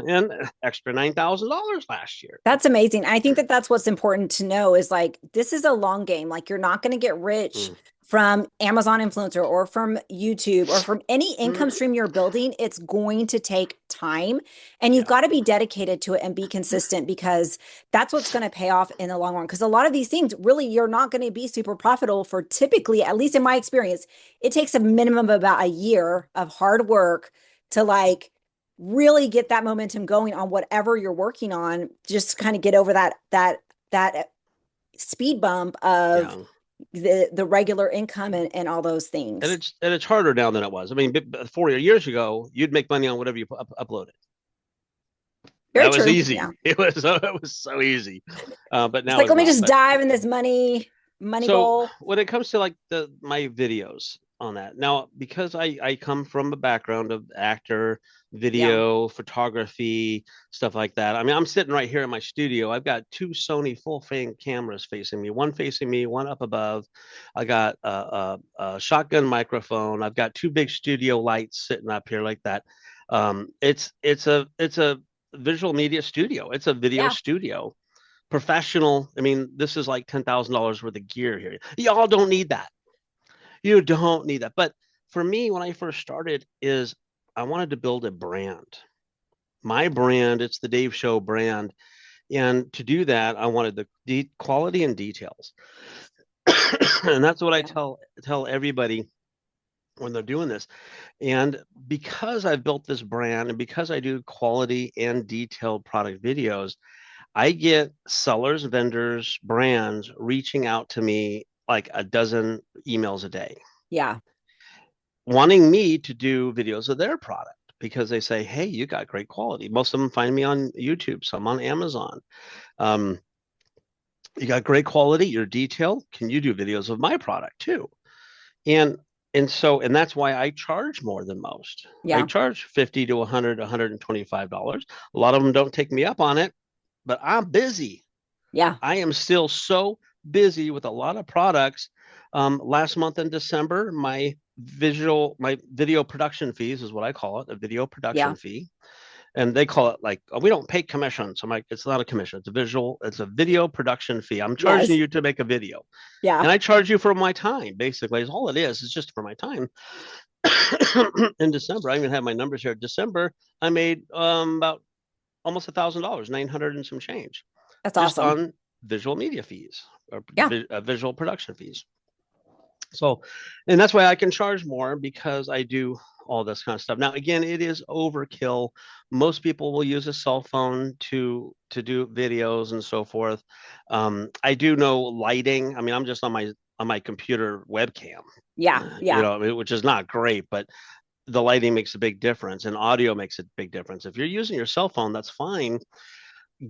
And extra $9,000 last year. That's amazing. I think that's what's important to know is like, this is a long game. Like, you're not going to get rich from Amazon influencer or from YouTube or from any income stream you're building. It's going to take time, and you've got to be dedicated to it and be consistent, because that's what's going to pay off in the long run. Because a lot of these things, really, you're not going to be super profitable for, typically, at least in my experience, it takes a minimum of about a year of hard work to like really get that momentum going on whatever you're working on, just kind of get over that speed bump of the regular income and all those things. And it's harder now than it was. I mean, 4 years ago, you'd make money on whatever you uploaded. That was easy. Yeah. It was so easy. But now it's like, let me just dive in this money goal. When it comes to like my videos on that now, because I come from a background of actor, video, photography, stuff like that. I mean, I'm sitting right here in my studio. I've got two Sony full frame cameras facing me, one facing me, one up above. I got a shotgun microphone. I've got two big studio lights sitting up here like that. It's a visual media studio. It's a video studio. Professional. I mean, this is like $10,000 worth of gear here. Y'all don't need that. You don't need that. But for me, when I first started, I wanted to build a brand. My brand, it's the Dave Show brand. And to do that, I wanted the quality and details. And that's what I tell everybody when they're doing this. And because I've built this brand and because I do quality and detailed product videos, I get sellers, vendors, brands reaching out to me like a dozen emails a day. Yeah. Wanting me to do videos of their product because they say, hey, you got great quality. Most of them find me on YouTube, some on Amazon. You got great quality, you're detailed. Can you do videos of my product too? And that's why I charge more than most. I charge $50 to $100, $125. A lot of them don't take me up on it, but I'm busy. Yeah. I am still so busy with a lot of products. Last month in December, my video production fees is what I call it, a video production fee. And they call it like, oh, we don't pay commissions. I'm like, it's not a commission. It's a video production fee. I'm charging you to make a video. Yeah. And I charge you for my time, basically, is all it is. It's just for my time. In December, I even have my numbers here. December, I made about almost $1,000, 900 and some change. That's awesome. Just on visual media fees or visual production fees. So, and that's why I can charge more, because I do all this kind of stuff. Now, again, it is overkill. Most people will use a cell phone to do videos and so forth. I do know lighting. I mean, I'm just on my computer webcam. Yeah. You know, which is not great, but the lighting makes a big difference, and audio makes a big difference. If you're using your cell phone, that's fine.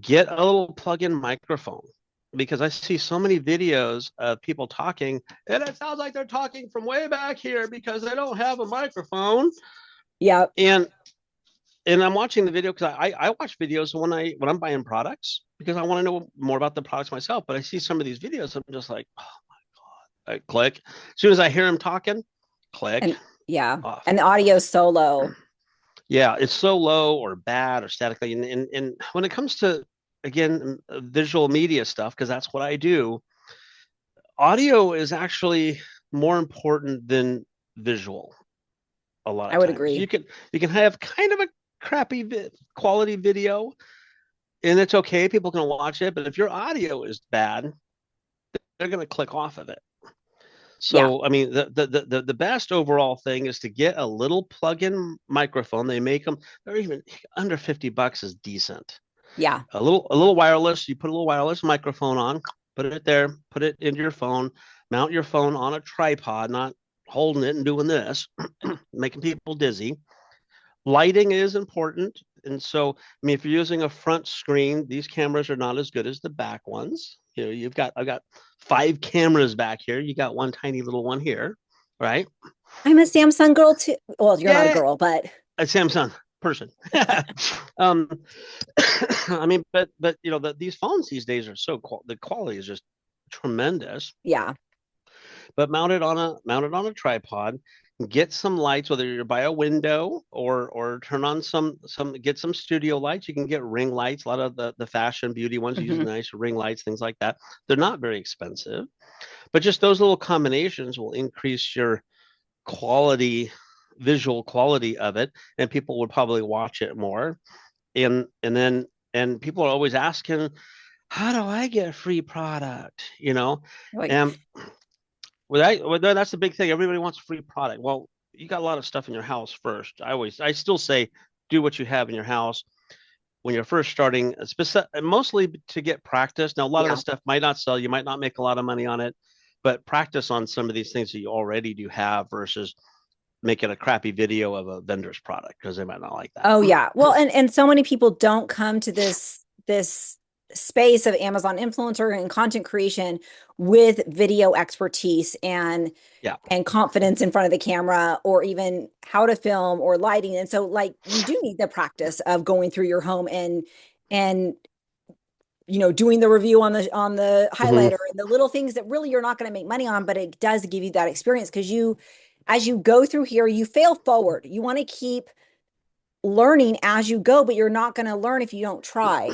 Get a little plug-in microphone. because I see so many videos of people talking, and it sounds like they're talking from way back here because they don't have a microphone. Yeah. And I'm watching the video because I watch videos when I'm buying products because I want to know more about the products myself. But I see some of these videos, I'm just like, oh my God. I click. As soon as I hear him talking, click. And yeah. Off. And the audio is so low. Yeah, it's so low or bad or statically. And when it comes to, again, visual media stuff, because that's what I do, audio is actually more important than visual a lot of I would times. agree. You can have kind of a crappy quality video, and it's okay. People can watch it, but if your audio is bad, they're going to click off of it. So, I mean, the best overall thing is to get a little plug-in microphone. They make them, they're even under $50 is decent. Yeah. A little wireless. You put a little wireless microphone on, put it there, put it into your phone, mount your phone on a tripod, not holding it and doing this, making people dizzy. Lighting is important. And so, I mean, if you're using a front screen, these cameras are not as good as the back ones. You know, I've got 5 cameras back here. You got one tiny little one here, right? I'm a Samsung girl too. Well, you're not a girl, but a Samsung person. I mean, but you know, these phones these days are the quality is just tremendous. Yeah. But mounted on a tripod, get some lights, whether you're by a window or turn on get some studio lights. You can get ring lights. A lot of the fashion beauty ones use nice ring lights, things like that. They're not very expensive, but just those little combinations will increase your visual quality of it, and people would probably watch it more. And people are always asking, how do I get free product? You know, and that's the big thing. Everybody wants a free product. Well, you got a lot of stuff in your house first. I still say, do what you have in your house when you're first starting, mostly to get practice. Now, a lot of the stuff might not sell. You might not make a lot of money on it, but practice on some of these things that you already do have versus making a crappy video of a vendor's product because they might not like that. Oh yeah. Well, and so many people don't come to this space of Amazon influencer and content creation with video expertise and confidence in front of the camera, or even how to film or lighting. And so like you do need the practice of going through your home and you know, doing the review on the highlighter and the little things that really you're not going to make money on, but it does give you that experience because as you go through here, you fail forward. You want to keep learning as you go, but you're not going to learn if you don't try.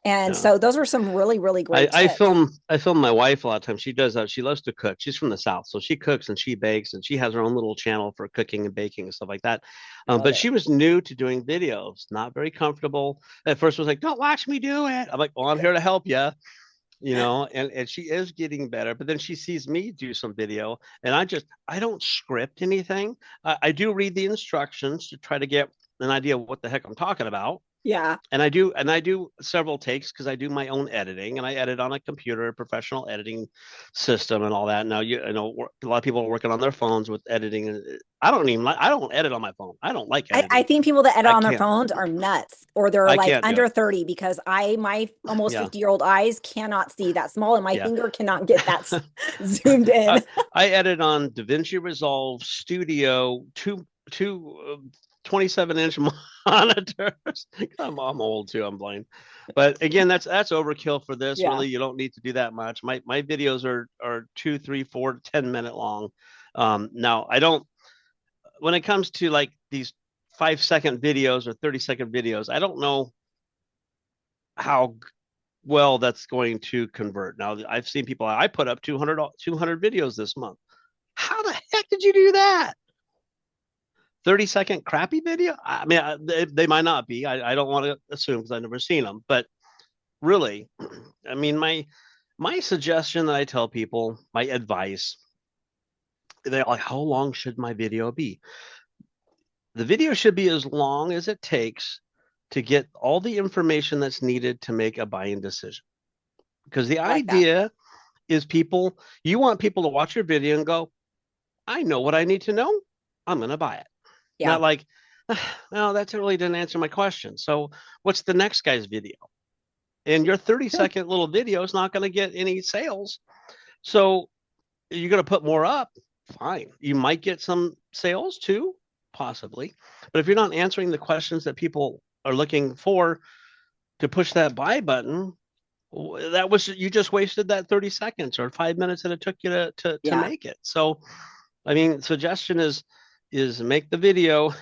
And so those are some really, really great I tips. film my wife a lot of times. She does that. She loves to cook. She's from the South, so she cooks and she bakes, and she has her own little channel for cooking and baking and stuff like that. But she was new to doing videos, not very comfortable. At first was like, don't watch me do it. I'm like, well, I'm here to help you. You know, and she is getting better, but then she sees me do some video, and I don't script anything. I do read the instructions to try to get an idea of what the heck I'm talking about. Yeah. And I do several takes because I do my own editing, and I edit on a computer, a professional editing system and all that. Now, you know, a lot of people are working on their phones with editing. I don't edit on my phone. I don't like editing. I think people that edit on their phones are nuts, or they're like under 30, because my almost 50-year-old eyes cannot see that small, and my finger cannot get that zoomed in. I edit on DaVinci Resolve Studio, two 27-inch monitors. I'm old too. I'm blind, but again, that's overkill for this. Really, you don't need to do that much. My videos are 2, 3, 4, 10-minute long. Now I don't. When it comes to like these 5-second videos or 30-second videos, I don't know how well that's going to convert. Now I've seen people. I put up 200 videos this month. How the heck did you do that? 30-second crappy video? I mean, they might not be. I don't want to assume because I've never seen them. But really, I mean, my suggestion that I tell people, my advice, they're like, how long should my video be? The video should be as long as it takes to get all the information that's needed to make a buying decision. Because the idea is you want people to watch your video and go, I know what I need to know. I'm going to buy it. Not like, well, that really didn't answer my question. So what's the next guy's video? and your 30-second little video is not going to get any sales. So you're going to put more up. Fine. You might get some sales too, possibly. But if you're not answering the questions that people are looking for to push that buy button, you just wasted that 30 seconds or 5 minutes that it took you to make it. So, I mean, suggestion is make the video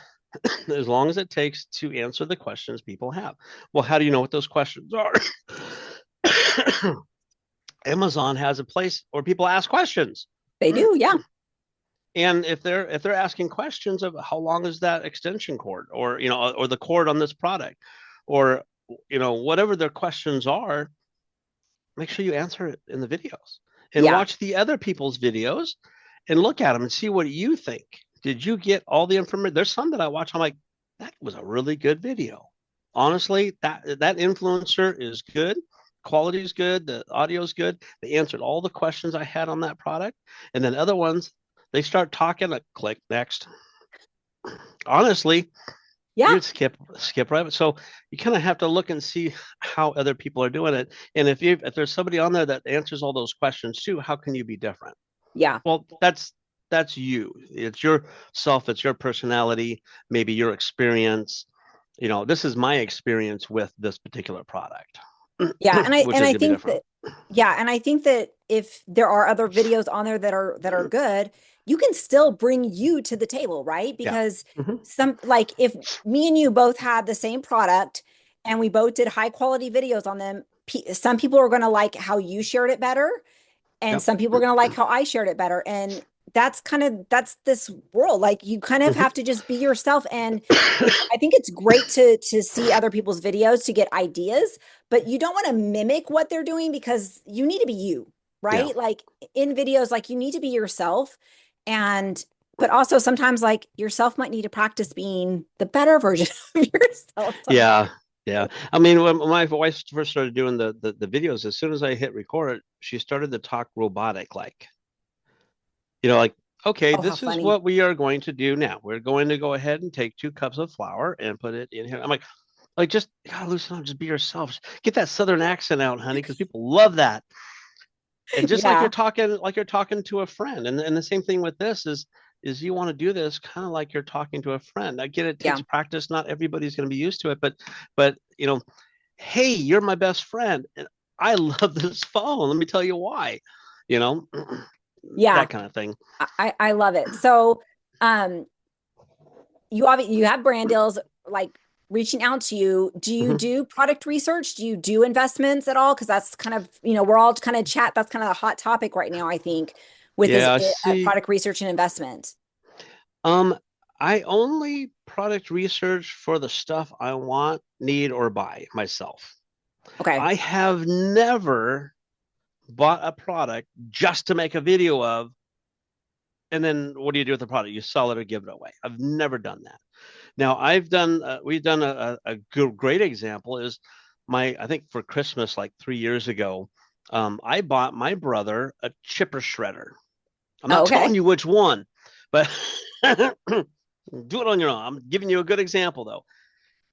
as long as it takes to answer the questions people have. Well, how do you know what those questions are? Amazon has a place where people ask questions. They do, yeah. And if they're asking questions of how long is that extension cord, or or the cord on this product, or whatever their questions are, make sure you answer it in the videos, and watch the other people's videos and look at them and see what you think. Did you get all the information? There's some that I watch, I'm like, that was a really good video. Honestly, that influencer is good. Quality is good. The audio is good. They answered all the questions I had on that product. And then other ones, they start talking, like, click next. Honestly, you'd skip right. So you kind of have to look and see how other people are doing it. And if there's somebody on there that answers all those questions too, how can you be different? Yeah. Well, that's you. It's yourself. It's your personality. Maybe your experience. This is my experience with this particular product. Yeah, and I think that if there are other videos on there that are good, you can still bring you to the table, right? Because if me and you both had the same product and we both did high quality videos on them, some people are going to like how you shared it better, and some people are going to like how I shared it better. And that's this world. Like, you kind of have to just be yourself. And I think it's great to see other people's videos to get ideas, but you don't want to mimic what they're doing, because you need to be you, right? Yeah. Like in videos, like, you need to be yourself. But also sometimes, like, yourself might need to practice being the better version of yourself. Yeah. Yeah. I mean, when my wife first started doing the videos, as soon as I hit record, she started to talk robotic, like, like, okay, this is what we are going to do now. We're going to go ahead and take 2 cups of flour and put it in here. I'm like, just gotta loosen up, just be yourself. Get that Southern accent out, honey, because people love that. And just like you're talking to a friend. And the same thing with this is you want to do this kind of like you're talking to a friend. I get it takes practice. Not everybody's going to be used to it, but hey, you're my best friend, and I love this phone. Let me tell you why. That kind of thing. I love it. So, you have brand deals, like, reaching out to you. Do you do product research? Do you do investments at all? Because that's kind of, we're all kind of chat. That's kind of a hot topic right now, I think, with product research and investment. I only product research for the stuff I want, need, or buy myself. Okay. I have never bought a product just to make a video of, and then what do you do with the product? You sell it or give it away. I've never done that. Now, we've done a great example is I think for Christmas, like 3 years ago, I bought my brother a chipper shredder. I'm not telling you which one, but do it on your own. I'm giving you a good example though.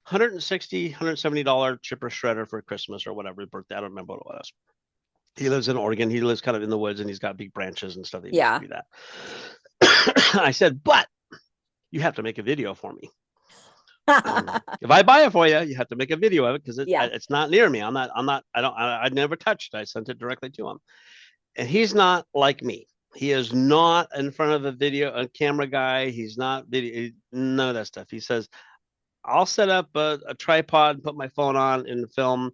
$160, $170 chipper shredder for Christmas or whatever his birthday. I don't remember what it was. He lives in Oregon. He lives kind of in the woods, and he's got big branches and stuff. Yeah. Do that. I said, but you have to make a video for me. If I buy it for you, you have to make a video of it, because it's not near me. I never touched it. I sent it directly to him. And he's not like me. He is not in front of a camera guy. He's not video, none of that stuff. He says, I'll set up a tripod, put my phone on and film.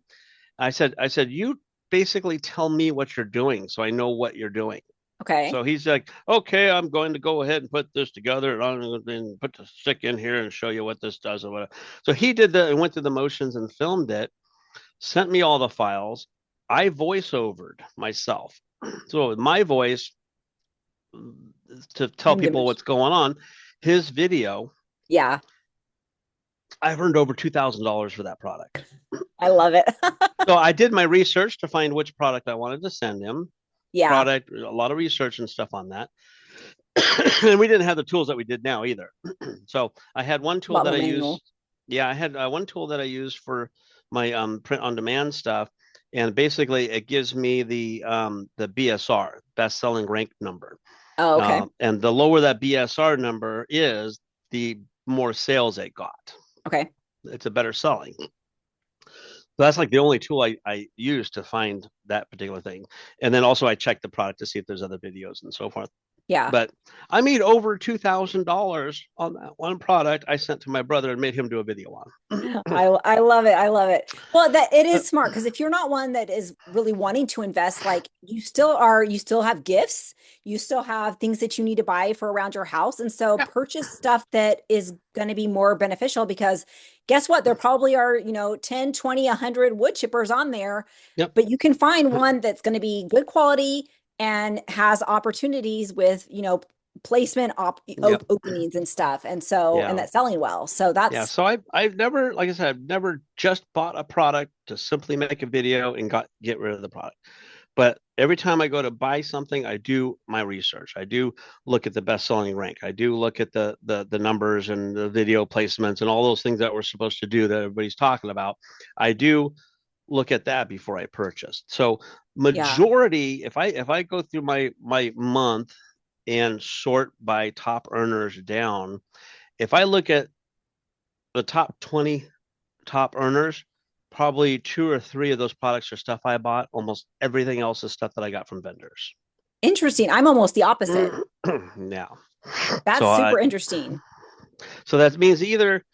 I said, you basically tell me what you're doing so I know what you're doing. Okay. So he's like, okay, I'm going to go ahead and put this together and put the stick in here and show you what this does or whatever. So he did that and went through the motions and filmed it, sent me all the files. I voice-overed myself. So with my voice to tell people what's going on, his video. Yeah. I've earned over $2,000 for that product. I love it. So I did my research to find which product I wanted to send him. Yeah. A lot of research and stuff on that. And we didn't have the tools that we did now either. So I had one tool that I used. Yeah, I had one tool that I used for my print on demand stuff. and basically it gives me the BSR, best selling rank number. Oh, okay. And the lower that BSR number is, the more sales it got. Okay. It's a better selling. So that's like the only tool I use to find that particular thing. And then also I check the product to see if there's other videos and so forth. Yeah. But I made over $2,000 on that one product I sent to my brother and made him do a video on. I love it. I love it. Well, that it is smart, because if you're not one that is really wanting to invest, like you still have gifts, you still have things that you need to buy for around your house. And so purchase stuff that is going to be more beneficial, because guess what? There probably are, 10, 20, 100 wood chippers on there, but you can find one that's going to be good quality and has opportunities with, placement openings and stuff. And so, and that's selling well. So that's, so I've never, like I said, I've never just bought a product to simply make a video and get rid of the product. But every time I go to buy something, I do my research. I do look at the best selling rank. I do look at the numbers and the video placements and all those things that we're supposed to do that everybody's talking about. I do look at that before I purchase. So majority, if I go through my month and sort by top earners down, if I look at the top 20 top earners, probably 2 or 3 of those products are stuff I bought. Almost everything else is stuff that I got from vendors. Interesting. I'm almost the opposite. Yeah. That's super interesting. So that means either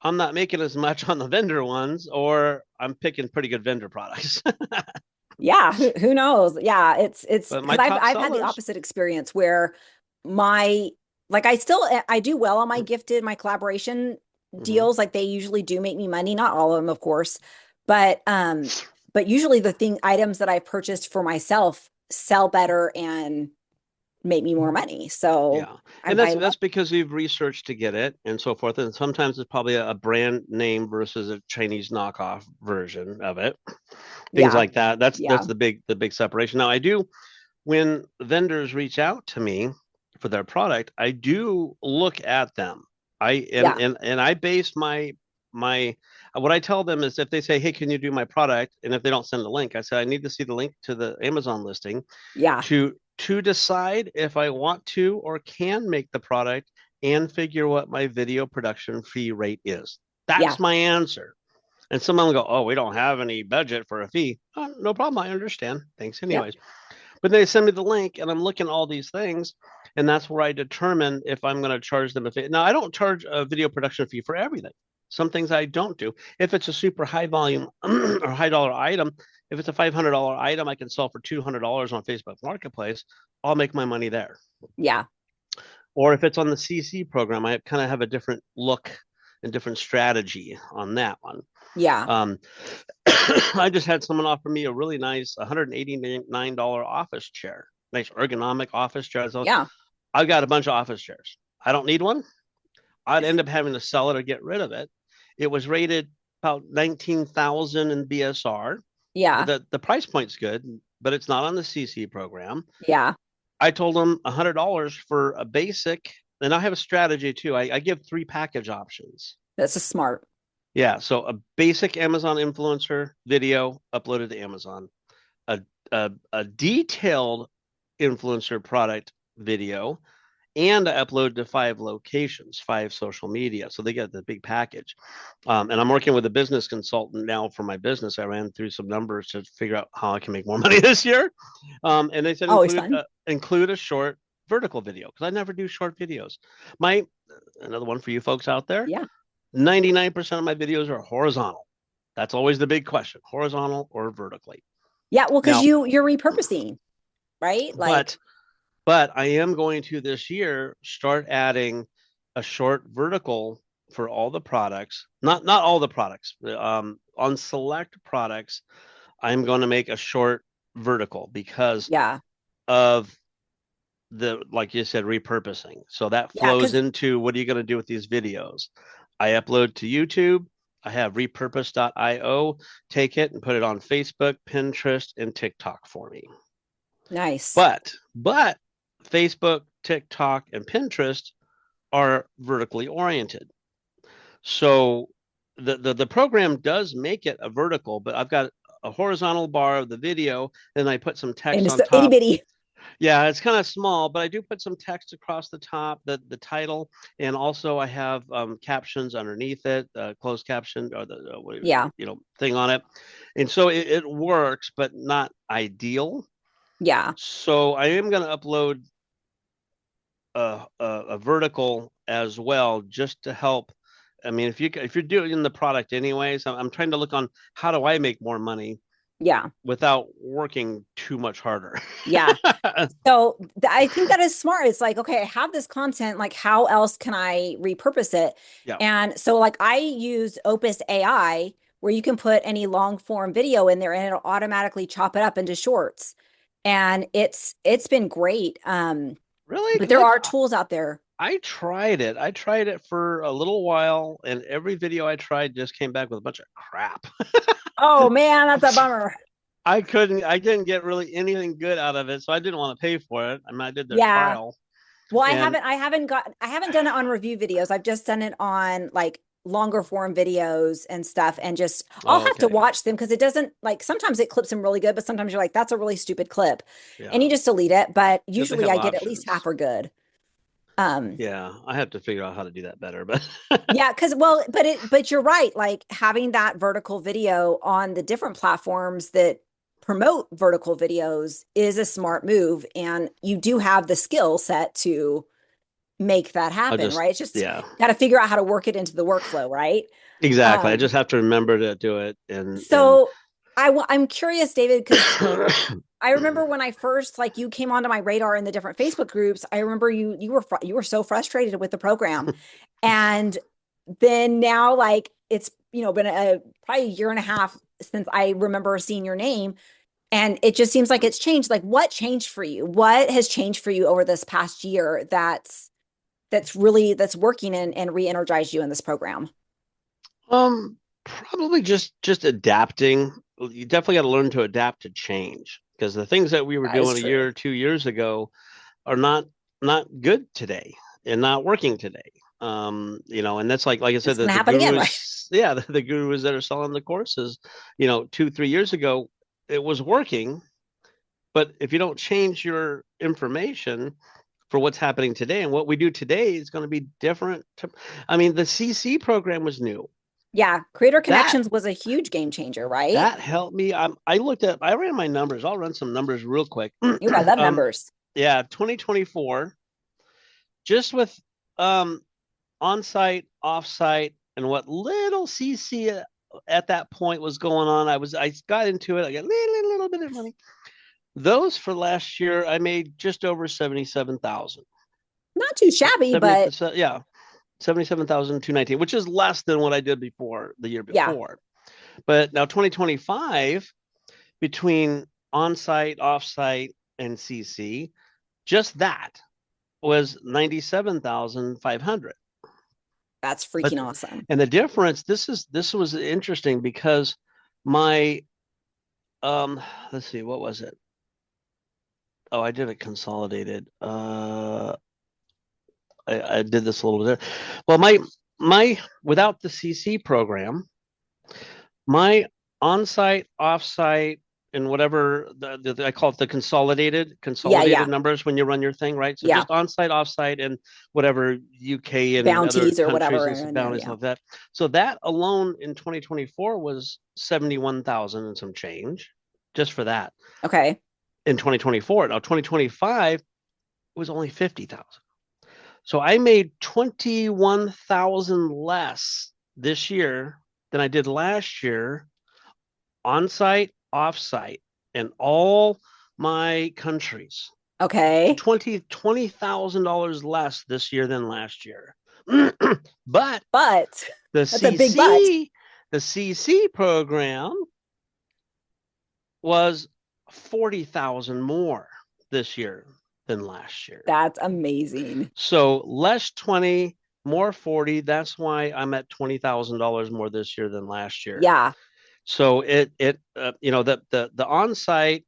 I'm not making as much on the vendor ones, or I'm picking pretty good vendor products. Yeah, who knows? Yeah, it's because I've had the sellers. opposite experience where I do well on my gifted, my collaboration deals. Like they usually do make me money, not all of them, of course, but usually the items that I purchased for myself sell better and make me more money. So and that's because you've researched to get it and so forth. And sometimes it's probably a brand name versus a Chinese knockoff version of it. Things like that. That's the big separation. Now I do, when vendors reach out to me for their product, I do look at them. And I base my what I tell them is, if they say, hey, can you do my product? And if they don't send a link, I say, I need to see the link to the Amazon listing to decide if I want to or can make the product and figure what my video production fee rate is. That's my answer. And someone will go, oh, we don't have any budget for a fee. Oh, no problem. I understand. Thanks anyways. But they send me the link and I'm looking at all these things. And that's where I determine if I'm going to charge them a fee. Now, I don't charge a video production fee for everything. Some things I don't do. If it's a super high volume or high dollar item, if it's a $500 item I can sell for $200 on Facebook Marketplace, I'll make my money there. Yeah. Or if it's on the CC program, I kind of have a different look and different strategy on that one. Yeah. I just had someone offer me a really nice $189 office chair, nice ergonomic office chair. So I've got a bunch of office chairs. I don't need one. I'd end up having to sell it or get rid of it. It was rated about 19,000 in BSR. Yeah. The price point's good, but it's not on the CC program. Yeah. I told them $100 for a basic, and I have a strategy too. I give 3 package options. That's a smart. Yeah, so a basic Amazon influencer video uploaded to Amazon, a detailed influencer product video, and I upload to 5 locations, 5 social media. So they get the big package. And I'm working with a business consultant now for my business. I ran through some numbers to figure out how I can make more money this year. And they said include a short vertical video, because I never do short videos. Another one for you folks out there. Yeah. 99% of my videos are horizontal. That's always the big question, horizontal or vertically. Yeah, well, because you're repurposing, right? But I am going to this year start adding a short vertical for all the products. Not all the products. On select products, I'm going to make a short vertical because of the, like you said, repurposing. So that flows into, what are you going to do with these videos? I upload to YouTube. I have repurpose.io take it and put it on Facebook, Pinterest, and TikTok for me. Nice. But Facebook, TikTok, and Pinterest are vertically oriented. So the program does make it a vertical, but I've got a horizontal bar of the video, then I put some text And on it's so itty top. bitty. Yeah, it's kind of small, but I do put some text across the top, the title, and also I have captions underneath it, closed caption or the Yeah. thing on it, and so it works, but not ideal. Yeah. So I am going to upload a vertical as well, just to help. I mean, if you're doing the product anyways, I'm trying to look on how do I make more money Yeah. without working too much harder. Yeah. So I think that is smart. It's like, okay, I have this content, like how else can I repurpose it? Yeah. And so like I use Opus AI where you can put any long form video in there and it'll automatically chop it up into shorts. And it's been great. Really? But there are tools out there. I tried it. I tried it for a little while, and every video I tried just came back with a bunch of crap. Oh man, that's a bummer. I didn't get really anything good out of it, so I didn't want to pay for it. I mean, I did the trial. Well, I haven't done it on review videos. I've just done it on like longer form videos and stuff, and just I'll have to watch them because it doesn't, like, sometimes it clips them really good, but sometimes you're like, that's a really stupid clip. Yeah. And you just delete it. But usually I get options. at least half are good. Yeah, I have to figure out how to do that better, but yeah, but you're right. Like having that vertical video on the different platforms that promote vertical videos is a smart move, and you do have the skill set to make that happen, right? It's just got to figure out how to work it into the workflow, right? Exactly. I just have to remember to do it. I'm curious, David, because I remember when I first, like, you came onto my radar in the different Facebook groups. I remember you were so frustrated with the program, and then now, like, it's been probably a year and a half since I remember seeing your name, and it just seems like it's changed. Like, what changed for you? What has changed for you over this past year that's working and re-energized you in this program? Probably just adapting. You definitely got to learn to adapt to change, because the things that we were doing a year or 2 years ago are not good today and not working today. And that's like I said, the gurus, right? The gurus that are selling the courses, 2-3 years ago, it was working, but if you don't change your information for what's happening today, and what we do today is going to be different. I mean, the CC program was new. Yeah, Creator Connections was a huge game changer, right? That helped me. I ran my numbers. I'll run some numbers real quick. I love numbers. Yeah, 2024, just with on-site, off-site, and what little CC at that point was going on. I got into it. I got a little bit of money. Those for last year, I made just over 77,000. Not too shabby, but 77,219, which is less than what I did the year before. But now 2025, between on-site, off-site, and CC, just that was 97,500. That's freaking awesome. And the difference, this was interesting because my let's see, what was it? Oh, I did it consolidated. I did this a little bit. Well, my without the CC program, my on-site, off-site, and whatever I call it, the consolidated numbers when you run your thing, right? So just on-site, off-site, and whatever UK and bounties other or whatever and bounties like that. So that alone in 2024 was 71,000 and some change, just for that. Okay. In 2024, now 2025 it was only 50,000. So I made 21,000 less this year than I did last year, on-site, off-site, in all my countries. Okay. $20,000 less this year than last year. but the CC program was 40,000 more this year than last year. That's amazing. So less 20, more 40. That's why I'm at $20,000 more this year than last year. Yeah. So the on-site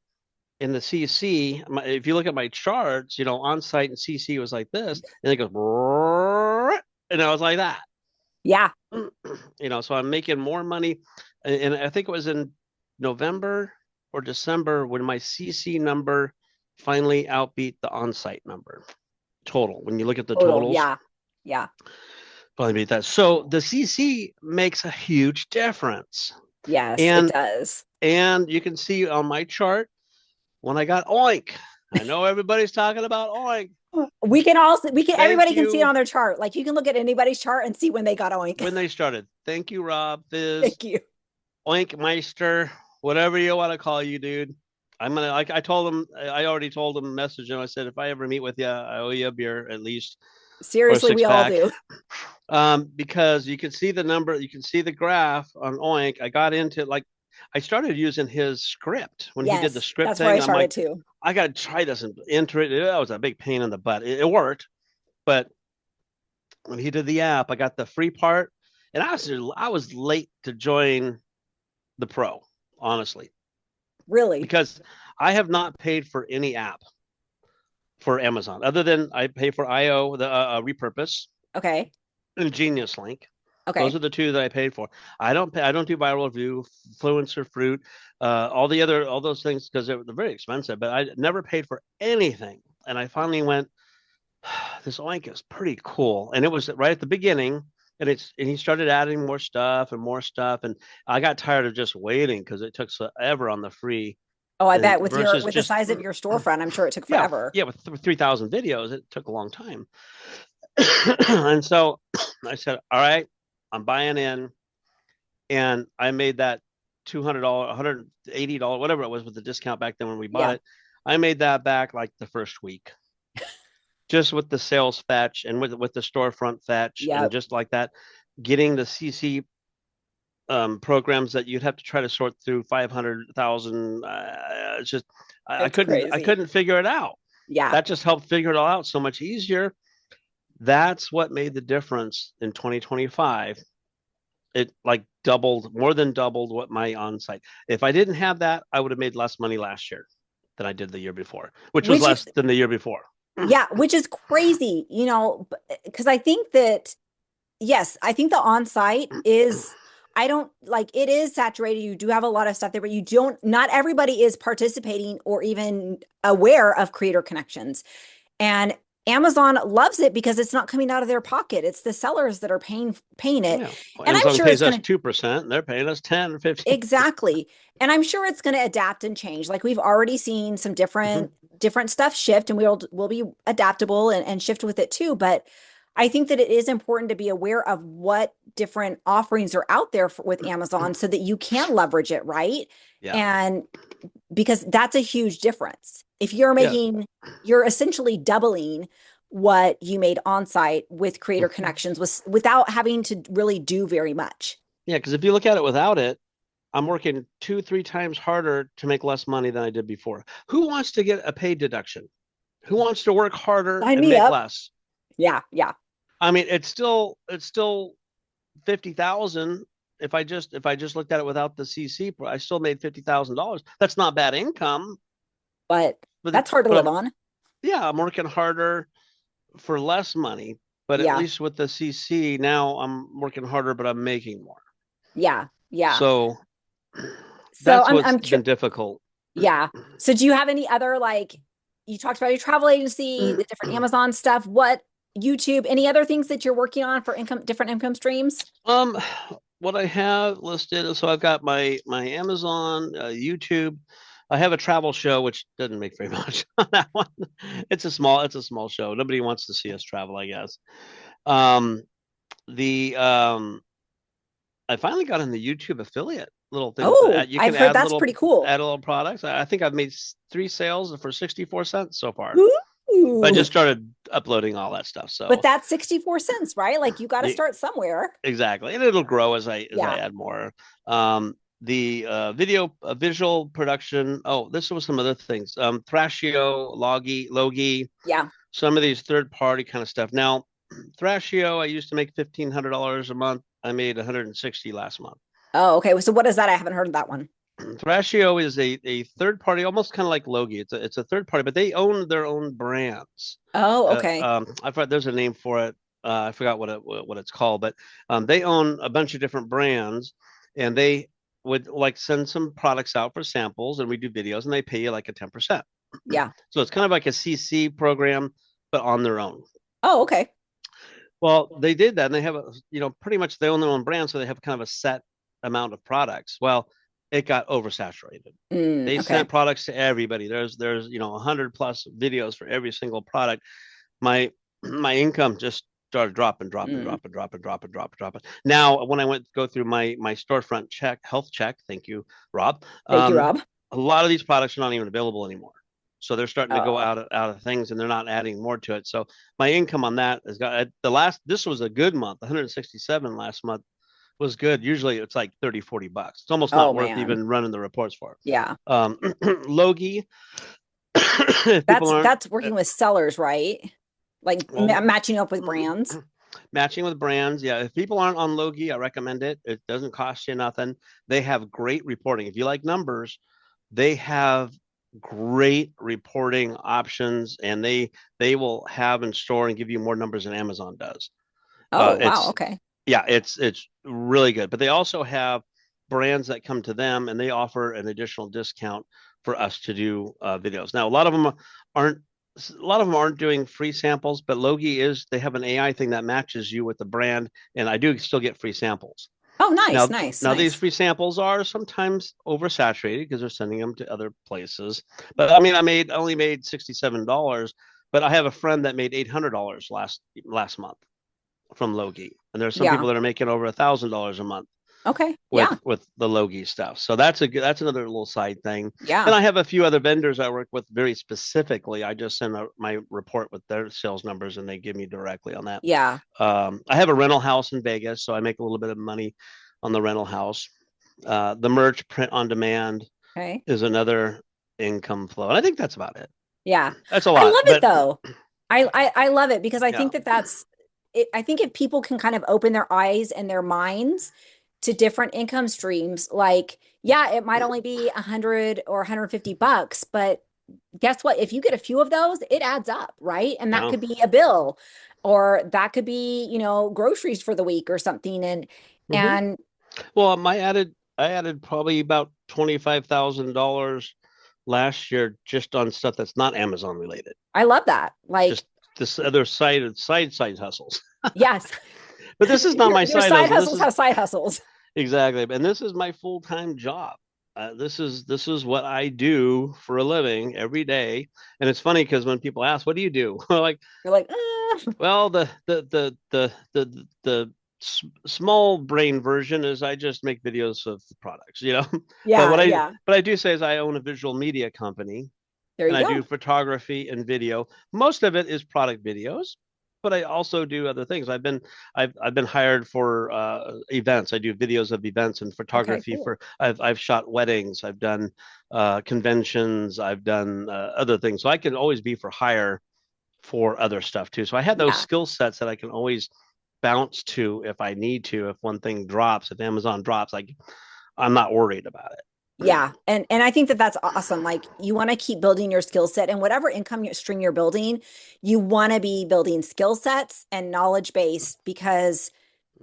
in the CC, if you look at my charts, on-site and CC was like this, and it goes, and I was like that. Yeah. So I'm making more money, and I think it was in November or December when my CC number finally outbeat the onsite number total. When you look at the totals, yeah, finally beat that. So the CC makes a huge difference. yes, And it does. And you can see on my chart when I got Oink. I know everybody's talking about Oink. Everybody can see it on their chart. Like you can look at anybody's chart and see when they got Oink. When they started. Thank you, Rob, Fizz. Thank you. Oink Meister, whatever you want to call you, dude. I'm gonna like I already told him, message him. I said, if I ever meet with you, I owe you a beer at least. Seriously, we all do. Because you can see the number, you can see the graph on Oink. I got into I started using his script when he did the script that's thing. Where I started too. I got to try this and enter it. That was a big pain in the butt. It worked, but when he did the app, I got the free part, and I was late to join the pro, honestly. Really? Because I have not paid for any app for Amazon other than I pay for IO, the repurpose. Okay. And Genius Link. Okay. Those are the two that I paid for. I don't do Viral Review, Fluencer, Fruit, all those things because they're very expensive. But I never paid for anything, and I finally went. This Oink is pretty cool, and it was right at the beginning, and he started adding more stuff, and I got tired of just waiting because it took forever on the free. Oh, I bet with the size of your storefront, I'm sure it took forever. Yeah, with 3,000 videos, it took a long time. And so I said, all right, I'm buying in, and I made that $200, $180, whatever it was with the discount back then when we bought it. I made that back like the first week, just with the sales fetch and with the storefront fetch, and just like that, getting the CC programs that you'd have to try to sort through 500,000. It's just I couldn't figure it out. Yeah, that just helped figure it all out so much easier. That's what made the difference in 2025. It more than doubled what my onsite. If I didn't have that, I would have made less money last year than I did the year before, which was less than the year before. Yeah, which is crazy, because I think that, yes, I think the onsite is, it is saturated. You do have a lot of stuff there, but not everybody is participating or even aware of creator connections. And Amazon loves it because it's not coming out of their pocket. It's the sellers that are paying it. Yeah. Well, and Amazon I'm sure pays us 2%, and they're paying us 10 or 15. Exactly. And I'm sure it's going to adapt and change. Like we've already seen some different stuff shift, and we'll be adaptable and shift with it too. But I think that it is important to be aware of what different offerings are out there with Amazon so that you can leverage it, right? Yeah. And because that's a huge difference. If you're you're essentially doubling what you made on site with creator connections without having to really do very much. Yeah, because if you look at it without it, I'm working 2-3 times harder to make less money than I did before. Who wants to get a paid deduction? Who wants to work harder and make less? Yeah, yeah. I mean, it's still 50,000. If I just looked at it without the CC, I still made $50,000. That's not bad income. But that's hard to live on. Yeah, I'm working harder for less money, but at least with the CC now I'm working harder, but I'm making more. Yeah, yeah. So that's what's been difficult. Yeah. So do you have any other, you talked about your travel agency, the different Amazon stuff, what YouTube, any other things that you're working on for different income streams? What I have listed, so I've got my Amazon, YouTube. I have a travel show, which doesn't make very much on that one. It's a small show. Nobody wants to see us travel, I guess. I finally got in the YouTube affiliate little thing. Oh, I've heard that's pretty cool. Add a little products. I think I've made 3 sales for 64 cents so far. Ooh. I just started uploading all that stuff. So, but that's 64 cents, right? Like you got to start somewhere. Exactly, and it'll grow as I add more. The visual production. Oh, this was some other things. Thrashio, Logi. Yeah. Some of these third-party kind of stuff. Now, Thrashio, I used to make $1,500 a month. I made $160 last month. Oh, okay. So what is that? I haven't heard of that one. Thrashio is a third party, almost kind of like Logi. It's a third party, but they own their own brands. Oh, okay. I thought there's a name for it. I forgot what it's called, but they own a bunch of different brands, and would like send some products out for samples, and we do videos, and they pay you like a 10%. Yeah. So it's kind of like a CC program, but on their own. Oh, okay. Well, they did that, and they have pretty much they own their own brand, so they have kind of a set amount of products. Well, it got oversaturated. They sent products to everybody. There's 100 plus videos for every single product. My income just started dropping. Now, when I went to go through my storefront health check, thank you, Rob. Thank you, Rob. A lot of these products are not even available anymore. So they're starting to go out of things, and they're not adding more to it. So my income on that has got this was a good month. 167 last month was good. Usually it's like 30, $40. It's almost not worth even running the reports for. Yeah. Logie. That's working with sellers, right? Like matching up with brands. Matching with brands. Yeah. If people aren't on Logie, I recommend it. It doesn't cost you nothing. They have great reporting. If you like numbers, they have great reporting options, and they will have and store and give you more numbers than Amazon does. Oh, wow. Okay. Yeah, it's really good. But they also have brands that come to them, and they offer an additional discount for us to do videos. Now, a lot of them aren't doing free samples, but Logie they have an AI thing that matches you with the brand, and I do still get free samples. Oh, nice. Now these free samples are sometimes oversaturated because they're sending them to other places. But I mean, I only made $67, but I have a friend that made $800 last month from Logie, and there's some people that are making over $1,000 a month. Okay. With the Logie stuff. So that's another little side thing. Yeah. And I have a few other vendors I work with very specifically. I just send my report with their sales numbers, and they give me directly on that. Yeah. I have a rental house in Vegas, so I make a little bit of money on the rental house. The merch print on demand is another income flow. And I think that's about it. Yeah. That's a lot. I love it though. I love it because I think that's it. I think if people can kind of open their eyes and their minds to different income streams, like, it might only be 100 or $150, but guess what? If you get a few of those, it adds up, right? And that could be a bill, or that could be, groceries for the week or something. And well, I added probably about $25,000 last year just on stuff that's not Amazon related. I love that. Like just this other side hustles. Yes. But this is not my side hustle. Hustles have side hustles. Exactly. And this is my full-time job. This is what I do for a living every day. And it's funny because when people ask, what do you do? You're like, well, the small brain version is I just make videos of the products, Yeah. But I do say is I own a visual media company. There you go. I do photography and video. Most of it is product videos, but I also do other things. I've been hired for events. I do videos of events and photography I've shot weddings. I've done conventions. I've done other things. So I can always be for hire for other stuff too. So I have those skill sets that I can always bounce to if I need to. If one thing drops, if Amazon drops, I'm not worried about it. Yeah. And I think that's awesome. Like, you want to keep building your skill set, and whatever income stream you're building, you want to be building skill sets and knowledge base, because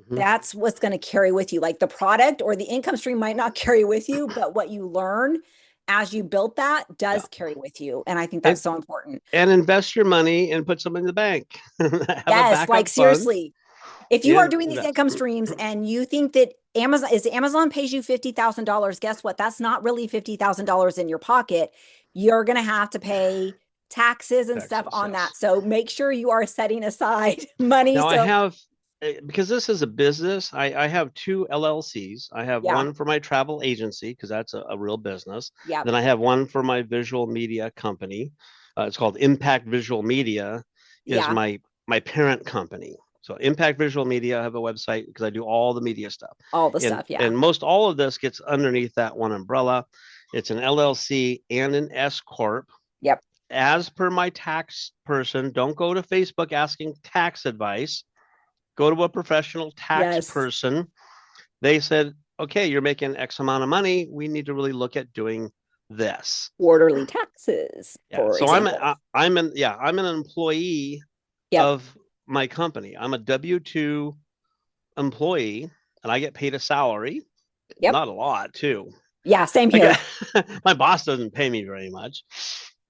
that's what's going to carry with you. Like, the product or the income stream might not carry with you, but what you learn as you build that does carry with you. And I think that's so important. And invest your money and put some in the bank. Yes. Like, seriously, if you are doing these income streams and you think that Amazon pays you $50,000, guess what? That's not really $50,000 in your pocket. You're going to have to pay taxes and stuff on that. So make sure you are setting aside money. Now I have, because this is a business, I have two LLCs. I have one for my travel agency, because that's a real business. Yeah. Then I have one for my visual media company. It's called Impact Visual Media is my parent company. So Impact Visual Media, I have a website because I do all the media stuff. All the stuff, And most all of this gets underneath that one umbrella. It's an LLC and an S Corp. Yep. As per my tax person, don't go to Facebook asking tax advice. Go to a professional tax person. They said, okay, you're making X amount of money. We need to really look at doing this. Quarterly taxes. So I'm an employee of my company. I'm a W-2 employee, and I get paid a salary. Yep. not a lot too. Yeah, same here. My boss doesn't pay me very much.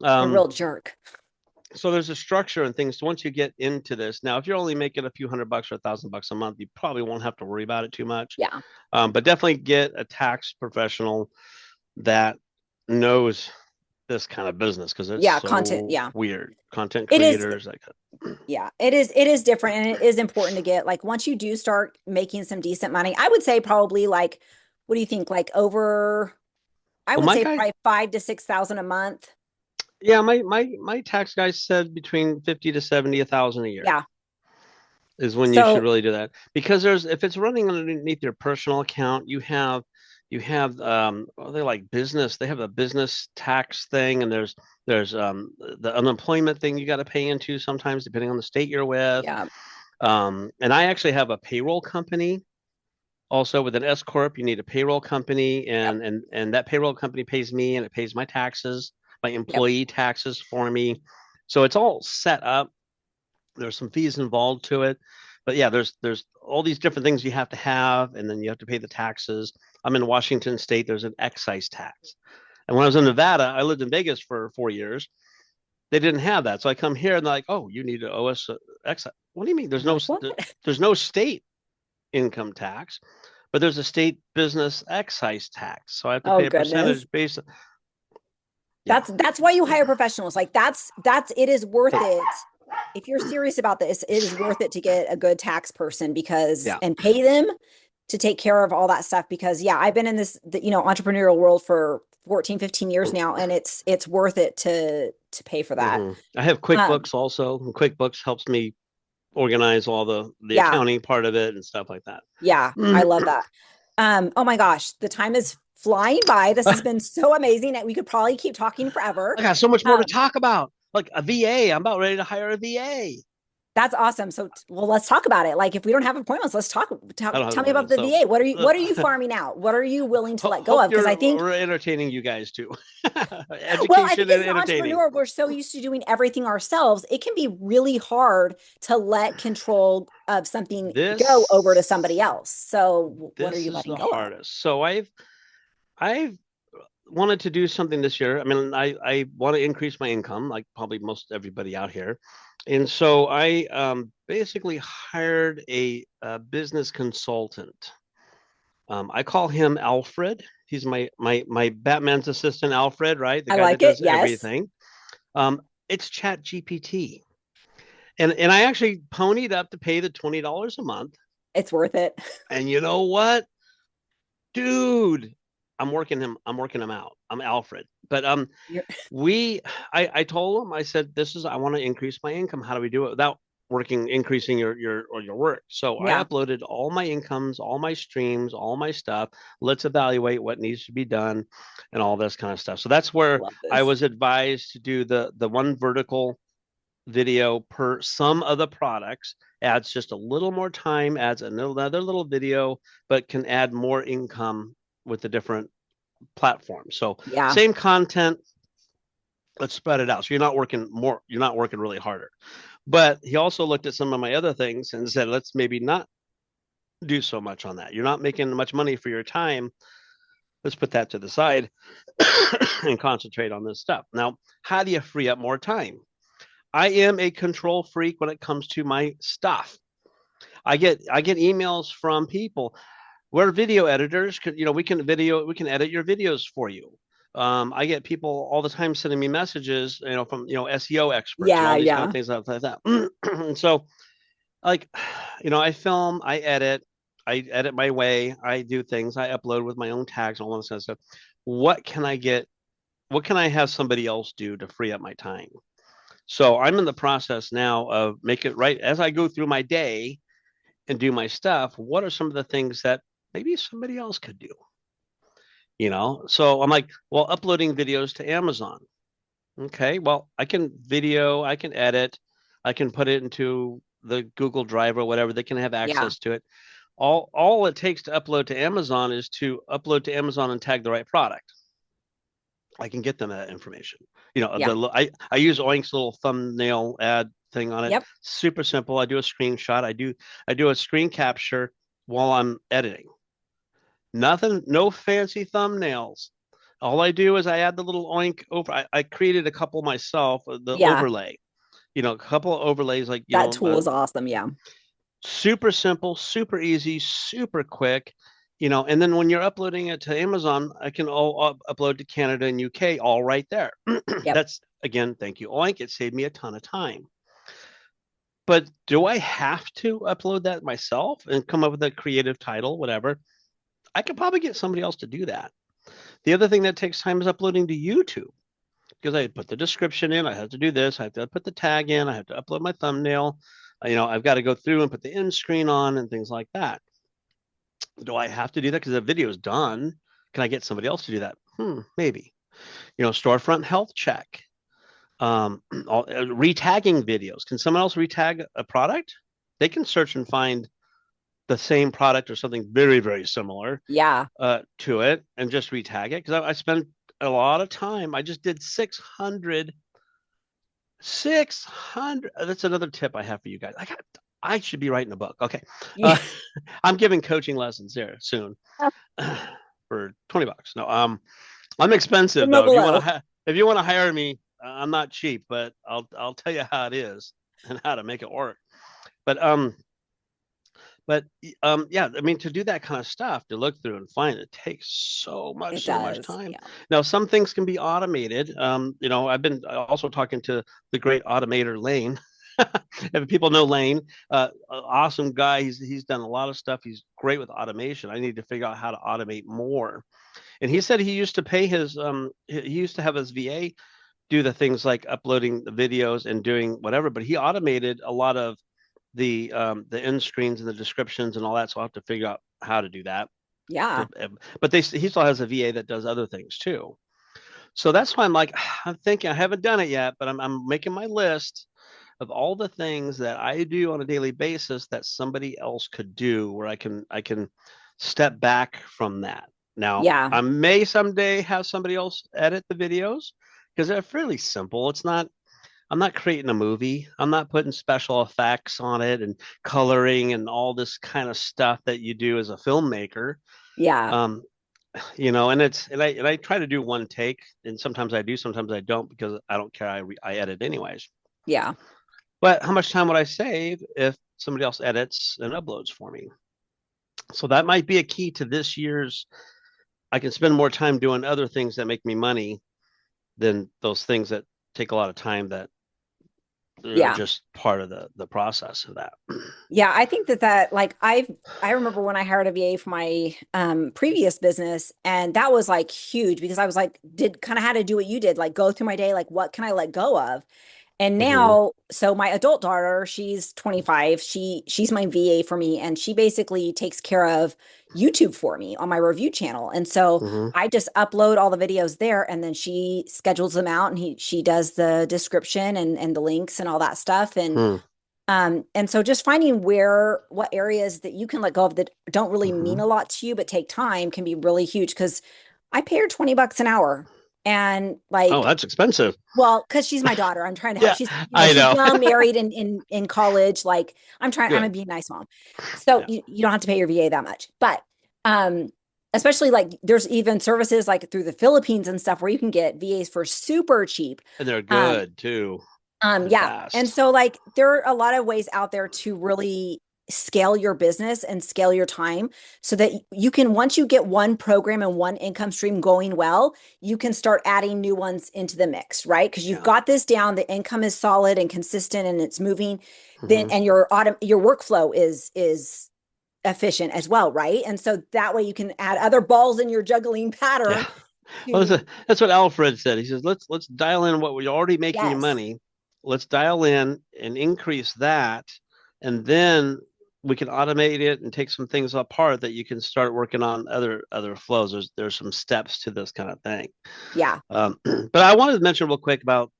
A real jerk. So there's a structure and things. So once you get into this, now if you're only making a few $100 or $1,000 a month, you probably won't have to worry about it too much. Yeah. But definitely get a tax professional that knows this kind of business, because it's so content. Yeah, weird. Content creators. Yeah, it is different, and it is important to get, like, once you do start making some decent money, I would say probably, like, what do you think? Like probably 5,000 to 6,000 a month. Yeah, my tax guy said between 50 to 70,000 a year. Yeah, is when you should really do that, because if it's running underneath your personal account, you have they like business. They have a business tax thing, and there's the unemployment thing you got to pay into sometimes depending on the state you're with. Yeah. And I actually have a payroll company. Also, with an S corp, you need a payroll company, and that payroll company pays me, and it pays my taxes, my employee taxes for me. So it's all set up. There's some fees involved to it, but yeah, there's all these different things you have to have, and then you have to pay the taxes. I'm in Washington State. There's an excise tax, and when I was in Nevada, I lived in Vegas for 4 years. They didn't have that, so I come here and they're like, "Oh, you need to owe us excise." What do you mean? There's no state income tax, but there's a state business excise tax, so I have to pay a percentage based. That's why you hire professionals. Like that's it is worth it. If you're serious about this, it is worth it to get a good tax person and pay them to take care of all that stuff, because I've been in this, entrepreneurial world for 14, 15 years now, and it's worth it to pay for that. I have QuickBooks also. And QuickBooks helps me organize all the accounting part of it and stuff like that. Yeah, I love that. Oh my gosh, the time is flying by. This has been so amazing. We could probably keep talking forever. I got so much more to talk about. Like a VA. I'm about ready to hire a VA. That's awesome. So, let's talk about it. Like, if we don't have appointments, let's talk. Tell me about the VA. What are you farming out? What are you willing to let go of? Because I think we're entertaining you guys too. Education I think as an entrepreneur, we're so used to doing everything ourselves. It can be really hard to let control of something go over to somebody else. So, what are you letting go of? So I've wanted to do something this year. I mean, I want to increase my income, like probably most everybody out here. And so I basically hired a business consultant. I call him Alfred. He's my Batman's assistant, Alfred, right? The guy that does everything. It's Chat GPT. And I actually ponied up to pay the $20 a month. It's worth it. And you know what? Dude, I'm working him out. I'm Alfred. But I told him, I said, I want to increase my income. How do we do it without increasing your work? So I uploaded all my incomes, all my streams, all my stuff. Let's evaluate what needs to be done and all this kind of stuff. So that's where I was advised to do the one vertical video per some of the products, adds just a little more time, adds another little video, but can add more income with the different platforms. So same content, let's spread it out. So you're not working really harder. But he also looked at some of my other things and said, let's maybe not do so much on that. You're not making much money for your time. Let's put that to the side and concentrate on this stuff. Now, how do you free up more time? I am a control freak when it comes to my stuff. I get emails from people. We're video editors. We can edit your videos for you. I get people all the time sending me messages, from SEO experts, and all these kind of things like that. And so, I film, I edit my way, I do things, I upload with my own tags, all that kind of stuff. What can I have somebody else do to free up my time? So I'm in the process now of making it right as I go through my day and do my stuff. What are some of the things that maybe somebody else could do? So I'm like, well, uploading videos to Amazon. Okay, well, I can edit, I can put it into the Google Drive or whatever. They can have access to it. All it takes to upload to Amazon is to upload to Amazon and tag the right product. I can get them that information. I use Oink's little thumbnail ad thing on it. Yep. Super simple. I do a screenshot. I do a screen capture while I'm editing. Nothing, no fancy thumbnails. All I do is I add the little oink over. I created a couple myself, the Yeah. overlay, a couple of overlays, like, That tool is awesome. Yeah. super simple, super easy, super quick, and then when you're uploading it to Amazon, I can upload to Canada and UK all right there. Yep. That's, again, thank you, oink. It saved me a ton of time. But do I have to upload that myself and come up with a creative title, whatever? I could probably get somebody else to do that. The other thing that takes time is uploading to YouTube, because I put the description in, I have to do this, I have to put the tag in, I have to upload my thumbnail, I've got to go through and put the end screen on and things like that. Do I have to do that because the video is done? Can I get somebody else to do that? Maybe. Storefront health check. Retagging videos. Can someone else retag a product? They can search and find the same product or something very, very similar to it and just retag it. Because I spent a lot of time. I just did 600. That's another tip I have for you guys. I should be writing a book. Okay. I'm giving coaching lessons there soon for $20. No, I'm expensive though. If you want to hire me, I'm not cheap, but I'll tell you how it is and how to make it work. But yeah, I mean, to do that kind of stuff, to look through and find it takes so much time. Yeah. Now, some things can be automated. I've been also talking to the great automator Lane. If people know Lane, awesome guy. He's done a lot of stuff. He's great with automation. I need to figure out how to automate more. And he said he used to pay he used to have his VA do the things like uploading the videos and doing whatever, but he automated a lot of the end screens and the descriptions and all that. So I'll have to figure out how to do that. Yeah. But he still has a VA that does other things too. So that's why I'm thinking, I haven't done it yet, but I'm making my list of all the things that I do on a daily basis that somebody else could do, where I can step back from that. Now, I may someday have somebody else edit the videos because they're fairly simple. I'm not creating a movie. I'm not putting special effects on it and coloring and all this kind of stuff that you do as a filmmaker. Yeah. And I try to do one take, and sometimes I do, sometimes I don't, because I don't care. I edit anyways. Yeah. But how much time would I save if somebody else edits and uploads for me? So that might be a key to this year's. I can spend more time doing other things that make me money than those things that take a lot of time that are just part of the process of that. Yeah, I think that like I remember when I hired a VA for my previous business, and that was like huge, because I was like, had to do what you did, like go through my day, like what can I let go of? And now, so my adult daughter, she's 25. She's my VA for me, and she basically takes care of YouTube for me on my review channel. And so I just upload all the videos there, and then she schedules them out, and she does the description and the links and all that stuff. And so just finding what areas that you can let go of that don't really mean a lot to you but take time can be really huge, because I pay her $20 an hour. And like, oh, that's expensive. Well, because she's my daughter, I'm trying to help. She's she's young, married, in college. Like I'm gonna be a nice mom. So you don't have to pay your VA that much, but especially like there's even services like through the Philippines and stuff where you can get VAs for super cheap, and they're good too. Fast. And so like there are a lot of ways out there to really scale your business and scale your time, so that you can, once you get one program and one income stream going well, you can start adding new ones into the mix, right? Because you've got this down, the income is solid and consistent and it's moving, then and your workflow is efficient as well, right? And so that way you can add other balls in your juggling pattern. Well, that's what Alfred said. He says, let's dial in what we're already making you money. Let's dial in and increase that, and then we can automate it and take some things apart that you can start working on other flows. There's some steps to this kind of thing. Yeah. But I wanted to mention real quick about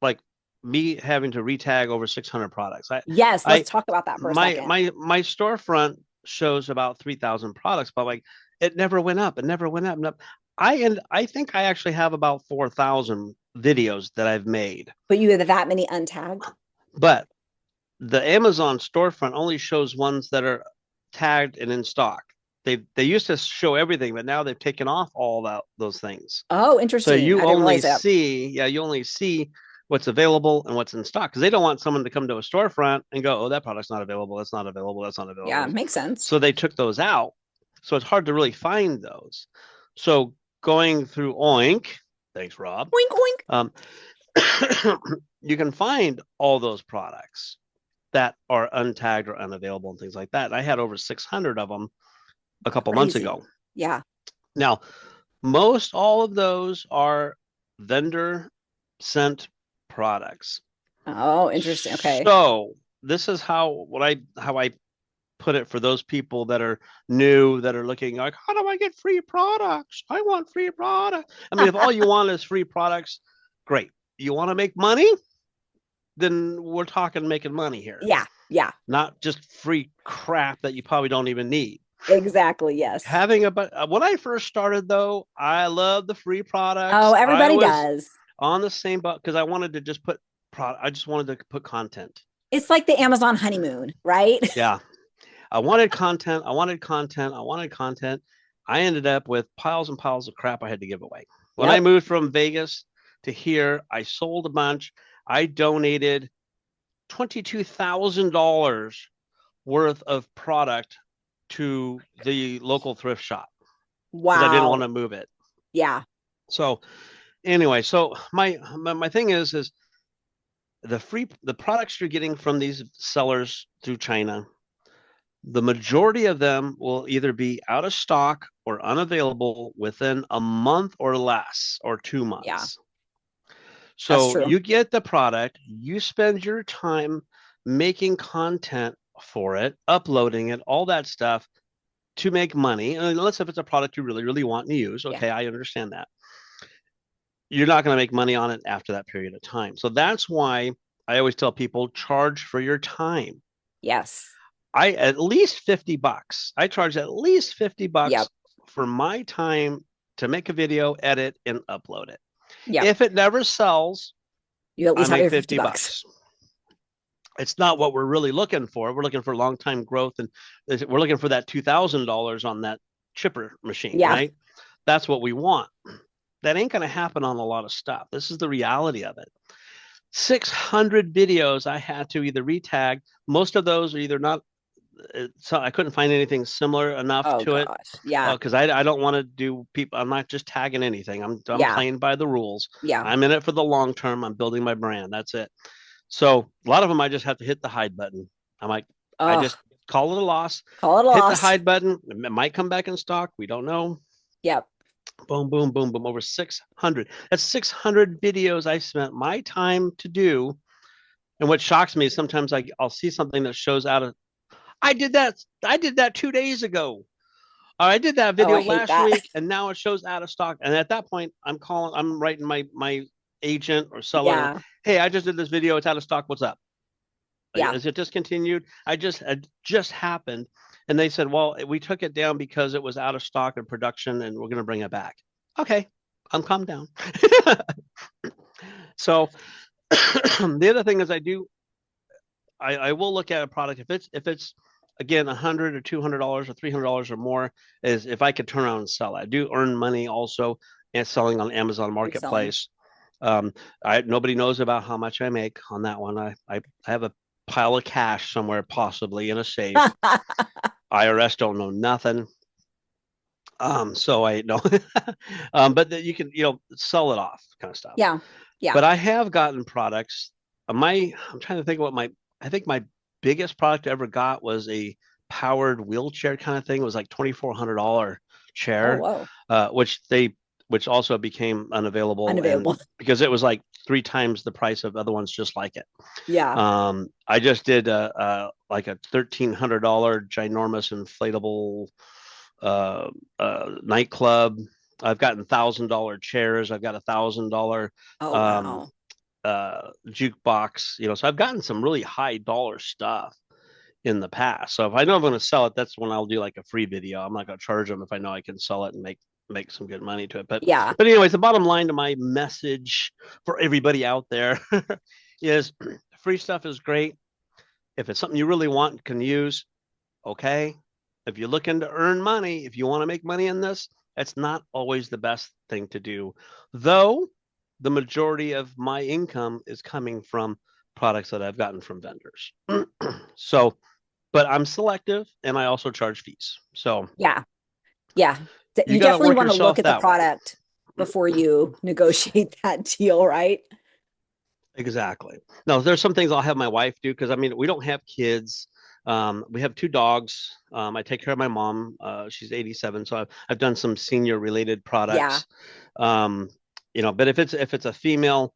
like me having to retag over 600 products. Let's talk about that for a second. My storefront shows about 3,000 products, but like it never went up. It never went up. I think I actually have about 4,000 videos that I've made. But you have that many untagged? But the Amazon storefront only shows ones that are tagged and in stock. they used to show everything, but now they've taken off all those things. Oh, interesting. So you I didn't only realize that. you only see what's available and what's in stock, because they don't want someone to come to a storefront and go, oh, that product's not available, that's not available, that's not available. Yeah, makes sense. So they took those out. So it's hard to really find those. So going through Oink, thanks, Rob. Oink, oink. You can find all those products that are untagged or unavailable and things like that. I had over 600 of them a couple months ago. Yeah. Now, most all of those are vendor sent products. Oh, interesting. Okay. So this is how I put it for those people that are new, that are looking like, how do I get free products? I want free products. I mean, if all you want is free products, great. You want to make money? Then we're talking making money here. Yeah. Yeah. Not just free crap that you probably don't even need. Exactly. Yes. When I first started, though, I love the free products. Oh, everybody does. On the same boat, because I wanted to just put I just wanted to put content. It's like the Amazon honeymoon, right? Yeah. I wanted content. I ended up with piles and piles of crap I had to give away. When I moved from Vegas to here, I sold a bunch. I donated $22,000 worth of product to the local thrift shop. Wow. Because I didn't want to move it. Yeah. So anyway, so my thing is the products you're getting from these sellers through China, the majority of them will either be out of stock or unavailable within a month or less, or 2 months. Yeah. So you get the product, you spend your time making content for it, uploading it, all that stuff to make money. Unless if it's a product you really, really want to use. Okay, I understand that. You're not going to make money on it after that period of time. So that's why I always tell people, charge for your time. Yes. At least $50. I charge at least $50 for my time to make a video, edit, and upload it. Yeah. If it never sells, you at least have make your $50. It's not what we're really looking for. We're looking for long-time growth, and we're looking for that $2,000 on that chipper machine, right? That's what we want. That ain't going to happen on a lot of stuff. This is the reality of it. 600 videos I had to either retag. Most of those are either not. So I couldn't find anything similar enough to it. Yeah. Because I don't want to do people. I'm not just tagging anything. I'm playing by the rules. Yeah. I'm in it for the long term. I'm building my brand. That's it. So a lot of them, I just have to hit the hide button. I'm like, I just call it a loss. Hit the hide button. It might come back in stock. We don't know. Yep. Boom, boom, boom, boom. Over 600. That's 600 videos I spent my time to do. And what shocks me is sometimes I'll see something that shows out of. I did that 2 days ago. I did that video last week, and now it shows out of stock. And at that point, I'm writing my agent or seller. Yeah. Hey, I just did this video. It's out of stock. What's up? Yeah. Is it discontinued? It just happened. And they said, well, we took it down because it was out of stock and production, and we're going to bring it back. Okay. I'm calm down. So the other thing is I will look at a product. If it's again, $100 or $200 or $300 or more, is if I could turn around and sell it. I do earn money also and selling on Amazon Marketplace. Nobody knows about how much I make on that one. I have a pile of cash somewhere, possibly in a safe. IRS don't know nothing. So I know, but you can, sell it off kind of stuff. Yeah. Yeah. But I have gotten products. I'm trying to think what I think my biggest product I ever got was a powered wheelchair kind of thing. It was like $2,400 chair, which also became unavailable. Because it was like 3 times the price of other ones just like it. Yeah. I just did like a $1,300 ginormous inflatable nightclub. I've gotten $1,000 chairs. I've got $1,000 jukebox. So I've gotten some really high dollar stuff in the past. So if I know I'm going to sell it, that's when I'll do like a free video. I'm not going to charge them if I know I can sell it and make some good money to it. But anyways, the bottom line to my message for everybody out there is free stuff is great. If it's something you really want and can use, okay. If you're looking to earn money, if you want to make money in this, that's not always the best thing to do. Though the majority of my income is coming from products that I've gotten from vendors. So, but I'm selective and I also charge fees. So yeah. You gotta definitely work want to yourself look at the that way. product before you negotiate that deal, right? Exactly. No, there's some things I'll have my wife do because I mean we don't have kids. We have 2 dogs. I take care of my mom. She's 87, so I've done some senior related Yeah. products. You know, but if it's a female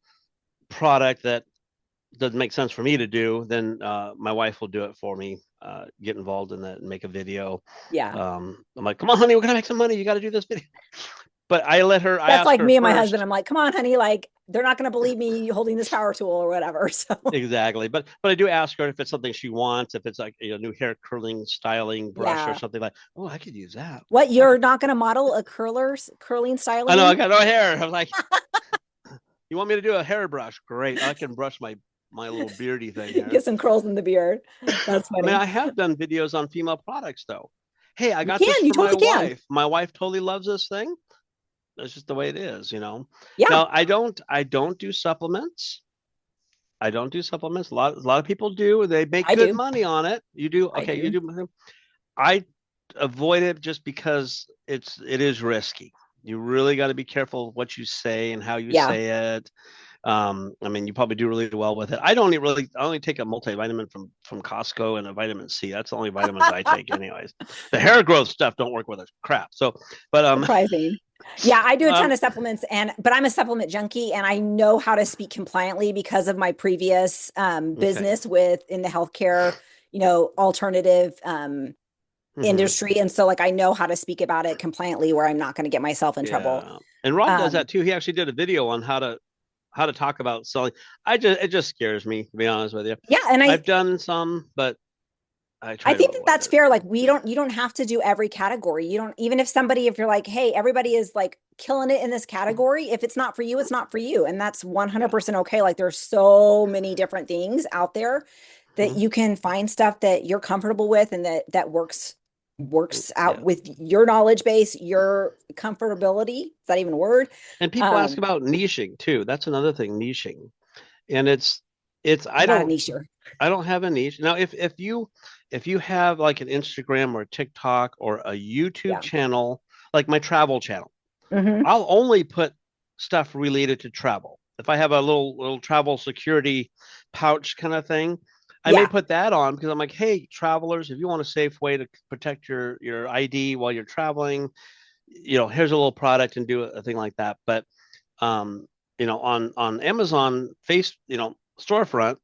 product that doesn't make sense for me to do, then my wife will do it for me. Get involved in that and make a video. Yeah. I'm like, come on, honey, we're gonna make some money. You got to do this video. But I let her. I That's asked like her me and my first. husband. I'm like, come on, honey, like they're not going to believe me holding this power tool or whatever. So Exactly. But I do ask her if it's something she wants, if it's like a new hair curling styling brush or yeah. something like, oh, I could use that. What, you're not going to model a curling styling? I know, I got no hair. I'm like, you want me to do a hair brush? Great. I can brush my little beardy thing here. Get some curls in the beard. That's I funny. mean, I have done videos on female products though. Hey, I got you this for totally my can. wife. My wife totally loves this thing. That's just the way it is, you know. Yeah. Now, I don't do supplements. I don't do supplements. A lot of people do. They make I good do. money on it. You do? I Okay, do. you do. I avoid it just because it is risky. You really got to be careful of what you say and how you Yeah. say it. I mean, you probably do really well with it. I only take a multivitamin from Costco and a vitamin C. That's the only vitamins I take anyways. The hair growth stuff don't work with a crap. So, but Surprising. Yeah, I do a ton of supplements but I'm a supplement junkie and I know how to speak compliantly because of my previous business in the healthcare, alternative industry. And so like, I know how to speak about it compliantly where I'm not going to get myself in trouble. And Rob does that too. He actually did a video on how to talk about selling. It just scares me, to be honest with you. Yeah. And I've done some, but I think that's fair. Like you don't have to do every category. You don't, even if you're like, hey, everybody is like killing it in this category. If it's not for you, it's not for you. And that's 100% okay. Like there's so many different things out there that you can find stuff that you're comfortable with and that works out with your knowledge base, your comfortability. Is that even a word? And people ask about niching too. That's another thing, niching. And I don't have a niche. Now, if you have like an Instagram or a TikTok or a YouTube channel, like my travel channel, I'll only put stuff related to travel. If I have a little travel security pouch kind of thing, I may put that on because I'm like, hey, travelers, if you want a safe way to protect your ID while you're traveling, here's a little product and do a thing like that. But on Amazon storefront,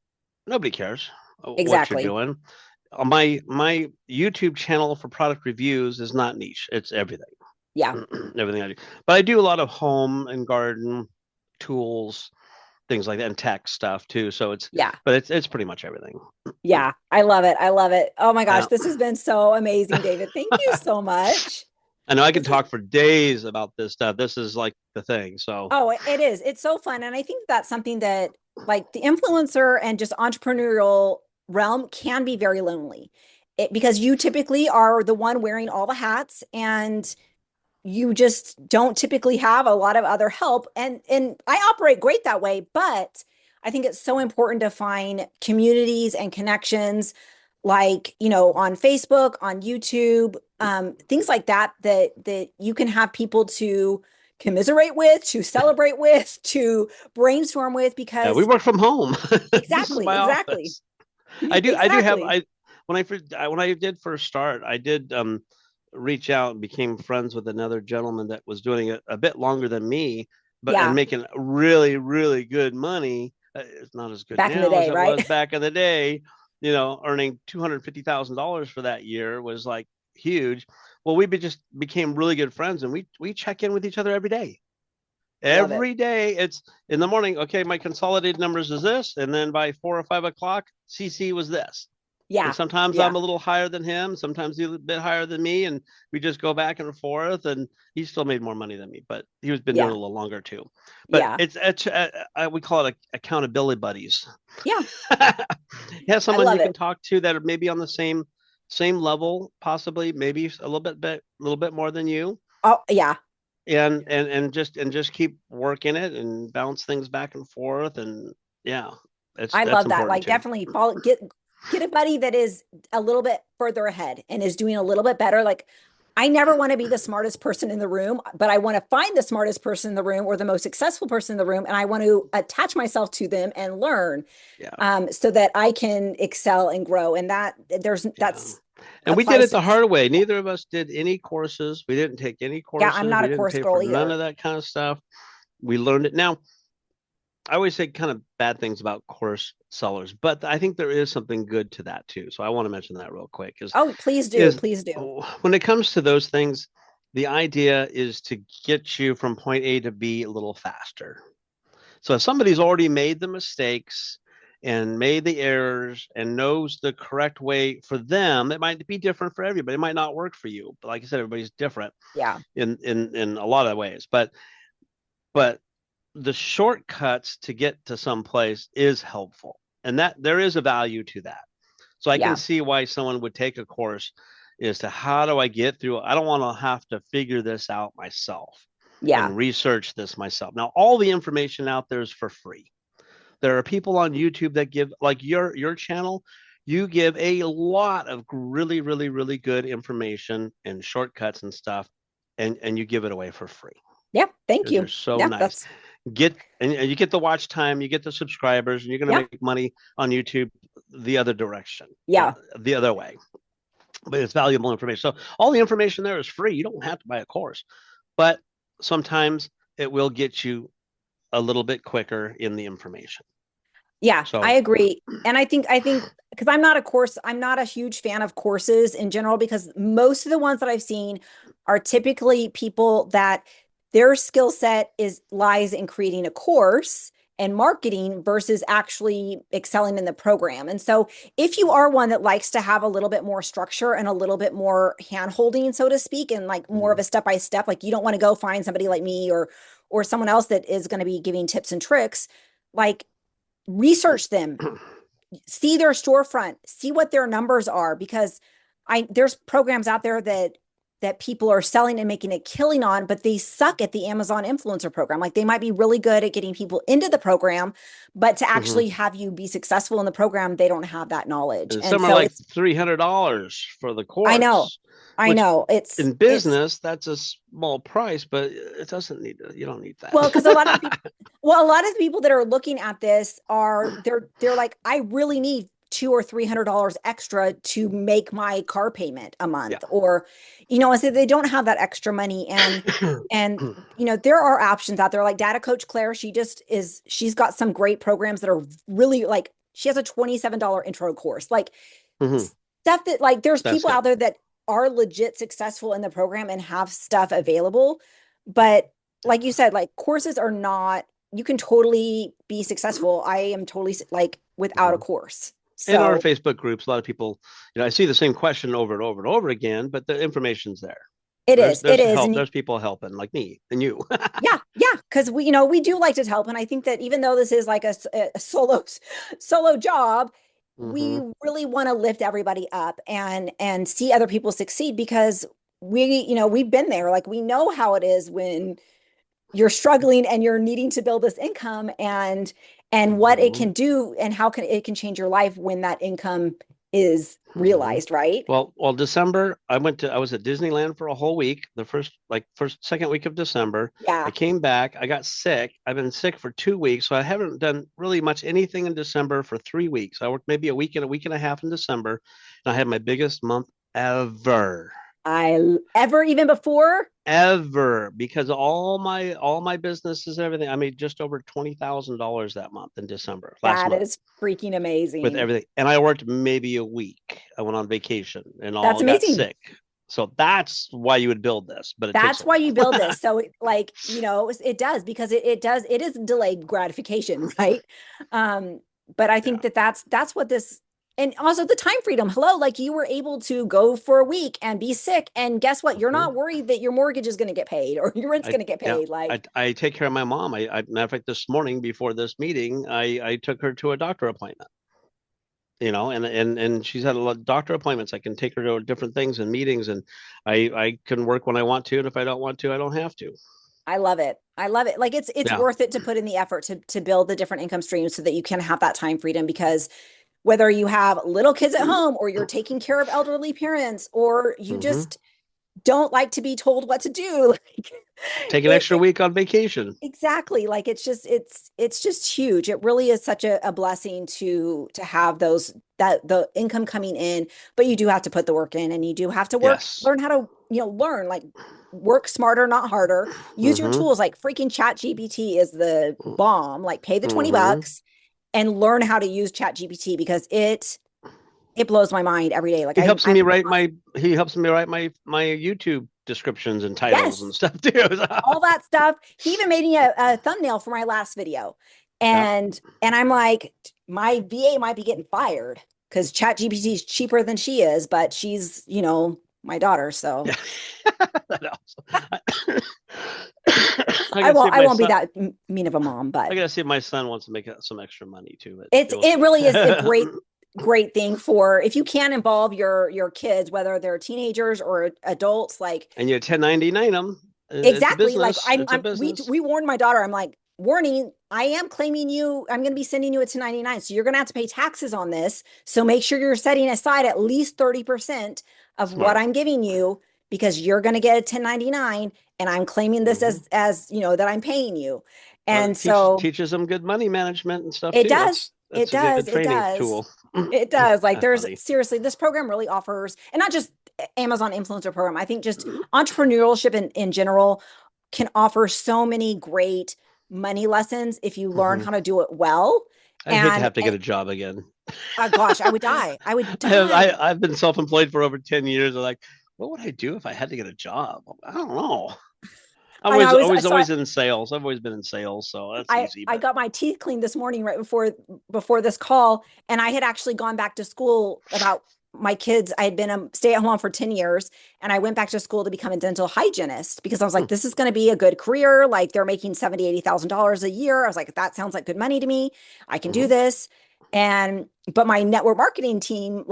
nobody cares what you're doing. My YouTube channel for product reviews is not niche. It's everything. Yeah. Everything I do. But I do a lot of home and garden tools, things like that, and tech stuff too. So but it's pretty much everything. Yeah. I love it. Oh my gosh. This has been so amazing, David. Thank you so much. I know I can talk for days about this stuff. This is like the thing. So it is. It's so fun. And I think that's something that like the influencer and just entrepreneurial realm can be very lonely because you typically are the one wearing all the hats and you just don't typically have a lot of other help. And I operate great that way, but I think it's so important to find communities and connections like, on Facebook, on YouTube, things like that you can have people to commiserate with, to celebrate with, to brainstorm with, because we work from home. Exactly. I do have, when I did first start, I did reach out and became friends with another gentleman that was doing it a bit longer than me, and making really, really good money. It's not as good back now in the day, as it right? was back in the day. Earning $250,000 for that year was like huge. Well, we just became really good friends, and we check in with each other every day. Every day, it's in the morning. Okay, my consolidated numbers is this, and then by 4 or 5 o'clock, CC was this. Yeah. And sometimes I'm a little higher than him. Sometimes he's a bit higher than me, and we just go back and forth. And he still made more money than me, but he was been doing it a little longer too. But it's we call it accountability buddies. Yeah. You have someone you can talk to that are maybe on the same same level, possibly, maybe a little bit more than you. Oh, yeah. And just keep working it and bounce things back and forth. And yeah, I that's love that. important Like too. definitely follow, get a buddy that is a little bit further ahead and is doing a little bit better. Like I never want to be the smartest person in the room, but I want to find the smartest person in the room or the most successful person in the room. And I want to attach myself to them and learn so that I can excel and grow. And that's and we did it the hard way. Neither of us did any courses. We didn't take any courses. Yeah, I'm not we a course didn't pay girl for either. none of that kind of stuff. We learned it. Now, I always say kind of bad things about course sellers, but I think there is something good to that too. So I want to mention that real quick. Oh, please do. Please do. When it comes to those things, the idea is to get you from point A to B a little faster. So if somebody's already made the mistakes and made the errors and knows the correct way for them, it might be different for everybody. It might not work for you. But like I said, everybody's different. Yeah. In a lot of ways. But the shortcuts to get to some place is helpful, and that there is a value to that. So I can see why someone would take a course is to how do I get through? I don't want to have to figure this out myself and research this myself. Now, all the information out there is for free. There are people on YouTube that give, like your channel, you give a lot of really, really, really good information and shortcuts and stuff, and you give it away for free. Yeah, thank you. They're so nice. And you get the watch time, you get the subscribers, and you're going to make money on YouTube the other direction. Yeah. The other way. But it's valuable information. So all the information there is free. You don't have to buy a course. But sometimes it will get you a little bit quicker in the information. Yeah, so I agree. And I think because I'm not a huge fan of courses in general, because most of the ones that I've seen are typically people that their skill set lies in creating a course and marketing versus actually excelling in the program. And so if you are one that likes to have a little bit more structure and a little bit more hand-holding, so to speak, and like more of a step-by-step, like you don't want to go find somebody like me or someone else that is going to be giving tips and tricks, like research them, see their storefront, see what their numbers are, because there's programs out there that people are selling and making a killing on, but they suck at the Amazon influencer program. Like they might be really good at getting people into the program, but to actually have you be successful in the program, they don't have that knowledge. And some are like $300 for the course. I know. It's in business, that's a small price, but it doesn't need you don't need that. Well, because a lot of the people that are looking at this they're like, I really need $200 or $300 extra to make my car payment a month, or, I say they don't have that extra money. And, there are options out there like Data Coach Claire. She's got some great programs that are really like, she has a $27 intro course, like stuff that like, there's people out there that are legit successful in the program and have stuff available. But like you said, like courses are not, you can totally be successful. I am totally like without a course. So, in our Facebook groups, a lot of people, I see the same question over and over and over again, but the information's there. There's help. There's people helping like me and you. Yeah. Because we do like to help. And I think that even though this is like a solo job, we really want to lift everybody up and see other people succeed, because we've been there. Like we know how it is when you're struggling and you're needing to build this income and what it can do and how it can change your life when that income is realized, right? Well, December, I was at Disneyland for a whole week, the second week of December. Yeah. I came back, I got sick. I've been sick for 2 weeks, so I haven't done really much anything in December for 3 weeks. I worked maybe a week and a half in December, and I had my biggest month ever. Even before? Ever, because all my businesses and everything, I made just over $20,000 that month in December. That is freaking amazing. With everything, and I worked maybe a week. I went on vacation and all got sick. So that's why you would build this. But that's why you build this. So it does, because it is delayed gratification, right? But I think that's what this. And also the time freedom. Hello, like you were able to go for a week and be sick. And guess what? You're not worried that your mortgage is going to get paid or your rent's going to get paid. I take care of my mom. Matter of fact, this morning before this meeting, I took her to a doctor appointment. and she's had a lot of doctor appointments. I can take her to different things and meetings, and I can work when I want to, and if I don't want to, I don't have to. I love it. I love it. Like it's Yeah. worth it to put in the effort to build the different income streams so that you can have that time freedom, because whether you have little kids at home or you're taking care of elderly parents or you just don't like to be told what to do, like Take an extra week on vacation. Exactly. Like it's just huge. It really is such a blessing to have the income coming in, but you do have to put the work in, and you do have to learn how to, learn, like work smarter, not harder. Use your tools. Like freaking Chat GPT is the bomb. Like pay the $20 and learn how to use Chat GPT, because it blows my mind every day. Like he helps me write my YouTube descriptions and titles and stuff too. All that stuff. He even made me a thumbnail for my last video. And I'm like, my VA might be getting fired because Chat GPT is cheaper than she is, but she's, my daughter. So I won't be that mean of a mom, but I gotta see if my son wants to make some extra money too. It really is a great thing for if you can involve your kids, whether they're teenagers or adults, like, and you 1099 them. Exactly. Like we warned my daughter, I'm like, warning, I am claiming you, I'm going to be sending you a 1099. So you're going to have to pay taxes on this. So make sure you're setting aside at least 30% of what I'm giving you, because you're going to get a 1099 and I'm claiming this as that I'm paying you. And teaches them good money management and stuff. It too. does. That's a good training tool. It does. Like seriously, this program really offers, and not just Amazon influencer program. I think just entrepreneurship in general can offer so many great money lessons if you learn how to do it well. I hate to have to get a job again. Oh gosh, I would die. I would die. I've been self-employed for over 10 years. I'm like, what would I do if I had to get a job? I don't know. I was always in sales. I've always been in sales, so that's easy. I got my teeth cleaned this morning right before this call, and I had actually gone back to school about my kids. I had been a stay-at-home mom for 10 years, and I went back to school to become a dental hygienist because I was like, this is going to be a good career. Like they're making $70,000-$80,000 a year. I was like, that sounds like good money to me. I can do this. But my network marketing team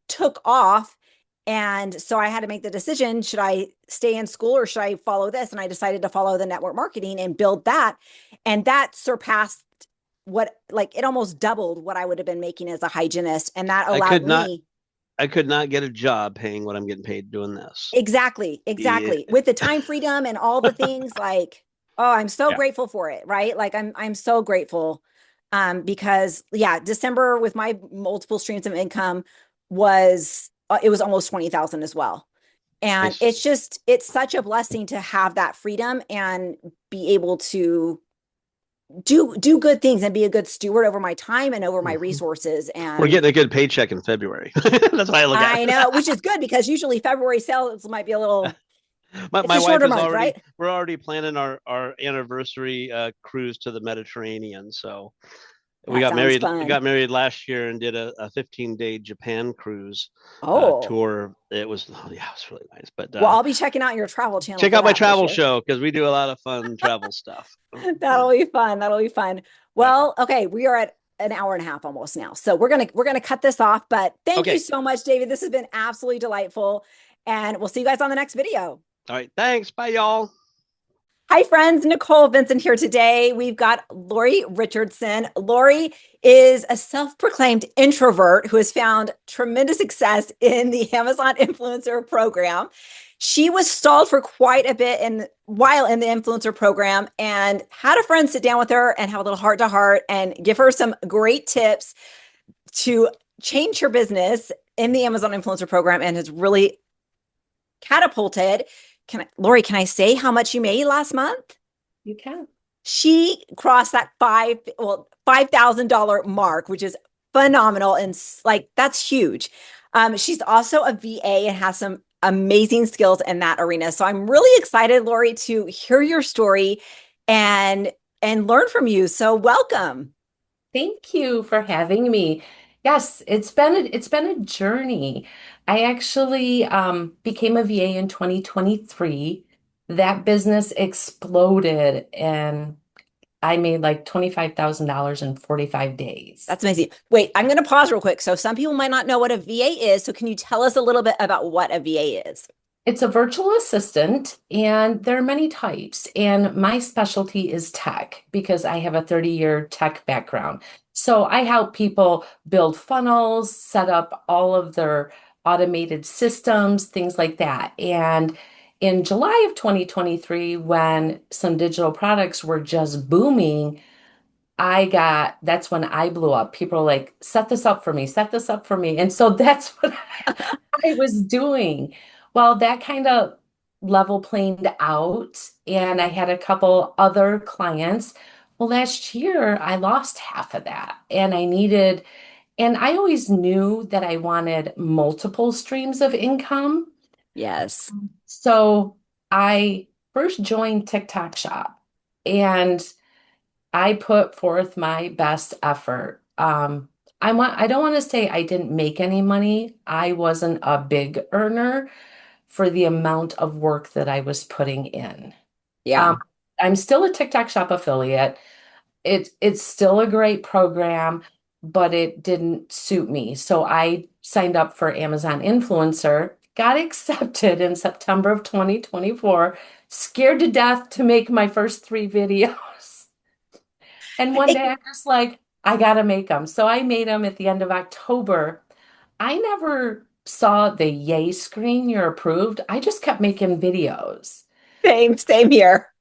took off. And so I had to make the decision, should I stay in school or should I follow this? And I decided to follow the network marketing and build that. And that surpassed it almost doubled what I would have been making as a hygienist. And that allowed me. I could not get a job paying what I'm getting paid doing this. Exactly. Yeah. With the time freedom and all the things I'm so grateful for it. Right. Like I'm so grateful. Because December with my multiple streams of income it was almost 20,000 as well. And nice. It's such a blessing to have that freedom and be able to do good things and be a good steward over my time and over my resources. And we're getting a good paycheck in February. That's why I look at it. I know, which is good because usually February sales might be a little. My wife is already, right? We're already planning our anniversary cruise to the Mediterranean. So we got married. We got married last year and did a 15-day Japan cruise tour. It was it was really nice. But I'll be checking out your travel channel. Check out my travel show because we do a lot of fun travel stuff. That'll be fun. Well, okay, we are at an hour and a half almost now, so we're gonna cut this off. But thank you so much, David. This has been absolutely delightful, and we'll see you guys on the next video. All right, thanks. Bye, y'all. Hi, friends. Nicole Vincent here today. We've got Lori Richardson. Lori is a self-proclaimed introvert who has found tremendous success in the Amazon influencer program. She was stalled for quite a bit while in the influencer program and had a friend sit down with her and have a little heart-to-heart and give her some great tips to change her business in the Amazon influencer program, and has really catapulted. Lori, can I say how much you made last month? You can. She crossed that $5,000 mark, which is phenomenal. And that's huge. She's also a VA and has some amazing skills in that arena. So I'm really excited, Lori, to hear your story and learn from you. So welcome. Thank you for having me. Yes, it's been a journey. I actually became a VA in 2023. That business exploded, and I made like $25,000 in 45 days. That's amazing. Wait, I'm going to pause real quick. So some people might not know what a VA is. So can you tell us a little bit about what a VA is? It's a virtual assistant, and there are many types. And my specialty is tech because I have a 30-year tech background. So I help people build funnels, set up all of their automated systems, things like that. And in July of 2023, when some digital products were just booming, that's when I blew up. People are like, set this up for me, set this up for me. And so that's what I was doing. Well, that kind of level planed out, and I had a couple other clients. Well, last year I lost half of that, and and I always knew that I wanted multiple streams of income. Yes. So I first joined TikTok Shop, and I put forth my best effort. I don't want to say I didn't make any money. I wasn't a big earner for the amount of work that I was putting in. Yeah. I'm still a TikTok Shop affiliate. It's still a great program, but it didn't suit me. So I signed up for Amazon Influencer, got accepted in September of 2024, scared to death to make my first 3 videos. And one day I'm just like, I gotta make them. So I made them at the end of October. I never saw the yay screen, you're approved. I just kept making videos. Same here.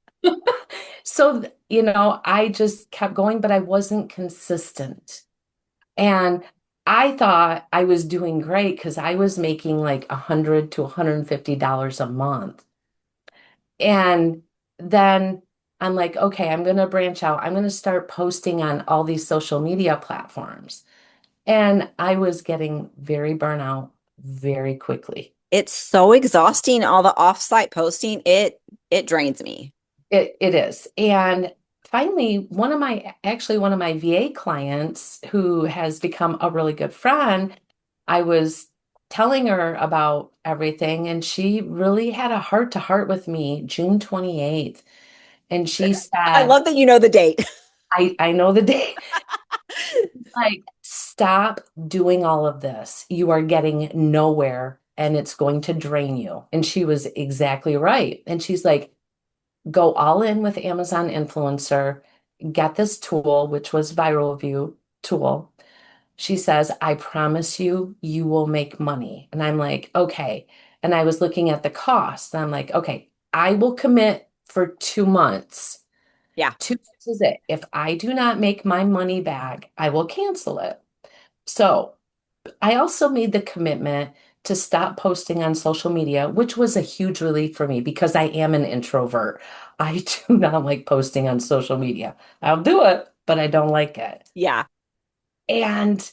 So, I just kept going, but I wasn't consistent. And I thought I was doing great because I was making like $100 to $150 a month. And then I'm like, okay, I'm going to branch out. I'm going to start posting on all these social media platforms. And I was getting very burnout very quickly. It's so exhausting, all the offsite posting. It drains me. It is. And finally, one of my VA clients who has become a really good friend, I was telling her about everything, and she really had a heart to heart with me June 28th. And she said, I love that you know the date. I know the date. Like, stop doing all of this. You are getting nowhere and it's going to drain you. And she was exactly right. And she's like, go all in with Amazon Influencer, get this tool, which was Viral View tool. She says, I promise you, you will make money. And I'm like, okay. And I was looking at the cost. And I'm like, okay, I will commit for 2 months. Yeah. 2 months is it. If I do not make my money back, I will cancel it. So I also made the commitment to stop posting on social media, which was a huge relief for me because I am an introvert. I do not like posting on social media. I'll do it, but I don't like it. Yeah. And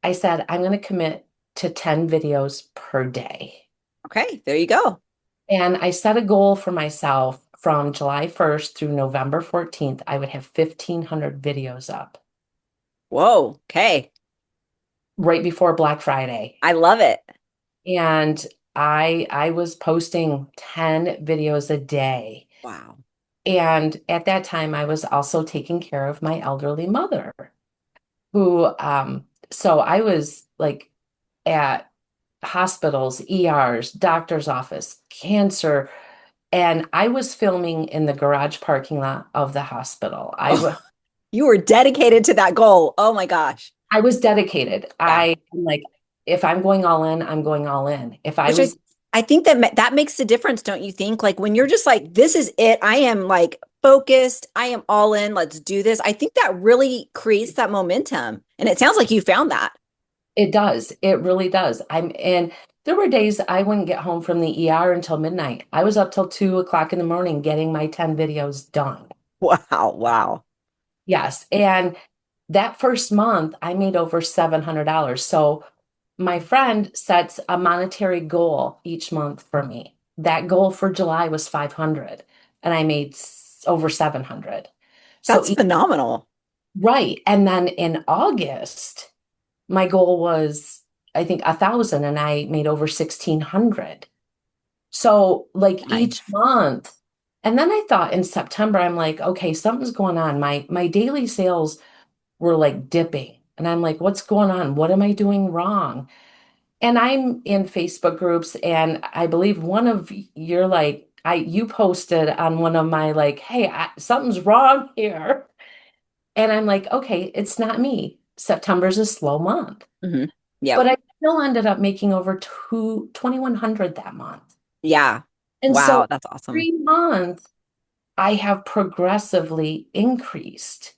I said, I'm going to commit to 10 videos per day. Okay, there you go. And I set a goal for myself from July 1st through November 14th. I would have 1,500 videos up. Whoa. Okay. Right before Black Friday. I love it. And I was posting 10 videos a day. Wow. And at that time, I was also taking care of my elderly mother, who, so I was like at hospitals, ERs, doctor's office, cancer, and I was filming in the garage parking lot of the hospital. You were dedicated to that goal. Oh my gosh. I was dedicated. Yeah. I'm like, if I'm going all in, I'm going all in. I think that makes the difference, don't you think? Like when you're just like, this is it. I am like focused. I am all in. Let's do this. I think that really creates that momentum. And it sounds like you found that. It does. It really does. And there were days I wouldn't get home from the ER until midnight. I was up till 2 o'clock in the morning getting my 10 videos done. Wow. Wow. Yes. And that first month, I made over $700. So my friend sets a monetary goal each month for me. That goal for July was 500, and I made over 700. That's phenomenal. Right. And then in August, my goal was, I think, 1,000, and I made over 1,600. So like Nice. each month, And then I thought in September, I'm like, okay, something's going on. My daily sales were like dipping. And I'm like, what's going on? What am I doing wrong? And I'm in Facebook groups, and I believe one of your like you posted on one of my like, hey, something's wrong here. And I'm like, okay, it's not me. September's a slow month. Mm-hmm. Yeah. But I still ended up making over 2,100 that month. Yeah. And wow, so that's awesome. every month I have progressively increased,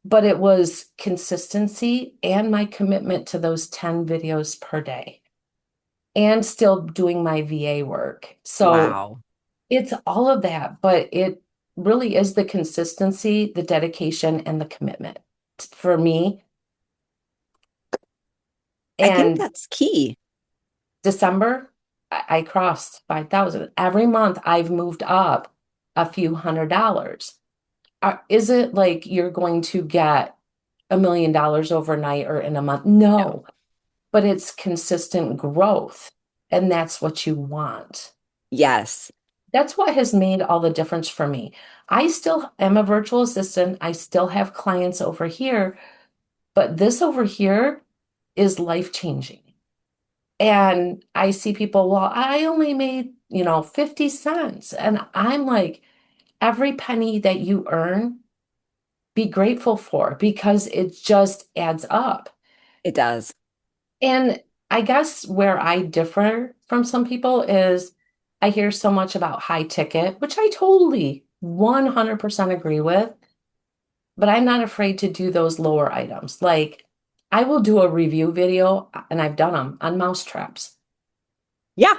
but it was consistency and my commitment to those 10 videos per day and still doing my VA work. So Wow. it's all of that, but it really is the consistency, the dedication, and the commitment for me. I think And that's key. December, I crossed 5,000. Every month I've moved up a few $100. Is it like you're going to get $1 million overnight or in a month? No, but it's consistent growth, and that's what you want. Yes. That's what has made all the difference for me. I still am a virtual assistant. I still have clients over here, but this over here is life-changing. And I see people, well, I only made, 50 cents. And I'm like, every penny that you earn, be grateful for, because it just adds up. It does. And I guess where I differ from some people is I hear so much about high ticket, which I totally 100% agree with, but I'm not afraid to do those lower items. Like I will do a review video, and I've done them on mouse traps. Yeah.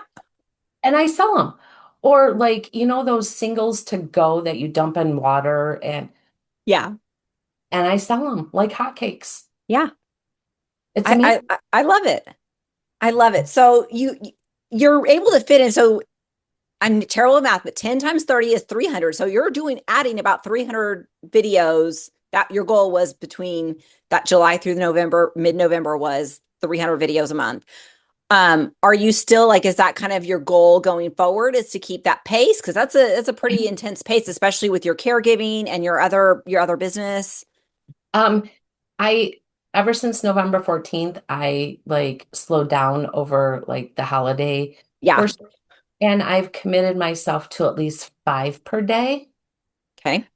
And I sell them. Or like, those singles to go that you dump in water Yeah. and I sell them like hotcakes. Yeah. It's I amazing. I love it. I love it. So you're able to fit in. So I'm terrible at math, but 10 times 30 is 300. So you're adding about 300 videos. That your goal was between that July through November, mid-November was 300 videos a month. Are you still like, is that kind of your goal going forward, is to keep that pace? Because that's a pretty intense pace, especially with your caregiving and your other business. I ever since November 14th, I like slowed down over like the holiday. Yeah. And I've committed myself to at least 5 per day. Okay.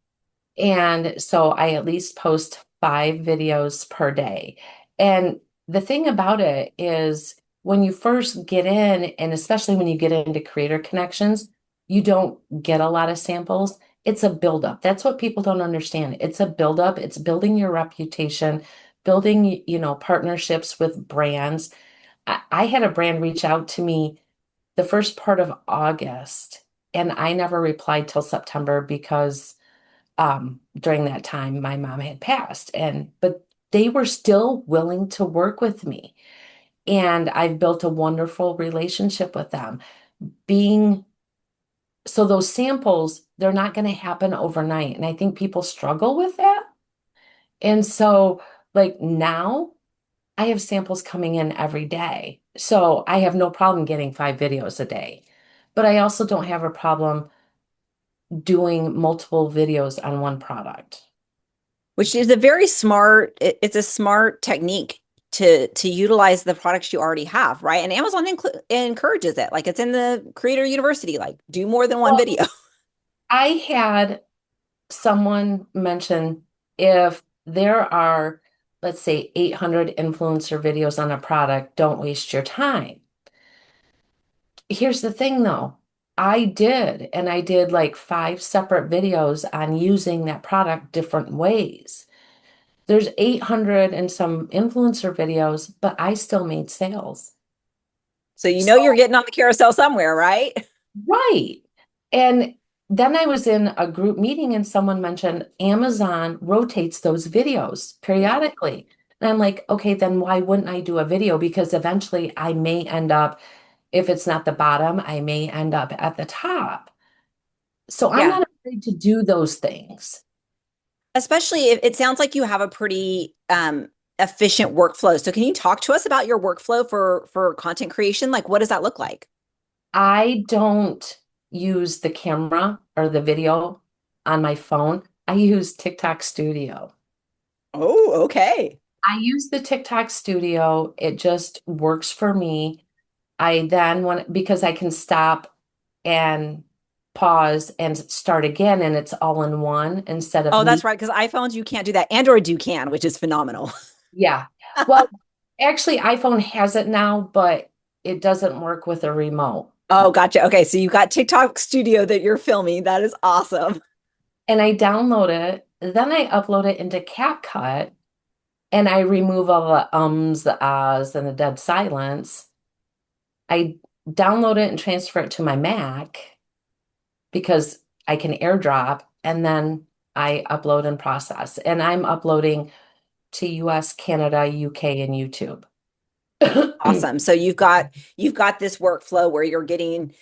And so I at least post 5 videos per day. And the thing about it is when you first get in, and especially when you get into creator connections, you don't get a lot of samples. It's a buildup. That's what people don't understand. It's a buildup. It's building your reputation, building, partnerships with brands. I had a brand reach out to me the first part of August, and I never replied till September because during that time my mom had passed, but they were still willing to work with me, and I've built a wonderful relationship with them. So those samples, they're not going to happen overnight, and I think people struggle with that. And so like now I have samples coming in every day, so I have no problem getting 5 videos a day, but I also don't have a problem doing multiple videos on one product. Which is a very smart, it's a smart technique to utilize the products you already have, right? And Amazon encourages it. Like it's in the Creator University, like do more than one video. I had someone mention if there are, let's say, 800 influencer videos on a product, don't waste your time. Here's the thing though. I did like 5 separate videos on using that product different ways. There's 800 and some influencer videos, but I still made sales. So you're getting on the carousel somewhere, right? Right. And then I was in a group meeting and someone mentioned Amazon rotates those videos periodically. And I'm like, okay, then why wouldn't I do a video? Because eventually I may end up, if it's not the bottom, I may end up at the top. So I'm not afraid to do those things. Especially if it sounds like you have a pretty efficient workflow. So can you talk to us about your workflow for content creation? Like, what does that look like? I don't use the camera or the video on my phone. I use TikTok Studio. Oh, okay. I use the TikTok Studio. It just works for me. I then want because I can stop and pause and start again, and it's all in one instead of Oh, me. that's right. Because iPhones, you can't do that. Android, you can, which is phenomenal. Yeah. Well, actually, iPhone has it now, but it doesn't work with a remote. Oh, gotcha. Okay. So you got TikTok Studio that you're filming. That is awesome. And I download it, then I upload it into CapCut, and I remove all the ums, the ahs, and the dead silence. I download it and transfer it to my Mac because I can AirDrop, and then I upload and process. And I'm uploading to US, Canada, UK, and YouTube. Awesome. So you've got this workflow where you're getting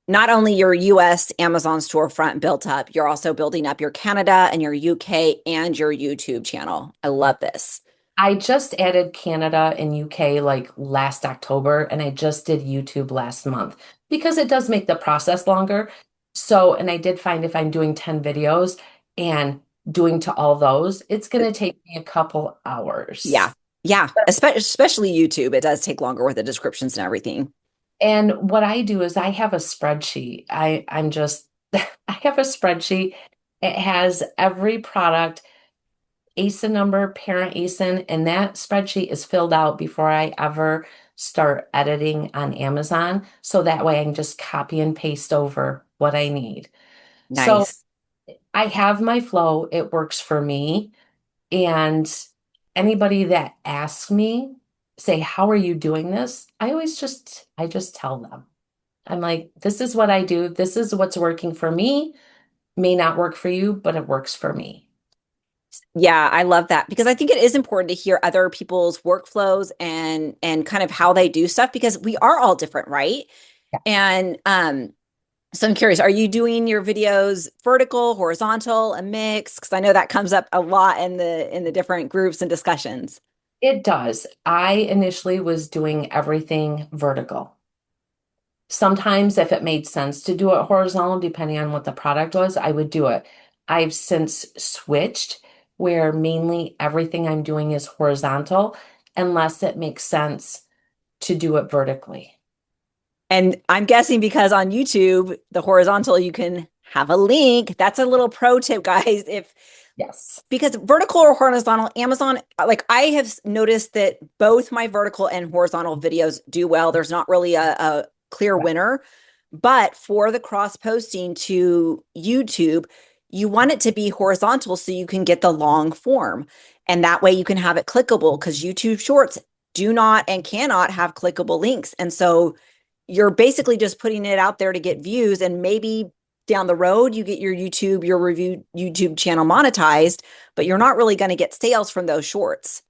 not only your US Amazon storefront built up, you're also building up your Canada and your UK and your YouTube channel. I love this. I just added Canada and UK like last October, and I just did YouTube last month because it does make the process longer. So, and I did find if I'm doing 10 videos and doing to all those, it's going to take me a couple hours. Yeah. Yeah. Especially YouTube. It does take longer with the descriptions and everything. And what I do is I have a spreadsheet. I'm just I have a spreadsheet. It has every product, ASIN number, parent ASIN, and that spreadsheet is filled out before I ever start editing on Amazon. So that way I can just copy and paste over what I need. So Nice. I have my flow. It works for me. And anybody that asks me, say, how are you doing this? I just tell them. I'm like, this is what I do. This is what's working for me. May not work for you, but it works for me. Yeah, I love that because I think it is important to hear other people's workflows and kind of how they do stuff because we are all different, right? Yeah. And so I'm curious, are you doing your videos vertical, horizontal, a mix? Because I know that comes up a lot in the different groups and discussions. It does. I initially was doing everything vertical. Sometimes, if it made sense to do it horizontal, depending on what the product was, I would do it. I've since switched where mainly everything I'm doing is horizontal, unless it makes sense to do it vertically. And I'm guessing because on YouTube, the horizontal, you can have a link. That's a little pro tip, guys. Yes. Because vertical or horizontal, Amazon, like I have noticed that both my vertical and horizontal videos do well. There's not really a clear winner, but for the cross posting to YouTube, you want it to be horizontal so you can get the long form. And that way you can have it clickable because YouTube Shorts do not and cannot have clickable links. And so you're basically just putting it out there to get views and maybe down the road you get your review YouTube channel monetized, but you're not really going to get sales from those shorts.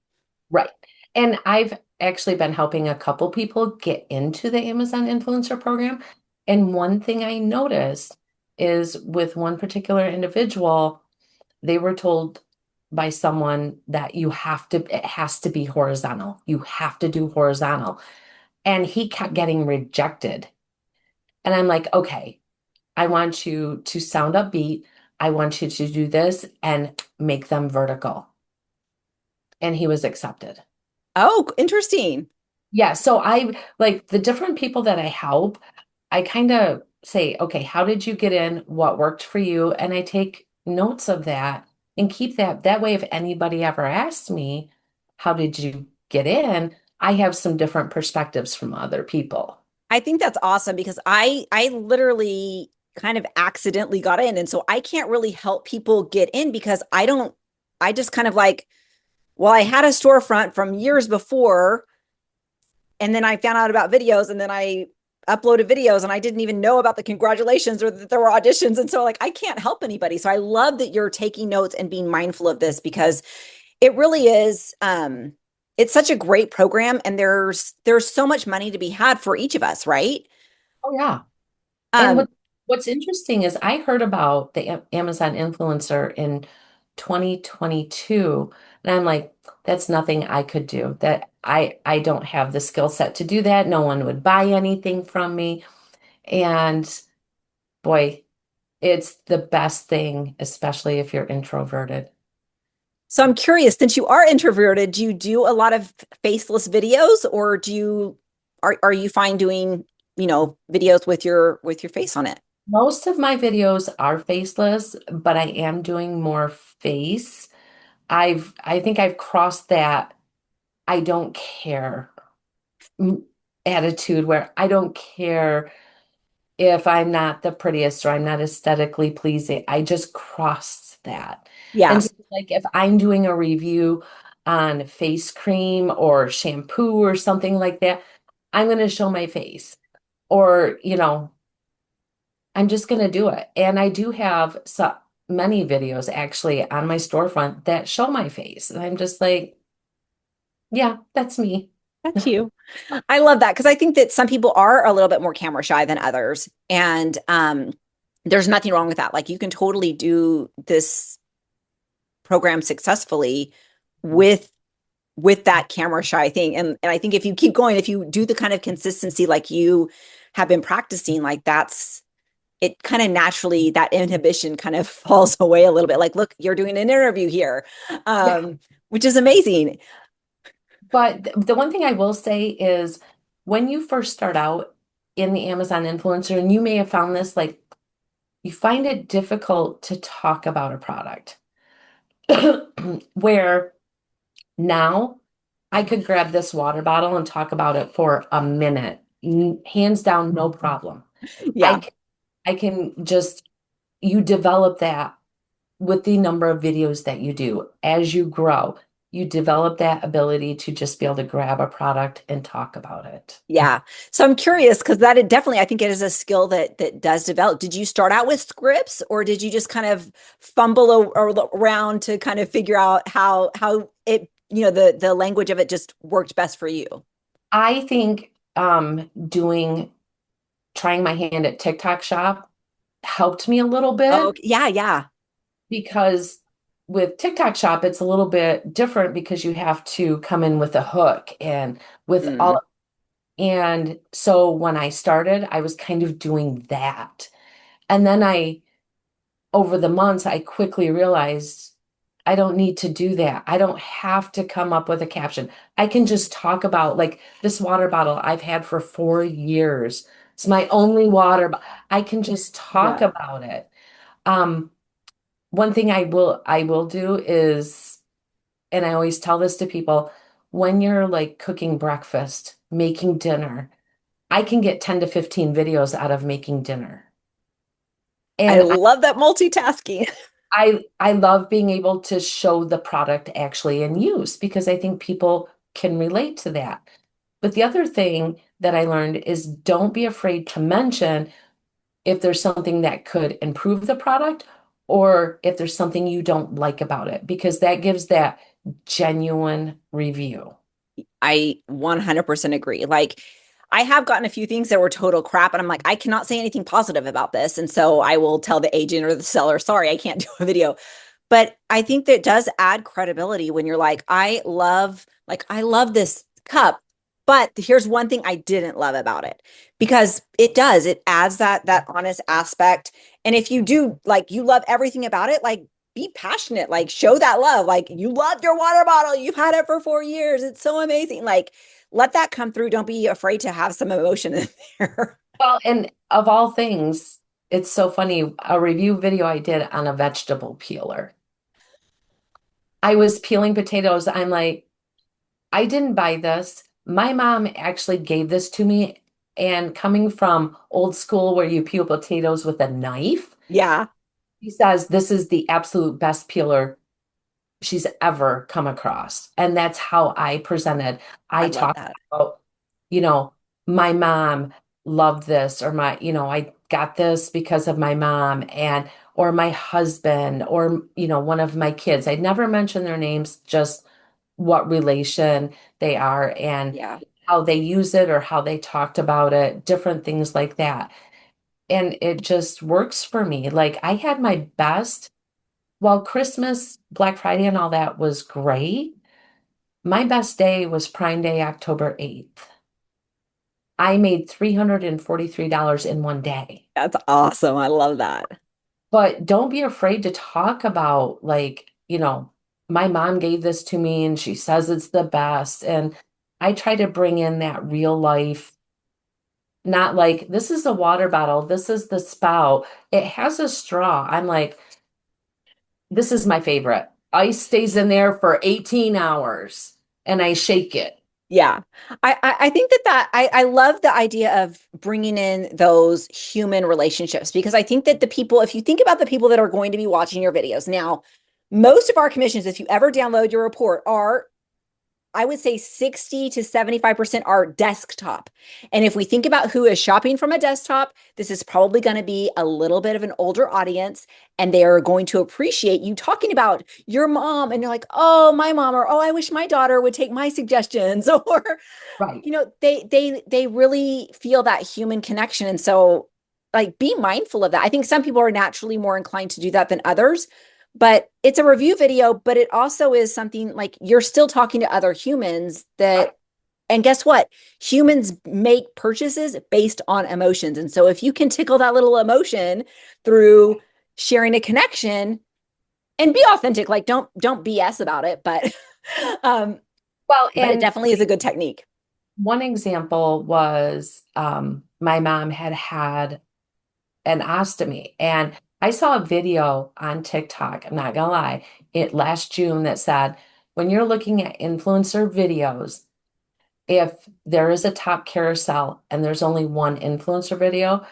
Right. And I've actually been helping a couple people get into the Amazon influencer program. And one thing I noticed is with one particular individual, they were told by someone that it has to be horizontal. You have to do horizontal. And he kept getting rejected. And I'm like, okay, I want you to sound upbeat. I want you to do this and make them vertical. And he was accepted. Oh, interesting. Yeah. So I like the different people that I help, I kind of say, okay, how did you get in? What worked for you? And I take notes of that and keep that. That way, if anybody ever asks me, how did you get in? I have some different perspectives from other people. I think that's awesome because I literally kind of accidentally got in. And so I can't really help people get in because I just kind of like, well, I had a storefront from years before, and then I found out about videos, and then I uploaded videos, and I didn't even know about the congratulations or that there were auditions. And so like, I can't help anybody. So I love that you're taking notes and being mindful of this because it really is, it's such a great program and there's so much money to be had for each of us, right? Oh, yeah. And what's interesting is I heard about the Amazon influencer in 2022, and I'm like, that's nothing I could do. That I don't have the skill set to do that. No one would buy anything from me. And boy, it's the best thing, especially if you're introverted. So I'm curious, since you are introverted, do you do a lot of faceless videos, or are you fine doing, videos with your face on it? Most of my videos are faceless, but I am doing more face. I think I've crossed that I don't care attitude where I don't care if I'm not the prettiest or I'm not aesthetically pleasing. I just crossed that. Yeah. And so, like if I'm doing a review on face cream or shampoo or something like that, I'm going to show my face or, I'm just going to do it. And I do have so many videos actually on my storefront that show my face. And I'm just like, yeah, that's me. That's you. I love that because I think that some people are a little bit more camera shy than others. And there's nothing wrong with that. Like you can totally do this program successfully with that camera shy thing. And I think if you keep going, if you do the kind of consistency like you have been practicing, like that's it kind of naturally, that inhibition kind of falls away a little bit. Like, look, you're doing an interview here, which is amazing. But the one thing I will say is when you first start out in the Amazon influencer, and you may have found this, like you find it difficult to talk about a product. Where now I could grab this water bottle and talk about it for a minute, hands down, no problem. Yeah. I can just, you develop that with the number of videos that you do. As you grow, you develop that ability to just be able to grab a product and talk about it. Yeah. So I'm curious because that it definitely, I think it is a skill that does develop. Did you start out with scripts or did you just kind of fumble around to kind of figure out how it, the language of it just worked best for you? I think trying my hand at TikTok Shop helped me a little bit. Oh, yeah. Because with TikTok Shop, it's a little bit different because you have to come in with a hook and with all. And so when I started, I was kind of doing that. And then over the months, I quickly realized I don't need to do that. I don't have to come up with a caption. I can just talk about like this water bottle I've had for 4 years. It's my only water. I can just talk about it. One thing I will do is, and I always tell this to people, when you're like cooking breakfast, making dinner, I can get 10 to 15 videos out of making dinner. And And I love that multitasking. I love being able to show the product actually in use because I think people can relate to that. But the other thing that I learned is don't be afraid to mention if there's something that could improve the product or if there's something you don't like about it, because that gives that genuine review. I 100% agree. Like, I have gotten a few things that were total crap, and I'm like, I cannot say anything positive about this. And so I will tell the agent or the seller, sorry, I can't do a video. But I think that does add credibility when you're like, I love this cup, but here's one thing I didn't love about it, because it adds that honest aspect. And if you do, like, you love everything about it, like, be passionate, like show that love, like you love your water bottle, you've had it for 4 years, it's so amazing, like let that come through. Don't be afraid to have some emotion in there. Well, and of all things, it's so funny, a review video I did on a vegetable peeler. I was peeling potatoes. I'm like, I didn't buy this. My mom actually gave this to me. And coming from old school where you peel potatoes with a knife, Yeah. she says this is the absolute best peeler she's ever come across. And that's how I presented. I talked about, my mom loved this, or I got this because of my mom or my husband, or, one of my kids. I'd never mention their names, just what relation they are and how they use it or how they talked about it, different things like that. And it just works for me. Like I had my best, while Christmas, Black Friday and all that was great. My best day was Prime Day, October 8th. I made $343 in one day. That's awesome. I love that. But don't be afraid to talk about, like, my mom gave this to me and she says it's the best. And I try to bring in that real life, not like, this is a water bottle, this is the spout, it has a straw. I'm like, this is my favorite. Ice stays in there for 18 hours and I shake it. Yeah. I think I love the idea of bringing in those human relationships, because I think that the people, if you think about the people that are going to be watching your videos now, most of our commissions, if you ever download your report, are, I would say 60 to 75% are desktop. And if we think about who is shopping from a desktop, this is probably going to be a little bit of an older audience, and they are going to appreciate you talking about your mom. And you're like, oh, my mom, or, oh, I wish my daughter would take my suggestions. Or, Right. they really feel that human connection. And so, like, be mindful of that. I think some people are naturally more inclined to do that than others. But it's a review video, but it also is something like you're still talking to other humans that, and guess what? Humans make purchases based on emotions. And so if you can tickle that little emotion through sharing a connection and be authentic, like don't BS about it, but Well, but it and definitely is a good technique. one example was my mom had an ostomy, and I saw a video on TikTok, I'm not gonna lie, last June, that said, when you're looking at influencer videos, if there is a top carousel and there's only one influencer video,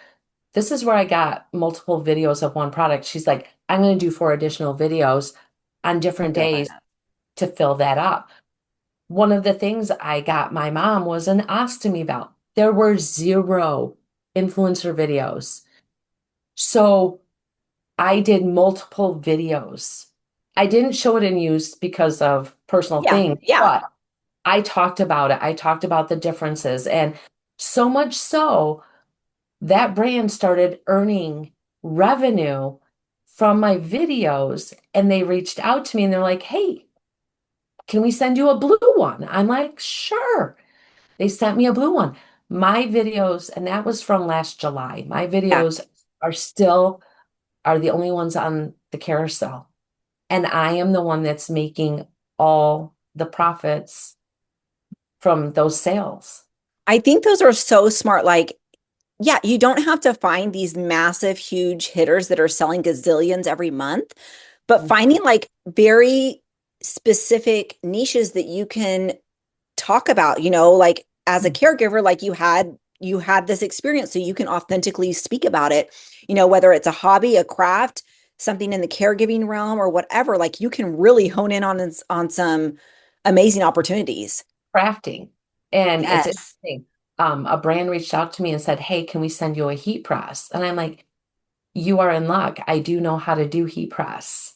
this is where I got multiple videos of one product. She's like, I'm going to do 4 additional videos on different days to fill that up. One of the things I got my mom was an ostomy belt. There were 0 influencer videos. So I did multiple videos. I didn't show it in use because of personal things, but I talked about it. I talked about the differences. And so much so that brand started earning revenue from my videos, and they reached out to me and they're like, hey, can we send you a blue one? I'm like, sure. They sent me a blue one. My videos, and that was from last July, my videos are the only ones on the carousel. And I am the one that's making all the profits from those sales. I think those are so smart. Like, yeah, you don't have to find these massive, huge hitters that are selling gazillions every month, but finding like very specific niches that you can talk about, like as a caregiver, like you had this experience, so you can authentically speak about it, whether it's a hobby, a craft, something in the caregiving realm or whatever, like you can really hone in on some amazing opportunities. Crafting. And Yes. it's interesting. A brand reached out to me and said, hey, can we send you a heat press? And I'm like, you are in luck. I do know how to do heat press.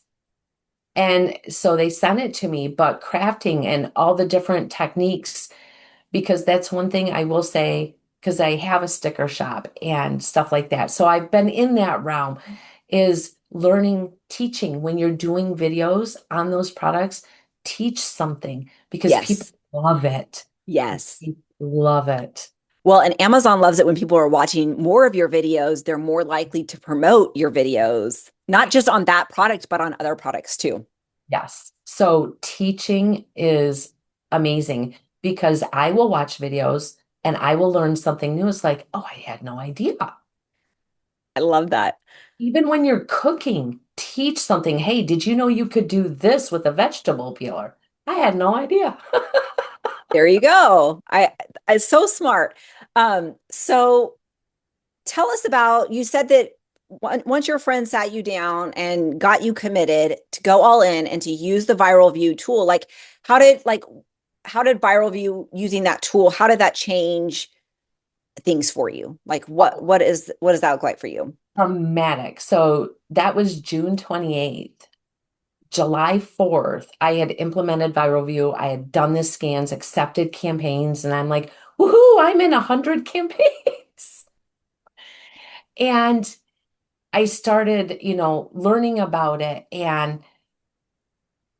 And so they sent it to me, but crafting and all the different techniques, because that's one thing I will say, because I have a sticker shop and stuff like that. So I've been in that realm, is learning, teaching. When you're doing videos on those products, teach something, because people love it. Yes. People love it. Well, and Amazon loves it when people are watching more of your videos. They're more likely to promote your videos, not just on that product, but on other products too. Yes. So teaching is amazing, because I will watch videos and I will learn something new. It's like, oh, I had no idea. I love that. Even when you're cooking, teach something. Hey, did you know you could do this with a vegetable peeler? I had no idea. There you go. I so smart. So tell us about, you said that once your friend sat you down and got you committed to go all in and to use the Viral View tool, like how did Viral View, using that tool, how did that change things for you? Like what does that look like for you? Dramatic. So that was June 28th. July 4th, I had implemented Viral View. I had done the scans, accepted campaigns, and I'm like, woohoo, I'm in 100 campaigns. And I started, learning about it, and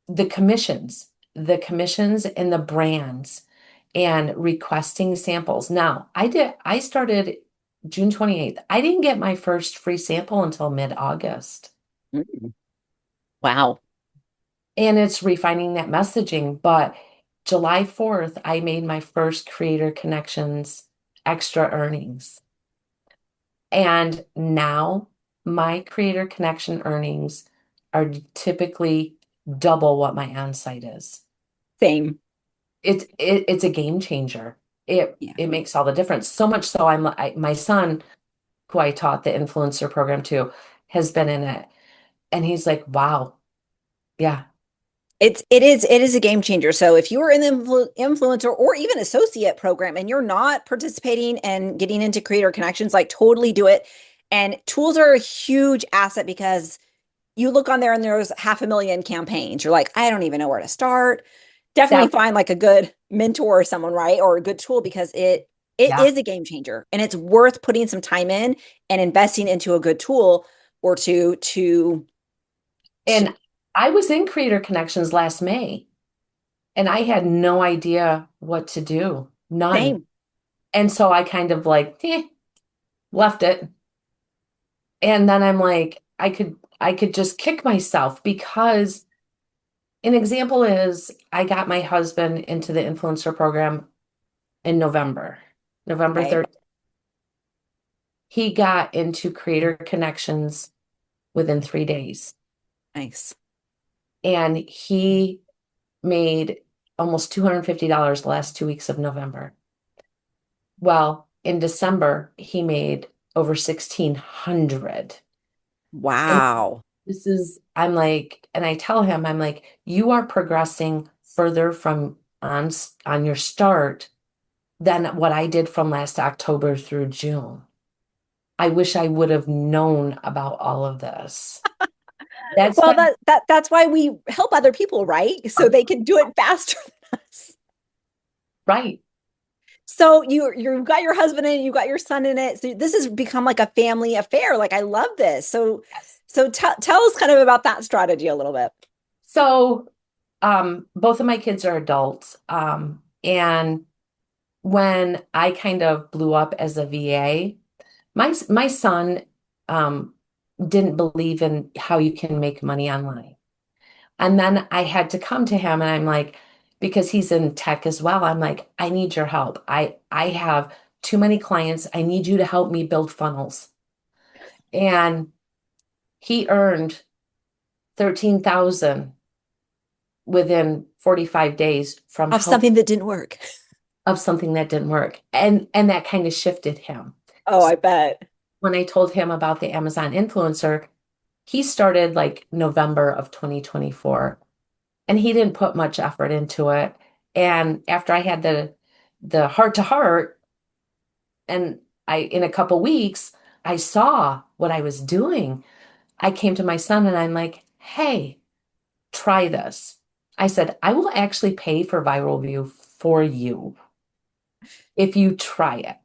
the commissions and the brands and requesting samples. Now, I started June 28th. I didn't get my first free sample until mid-August. Wow. And it's refining that messaging. But July 4th, I made my first Creator Connections extra earnings. And now my Creator Connection earnings are typically double what my onsite is. Same. It's a game changer. It makes all the difference. So much so my son, who I taught the influencer program to, has been in it. And he's like, wow. Yeah. It is a game changer. So if you are in the influencer or even associate program and you're not participating and getting into Creator Connections, like totally do it. And tools are a huge asset because you look on there and there's 500,000 campaigns. You're like, I don't even know where to start. Definitely find like a good mentor or someone, right? Or a good tool, because it is a game changer, and it's worth putting some time in and investing into a good tool or to. And I was in Creator Connections last May, and I had no idea what to do. None. Same. And so I kind of like, left it. And then I'm like, I could just kick myself, because an example is I got my husband into the influencer program in November 3rd. He got into Creator Connections within 3 days. Nice. And he made almost $250 the last 2 weeks of November. Well, in December, he made over 1,600. Wow. I'm like, and I tell him, I'm like, you are progressing further from on your start than what I did from last October through June. I wish I would have known about all of this. That's why we help other people, right? So they can do it faster than us. Right. So you've got your husband in it, you've got your son in it. So this has become like a family affair. Like, I love this. So tell us kind of about that strategy a little bit. So both of my kids are adults. And when I kind of blew up as a VA, my son didn't believe in how you can make money online. And then I had to come to him, and I'm like, because he's in tech as well, I'm like, I need your help. I have too many clients. I need you to help me build funnels. And he earned $13,000 within 45 days of something that didn't work. Of something that didn't work. And that kind of shifted him. Oh, I bet. When I told him about the Amazon influencer, he started like November of 2024, and he didn't put much effort into it. And after I had the heart to heart, and in a couple weeks, I saw what I was doing. I came to my son and I'm like, hey, try this. I said, I will actually pay for Viral View for you if you try it.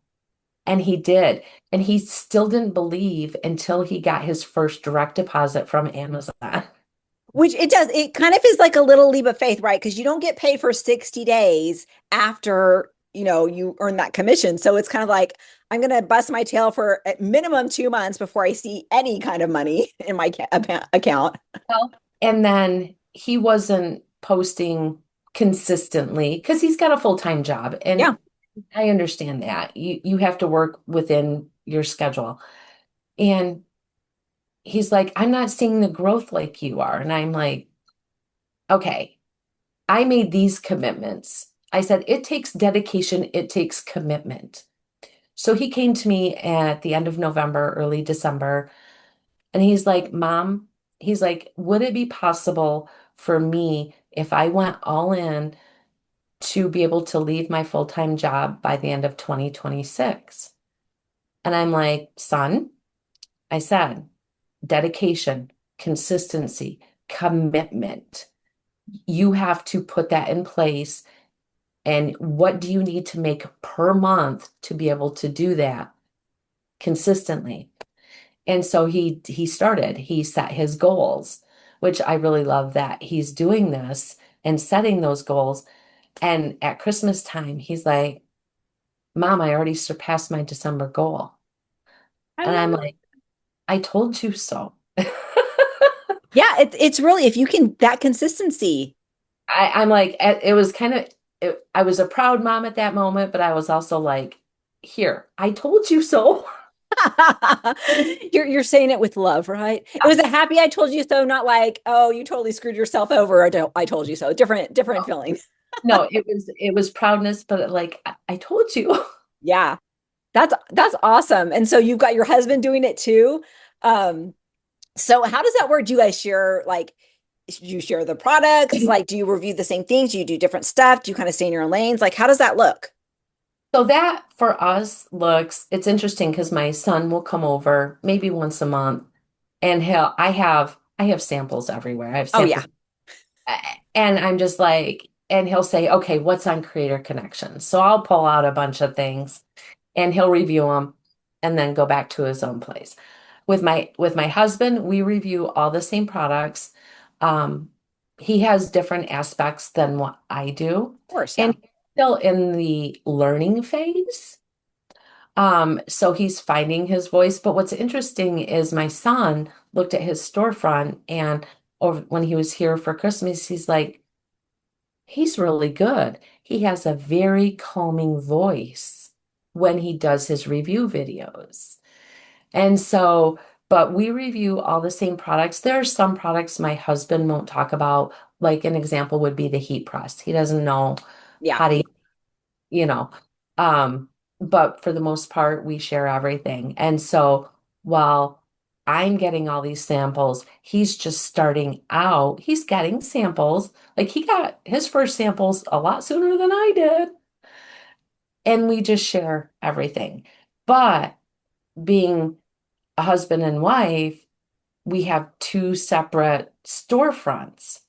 And he did. And he still didn't believe until he got his first direct deposit from Amazon. Which it does. It kind of is like a little leap of faith, right? Because you don't get paid for 60 days after, you earn that commission. So it's kind of like, I'm going to bust my tail for at minimum 2 months before I see any kind of money in my account. Well, and then he wasn't posting consistently because he's got a full-time job. And yeah. I understand that. You have to work within your schedule. And he's like, I'm not seeing the growth like you are. And I'm like, okay, I made these commitments. I said, it takes dedication. It takes commitment. So he came to me at the end of November, early December, and he's like, Mom, he's like, would it be possible for me if I went all in to be able to leave my full-time job by the end of 2026? And I'm like, son, I said, dedication, consistency, commitment. You have to put that in place. And what do you need to make per month to be able to do that consistently? And so he set his goals, which I really love that he's doing this and setting those goals. And at Christmas time, he's like, Mom, I already surpassed my December goal. And I'm like, I told you so. Yeah, it's really, if you can, that consistency. I'm like, it was kind of, I was a proud mom at that moment, but I was also like, here, I told you so. You're saying it with love, right? It was a happy I told you so, not like, oh, you totally screwed yourself over. I told you so. Different feeling. No, it was proudness, but like I told you. Yeah. That's awesome. And so you've got your husband doing it too. So how does that work? Do you guys share, like, do you share the products? Like, do you review the same things? Do you do different stuff? Do you kind of stay in your own lanes? Like, how does that look? So that for us it's interesting because my son will come over maybe once a month and I have samples everywhere. I have Oh samples. And I'm just like, and he'll say, okay, what's on Creator Connections? So I'll pull out a bunch of things and he'll review them and then go back to his own place. With my husband, we review all the same products. Um, he has different aspects than what I do. Of course, and he's still in the learning phase. So he's finding his voice. But what's interesting is my son looked at his storefront and over when he was here for Christmas, he's like, he's really good. He has a very calming voice when he does his review videos. And so, but we review all the same products. There are some products my husband won't talk about. Like an example would be the heat press. He doesn't know how to, you know, but for the most part, we share everything. And so while I'm getting all these samples, he's just starting out. He's getting samples. Like he got his first samples a lot sooner than I did. And we just share everything. But being a husband and wife, we have two separate storefronts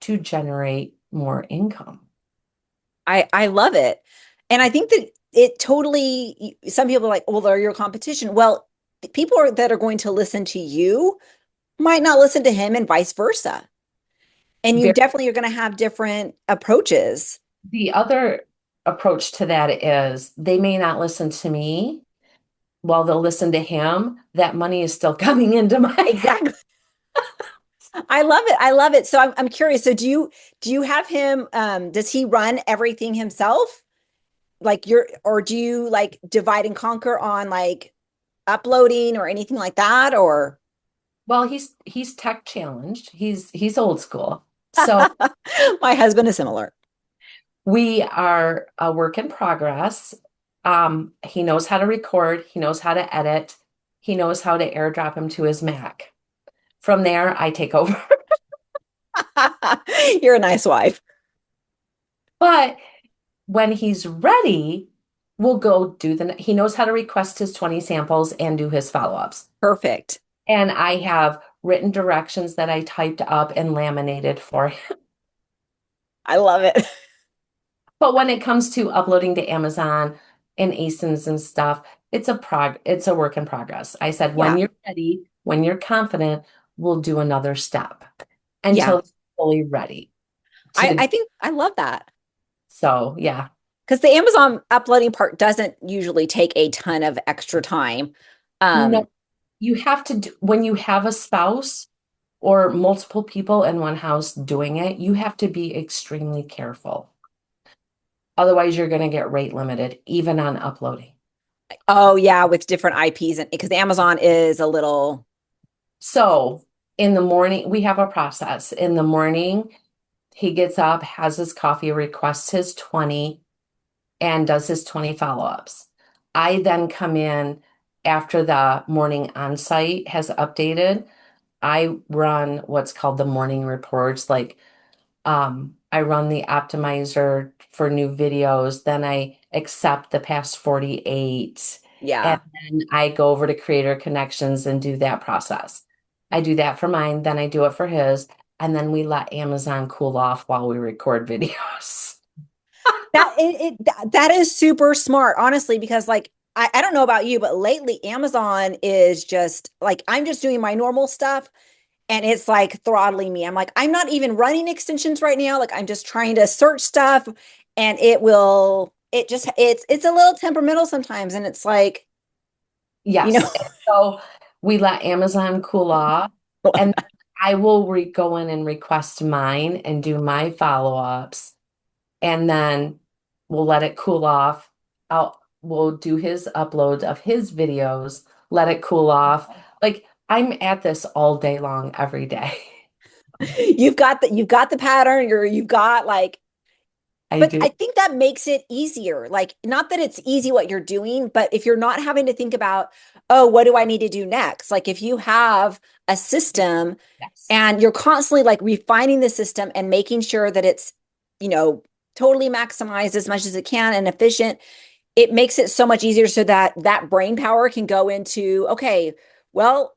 to generate more income. I love it. And I think that it totally, some people are like, well, they're your competition. Well, that are going to listen to you might not listen to him and vice versa. And you definitely are going to have different approaches. The other approach to that is they may not listen to me while they'll listen to him. That money is still coming into my exactly. I love it. I love it. So I'm curious. So do you have him, does he run everything himself? Like or do you like divide and conquer on like uploading or anything like that? Or well, he's tech challenged. He's old school. So my husband is similar. We are a work in progress. He knows how to record, he knows how to edit, he knows how to airdrop him to his Mac. From there, I take over. You're a nice wife. But when he's ready, we'll go he knows how to request his 20 samples and do his follow-ups. Perfect. And I have written directions that I typed up and laminated for him. I love it. But when it comes to uploading to Amazon and ASINs and stuff, it's a work in progress. I said, when you're ready, when you're confident, we'll do another step until it's fully ready. I think I love that. So, yeah. Because the Amazon uploading part doesn't usually take a ton of extra time. No, you have to when you have a spouse or multiple people in one house doing it, you have to be extremely careful. Otherwise, you're going to get rate limited, even on uploading. Oh, yeah, with different IPs. And because Amazon is a little. So in the morning, we have a process. In the morning, he gets up, has his coffee, requests his 20, and does his 20 follow-ups. I then come in after the morning onsite has updated. I run what's called the morning reports. Like I run the optimizer for new videos. Then I accept the past 48. Yeah. And then I go over to Creator Connections and do that process. I do that for mine. Then I do it for his. And then we let Amazon cool off while we record videos. That is super smart, honestly, because like, I don't know about you, but lately Amazon is just like, I'm just doing my normal stuff and it's like throttling me. I'm like, I'm not even running extensions right now. Like I'm just trying to search stuff and it's a little temperamental sometimes. And it's like, Yes. you know, So we let Amazon cool off, and I will go in and request mine and do my follow-ups, and then we'll let it cool off. We'll do his uploads of his videos, let it cool off. Like I'm at this all day long, every day. you've got the pattern, you've got like, but do. I think that makes it easier. Like, not that it's easy what you're doing, but if you're not having to think about, oh, what do I need to do next? Like, if you have a system Yes. and you're constantly like refining the system and making sure that it's, totally maximized as much as it can and efficient, it makes it so much easier so that that brain power can go into, okay, well,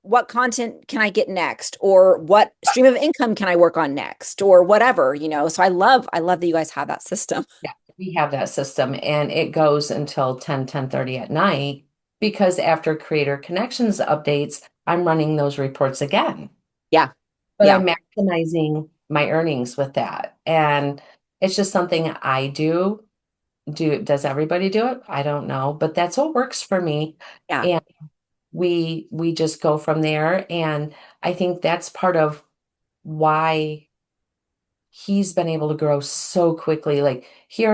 what content can I get next, or what stream of income can I work on next, or whatever, so I love that you guys have that system. Yeah, we have that system, and it goes until 10:30 at night, because after Creator Connections updates, I'm running those reports again. Yeah. But Yeah. I'm maximizing my earnings with that. And it's just something I do. Does everybody do it? I don't know, but that's what works for me. Yeah. And we just go from there. And I think that's part of why he's been able to grow so quickly. Like he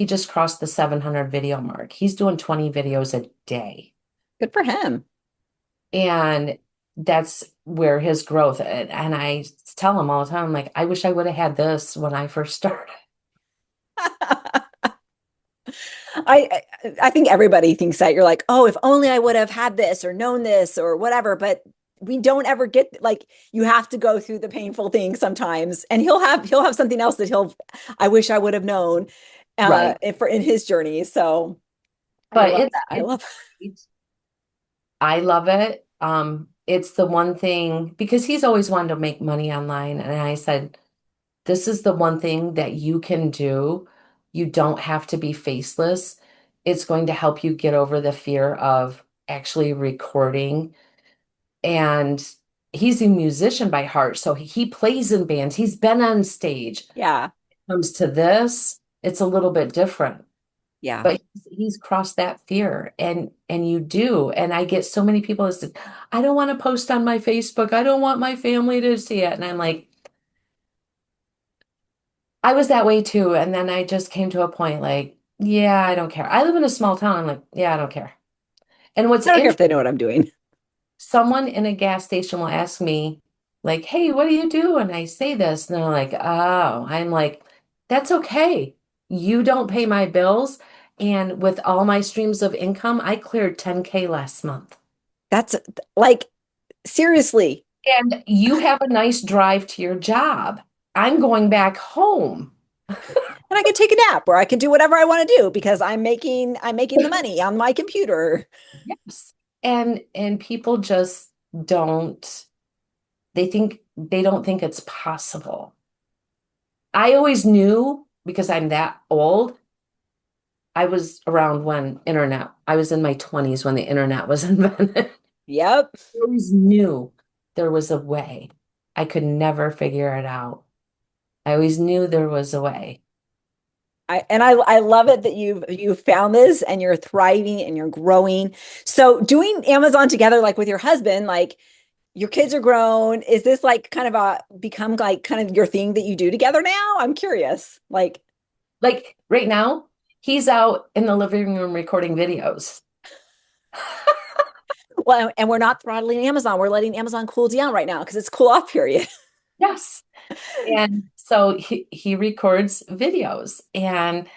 just crossed the 700 video mark. He's doing 20 videos a day. Good for him. And that's where his growth, and I tell him all the time, like, I wish I would have had this when I first started. I think everybody thinks that. You're like, oh, if only I would have had this or known this or whatever, but we don't ever get, like, you have to go through the painful things sometimes, and he'll have something else that I wish I would have known Right. in his journey. So But I love I love it. It's the one thing, because he's always wanted to make money online. And I said, this is the one thing that you can do. You don't have to be faceless. It's going to help you get over the fear of actually recording. And he's a musician by heart, so he plays in bands. He's been on stage. Yeah. When it comes to this, it's a little bit different. Yeah. But he's crossed that fear, and you do. And I get so many people that said, I don't want to post on my Facebook. I don't want my family to see it. And I'm like, I was that way too. And then I just came to a point like, yeah, I don't care. I live in a small town. I'm like, yeah, I don't care. And what's I don't care if they know what I'm doing. someone in a gas station will ask me, like, hey, what do you do? And I say this, and they're like, oh, I'm like, that's okay. You don't pay my bills. And with all my streams of income, I cleared 10K last month. That's like, seriously. And you have a nice drive to your job. I'm going back home. And I can take a nap, or I can do whatever I want to do because I'm making the money on my computer. Yes. And people just don't, they don't think it's possible. I always knew, because I'm that old. I was around when I was in my 20s when the internet was invented. Yep. I always knew there was a way. I could never figure it out. I always knew there was a way. I love it that you've found this and you're thriving and you're growing. So doing Amazon together, like with your husband, like your kids are grown. Is this like kind of become like kind of your thing that you do together now? I'm curious. Like right now, he's out in the living room recording videos. Well, and we're not throttling Amazon. We're letting Amazon cool down right now because it's cool off period. Yes. And so he records videos, and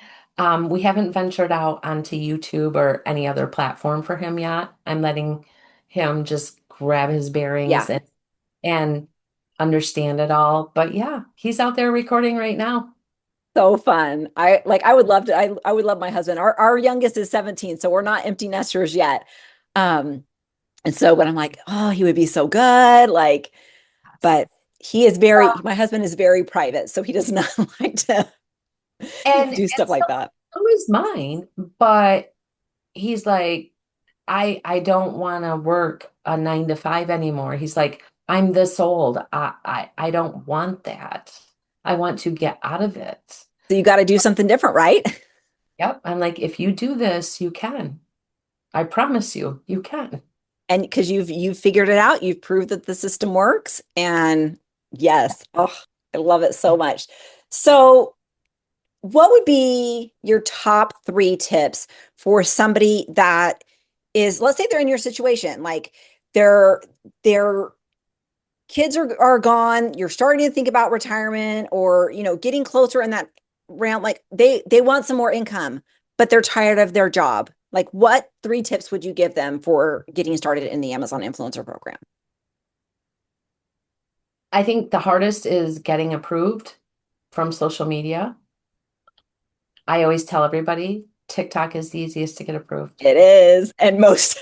we haven't ventured out onto YouTube or any other platform for him yet. I'm letting him just grab his bearings and understand it all. But yeah, he's out there recording right now. So fun. I would love to, I would love my husband. Our youngest is 17, so we're not empty nesters yet. And so, but I'm like, oh, he would be so good. Like, but he is my husband is very private, so he does not like to do stuff like that. So is mine, but he's like, I don't want to work a 9 to 5 anymore. He's like, I'm this old. I don't want that. I want to get out of it. So you got to do something different, right? Yep. I'm like, if you do this, you can. I promise you, you can. And because you've figured it out, you've proved that the system works. And yes, oh, I love it so much. So what would be your top 3 tips for somebody that is, let's say they're in your situation, like their kids are gone, you're starting to think about retirement or, getting closer in that round, like they want some more income, but they're tired of their job. Like what 3 tips would you give them for getting started in the Amazon influencer program? I think the hardest is getting approved from social media. I always tell everybody TikTok is the easiest to get approved. It is. And most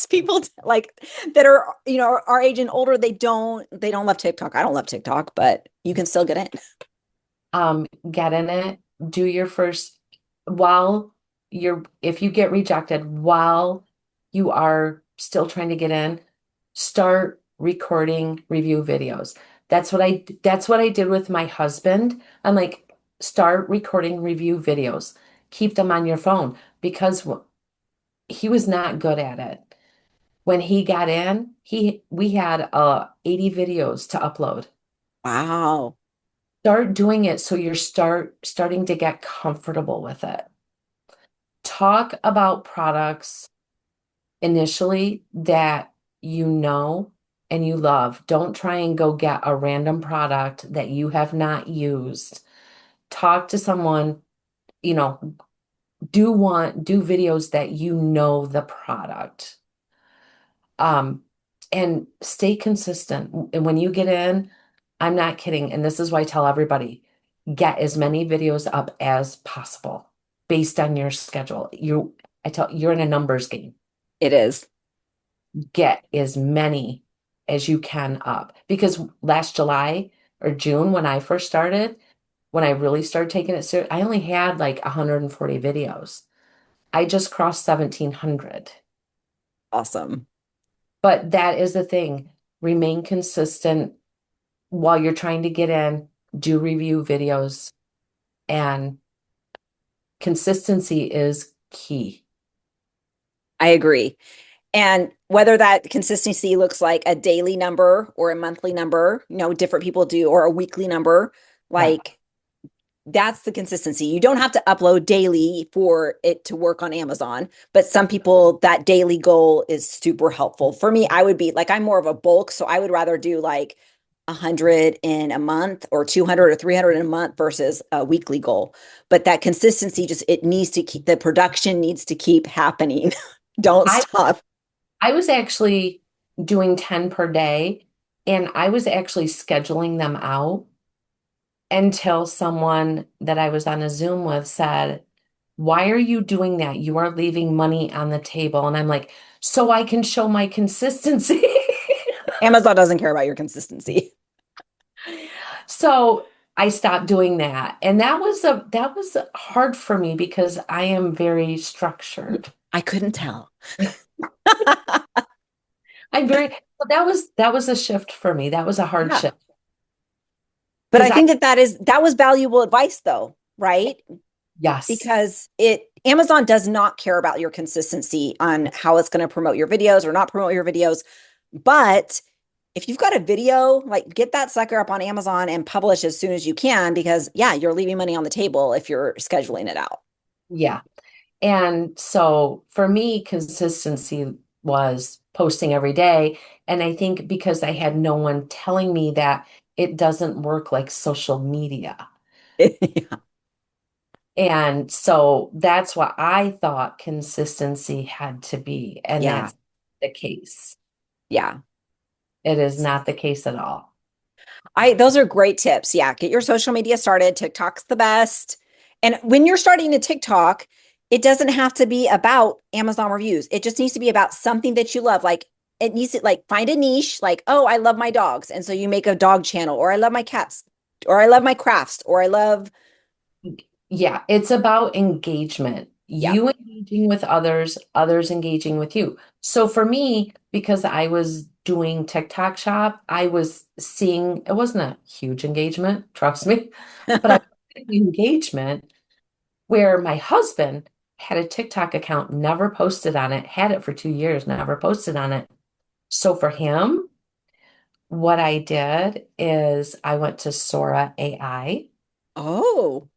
people like that are, our age and older, they don't love TikTok. I don't love TikTok, but you can still get in. Get in it, do your first if you get rejected while you are still trying to get in, start recording review videos. That's what I did with my husband. I'm like, start recording review videos. Keep them on your phone because he was not good at it. When he got in, we had 80 videos to upload. Wow. Start doing it so you're starting to get comfortable with it. Talk about products initially that you know and you love. Don't try and go get a random product that you have not used. Talk to someone, do videos that you know the product. And stay consistent. And when you get in, I'm not kidding. And this is why I tell everybody, get as many videos up as possible based on your schedule. You're in a numbers game. It is. Get as many as you can up. Because last July or June, when I first started, when I really started taking it serious, I only had like 140 videos. I just crossed 1,700. Awesome. But that is the thing. Remain consistent while you're trying to get in. Do review videos. And consistency is key. I agree. And whether that consistency looks like a daily number or a monthly number, different people do, or a weekly number, like that's the consistency. You don't have to upload daily for it to work on Amazon, but some people, that daily goal is super helpful. For me, I would be like, I'm more of a bulk, so I would rather do like 100 in a month or 200 or 300 in a month versus a weekly goal. But that consistency, the production needs to keep happening. Don't stop. I was actually doing 10 per day, and I was actually scheduling them out until someone that I was on a Zoom with said, "Why are you doing that? You are leaving money on the table." And I'm like, so I can show my consistency. Amazon doesn't care about your consistency. So I stopped doing that. And that was hard for me because I am very structured. I couldn't tell. That was a shift for me. That was a hard shift. But I think that was valuable advice though, right? Yes. Because Amazon does not care about your consistency on how it's going to promote your videos or not promote your videos. But if you've got a video, like get that sucker up on Amazon and publish as soon as you can, because you're leaving money on the table if you're scheduling it out. Yeah. And so for me, consistency was posting every day. And I think because I had no one telling me that it doesn't work like social media. Yeah. And so that's what I thought consistency had to be. And that's the case. Yeah. It is not the case at all. Those are great tips. Yeah. Get your social media started. TikTok's the best. And when you're starting a TikTok, it doesn't have to be about Amazon reviews. It just needs to be about something that you love. Like it needs to find a niche, like, oh, I love my dogs. And so you make a dog channel, or I love my cats, or I love my crafts, or I love. Yeah. It's about engagement. Yeah. You engaging with others, others engaging with you. So for me, because I was doing TikTok shop, I was seeing it wasn't a huge engagement, trust me, but I was getting engagement where my husband had a TikTok account, never posted on it, had it for 2 years, never posted on it. So for him, what I did is I went to Sora AI Oh,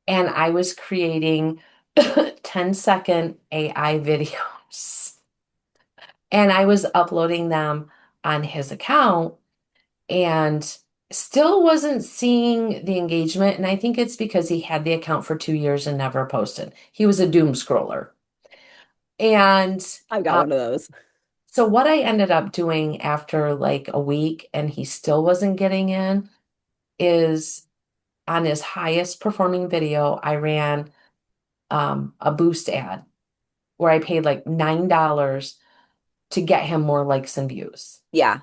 and I was creating 10-second AI videos. And I was uploading them on his account and still wasn't seeing the engagement. And I think it's because he had the account for 2 years and never posted. He was a doom scroller. And I've got one of those. so what I ended up doing after like a week and he still wasn't getting in is on his highest performing video, I ran a boost ad where I paid like $9 to get him more likes and views. Yeah.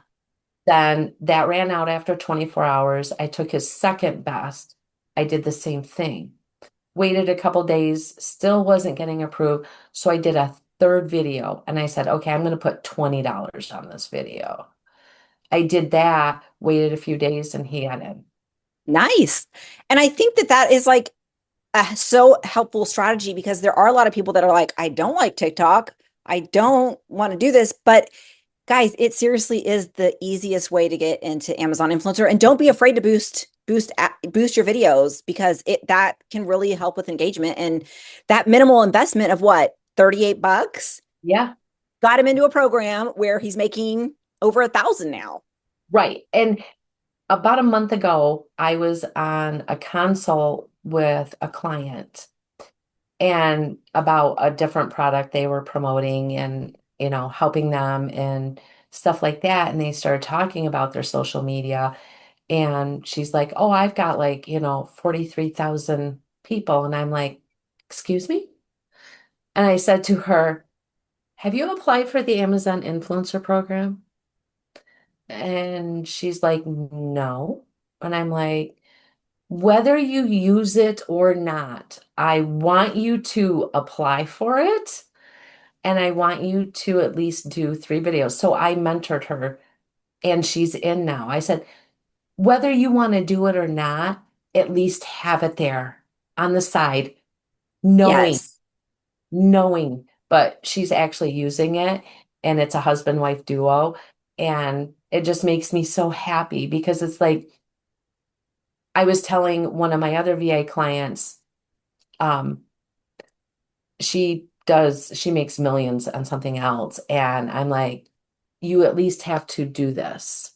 Then that ran out after 24 hours. I took his second best. I did the same thing. Waited a couple days, still wasn't getting approved. So I did a third video and I said, okay, I'm going to put $20 on this video. I did that, waited a few days, and he had in. Nice. And I think that that is like a so helpful strategy because there are a lot of people that are like, I don't like TikTok. I don't want to do this. But guys, it seriously is the easiest way to get into Amazon influencer. And don't be afraid to boost your videos because that can really help with engagement. And that minimal investment of what, $38? Yeah. Got him into a program where he's making over 1,000 now. Right. And about a month ago, I was on a consult with a client and about a different product they were promoting and, helping them and stuff like that. And they started talking about their social media. And she's like, oh, I've got like, 43,000 people. And I'm like, excuse me? And I said to her, have you applied for the Amazon influencer program? And she's like, no. And I'm like, whether you use it or not, I want you to apply for it. And I want you to at least do 3 videos. So I mentored her and she's in now. I said, whether you want to do it or not, at least have it there on the side, Yes. knowing, but she's actually using it and it's a husband-wife duo. And it just makes me so happy because it's like, I was telling one of my other VA clients, she makes millions on something else. And I'm like, you at least have to do this.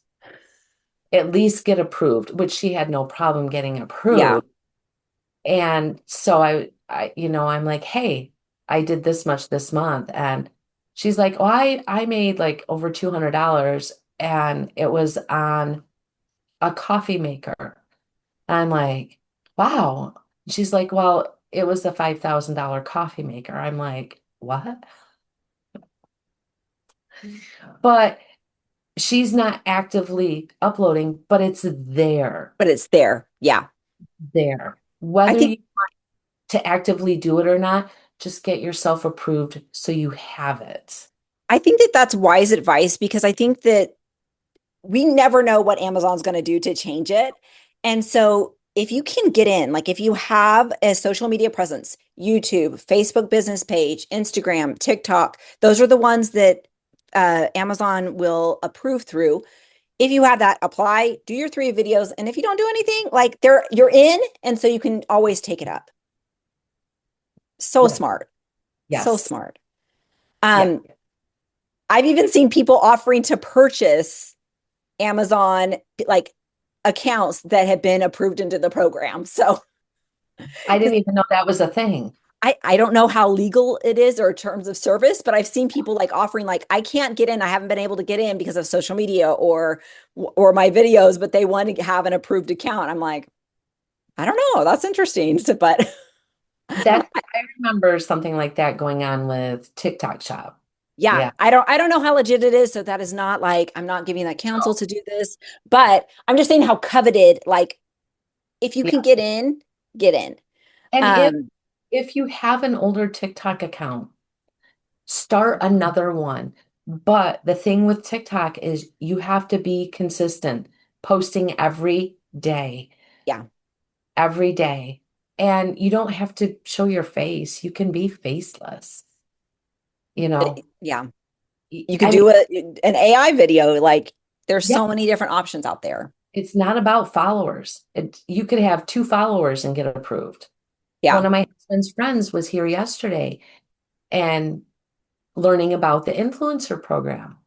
At least get approved, which she had no problem getting approved. Yeah. And so I'm like, hey, I did this much this month. And she's like, oh, I made like over $200 and it was on a coffee maker. And I'm like, wow. She's like, well, it was a $5,000 coffee maker. I'm like, what? But she's not actively uploading, but it's there. But it's there. Yeah. There. Whether you want to actively do it or not, just get yourself approved so you have it. I think that that's wise advice because I think that we never know what Amazon's going to do to change it. And so if you can get in, like if you have a social media presence, YouTube, Facebook business page, Instagram, TikTok, those are the ones that Amazon will approve through. If you have that, apply, do your 3 videos. And if you don't do anything, like you're in. And so you can always take it up. So smart. Yes. So smart. I've even seen people offering to purchase Amazon like accounts that have been approved into the program. So I didn't even know that was a thing. I don't know how legal it is or terms of service, but I've seen people like offering like, I can't get in. I haven't been able to get in because of social media or my videos, but they want to have an approved account. I'm like, I don't know. That's interesting. But I remember something like that going on with TikTok Shop. Yeah. I don't know how legit it is. So that is not like, I'm not giving that counsel to do this, but I'm just saying how coveted, like if you can get in, get in. And If you have an older TikTok account, start another one. But the thing with TikTok is you have to be consistent, posting every day. Yeah. Every day. And you don't have to show your face. You can be faceless. Yeah. You could do an AI video. Like there's Yeah. so many different options out there. It's not about followers. You could have 2 followers and get approved. Yeah. One of my husband's friends was here yesterday and learning about the influencer program.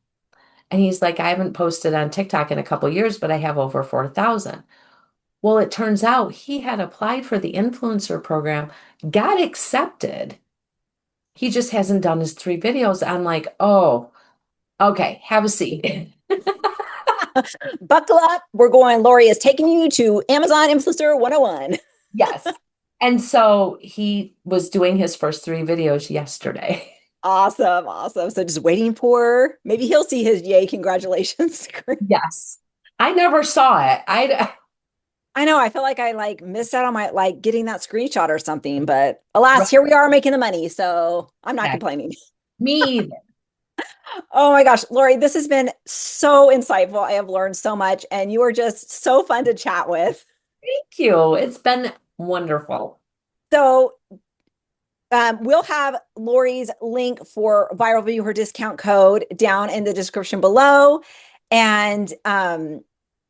And he's like, I haven't posted on TikTok in a couple years, but I have over 4,000. Well, it turns out he had applied for the influencer program, got accepted. He just hasn't done his 3 videos. I'm like, oh, okay, have a seat. Buckle up. We're going, Lori is taking you to Amazon Influencer 101. Yes. And so he was doing his first 3 videos yesterday. Awesome. Awesome. So just waiting for, maybe he'll see his yay, congratulations screen. Yes. I never saw it. I know. I feel like I missed out on my getting that screenshot or something, but alas, here we are making the money. So I'm not complaining. Me either. Oh my gosh, Lori, this has been so insightful. I have learned so much and you are just so fun to chat with. Thank you. It's been wonderful. So we'll have Lori's link for Viral View, her discount code down in the description below. And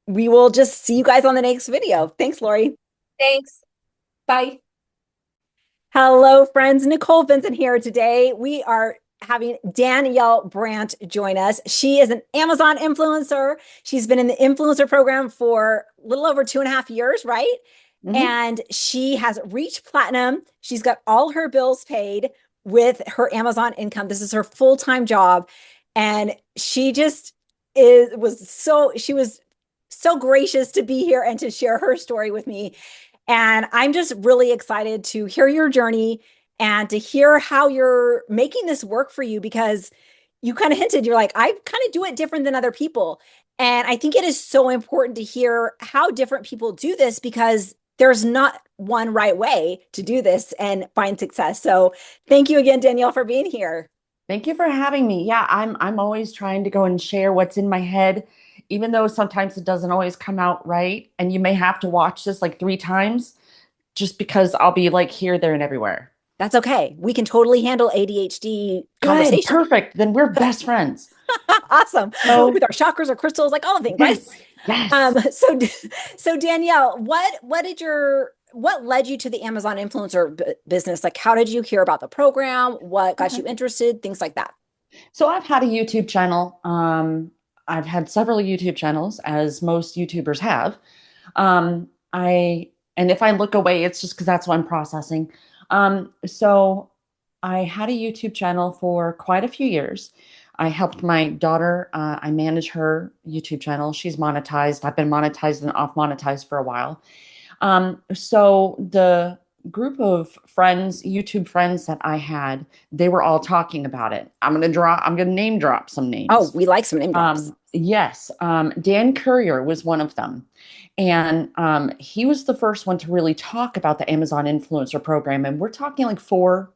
we will just see you guys on the next video. Thanks, Lori. Thanks. Bye. Hello, friends. Nicole Vincent here today. We are having Danielle Branch join us. She is an Amazon influencer. She's been in the influencer program for a little over 2.5 years, right? Mm-hmm. And she has reached platinum. She's got all her bills paid with her Amazon income. This is her full-time job. And she just was so gracious to be here and to share her story with me. And I'm just really excited to hear your journey and to hear how you're making this work for you, because you kind of hinted, you're like, I kind of do it different than other people. And I think it is so important to hear how different people do this, because there's not one right way to do this and find success. So thank you again, Danielle, for being here. Thank you for having me. Yeah, I'm always trying to go and share what's in my head, even though sometimes it doesn't always come out right. And you may have to watch this 3 times just because I'll be here, there, and everywhere. That's okay. We can totally handle ADHD conversation. Perfect. Then we're best friends. Awesome. So, with our chakras or crystals, all the things, yes, right? Yes. So Danielle, what led you to the Amazon influencer business? How did you hear about the program? What got you interested? Things like that. So I've had a YouTube channel. I've had several YouTube channels, as most YouTubers have. And if I look away, it's just because that's what I'm processing. So I had a YouTube channel for quite a few years. I helped my daughter. I manage her YouTube channel. She's monetized. I've been monetized and off monetized for a while. So the group of friends, YouTube friends that I had, they were all talking about it. I'm going to name drop some names. Oh, we like some name drops. Yes. Dan Courier was one of them. And he was the first one to really talk about the Amazon influencer program. And we're talking 4-5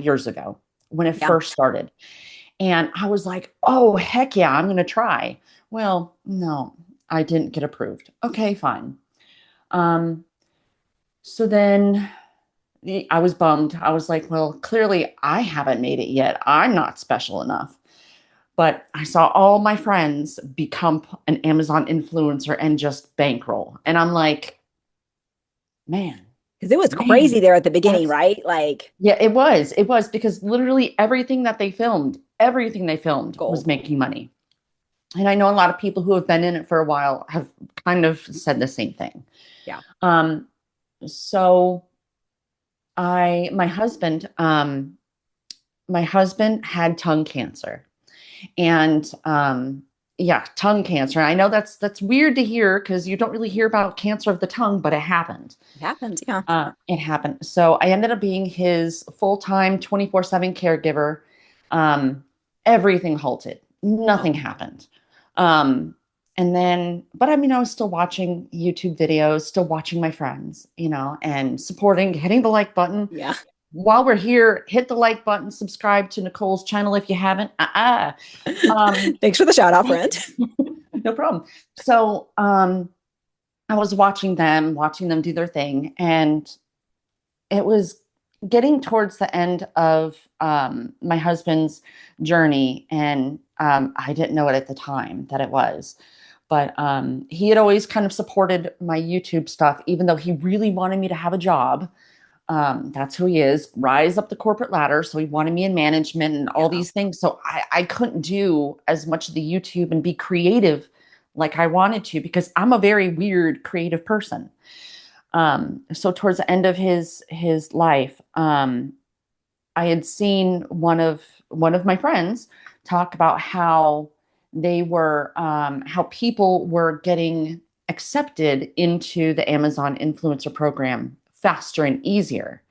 years ago when it first started. And I was like, oh, heck yeah, I'm going to try. Well, no, I didn't get approved. Okay, fine. So then I was bummed. I was like, well, clearly I haven't made it yet. I'm not special enough. But I saw all my friends become an Amazon influencer and just bankroll. And I'm like, man. Because it was crazy there at the beginning, right? Yeah, it was. It was, because literally everything they filmed was making money. And I know a lot of people who have been in it for a while have kind of said the same thing. Yeah. So my husband had tongue cancer. And tongue cancer. I know that's weird to hear, because you don't really hear about cancer of the tongue, but it happened. It happened, yeah. It happened. So I ended up being his full-time 24/7 caregiver. Everything halted. Nothing happened. But I was still watching YouTube videos, still watching my friends, and supporting, hitting the like button. Yeah. while we're here, hit the like button, subscribe to Nicole's channel if you haven't. Thanks for the shout out, friend. No problem. So I was watching them do their thing, and it was getting towards the end of my husband's journey, and I didn't know it at the time that it was, but he had always kind of supported my YouTube stuff, even though he really wanted me to have a job. That's who he is, rise up the corporate ladder. So he wanted me in management and all these things. So I couldn't do as much of the YouTube and be creative like I wanted to, because I'm a very weird creative person. So towards the end of his life, I had seen one of my friends talk about how they were, how people were getting accepted into the Amazon influencer program faster and easier.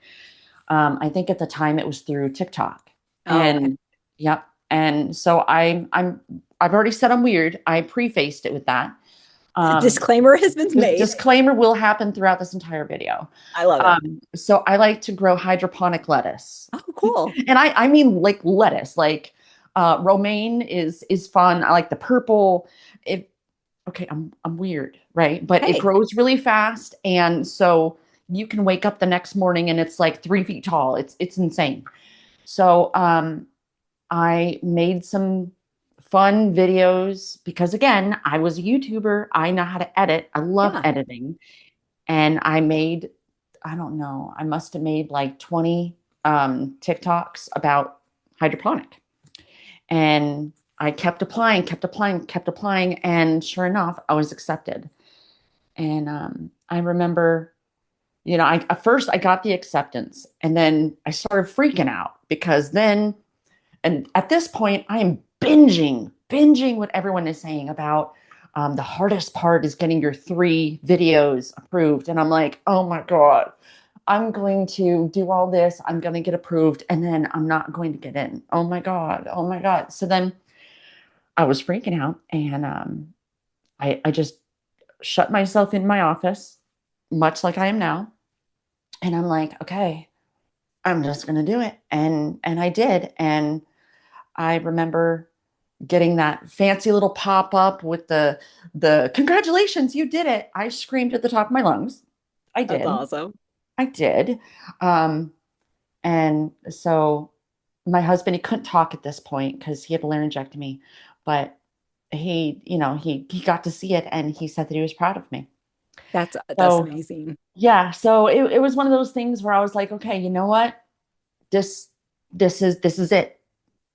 I think at the time it was through TikTok. And yep. And so I've already said I'm weird. I prefaced it with that. Disclaimer has been made. Disclaimer will happen throughout this entire video. I love it. So I like to grow hydroponic lettuce. Oh, cool. And I mean like lettuce, like romaine is fun. I like the purple. I'm weird, right? But it grows really fast. And so you can wake up the next morning and it's like 3 feet tall. It's insane. So I made some fun videos because, again, I was a YouTuber. I know how to edit. I love editing. And I made, I don't know, I must have made like 20 TikToks about hydroponic. And I kept applying. And sure enough, I was accepted. And I remember, at first I got the acceptance, and then I started freaking out because and at this point I am binging what everyone is saying about the hardest part is getting your 3 videos approved. And I'm like, oh my God, I'm going to do all this. I'm going to get approved. And then I'm not going to get in. Oh my God. So then I was freaking out, and I just shut myself in my office, much like I am now. And I'm like, okay, I'm just going to do it. And I did. And I remember getting that fancy little pop-up with the congratulations, you did it. I screamed at the top of my lungs. I did. That's awesome. I did. And so my husband, he couldn't talk at this point because he had a laryngectomy, but he got to see it, and he said that he was proud of me. That's amazing. Yeah. So it was one of those things where I was like, okay, you know what? This is it.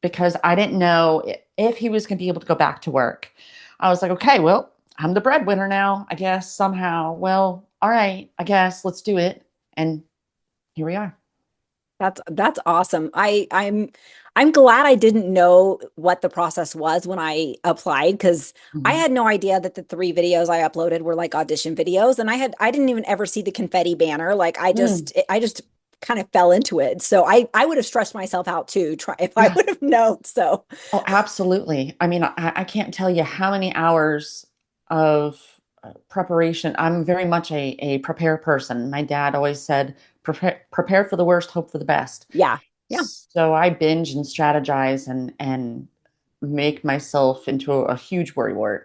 Because I didn't know if he was going to be able to go back to work. I was like, okay, well, I'm the breadwinner now, I guess, somehow. Well, all right, I guess let's do it. And here we are. That's awesome. I'm glad I didn't know what the process was when I applied, because I had no idea that the 3 videos I uploaded were like audition videos, and I didn't even ever see the confetti banner. Like I just kind of fell into it. So I would have stressed myself out too, if I would have known. So oh, absolutely. I mean, I can't tell you how many hours of preparation. I'm very much a prepare person. My dad always said, prepare for the worst, hope for the best. Yeah. So I binge and strategize and make myself into a huge worrywart.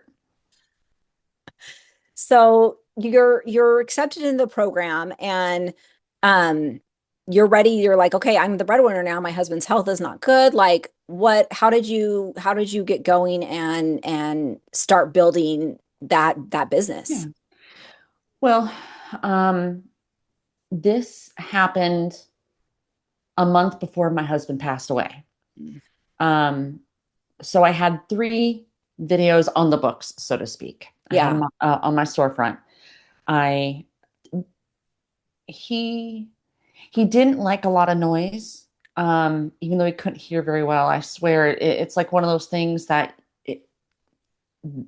So you're accepted in the program, and you're ready. You're like, okay, I'm the breadwinner now. My husband's health is not good. Like how did you get going and start building that business? Yeah. Well, this happened a month before my husband passed away. So I had 3 videos on the books, so to speak. Yeah. On my storefront. He didn't like a lot of noise, even though he couldn't hear very well. I swear it's like one of those things that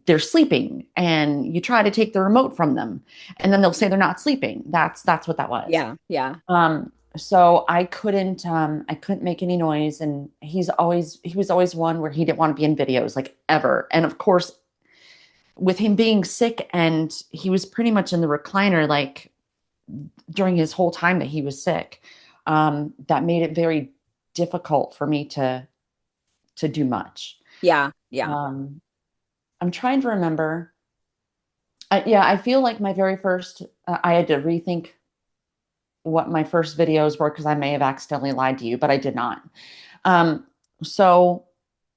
they're sleeping, and you try to take the remote from them, and then they'll say they're not sleeping. That's what that was. Yeah. So I couldn't make any noise, and he was always one where he didn't want to be in videos, like, ever. And of course, with him being sick, and he was pretty much in the recliner, like, during his whole time that he was sick. that made it very difficult for me to do much. Yeah. I'm trying to remember. I feel like my very first, I had to rethink what my first videos were because I may have accidentally lied to you, but I did not. So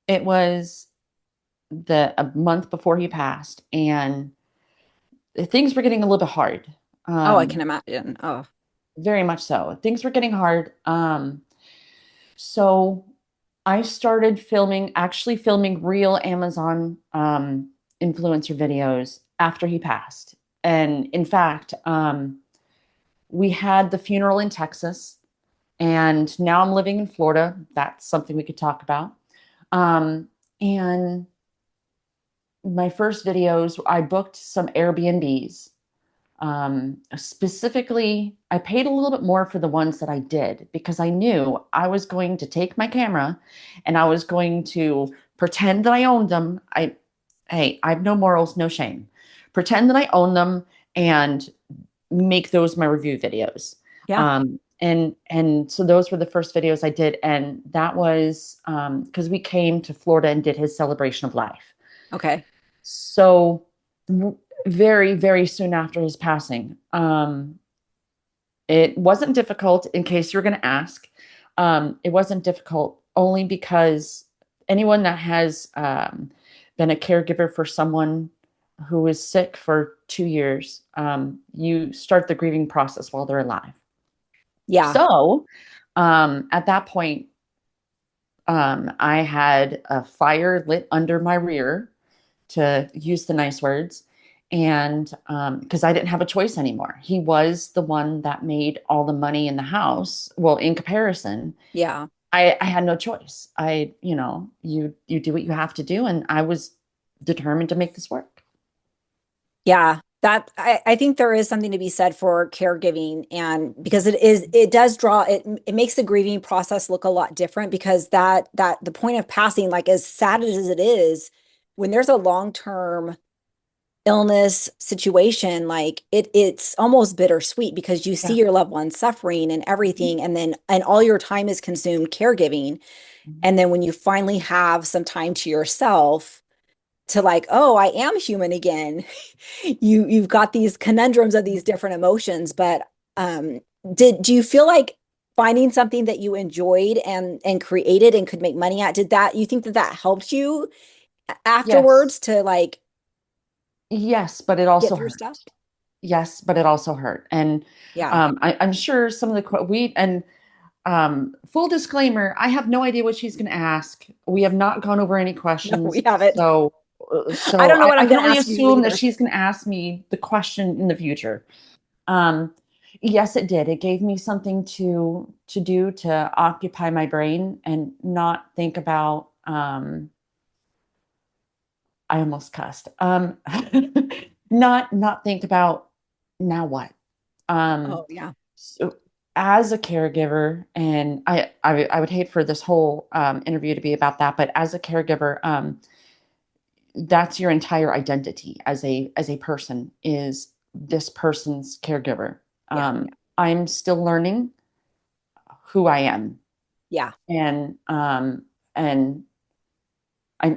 it was a month before he passed, and things were getting a little bit hard. I can imagine. Oh, very much so. Things were getting hard. So I started actually filming real Amazon influencer videos after he passed. And in fact, we had the funeral in Texas, and now I'm living in Florida. That's something we could talk about. And my first videos, I booked some Airbnbs. Specifically, I paid a little bit more for the ones that I did because I knew I was going to take my camera and I was going to pretend that I owned them. I have no morals, no shame. Pretend that I own them and make those my review videos. Yeah. And so those were the first videos I did. And that was because we came to Florida and did his celebration of life. Okay. So very, very soon after his passing, it wasn't difficult, in case you're going to ask. It wasn't difficult only because anyone that has been a caregiver for someone who is sick for 2 years, you start the grieving process while they're alive. Yeah. So at that point, I had a fire lit under my rear, to use the nice words. And because I didn't have a choice anymore. He was the one that made all the money in the house. Well, in comparison, Yeah. I had no choice. You do what you have to do. And I was determined to make this work. Yeah. That I think there is something to be said for caregiving, and because it does draw it makes the grieving process look a lot different, because that the point of passing, like as sad as it is, when there's a long-term illness situation, like it's almost bittersweet because you see your loved ones suffering and everything, and all your time is consumed caregiving. And then when you finally have some time to yourself to like, oh, I am human again, you've got these conundrums of these different emotions. But do you feel like finding something that you enjoyed and created and could make money at, you think that helped you afterwards to like Yes, but it also get through hurt. stuff? Yes, but it also hurt. And I'm sure some of the full disclaimer, I have no idea what she's going to ask. We have not gone over any questions. No, we haven't. So I don't know what I'm can going to only ask you assume that either. she's going to ask me the question in the future. Yes, it did. It gave me something to do to occupy my brain and not think about. I almost cussed. Not think about now what. Oh yeah. So as a caregiver, and I would hate for this whole interview to be about that, but as a caregiver, that's your entire identity as a person, is this person's caregiver. I'm still learning who I am. Yeah. And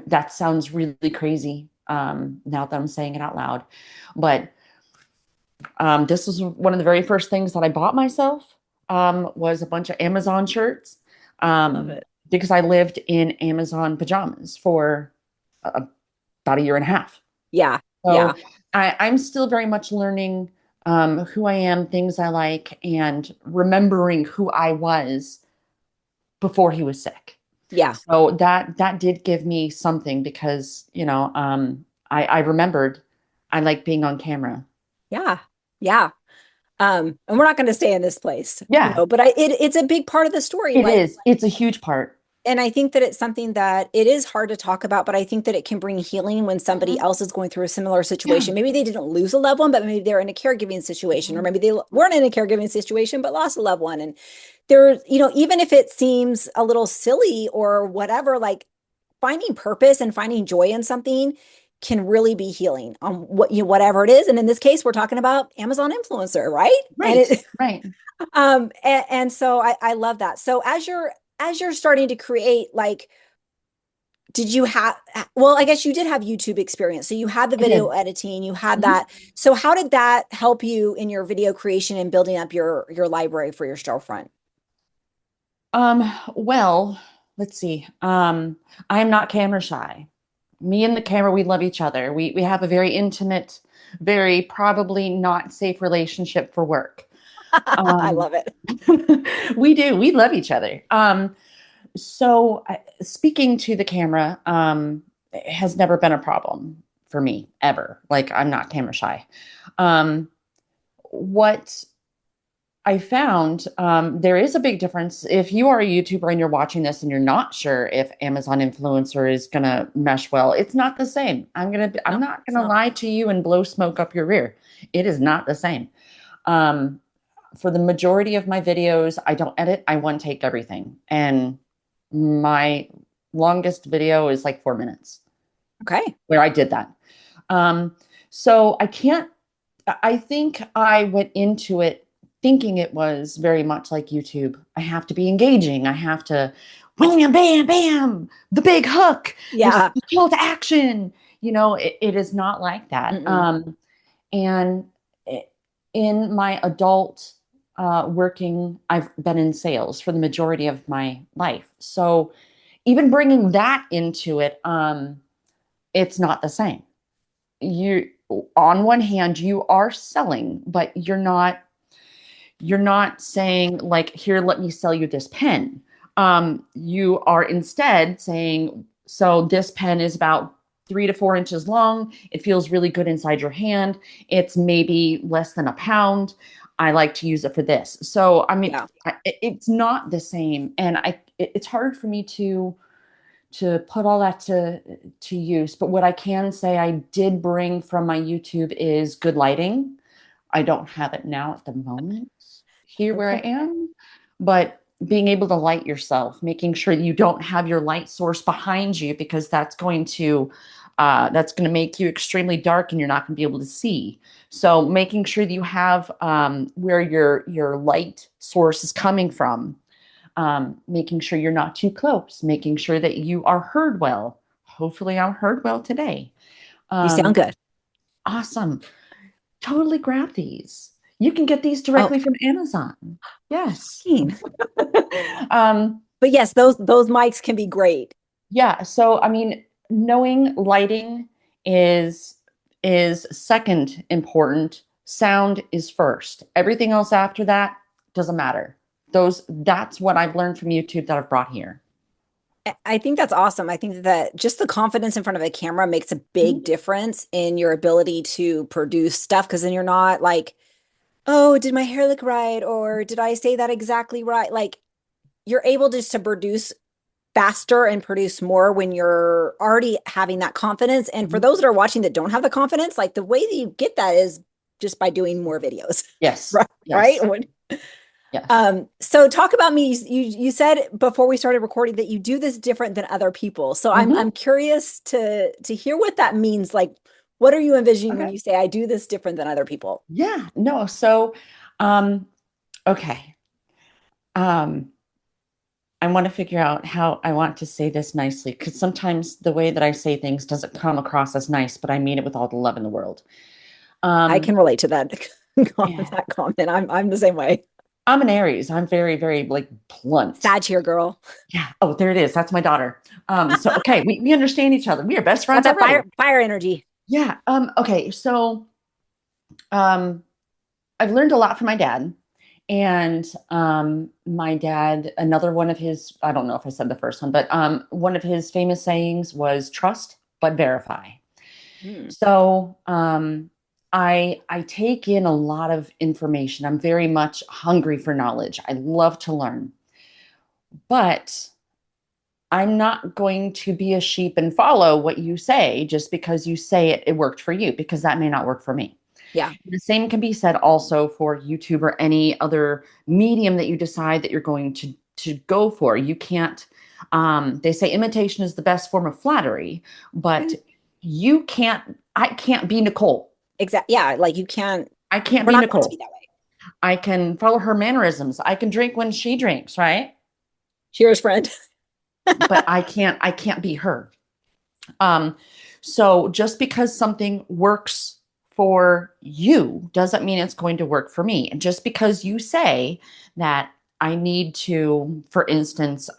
that sounds really crazy now that I'm saying it out loud, but this was one of the very first things that I bought myself, was a bunch of Amazon shirts, Love it. because I lived in Amazon pajamas for about a year and a half. Yeah. So Yeah. I'm still very much learning who I am, things I like, and remembering who I was before he was sick. Yeah. So that did give me something, because, I remembered I like being on camera. Yeah. Yeah. And we're not going to stay in this place. Yeah. But it's a big part of the story. It is. It's a huge part. And I think that it's something that it is hard to talk about, but I think that it can bring healing when somebody else is going through a similar situation. Maybe they didn't lose a loved one, but maybe they're in a caregiving situation, or maybe they weren't in a caregiving situation, but lost a loved one. And there, even if it seems a little silly or whatever, like finding purpose and finding joy in something can really be healing on whatever it is. And in this case, we're talking about Amazon influencer, right? Right. Right. And so I love that. So as you're starting to create, like, did you have, well, I guess you did have YouTube experience. So you had the video editing, you had that. So how did that help you in your video creation and building up your library for your storefront? Well, let's see. I'm not camera shy. Me and the camera, we love each other. We have a very intimate, very probably not safe relationship for work. I love it. We do. We love each other. So speaking to the camera has never been a problem for me ever. Like, I'm not camera shy. What I found, there is a big difference. If you are a YouTuber and you're watching this and you're not sure if Amazon influencer is going to mesh well, it's not the same. I'm not going to lie to you and blow smoke up your rear. It is not the same. For the majority of my videos, I don't edit. I one take everything. And my longest video is like 4 minutes. Okay. Where I did that. So I think I went into it thinking it was very much like YouTube. I have to be engaging. I have to wham, bam, bam, the big hook. Yeah. The call to action. It is not like that. And in my adult working, I've been in sales for the majority of my life. So even bringing that into it, it's not the same. On one hand, you are selling, but you're not saying, like, here, let me sell you this pen. You are instead saying, so this pen is about 3 to 4 inches long. It feels really good inside your hand. It's maybe less than £1. I like to use it for this. So, I mean, it's not the same. And it's hard for me to put all that to use. But what I can say I did bring from my YouTube is good lighting. I don't have it now at the moment here where I am, but being able to light yourself, making sure you don't have your light source behind you, because that's going to make you extremely dark and you're not going to be able to see. So making sure that you have where your light source is coming from, making sure you're not too close, making sure that you are heard well. Hopefully I'm heard well today. You sound good. Awesome. Totally grab these. You can get these directly from Amazon. Yes. But yes, those mics can be great. Yeah. So, I mean, knowing lighting is second important. Sound is first. Everything else after that doesn't matter. That's what I've learned from YouTube that I've brought here. I think that's awesome. I think that just the confidence in front of a camera makes a big difference in your ability to produce stuff. Because then you're not like, oh, did my hair look right? Or did I say that exactly right? Like, you're able just to produce faster and produce more when you're already having that confidence. And for those that are watching that don't have the confidence, like, the way that you get that is just by doing more videos. Yes. Right. Yes. Right? Yes. So talk about me. You said before we started recording that you do this different than other people. So I'm curious to hear what that means. Like, what are you envisioning when you say I do this different than other people? Yeah. No. So, okay. I want to figure out how I want to say this nicely, because sometimes the way that I say things doesn't come across as nice, but I mean it with all the love in the world. I can relate to that, that comment. I'm the same way. I'm an Aries. I'm very, very, like, blunt. Sag here, girl. Yeah. Oh, there it is. That's my daughter. So, okay. We understand each other. We are best friends. Got that fire energy. Yeah. Okay. So, I've learned a lot from my dad, and my dad, another one of his, I don't know if I said the first one, but one of his famous sayings was trust, but verify. So, I take in a lot of information. I'm very much hungry for knowledge. I love to learn, but I'm not going to be a sheep and follow what you say just because you say it worked for you, because that may not work for me. Yeah. The same can be said also for YouTube or any other medium that you decide that you're going to go for. You can't, they say imitation is the best form of flattery, but I can't be Nicole. Exactly. Yeah. Like I can't we're be not meant Nicole. to be that way. I can follow her mannerisms. I can drink when she drinks, right? Cheers, friend. But I can't be her. So just because something works for you doesn't mean it's going to work for me. And just because you say that I need to, for instance,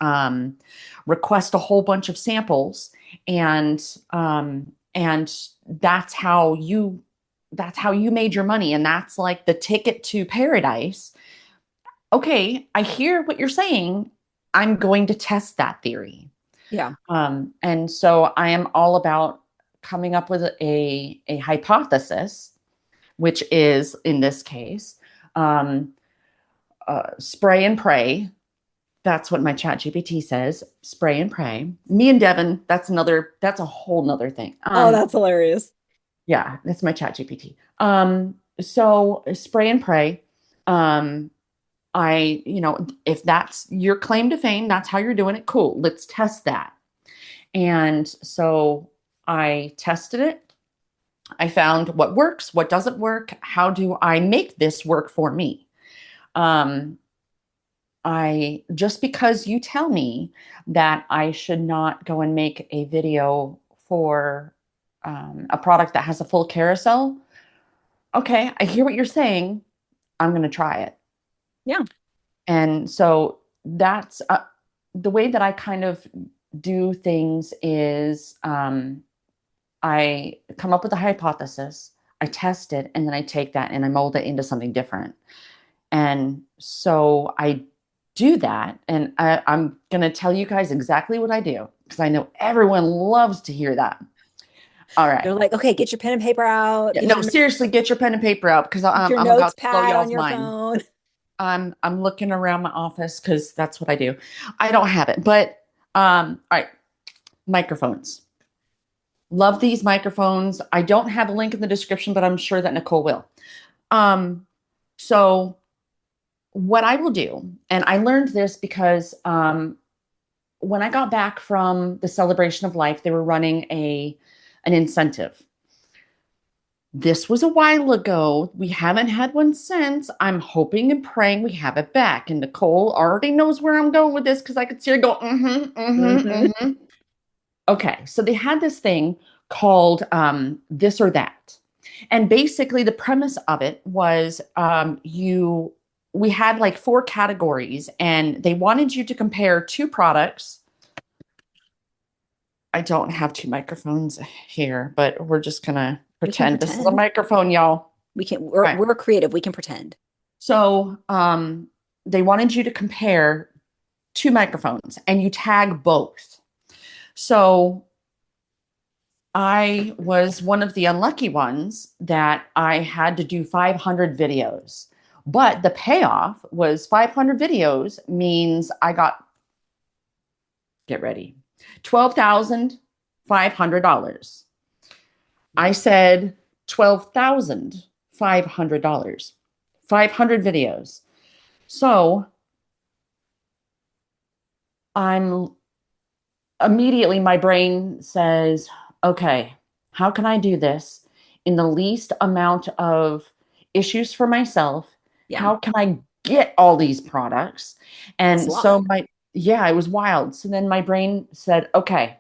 request a whole bunch of samples, and that's how you made your money, and that's like the ticket to paradise. Okay, I hear what you're saying. I'm going to test that theory. Yeah. And so I am all about coming up with a hypothesis, which is, in this case, spray and pray. That's what my chat GPT says. Spray and pray. Me and Devin, that's a whole nother thing. Oh, that's hilarious. Yeah, that's my chat GPT. So spray and pray. If that's your claim to fame, that's how you're doing it. Cool. Let's test that. And so I tested it. I found what works, what doesn't work. How do I make this work for me? Just because you tell me that I should not go and make a video for a product that has a full carousel. Okay, I hear what you're saying. I'm going to try it. Yeah. And so that's the way that I kind of do things is I come up with a hypothesis, I test it, and then I take that and I mold it into something different. And so I do that. And I'm going to tell you guys exactly what I do, because I know everyone loves to hear that. All right. They're like, okay, get your pen and paper out. Yeah, no, seriously, get your pen and paper out, because I'm your about notes to blow pad y'all's on your mind. phone. I'm looking around my office because that's what I do. I don't have it, but all right. Microphones. Love these microphones. I don't have a link in the description, but I'm sure that Nicole will. So what I will do, and I learned this because when I got back from the Celebration of Life, they were running an incentive. This was a while ago. We haven't had one since. I'm hoping and praying we have it back. And Nicole already knows where I'm going with this, because I could see her go, Okay, so they had this thing called This or That. And basically the premise of it was we had like 4 categories, and they wanted you to compare 2 products. I don't have 2 microphones here, but we're just going to pretend this is a microphone, y'all. We're creative. We can pretend. So they wanted you to compare 2 microphones, and you tag both. So I was one of the unlucky ones that I had to do 500 videos, but the payoff was 500 videos means I got, get ready, $12,500. I said $12,500, 500 videos. So immediately my brain says, okay, how can I do this in the least amount of issues for myself? Yeah. How can I get all these products? And so it was wild. So then my brain said, okay,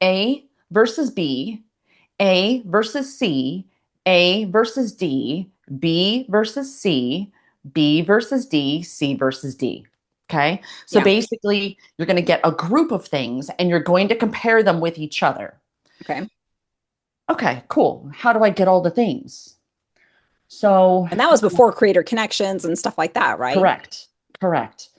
A versus B, A versus C, A versus D, B versus C, B versus D, C versus D. Okay. So basically you're going to get a group of things and you're going to compare them with each other. Okay. Okay, cool. How do I get all the things? So, and that was before Creator Connections and stuff like that, right? Correct.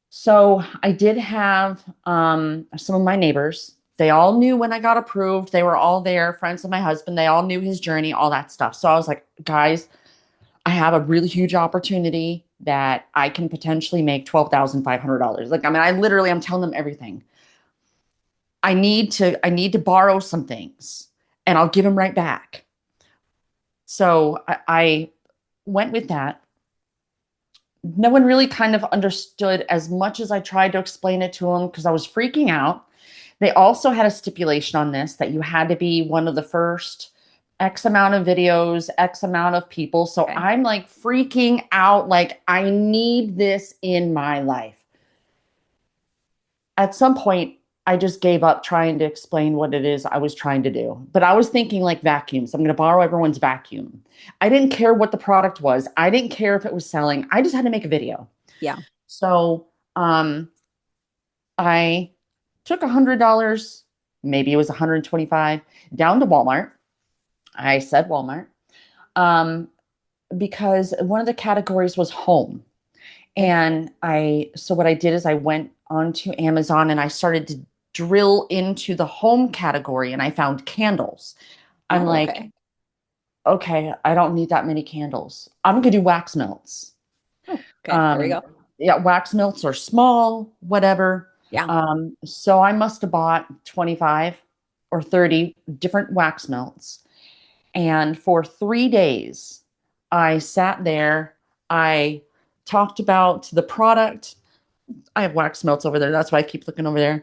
So I did have some of my neighbors. They all knew when I got approved. They were all there, friends of my husband. They all knew his journey, all that stuff. So I was like, guys, I have a really huge opportunity that I can potentially make $12,500. Like, I mean, I'm telling them everything. I need to borrow some things and I'll give them right back. So I went with that. No one really kind of understood as much as I tried to explain it to them, because I was freaking out. They also had a stipulation on this that you had to be one of the first X amount of videos, X amount of people. So Okay. I'm like freaking out, like I need this in my life. At some point, I just gave up trying to explain what it is I was trying to do. But I was thinking like vacuums. I'm going to borrow everyone's vacuum. I didn't care what the product was. I didn't care if it was selling. I just had to make a video. Yeah. So I took $100, maybe it was $125, down to Walmart. I said Walmart, because one of the categories was home. And so what I did is I went onto Amazon and I started to drill into the home category and I found candles. I'm like, okay, I don't need that many candles. I'm going to do wax melts. Okay, there we go. Yeah, wax melts are small, whatever. Yeah. So I must have bought 25 or 30 different wax melts. And for 3 days, I sat there. I talked about the product. I have wax melts over there. That's why I keep looking over there.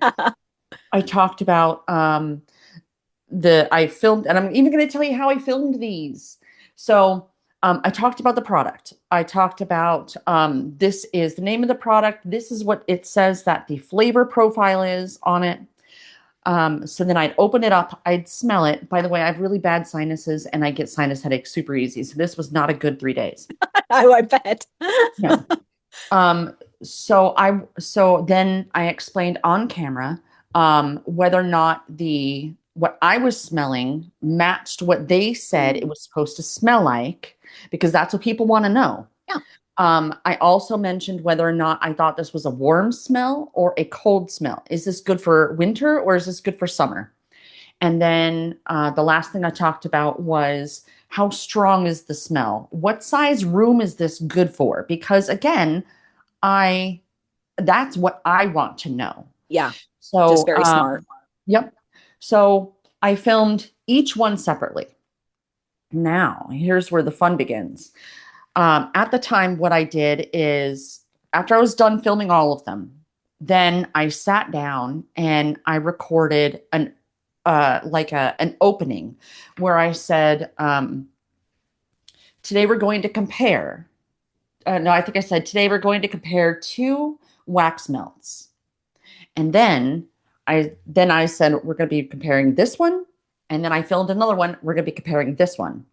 I talked about I filmed, and I'm even going to tell you how I filmed these. So I talked about the product. I talked about this is the name of the product. This is what it says that the flavor profile is on it. So then I'd open it up, I'd smell it. By the way, I have really bad sinuses and I get sinus headaches super easy. So this was not a good 3 days. I bet. Yeah. So then I explained on camera whether or not what I was smelling matched what they said it was supposed to smell like, because that's what people want to know. Yeah. I also mentioned whether or not I thought this was a warm smell or a cold smell. Is this good for winter or is this good for summer? And then the last thing I talked about was how strong is the smell? What size room is this good for? Because again, that's what I want to know. Yeah. So just very smart. Yep. So I filmed each one separately. Now, here's where the fun begins. At the time, what I did is after I was done filming all of them, then I sat down and I recorded an opening where I said, today we're going to compare. No, I think I said today we're going to compare 2 wax melts. And then I said we're going to be comparing this one. And then I filmed another one. We're going to be comparing this one.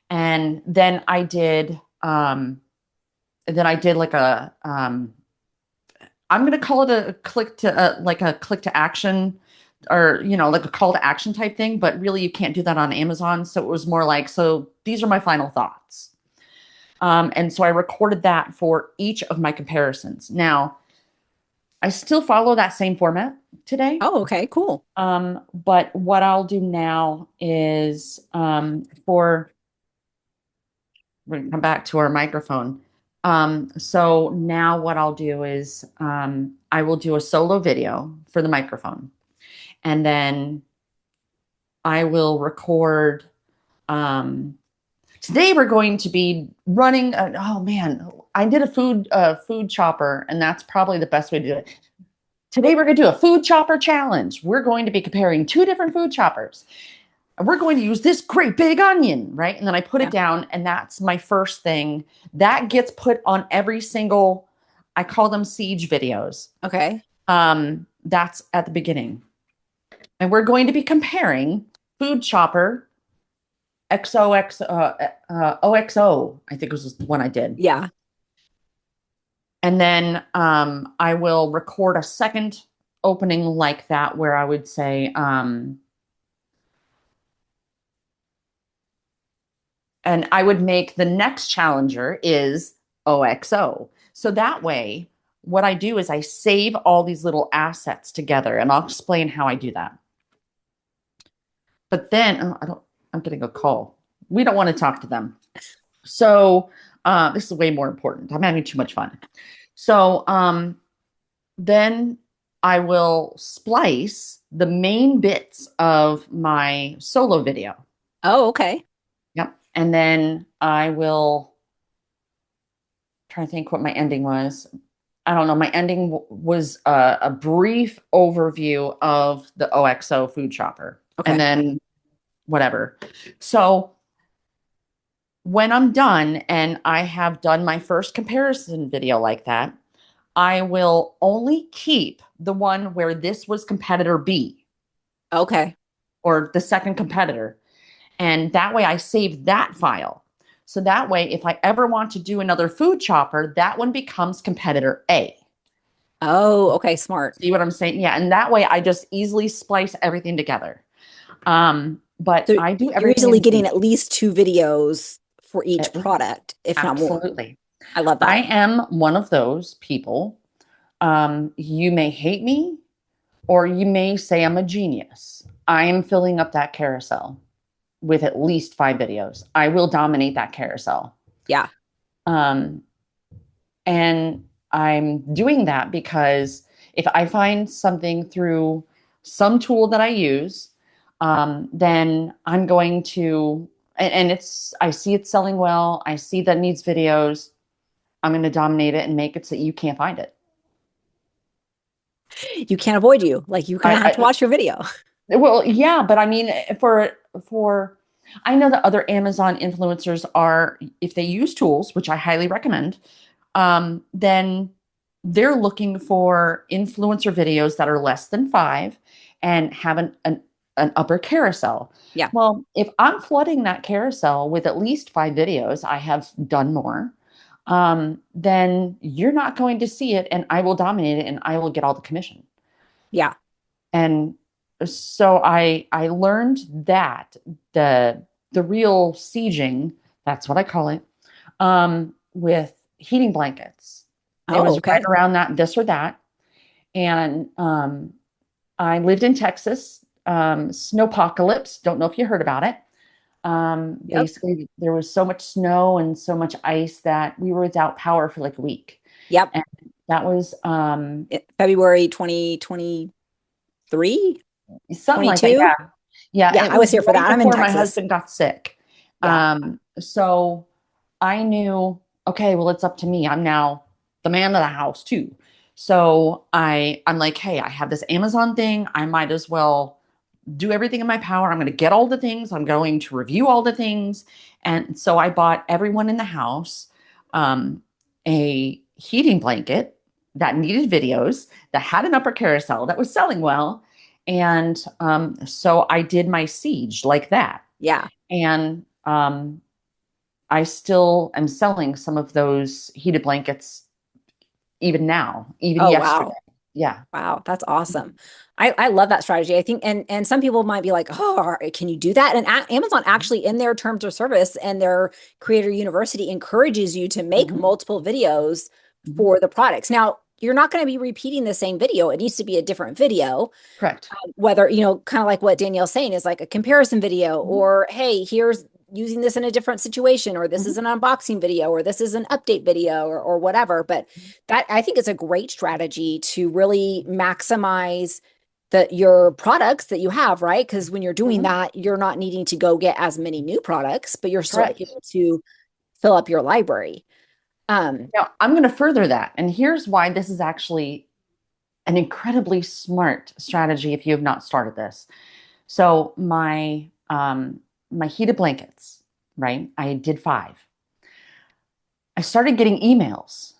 And then I did like a I'm going to call it a click to action, or like a call to action type thing, but really you can't do that on Amazon. So it was more like, so these are my final thoughts. And so I recorded that for each of my comparisons. Now, I still follow that same format today. Oh, okay, cool. But what I'll do now is we're going to come back to our microphone. So now what I'll do is I will do a solo video for the microphone. And then I will record. Today we're going to be running. I did a food chopper, and that's probably the best way to do it. Today we're going to do a food chopper challenge. We're going to be comparing 2 different food choppers. And we're going to use this great big onion, right? And then I put it down, and that's my first thing. That gets put on every single, I call them siege videos. Okay. That's at the beginning. And we're going to be comparing food chopper OXO, I think was the one I did. Yeah. And then I will record a second opening like that where I would say, and I would make the next challenger is OXO. So that way, what I do is I save all these little assets together, and I'll explain how I do that. But then I'm getting a call. We don't want to talk to them. So this is way more important. I'm having too much fun. So then I will splice the main bits of my solo video. Oh, okay. Yep. And then I will try to think what my ending was. I don't know, my ending was a brief overview of the OXO food shopper. Okay. And then whatever. So when I'm done and I have done my first comparison video like that, I will only keep the one where this was competitor B. Okay. Or the second competitor. And that way I save that file. So that way, if I ever want to do another food shopper, that one becomes competitor A. Oh, okay. Smart. See what I'm saying? Yeah. And that way I just easily splice everything together. But So I do you're everything easily in getting sync. at least 2 videos for each At least. product, if not more. Absolutely. I love that. I am one of those people. You may hate me or you may say I'm a genius. I am filling up that carousel with at least 5 videos. I will dominate that carousel. Yeah. And I'm doing that because if I find something through some tool that I use, then I'm going to, and I see it selling well. I see that it needs videos. I'm going to dominate it and make it so you can't find it. You can't avoid you. Like you kind of have to watch your video. Well, yeah, but I mean, I know that other Amazon influencers are, if they use tools, which I highly recommend, then they're looking for influencer videos that are less than 5 and have an upper carousel. Yeah. Well, if I'm flooding that carousel with at least 5 videos, I have done more, then you're not going to see it and I will dominate it and I will get all the commission. Yeah. And so I learned that the real sieging, that's what I call it, with heating blankets. It was right around that, this or that. And I lived in Texas, snowpocalypse. Don't know if you heard about it. Basically, there was so much snow and so much ice that we were without power for like a week. Yep. And that was February 2023. Something like that. Yeah. Yeah, I was here for that. I'm in Texas. My husband got sick. Yeah. So I knew, okay, well, it's up to me. I'm now the man of the house too. So I'm like, hey, I have this Amazon thing. I might as well do everything in my power. I'm going to get all the things. I'm going to review all the things. And so I bought everyone in the house a heating blanket that needed videos, that had an upper carousel, that was selling well. And so I did my siege like that. Yeah. And I still am selling some of those heated blankets even now, even yesterday. Wow. Yeah. Wow. That's awesome. I love that strategy. I think, and some people might be like, oh, can you do that? And Amazon actually in their terms of service and their creator university encourages you to make multiple videos for the products. Now, you're not going to be repeating the same video. It needs to be a different video. Correct. Whether, kind of like what Danielle's saying is like a comparison video or, hey, here's using this in a different situation, or this is an unboxing video, or this is an update video or whatever. But that, I think, is a great strategy to really maximize your products that you have, right? Because when you're doing that, you're not needing to go get as many new products, but you're still able to fill up your library. Now, I'm going to further that. And here's why this is actually an incredibly smart strategy if you have not started this. So my heated blankets, right? I did 5. I started getting emails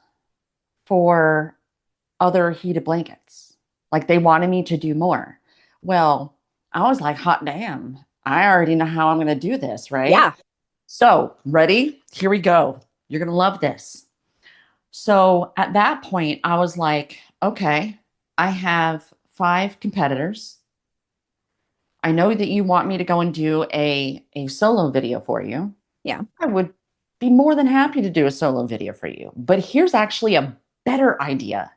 for other heated blankets. Like they wanted me to do more. Well, I was like, hot damn, I already know how I'm going to do this, right? Yeah. So ready? Here we go. You're going to love this. So at that point, I was like, okay, I have 5 competitors. I know that you want me to go and do a solo video for you. Yeah. I would be more than happy to do a solo video for you. But here's actually a better idea.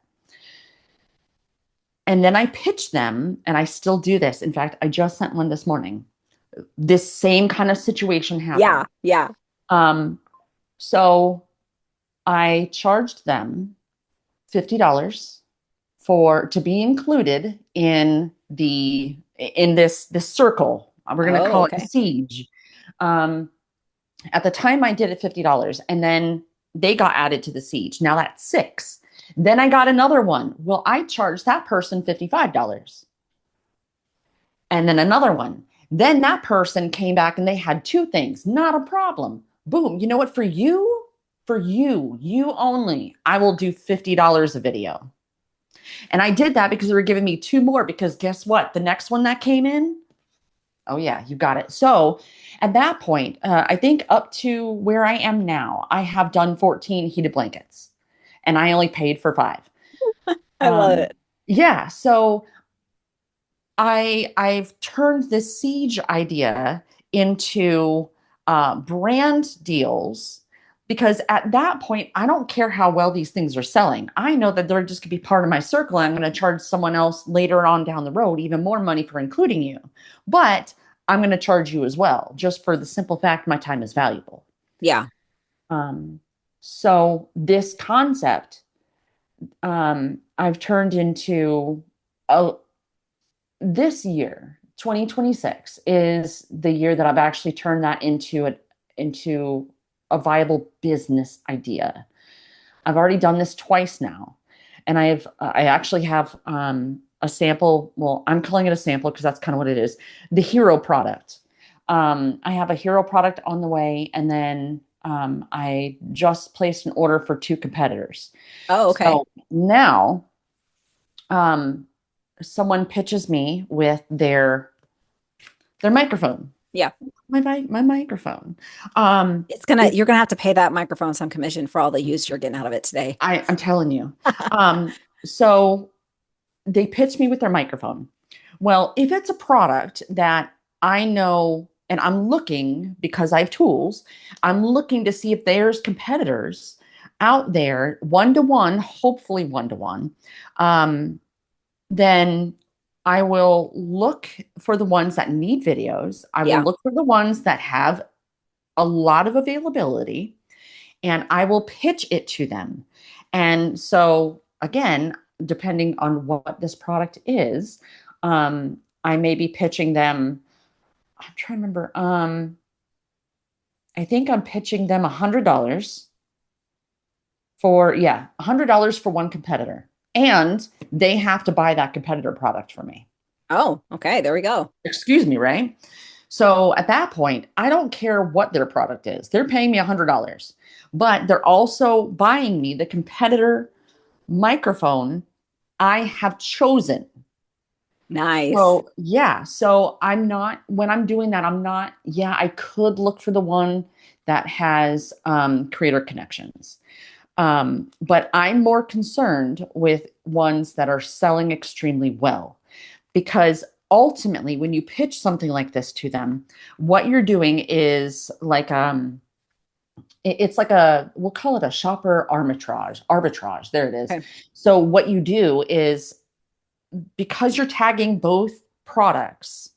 And then I pitched them, and I still do this. In fact, I just sent one this morning. This same kind of situation happened. Yeah. So I charged them $50 to be included in this circle. We're going to call it siege. At the time I did it $50, and then they got added to the siege. Now that's 6. Then I got another one. Well, I charged that person $55. And then another one. Then that person came back and they had two things. Not a problem. Boom. You know what? For you, you only, I will do $50 a video. And I did that because they were giving me two more, because guess what? The next one that came in, oh yeah, you got it. So at that point, I think up to where I am now, I have done 14 heated blankets and I only paid for 5. I love it. Yeah. So I've turned this siege idea into brand deals, because at that point, I don't care how well these things are selling. I know that they're just going to be part of my circle. And I'm going to charge someone else later on down the road even more money for including you. But I'm going to charge you as well, just for the simple fact my time is valuable. Yeah. So this concept, I've turned into this year, 2026, is the year that I've actually turned that into a viable business idea. I've already done this twice now, and I actually have a sample. Well, I'm calling it a sample because that's kind of what it is. The hero product. I have a hero product on the way, and then I just placed an order for 2 competitors. Oh, okay. So now, someone pitches me with their microphone. Yeah. My microphone. You're gonna have to pay that microphone some commission for all the use you're getting out of it today. I'm telling you. So they pitched me with their microphone. Well, if it's a product that I know, and I'm looking, because I have tools, I'm looking to see if there's competitors out there, 1-to-1, hopefully 1-to-1, then I will look for the ones that need videos. I will look for the ones that have a lot of availability, and I will pitch it to them. And so again, depending on what this product is, I may be pitching them. I'm trying to remember. I think I'm pitching them $100 for $100 for one competitor. And they have to buy that competitor product for me. Oh, okay. There we go. Excuse me, right? So at that point, I don't care what their product is. They're paying me $100, but they're also buying me the competitor microphone I have chosen. Nice. So so I'm not, when I'm doing that, I could look for the one that has creator connections. But I'm more concerned with ones that are selling extremely well, because ultimately, when you pitch something like this to them, what you're doing is like, it's like we'll call it a shopper arbitrage. There it is. Okay. So what you do is, because you're tagging both products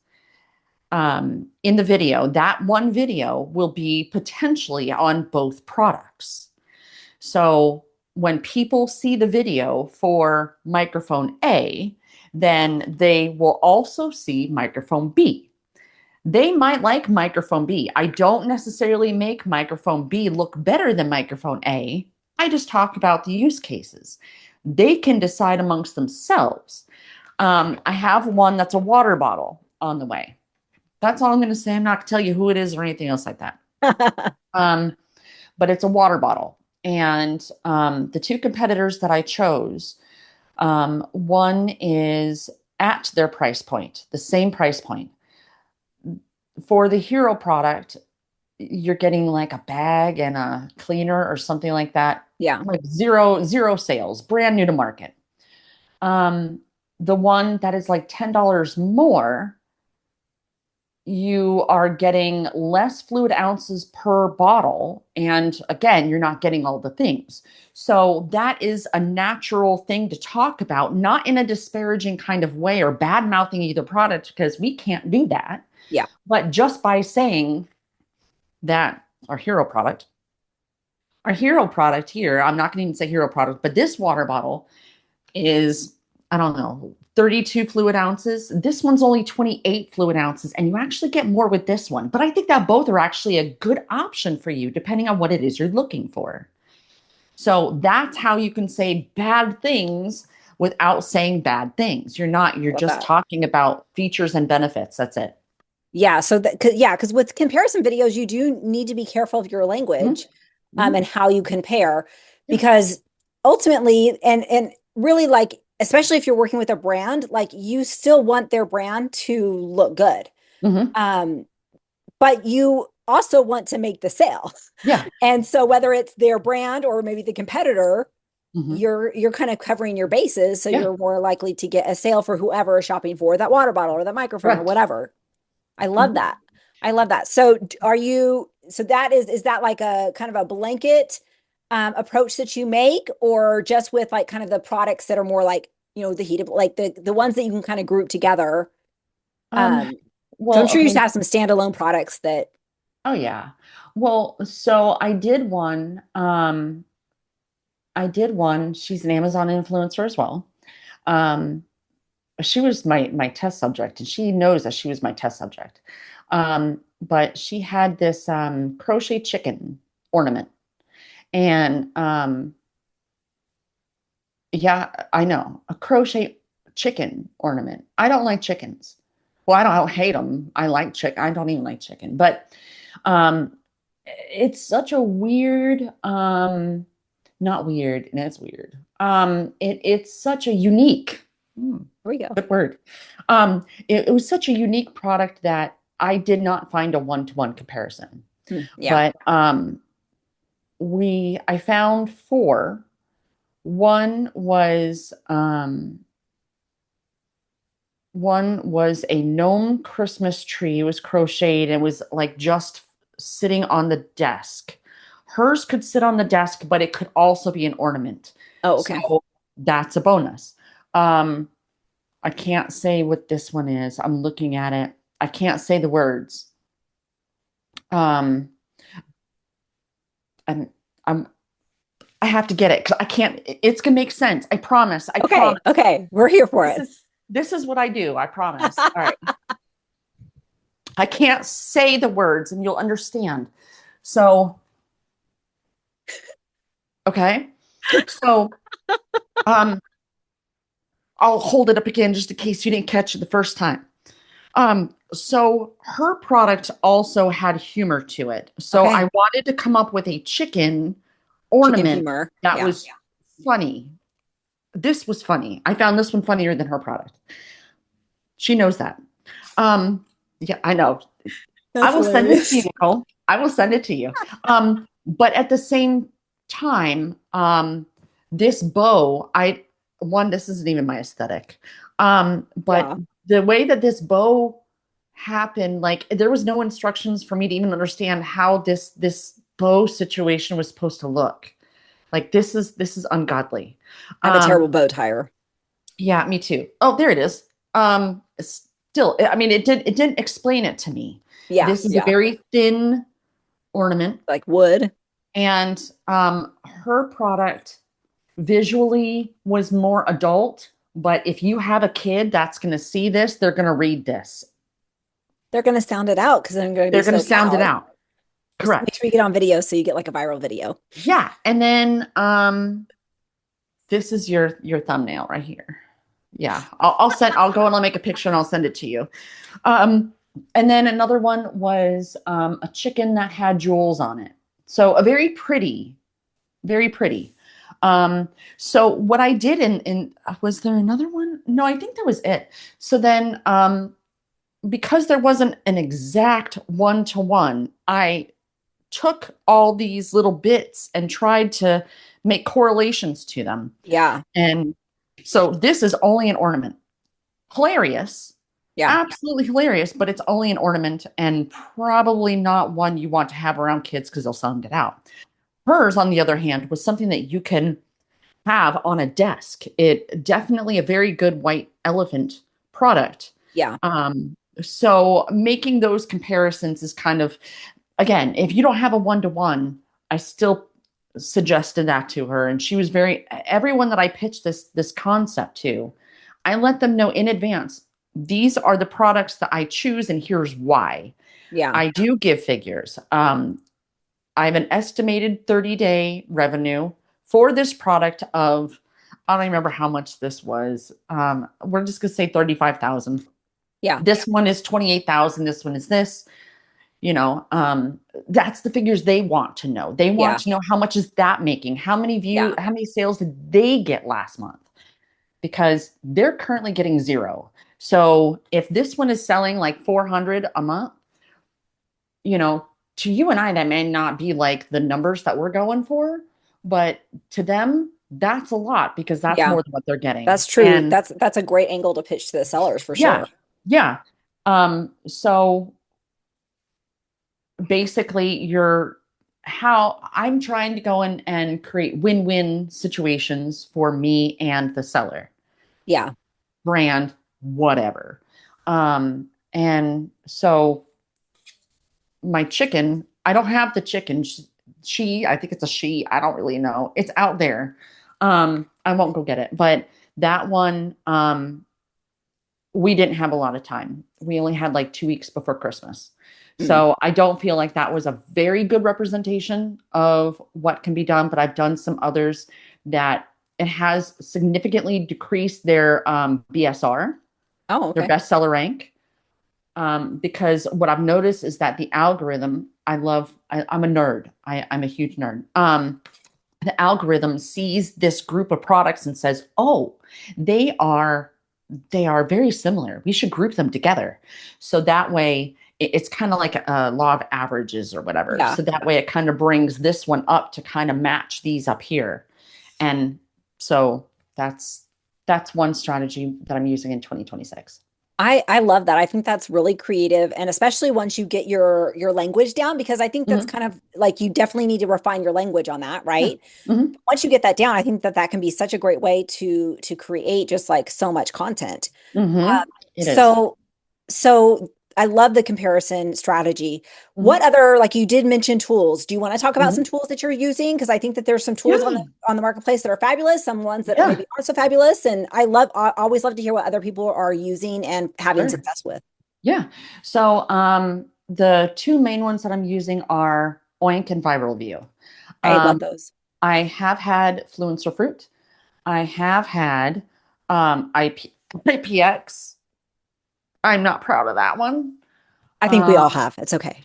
in the video, that one video will be potentially on both products. So when people see the video for microphone A, then they will also see microphone B. They might like microphone B. I don't necessarily make microphone B look better than microphone A. I just talk about the use cases. They can decide amongst themselves. I have one that's a water bottle on the way. That's all I'm going to say. I'm not going to tell you who it is or anything else like that. But it's a water bottle. And the 2 competitors that I chose, one is at their price point, the same price point. For the hero product, you're getting like a bag and a cleaner or something like that. Yeah. Like zero sales, brand new to market. The one that is like $10 more, you are getting less fluid ounces per bottle. And again, you're not getting all the things. So that is a natural thing to talk about, not in a disparaging kind of way or bad mouthing either product, because we can't do that. Yeah. But just by saying that our hero product here, I'm not going to even say hero product, but this water bottle is, I don't know, 32 fluid ounces. This one's only 28 fluid ounces, and you actually get more with this one. But I think that both are actually a good option for you, depending on what it is you're looking for. So that's how you can say bad things without saying bad things. You're Love just that. talking about features and benefits. That's it. Yeah. So because with comparison videos, you do need to be careful of your language, and how you compare, because ultimately, and really, like, especially if you're working with a brand, like, you still want their brand to look good. But you also want to make the sale. Yeah. And so whether it's their brand or maybe the competitor, you're kind of covering your bases. So you're more likely to get a sale for whoever is shopping for that water bottle or that microphone or whatever. I love that. I love that. So so is that like a kind of a blanket approach that you make, or just with like kind of the products that are more like, the heatable, like the ones that you can kind of group together? Well, so I'm sure you okay. just have some standalone products that. Oh yeah. Well, so I did one. She's an Amazon influencer as well. She was my test subject, and she knows that she was my test subject. But she had this crochet chicken ornament, and yeah, I know, a crochet chicken ornament. I don't like chickens. Well, I don't hate them. I like chicken. I don't even like chicken, but it's such a weird, not weird, and it's weird. It's such a unique. There we go. Good word. It was such a unique product that I did not find a one-to-one comparison. Yeah. But I found 4. One was a gnome Christmas tree. It was crocheted and was like just sitting on the desk. Hers could sit on the desk, but it could also be an ornament. Oh, okay. So that's a bonus. I can't say what this one is. I'm looking at it. I can't say the words. I have to get it because I can't. It's gonna make sense. I promise. I promise. Okay. We're here for it. This is what I do. I promise. All right. I can't say the words, and you'll understand. So, okay. So, I'll hold it up again just in case you didn't catch it the first time. So her product also had humor to it. So I wanted to come up with a chicken ornament that was funny. This was funny. I found this one funnier than her product. She knows that. Yeah, I know. I will send it to you, Nicole. I will send it to you. But at the same time, this bow, this isn't even my aesthetic. But the way that this bow happened, like, there was no instructions for me to even understand how this bow situation was supposed to look. Like, this is ungodly. I'm a terrible bow tire. Yeah, me too. Oh, there it is. Still, I mean, it didn't explain it to me. Yeah. This is a very thin ornament. Like wood. And her product visually was more adult, but if you have a kid that's going to see this, they're going to read this. They're going to sound it out because they're going to sound it out. Correct. Make sure you get on video so you get like a viral video. Yeah. And then this is your thumbnail right here. Yeah. I'll go and I'll make a picture and I'll send it to you. And then another one was a chicken that had jewels on it. So a very pretty. So what I did in was there another one? No, I think that was it. So then because there wasn't an exact one-to-one, I took all these little bits and tried to make correlations to them. Yeah. And so this is only an ornament. Hilarious. Yeah. Absolutely hilarious, but it's only an ornament and probably not one you want to have around kids because they'll sound it out. Hers, on the other hand, was something that you can have on a desk. It definitely a very good white elephant product. Yeah. So making those comparisons is kind of, again, if you don't have a one-to-one, I still suggested that to her. And she was everyone that I pitched this concept to, I let them know in advance, these are the products that I choose and here's why. Yeah. I do give figures. I have an estimated 30-day revenue for this product of, I don't remember how much this was. We're just gonna say 35,000. Yeah. This one is 28,000. This one is this. That's the figures they want to know. They want to know how much is that making? How many how many sales did they get last month? Because they're currently getting 0. So if this one is selling like 400 a month, to you and I, that may not be like the numbers that we're going for, but to them, that's a lot because that's more than what they're getting. That's true. And that's a great angle to pitch to the sellers for sure. Yeah. So basically how I'm trying to go in and create win-win situations for me and the seller. Yeah. Brand, whatever. And so my chicken, I don't have the chicken. I think it's a she, I don't really know. It's out there. I won't go get it, but that one, we didn't have a lot of time. We only had like 2 weeks before Christmas. So I don't feel like that was a very good representation of what can be done, but I've done some others that it has significantly decreased their BSR, their bestseller rank. Because what I've noticed is that the algorithm, I'm a nerd. I'm a huge nerd. The algorithm sees this group of products and says, oh, they are very similar. We should group them together. So that way it's kind of like a law of averages or whatever. Yeah. So that way it kind of brings this one up to kind of match these up here. And so that's one strategy that I'm using in 2026. I love that. I think that's really creative. And especially once you get your language down, because I think that's kind of like, you definitely need to refine your language on that, right? Mm-hmm. Once you get that down, I think that can be such a great way to create just like so much content. Mm-hmm. So I love the comparison strategy. Mm-hmm. What other, like you did mention tools. Do you want to talk about some tools that you're using? Because I think that there's some tools on the marketplace that are fabulous, some ones that maybe aren't so fabulous. And I always love to hear what other people are using and having success with. Yeah. So the 2 main ones that I'm using are Oink and Viral View. I love those. I have had Fluencer Fruit. I have had IPX. I'm not proud of that one. I think we all have. It's okay.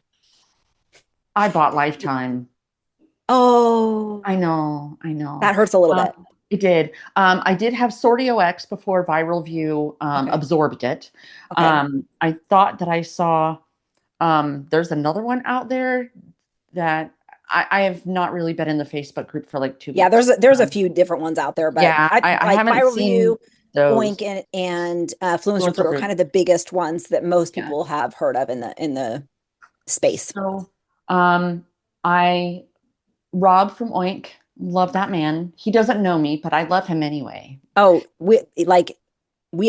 I bought Lifetime. Oh, I know. That hurts a little bit. It did. I did have Sortio X before Viral View absorbed it. Okay. I thought that I saw there's another one out there that I have not really been in the Facebook group for like 2 weeks. Yeah, there's a few different ones out there, but I haven't Viral View. Oink and Fluencer Fruit are kind of the biggest ones that most people have heard of in the space. So, Rob from Oink, love that man. He doesn't know me, but I love him anyway. Oh, we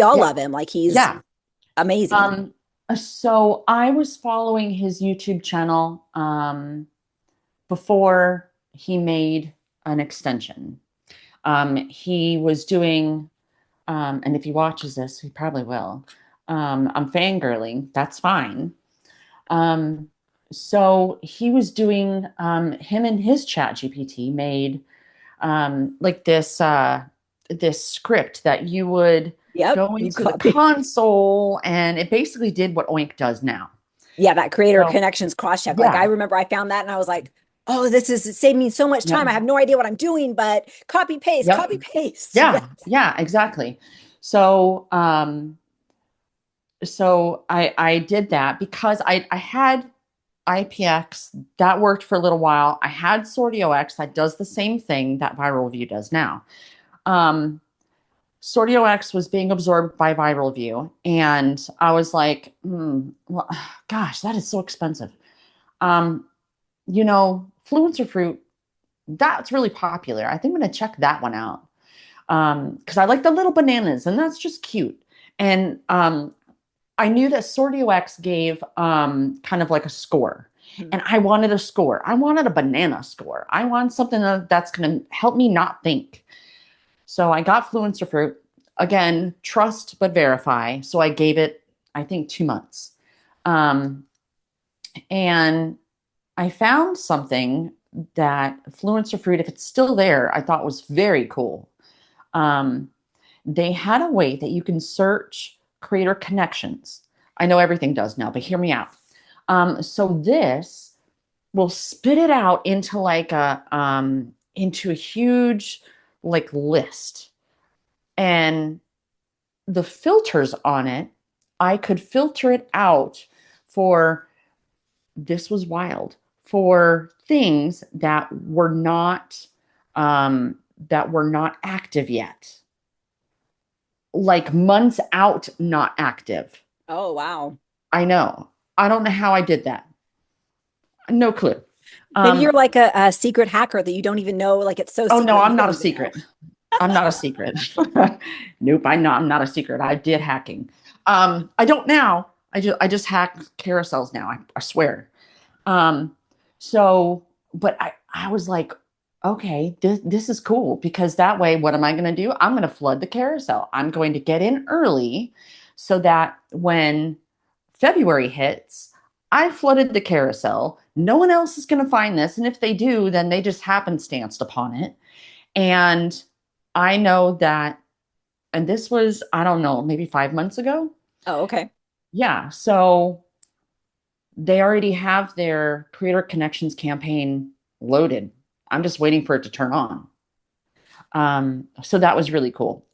all love him. Like he's amazing. So I was following his YouTube channel before he made an extension. He was doing. And if he watches this, he probably will. I'm fangirling. That's fine. So he was doing, him and his chat GPT made like this script that you would go into the console, and it basically did what Oink does now. Yeah, that creator connections cross-check. Like I remember I found that and I was like, oh, it saved me so much time. I have no idea what I'm doing, but copy paste. Yeah, exactly. So, I did that because I had IPX that worked for a little while. I had Sortio X that does the same thing that Viral View does now. Sortio X was being absorbed by Viral View, and I was like, well, gosh, that is so expensive. Fluencer Fruit, that's really popular. I think I'm going to check that one out because I like the little bananas, and that's just cute. And I knew that Sortio X gave kind of like a score, and I wanted a score. I wanted a banana score. I want something that's going to help me not think. So I got Fluencer Fruit. Again, trust but verify. So I gave it, I think, 2 months. And I found something that Fluencer Fruit, if it's still there, I thought was very cool. They had a way that you can search creator connections. I know everything does now, but hear me out. So this will spit it out into like into a huge like list. And the filters on it, I could filter it out for, this was wild, for things that were not active yet. Like months out, not active. Oh, wow. I know. I don't know how I did that. No clue. Maybe you're like a secret hacker that you don't even know. Like it's so. Oh secret no, I'm you not don't a even secret. know. I'm not a secret. Nope, I'm not a secret. I did hacking. I don't now. I just hack carousels now. I swear. So, but I was like, okay, this is cool, because that way, what am I going to do? I'm going to flood the carousel. I'm going to get in early so that when February hits, I flooded the carousel. No one else is going to find this. And if they do, then they just happenstanced upon it. And I know that, and this was, I don't know, maybe 5 months ago. Oh, okay. Yeah. So they already have their Creator Connections campaign loaded. I'm just waiting for it to turn on. So that was really cool.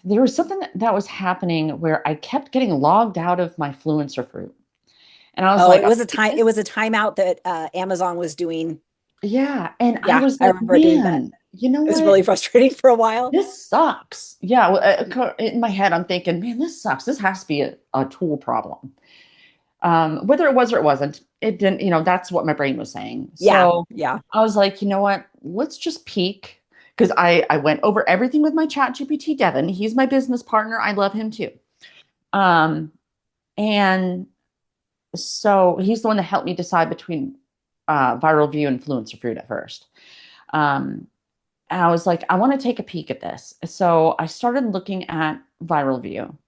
There was something that was happening where I kept getting logged out of my Fluencer Fruit. And I was like, it was a timeout that Amazon was doing. Yeah. And Yeah, I was I like, remember doing that. man, you know It was what? really frustrating for a while. This sucks. Yeah. Well, in my head, I'm thinking, man, this sucks. This has to be a tool problem. Whether it was or it wasn't, it didn't, that's what my brain was saying. Yeah. So Yeah. I was like, you know what? Let's just peek. Because I went over everything with my chat GPT, Devin. He's my business partner. I love him too. And so he's the one that helped me decide between Viral View and Fluencer Fruit at first. And I was like, I want to take a peek at this. So I started looking at Viral View.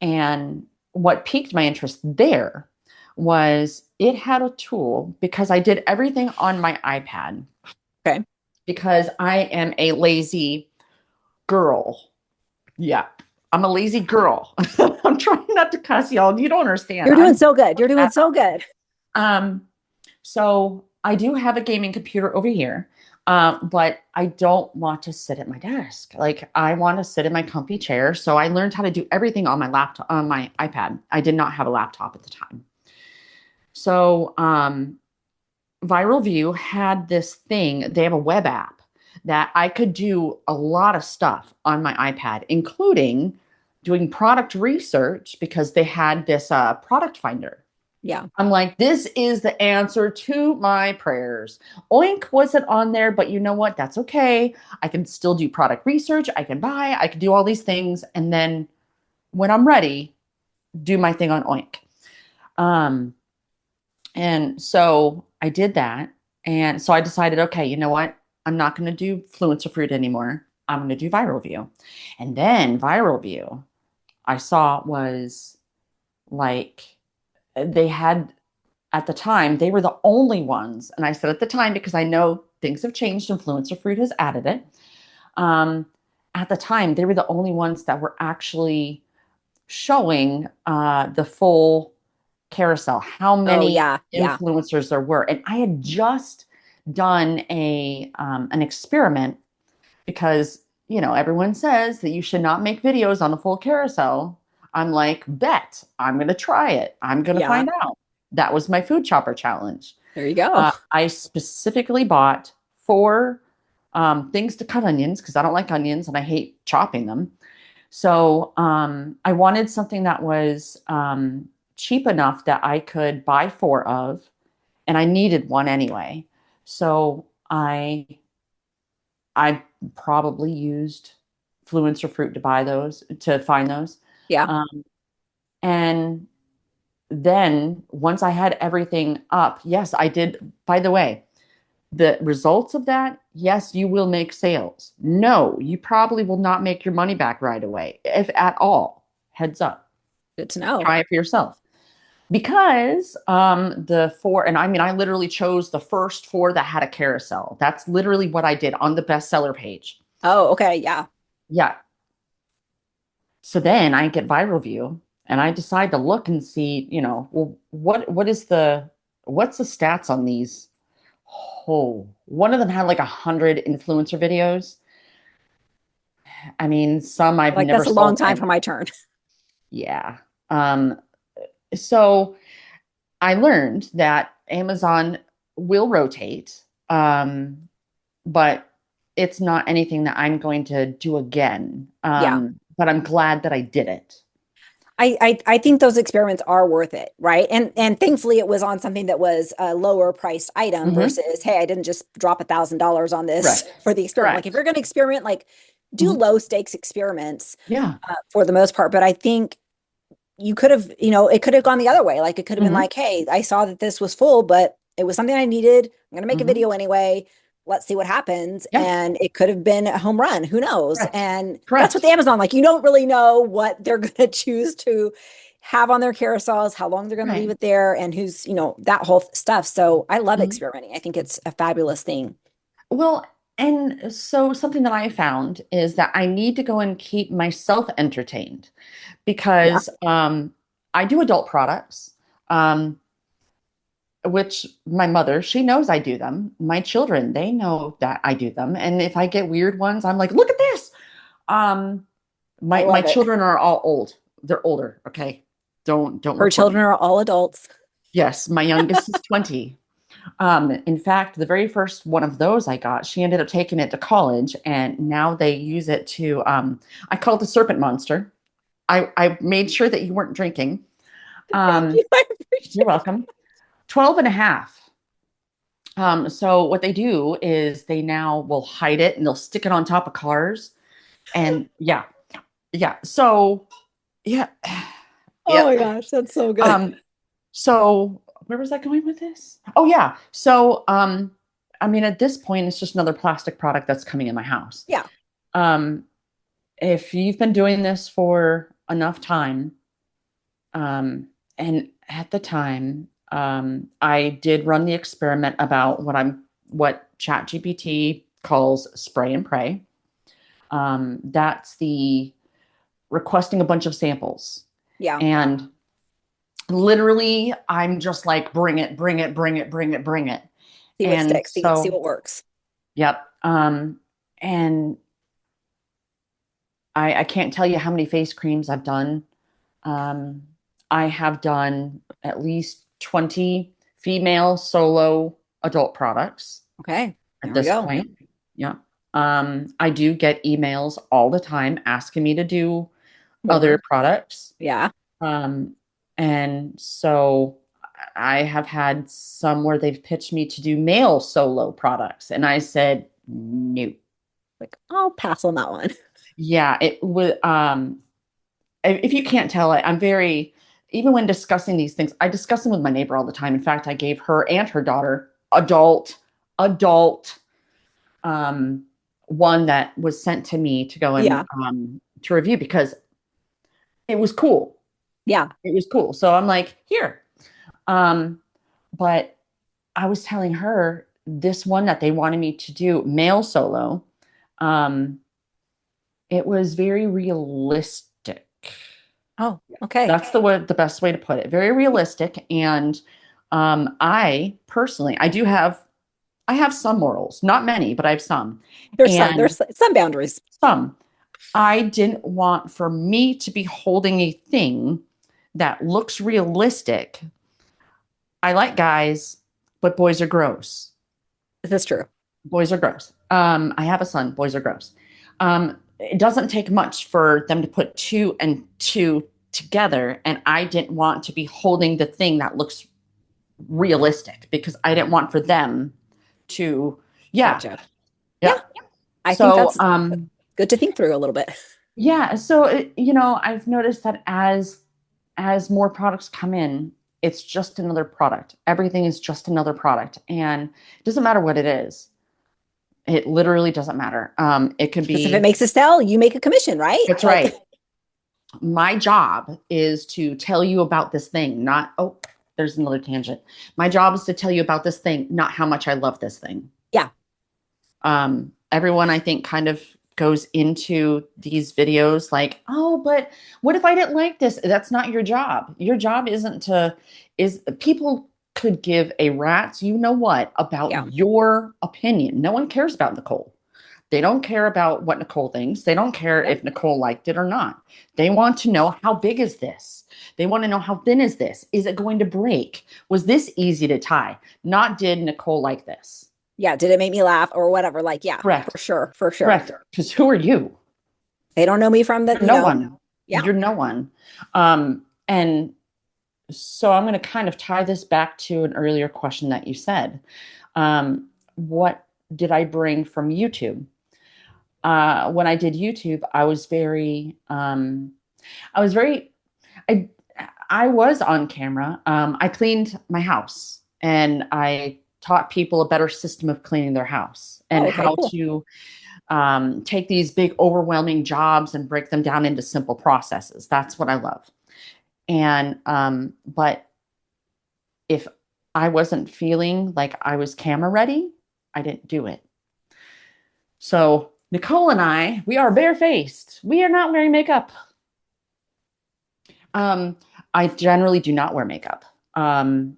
And what piqued my interest there was it had a tool, because I did everything on my iPad. Okay. Because I am a lazy girl. Yeah. I'm a lazy girl. I'm trying not to cuss, y'all. You don't understand. You're doing so good. You're doing so good. So I do have a gaming computer over here, but I don't want to sit at my desk. Like, I want to sit in my comfy chair. So I learned how to do everything on my laptop, on my iPad. I did not have a laptop at the time. So Viral View had this thing. They have a web app that I could do a lot of stuff on my iPad, including doing product research, because they had this product finder. Yeah. I'm like, this is the answer to my prayers. Oink wasn't on there, but you know what? That's okay. I can still do product research. I can do all these things. And then when I'm ready, do my thing on Oink. And so I did that. And so I decided, okay, you know what? I'm not going to do Fluencer Fruit anymore. I'm going to do Viral View. And then Viral View, I saw was like, they had, at the time, they were the only ones. And I said at the time, because I know things have changed and Fluencer Fruit has added it. At the time, they were the only ones that were actually showing the full carousel, how many influencers there were. And I had just done an experiment, because, everyone says that you should not make videos on a full carousel. I'm like, bet I'm going to try it. I'm going to find out. That was my food chopper challenge. There you go. I specifically bought 4 things to cut onions, because I don't like onions and I hate chopping them. So I wanted something that was cheap enough that I could buy 4 of, and I needed one anyway. So I probably used Fluencer Fruit to find those. Yeah. And then once I had everything up, yes, I did. By the way, the results of that, yes, you will make sales. No, you probably will not make your money back right away, if at all. Heads up. Good to know. Try it for yourself. Because the 4, and I mean, I literally chose the first 4 that had a carousel. That's literally what I did on the bestseller page. Oh, okay. Yeah. Yeah. So then I get viral view and I decide to look and see, well, what's the stats on these? Oh, one of them had like 100 influencer videos. I mean, some I've Like, never that's a long sold time any. for my turn. Yeah. So I learned that Amazon will rotate, but it's not anything that I'm going to do again. Yeah. But I'm glad that I did it. I think those experiments are worth it, right? And thankfully it was on something that was a lower priced item versus, hey, I didn't just drop $1,000 on this for the experiment. Like, if you're going to experiment, like, do low stakes experiments, for the most part. But I think you could have, it could have gone the other way. Like, it could have been like, hey, I saw that this was full, but it was something I needed. I'm going to make a video anyway. Let's see what happens. And it could have been a home run. Who knows? And that's with Amazon. Like, you don't really know what they're going to choose to have on their carousels, how long they're going to leave it there, and who's, that whole stuff. So I love experimenting. I think it's a fabulous thing. Well, and so something that I found is that I need to go and keep myself entertained because I do adult products. Which my mother, she knows I do them. My children, they know that I do them. And if I get weird ones, I'm like, look at this. My children are all old. They're older. Okay. Don't. Her children are all adults. Yes. My youngest is 20. In fact, the very first one of those I got, she ended up taking it to college and now they use it to, I call it the serpent monster. I made sure that you weren't drinking. You're welcome. 12 and a half. So what they do is they now will hide it and they'll stick it on top of cars. And yeah. So yeah. Oh my gosh, that's so good. So where was I going with this? Oh yeah. So I mean, at this point, it's just another plastic product that's coming in my house. Yeah. If you've been doing this for enough time, and at the time, I did run the experiment about what ChatGPT calls spray and pray. That's the requesting a bunch of samples. Yeah. And literally, I'm just like, bring it. See what sticks, see what works. Yep. And I can't tell you how many face creams I've done. I have done at least 20 female solo adult products. Okay. At this point. Yeah. I do get emails all the time asking me to do other products. Yeah. And so I have had some where they've pitched me to do male solo products. And I said, no. Like, I'll pass on that one. Yeah. It would, if you can't tell it, I'm very, even when discussing these things, I discuss them with my neighbor all the time. In fact, I gave her and her daughter adult, one that was sent to me to go and to review because it was cool. Yeah. It was cool. So I'm like, here. But I was telling her this one that they wanted me to do male solo. It was very realistic. Oh, okay. That's the best way to put it. Very realistic. And I personally, I have some morals, not many, but I have some. There's some boundaries. Some. I didn't want for me to be holding a thing that looks realistic. I like guys, but boys are gross. That's true. Boys are gross. I have a son. Boys are gross. It doesn't take much for them to put 2 and 2 together. And I didn't want to be holding the thing that looks realistic because I didn't want for them to, Gotcha. Yeah. I think that's good to think through a little bit. Yeah. So, I've noticed that as more products come in, it's just another product. Everything is just another product. And it doesn't matter what it is. It literally doesn't matter. It could be. If it makes a sale, you make a commission, right? That's right. my job is to tell you about this thing, not, oh, there's another tangent. My job is to tell you about this thing, not how much I love this thing. Yeah. Everyone, I think, kind of goes into these videos like, oh, but what if I didn't like this? That's not your job. Your job is people could give a rat's you know what about your opinion. No one cares about Nicole. They don't care about what Nicole thinks. They don't care if Nicole liked it or not. They want to know, how big is this? They want to know, how thin is this? Is it going to break? Was this easy to tie? Not, did Nicole like this? Yeah. Did it make me laugh or whatever? Like, yeah, correct. For sure. For sure. Correct. Because who are you? They don't know me from the, no one. Yeah. You're no one. And so I'm going to kind of tie this back to an earlier question that you said. What did I bring from YouTube? When I did YouTube, I was on camera. I cleaned my house, and I taught people a better system of cleaning their house and how to take these big, overwhelming jobs and break them down into simple processes. That's what I love. And, but if I wasn't feeling like I was camera ready, I didn't do it. So Nicole and I, we are barefaced. We are not wearing makeup. I generally do not wear makeup. I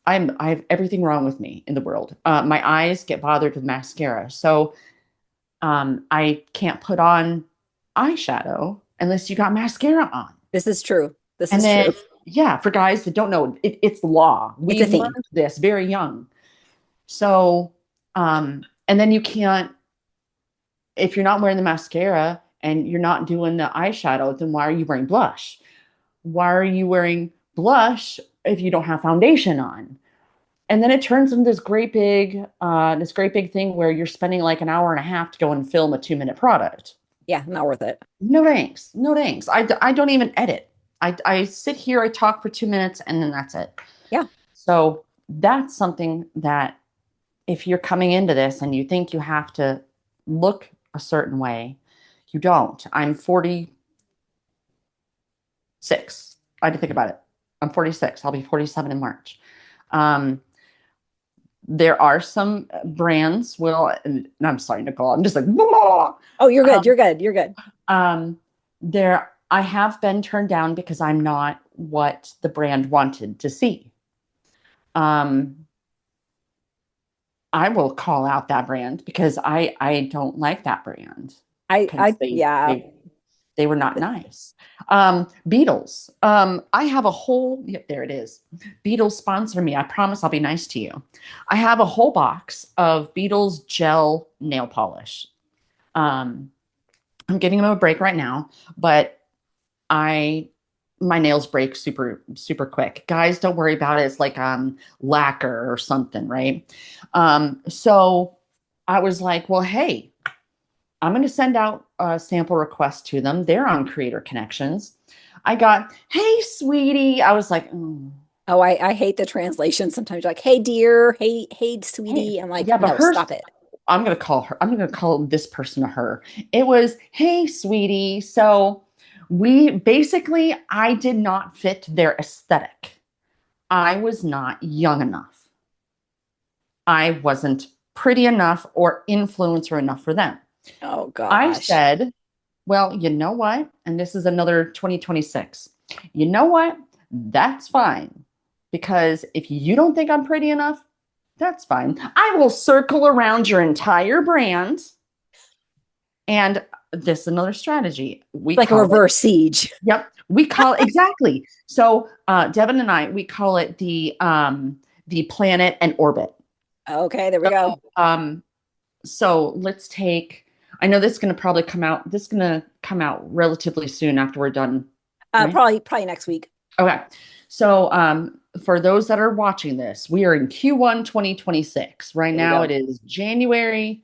have everything wrong with me in the world. My eyes get bothered with mascara. So, I can't put on eyeshadow unless you got mascara on. This is true. This is true. Yeah, for guys that don't know, it's law. We learned this very young. So, and then you can't, if you're not wearing the mascara and you're not doing the eyeshadow, then why are you wearing blush? Why are you wearing blush if you don't have foundation on? And then it turns into this great big thing where you're spending like an hour and a half to go and film a 2-minute product. Yeah, not worth it. No thanks. No thanks. I don't even edit. I sit here, I talk for 2 minutes, and then that's it. Yeah. So that's something that if you're coming into this and you think you have to look a certain way, you don't. I'm 46. I had to think about it. I'm 46. I'll be 47 in March. There are some brands. Well, I'm sorry, Nicole. I'm just like, blah. Oh, you're good. You're good. You're good. I have been turned down because I'm not what the brand wanted to see. I will call out that brand because I don't like that brand. They were not nice. Beetles. I have a whole, yep, there it is. Beetles sponsor me. I promise I'll be nice to you. I have a whole box of Beetles gel nail polish. I'm giving them a break right now, but my nails break super, super quick. Guys, don't worry about it. It's like lacquer or something, right? So I was like, well, hey, I'm going to send out a sample request to them. They're on Creator Connections. I got, hey, sweetie. I was like, Oh, I hate the translation. Sometimes you're like, hey, dear, hey, sweetie. I'm like, yeah, but no, stop it. I'm going to call her. I'm going to call this person a her. It was, hey, sweetie. So I did not fit their aesthetic. I was not young enough. I wasn't pretty enough or influencer enough for them. Oh, gosh. I said, well, you know what? And this is another 2026. You know what? That's fine. Because if you don't think I'm pretty enough, that's fine. I will circle around your entire brand. And this is another strategy. It's like a reverse siege. Yep. We call it exactly. So Devin and I, we call it the planet and orbit. Okay, there we go. So let's take, I know this is going to probably come out. This is going to come out relatively soon after we're done. Right? Probably next week. Okay. So for those that are watching this, we are in Q1 2026. Right now it is January.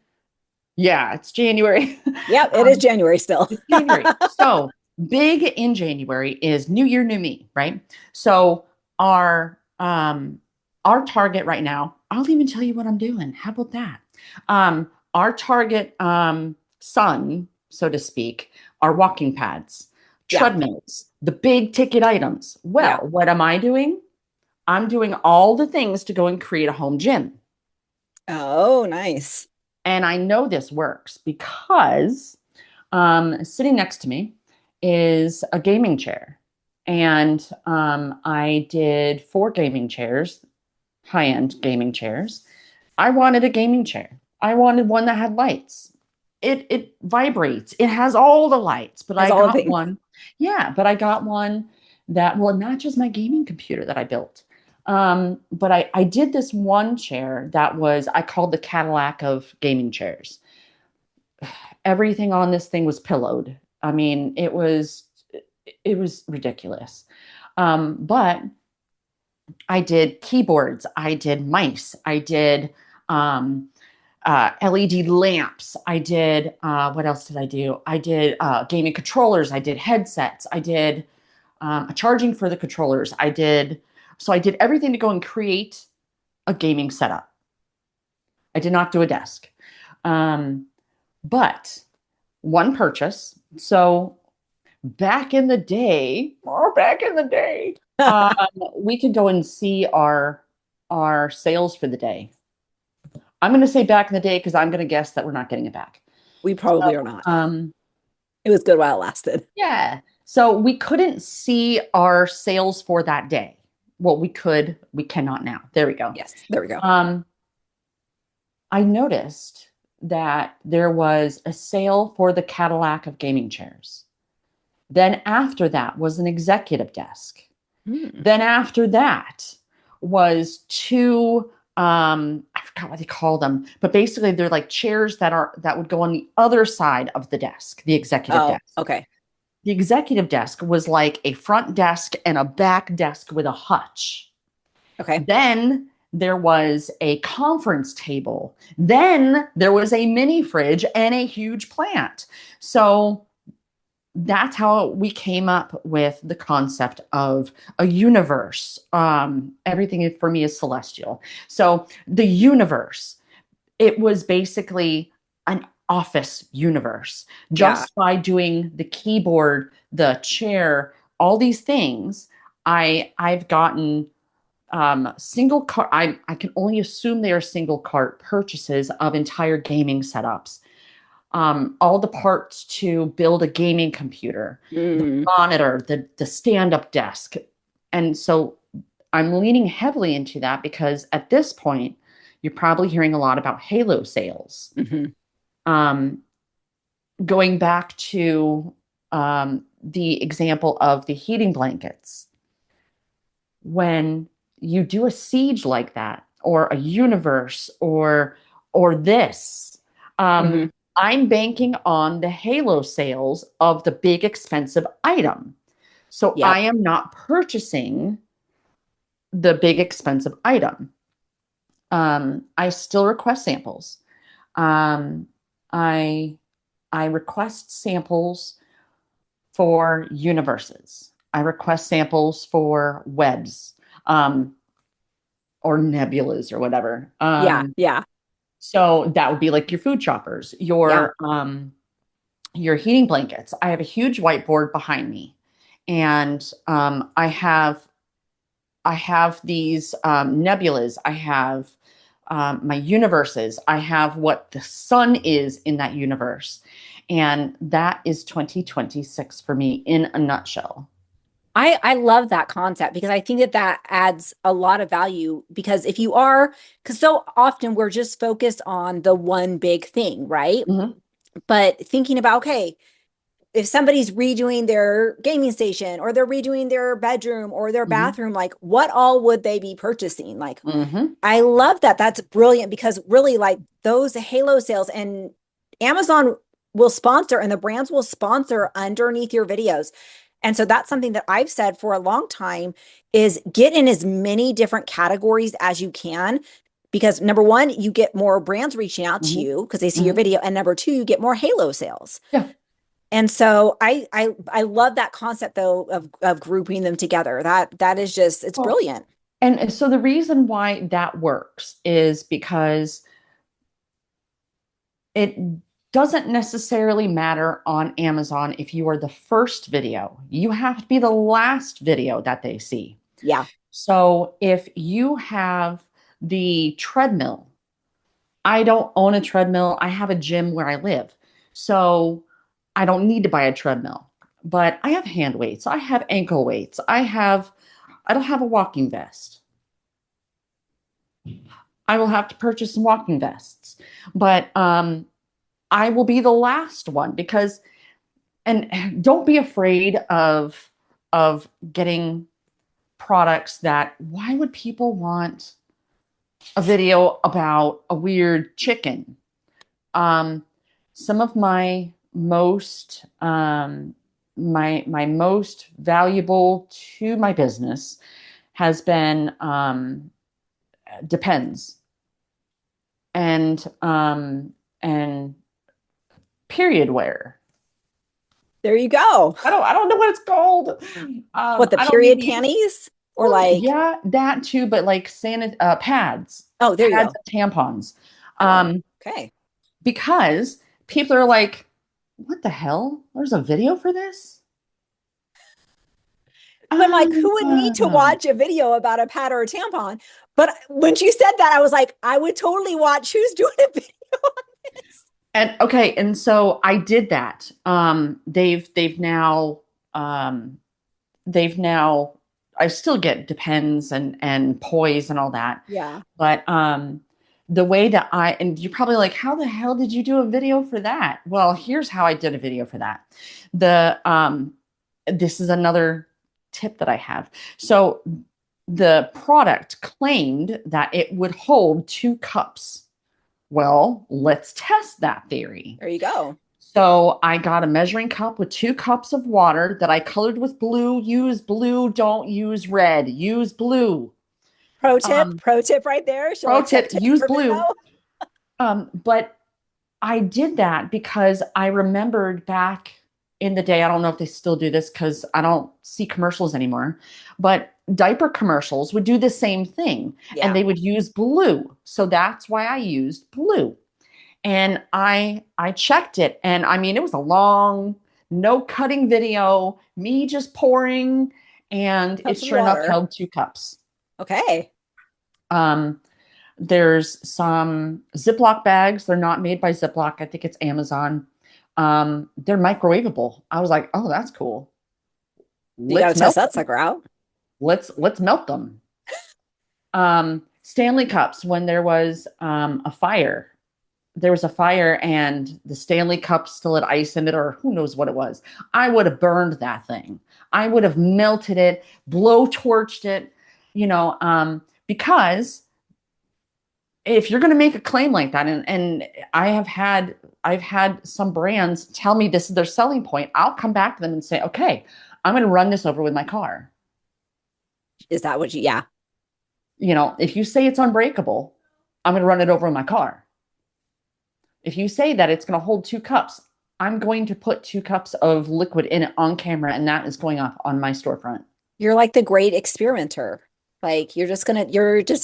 Yeah, it's January. Yep, it is January still. It's January. So big in January is New Year, New Me, right? So our target right now, I'll even tell you what I'm doing. How about that? Our target son, so to speak, are walking pads. Yeah. treadmills, the big ticket items. Well, what am I doing? I'm doing all the things to go and create a home gym. Oh, nice. And I know this works because sitting next to me is a gaming chair. And I did 4 gaming chairs, high-end gaming chairs. I wanted a gaming chair. I wanted one that had lights. It vibrates. It has all the lights, but I got one. Yeah, but I got one that, well, it matches my gaming computer that I built. But I did this one chair that was, I called the Cadillac of gaming chairs. Everything on this thing was pillowed. I mean, it was ridiculous. But I did keyboards, I did mice, I did LED lamps, I did what else did I do? I did gaming controllers, I did headsets, I did charging for the controllers, I did everything to go and create a gaming setup. I did not do a desk. But one purchase. So back in the day, we could go and see our sales for the day. I'm going to say back in the day because I'm going to guess that we're not getting it back. We probably are not. It was good while it lasted. Yeah. So we couldn't see our sales for that day. Well, we could. We cannot now. There we go. Yes, there we go. I noticed that there was a sale for the Cadillac of gaming chairs. Then after that was an executive desk. Then after that was 2, I forgot what they call them, but basically they're like chairs that would go on the other side of the desk, the executive desk. Okay. The executive desk was like a front desk and a back desk with a hutch. Okay. Then there was a conference table. Then there was a mini fridge and a huge plant. So that's how we came up with the concept of a universe. Everything for me is celestial. So the universe, it was basically an office universe. Just by doing the keyboard, the chair, all these things, I've gotten single cart. I can only assume they are single cart purchases of entire gaming setups. All the parts to build a gaming computer, the monitor, the stand-up desk. And so I'm leaning heavily into that because at this point, you're probably hearing a lot about Halo sales. Going back to the example of the heating blankets. When you do a siege like that, or a universe, or this, I'm banking on the Halo sales of the big expensive item. So I am not purchasing the big expensive item. I still request samples. I request samples for universes. I request samples for webs, or nebulas or whatever. So that would be like your food choppers, your heating blankets. I have a huge whiteboard behind me, and I have these nebulas. I have my universes. I have what the sun is in that universe, and that is 2026 for me in a nutshell. I love that concept because I think that adds a lot of value because because so often we're just focused on the one big thing, right? But thinking about, okay, if somebody's redoing their gaming station or they're redoing their bedroom or their bathroom, like what all would they be purchasing? Like, I love that. That's brilliant because really like those Halo sales, and Amazon will sponsor and the brands will sponsor underneath your videos. And so that's something that I've said for a long time is get in as many different categories as you can, because number one, you get more brands reaching out to you because they see your video. And number two, you get more Halo sales. Yeah. And so I love that concept though of grouping them together. That is just, it's brilliant. And so the reason why that works is because the doesn't necessarily matter on Amazon if you are the first video. You have to be the last video that they see. Yeah. So if you have the treadmill, I don't own a treadmill. I have a gym where I live. So I don't need to buy a treadmill. But I have hand weights. I have ankle weights. I don't have a walking vest. I will have to purchase some walking vests. But I will be the last one because, and don't be afraid of getting products that, why would people want a video about a weird chicken? Some of my most my most valuable to my business has been Depends and period wear. There you go. I don't know what it's called. What, the period panties? Or like, yeah, that too, but like pads. Oh, there pads you go. And tampons. Okay. Because people are like, what the hell? There's a video for this? I'm like, who would need to watch a video about a pad or a tampon? But when you said that, I was like, I would totally watch who's doing a video on this. And okay, and so I did that. They've now I still get Depends and Poise and all that. Yeah. But the way that and you're probably like, how the hell did you do a video for that? Well, here's how I did a video for that. This is another tip that I have. So the product claimed that it would hold 2 cups. Well, let's test that theory. There you go. So I got a measuring cup with 2 cups of water that I colored with blue. Use blue, don't use red. Use blue. Pro tip right there. Pro tip, use blue. But I did that because I remembered back in the day, I don't know if they still do this because I don't see commercials anymore, but diaper commercials would do the same thing. Yeah. And they would use blue. So that's why I used blue. And I checked it. And I mean, it was a long, no cutting video, me just pouring, and it sure enough held 2 cups. Okay. There's some Ziploc bags. They're not made by Ziploc. I think it's Amazon. They're microwavable. I was like, oh, that's cool. You gotta test that sucker out. Let's melt them. Stanley cups, when there was a fire. There was a fire and the Stanley cup still had ice in it, or who knows what it was. I would have burned that thing. I would have melted it, blow torched it, because if you're going to make a claim like that, and I've had some brands tell me this is their selling point, I'll come back to them and say, okay, I'm going to run this over with my car. Is that what yeah. If you say it's unbreakable, I'm going to run it over with my car. If you say that it's going to hold 2 cups, I'm going to put 2 cups of liquid in it on camera, and that is going up on my storefront. You're like the great experimenter. Like you're just a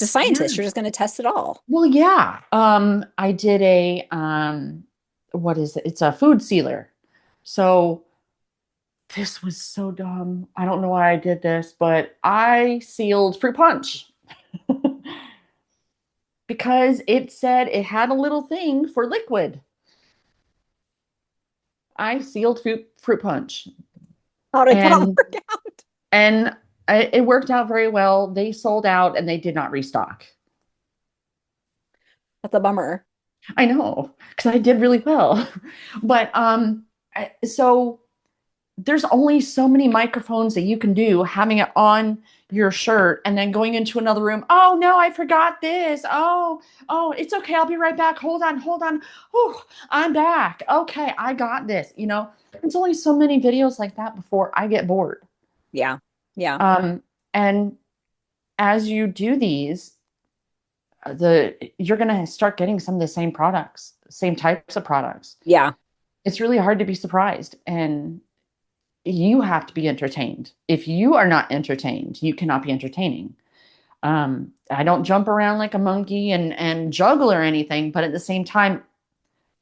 scientist. Yeah. You're just going to test it all. Well, yeah. I did a, what is it? It's a food sealer. So this was so dumb. I don't know why I did this, but I sealed fruit punch. Because it said it had a little thing for liquid. I sealed fruit punch. How did that work out? And it worked out very well. They sold out and they did not restock. That's a bummer. I know, because I did really well. But so there's only so many microphones that you can do, having it on your shirt and then going into another room. Oh no, I forgot this. Oh, it's okay. I'll be right back. Hold on. Oh, I'm back. Okay, I got this. There's only so many videos like that before I get bored. Yeah. Yeah. And as you do these, you're going to start getting some of the same products, same types of products. Yeah. It's really hard to be surprised, and you have to be entertained. If you are not entertained, you cannot be entertaining. I don't jump around like a monkey and juggle or anything, but at the same time,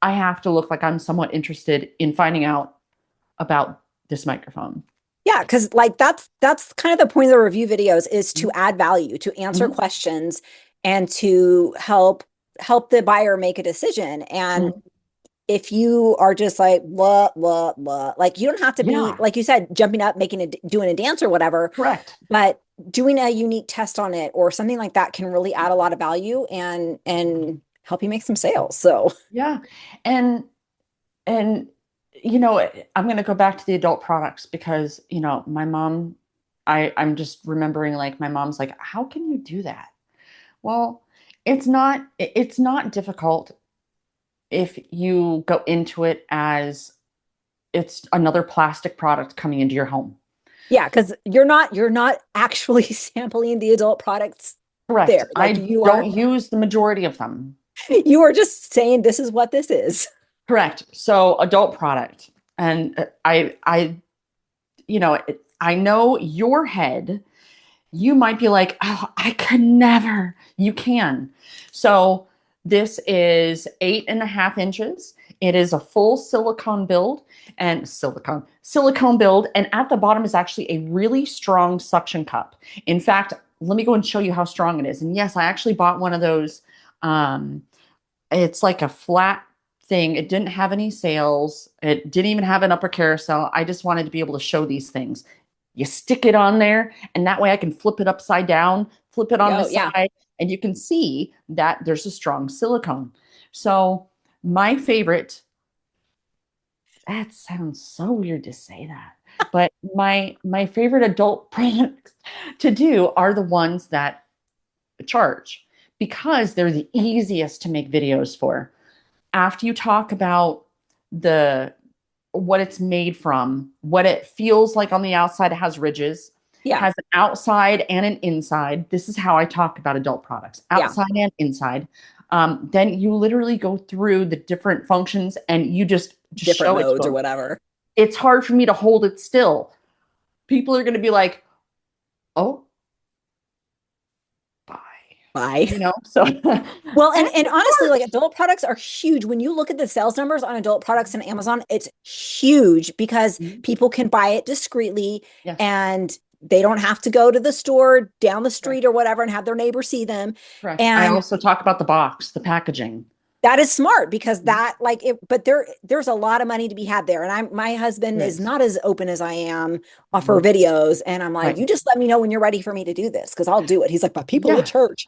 I have to look like I'm somewhat interested in finding out about this microphone. Yeah, because like that's kind of the point of the review videos is to add value, to answer questions, and to help the buyer make a decision. And if you are just like blah blah blah, like you don't have to be, like you said, jumping up, doing a dance or whatever. Correct. But doing a unique test on it or something like that can really add a lot of value and help you make some sales. So yeah, and you know, I'm going to go back to the adult products because, you know, my mom, I'm just remembering like my mom's like, how can you do that? Well, it's not difficult if you go into it as it's another plastic product coming into your home. Yeah, because you're not actually sampling the adult products. Correct. There. Like I don't use the majority of them. You are just saying this is what this is. Correct. So adult product. And I you know, I know your head, you might be like, oh, I could never. You can. So this is 8.5 inches. It is a full silicone build and silicone build. And at the bottom is actually a really strong suction cup. In fact, let me go and show you how strong it is. And yes, I actually bought one of those. It's like a flat thing. It didn't have any sails. It didn't even have an upper carousel. I just wanted to be able to show these things. You stick it on there, and that way I can flip it upside down, flip it on the side, and you can see that there's a strong silicone. So my favorite, that sounds so weird to say that, but my favorite adult products to do are the ones that charge because they're the easiest to make videos for. After you talk about what it's made from, what it feels like on the outside, it has ridges. Yeah. It has an outside and an inside. This is how I talk about adult products, outside and inside. Then you literally go through the different functions and you just different show modes it or whatever. It's hard for me to hold it still. People are going to be like, oh, bye. You know, so well, and honestly, like adult products are huge. When you look at the sales numbers on adult products on Amazon, it's huge because people can buy it discreetly and they don't have to go to the store down the street or whatever and have their neighbor see them. Correct. And I also talk about the box, the packaging. That is smart because that like it, but there's a lot of money to be had there. And my husband is not as open as I am for videos. And I'm like, you just let me know when you're ready for me to do this because I'll do it. He's like, but people at church.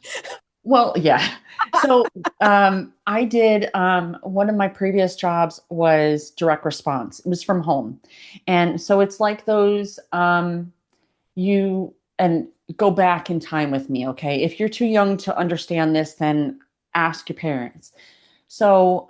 Well, yeah. So I did one of my previous jobs was direct response. It was from home. And so it's like those you and go back in time with me. Okay. If you're too young to understand this, then ask your parents. So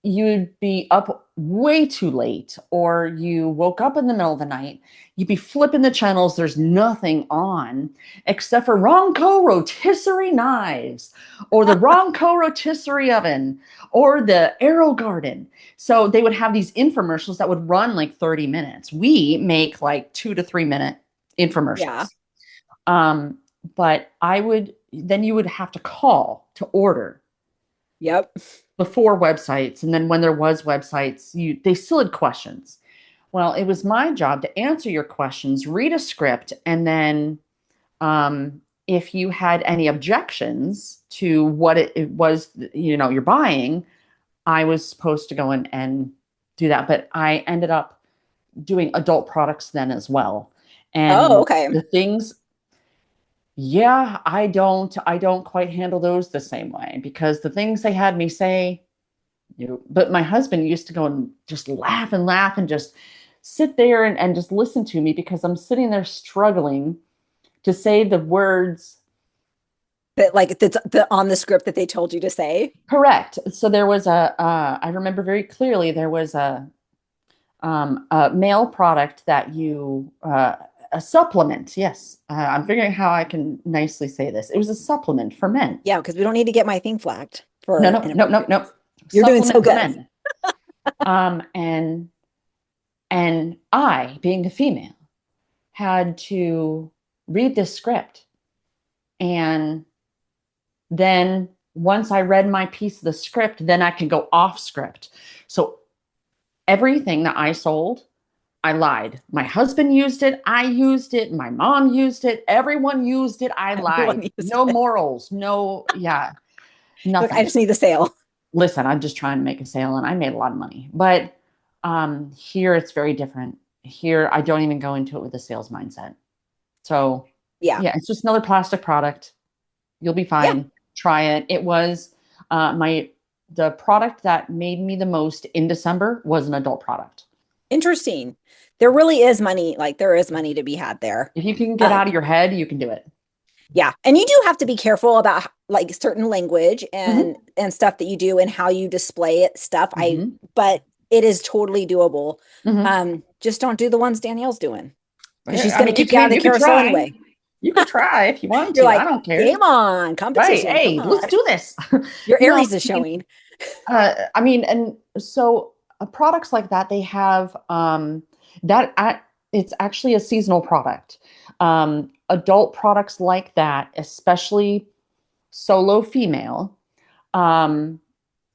you'd be up way too late or you woke up in the middle of the night. You'd be flipping the channels. There's nothing on except for Ronco rotisserie knives or the Ronco rotisserie oven or the Aero Garden. So they would have these infomercials that would run like 30 minutes. We make like 2 to 3 minute infomercials. Yeah. But then you would have to call to order. Yep. Before websites. And then when there was websites, they still had questions. Well, it was my job to answer your questions, read a script, and then if you had any objections to what it was, you're buying, I was supposed to go in and do that. But I ended up doing adult products then as well. And the things, I don't quite handle those the same way because the things they had me say, but my husband used to go and just laugh and just sit there and just listen to me because I'm sitting there struggling to say the words that like the on the script that they told you to say. Correct. So there was I remember very clearly there was a male product that a supplement. Yes. I'm figuring how I can nicely say this. It was a supplement for men. Yeah. Because we don't need to get my thing flagged for. No. You're doing so good. And I, being a female, had to read this script and then once I read my piece of the script, then I can go off script. So everything that I sold, I lied. My husband used it. I used it. My mom used it. Everyone used it. I Everyone lied. used No it. morals. No, yeah, Look, nothing. I just need the sale. Listen, I'm just trying to make a sale and I made a lot of money. But here it's very different. Here, I don't even go into it with a sales mindset. So Yeah. it's just another plastic product. You'll be fine. Yeah. Try it. It was the product that made me the most in December was an adult product. Interesting. There really is money. Like there is money to be had there. If you can get out of your head, you can do it. Yeah. And you do have to be careful about like certain language and stuff that you do and how you display it stuff. But it is totally doable. Just don't do the ones Danielle's doing. Because she's going to keep you out of the carousel anyway. You can try if you want to. You're like, I don't care. Game on, competition. Right. Hey, let's do this. Your Aries is showing. I mean, and so products like that, they have it's actually a seasonal product. Adult products like that, especially solo female,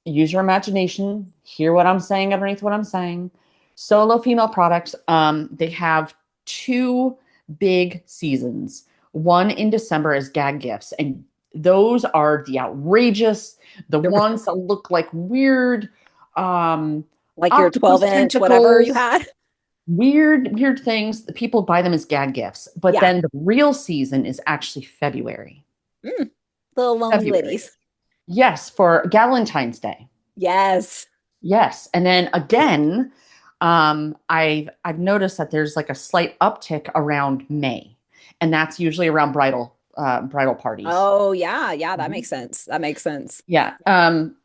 use your imagination, hear what I'm saying underneath what I'm saying. Solo female products, they have 2 big seasons. One in December is gag gifts, and those are the outrageous, the ones that look like weird, like your 12-inch, whatever you had. Weird things. People buy them as gag gifts, but then the real season is actually February. Little lonely ladies. Yes, for Valentine's Day. Yes. And then again, I've noticed that there's like a slight uptick around May, and that's usually around bridal parties. Oh yeah, that makes sense. Yeah.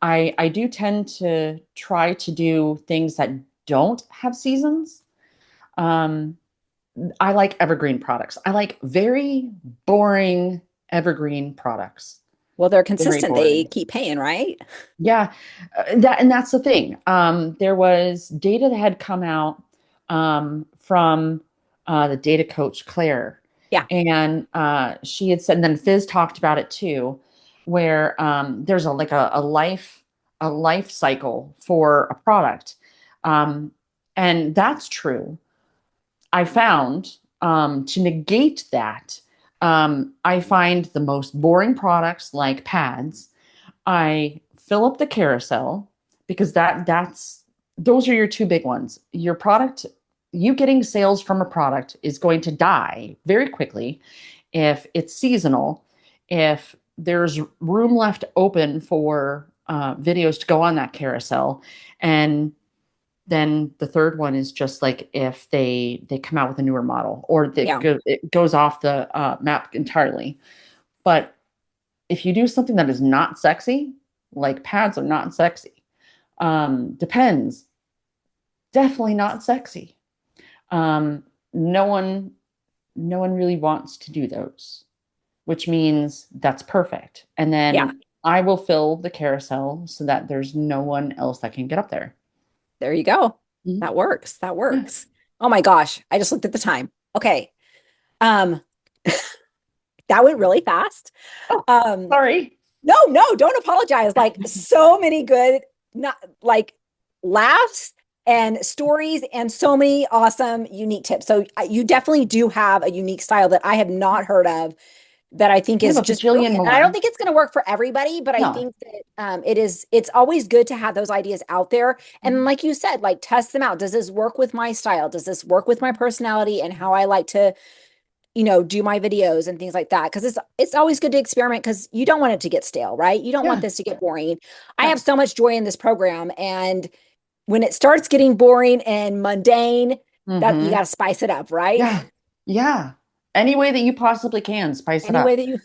I do tend to try to do things that don't have seasons. I like evergreen products. I like very boring evergreen products. Well, they're consistent. They keep paying, right? Yeah. That's the thing. There was data that had come out from the data coach, Claire. Yeah. And she had said, and then Fizz talked about it too, where there's a life cycle for a product. And that's true. I found to negate that, I find the most boring products like pads. I fill up the carousel because those are your 2 big ones. Your product, you getting sales from a product is going to die very quickly if it's seasonal, if there's room left open for videos to go on that carousel. And then the third one is just like if they come out with a newer model or it goes off the map entirely. But if you do something that is not sexy, like pads are not sexy, depends. Definitely not sexy. No one really wants to do those, which means that's perfect. And then I will fill the carousel so that there's no one else that can get up there. There you go. That works. Oh my gosh. I just looked at the time. Okay. That went really fast. Sorry. No, don't apologize. Like so many good, not like laughs and stories and so many awesome, unique tips. So you definitely do have a unique style that I have not heard of that I think is just brilliant. And I don't think it's going to work for everybody, but I think that it's always good to have those ideas out there. And like you said, like test them out. Does this work with my style? Does this work with my personality and how I like to, do my videos and things like that? Because it's always good to experiment because you don't want it to get stale, right? You don't want this to get boring. I have so much joy in this program. And when it starts getting boring and mundane, that you got to spice it up, right? Yeah. Any way that you possibly can, spice it up. Any way that you.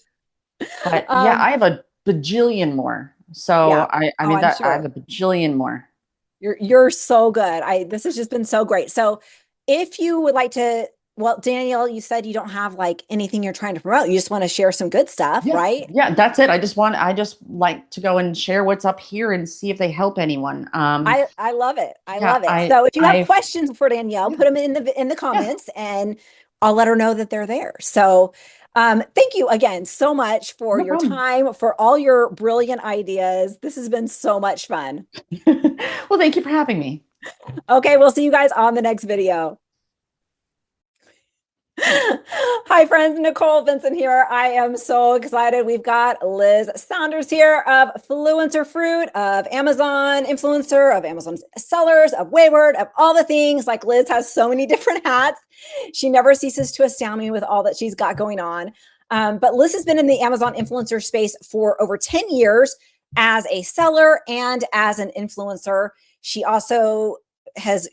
But I have a bajillion more. So I mean that sure. I have a bajillion more. You're so good. This has just been so great. So if you would like to, well, Danielle, you said you don't have like anything you're trying to promote. You just want to share some good stuff, right? Yeah, that's it. I just like to go and share what's up here and see if they help anyone. I love it. I love it. So if you have questions for Danielle, put them in the comments and I'll let her know that they're there. So Thank you again so much for No your problem. time, for all your brilliant ideas. This has been so much fun. Well, thank you for having me. Okay, we'll see you guys on the next video. Hi, friends. Nicole Vincent here. I am so excited. We've got Liz Saunders here of Fluencer Fruit, of Amazon influencer, of Amazon sellers, of Wayward, of all the things. Like, Liz has so many different hats. She never ceases to astound me with all that she's got going on. But Liz has been in the Amazon influencer space for over 10 years as a seller and as an influencer. She also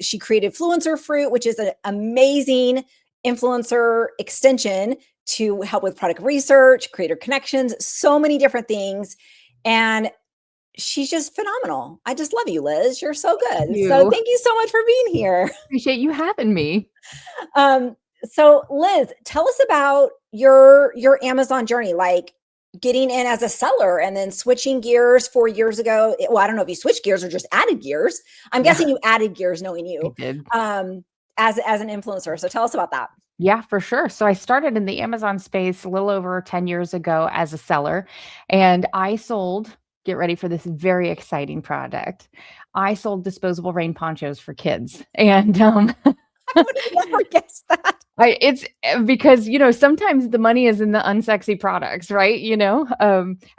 she created Fluencer Fruit, which is an amazing influencer extension to help with product research, creator connections, so many different things. And she's just phenomenal. I just love you, Liz. You're so good. So thank you so much for being here. Appreciate you having me. So Liz, tell us about your Amazon journey, like getting in as a seller and then switching gears 4 years ago. Well, I don't know if you switched gears or just added gears. I'm guessing you added gears knowing you. I did. As an influencer. So tell us about that. Yeah, for sure. So I started in the Amazon space a little over 10 years ago as a seller, and I sold, get ready for this very exciting product. I sold disposable rain ponchos for kids. And I would have never guessed that. it's because, sometimes the money is in the unsexy products, right?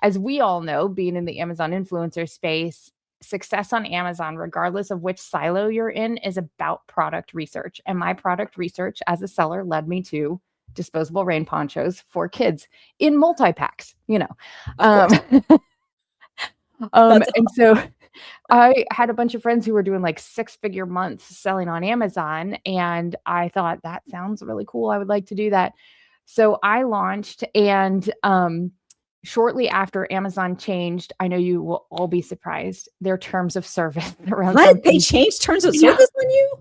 As we all know, being in the Amazon influencer space, success on Amazon, regardless of which silo you're in, is about product research. And my product research as a seller led me to disposable rain ponchos for kids in multi-packs, and so I had a bunch of friends who were doing like 6-figure months selling on Amazon. And I thought, that sounds really cool. I would like to do that. So I launched, and shortly after Amazon changed, I know you will all be surprised, their terms of service around what? They changed terms of service on you?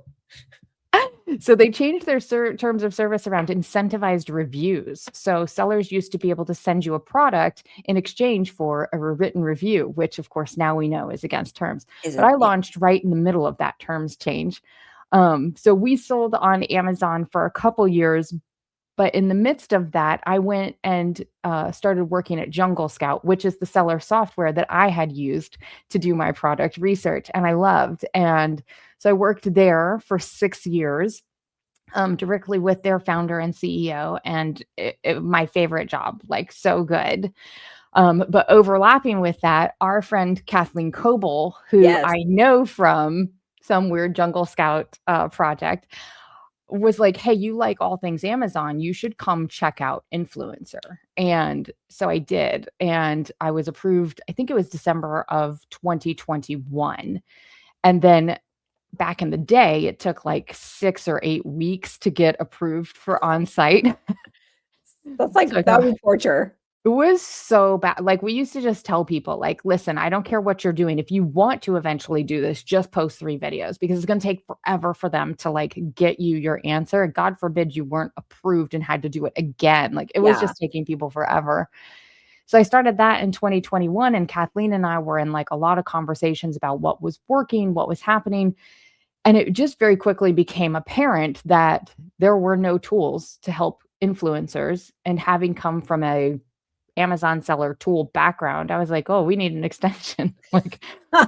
So they changed their terms of service around incentivized reviews. So sellers used to be able to send you a product in exchange for a written review, which of course now we know is against terms. But I launched right in the middle of that terms change. So we sold on Amazon for a couple years. But in the midst of that, I went and started working at Jungle Scout, which is the seller software that I had used to do my product research, and I loved. And so I worked there for 6 years, directly with their founder and CEO, and my favorite job, like so good. But overlapping with that, our friend Kathleen Coble, who I know from some weird Jungle Scout project, was like, hey, you like all things Amazon, you should come check out Influencer. And so I did. And I was approved, I think it was December of 2021. And then back in the day, it took like 6 or 8 weeks to get approved for onsite. That's like, that would be torture. It was so bad. Like, we used to just tell people, like, listen, I don't care what you're doing. If you want to eventually do this, just post 3 videos, because it's going to take forever for them to like get you your answer. God forbid you weren't approved and had to do it again. Like, it was just taking people forever. So I started that in 2021, and Kathleen and I were in like a lot of conversations about what was working, what was happening. And it just very quickly became apparent that there were no tools to help influencers. And having come from a Amazon seller tool background, I was like, oh, we need an extension. Like,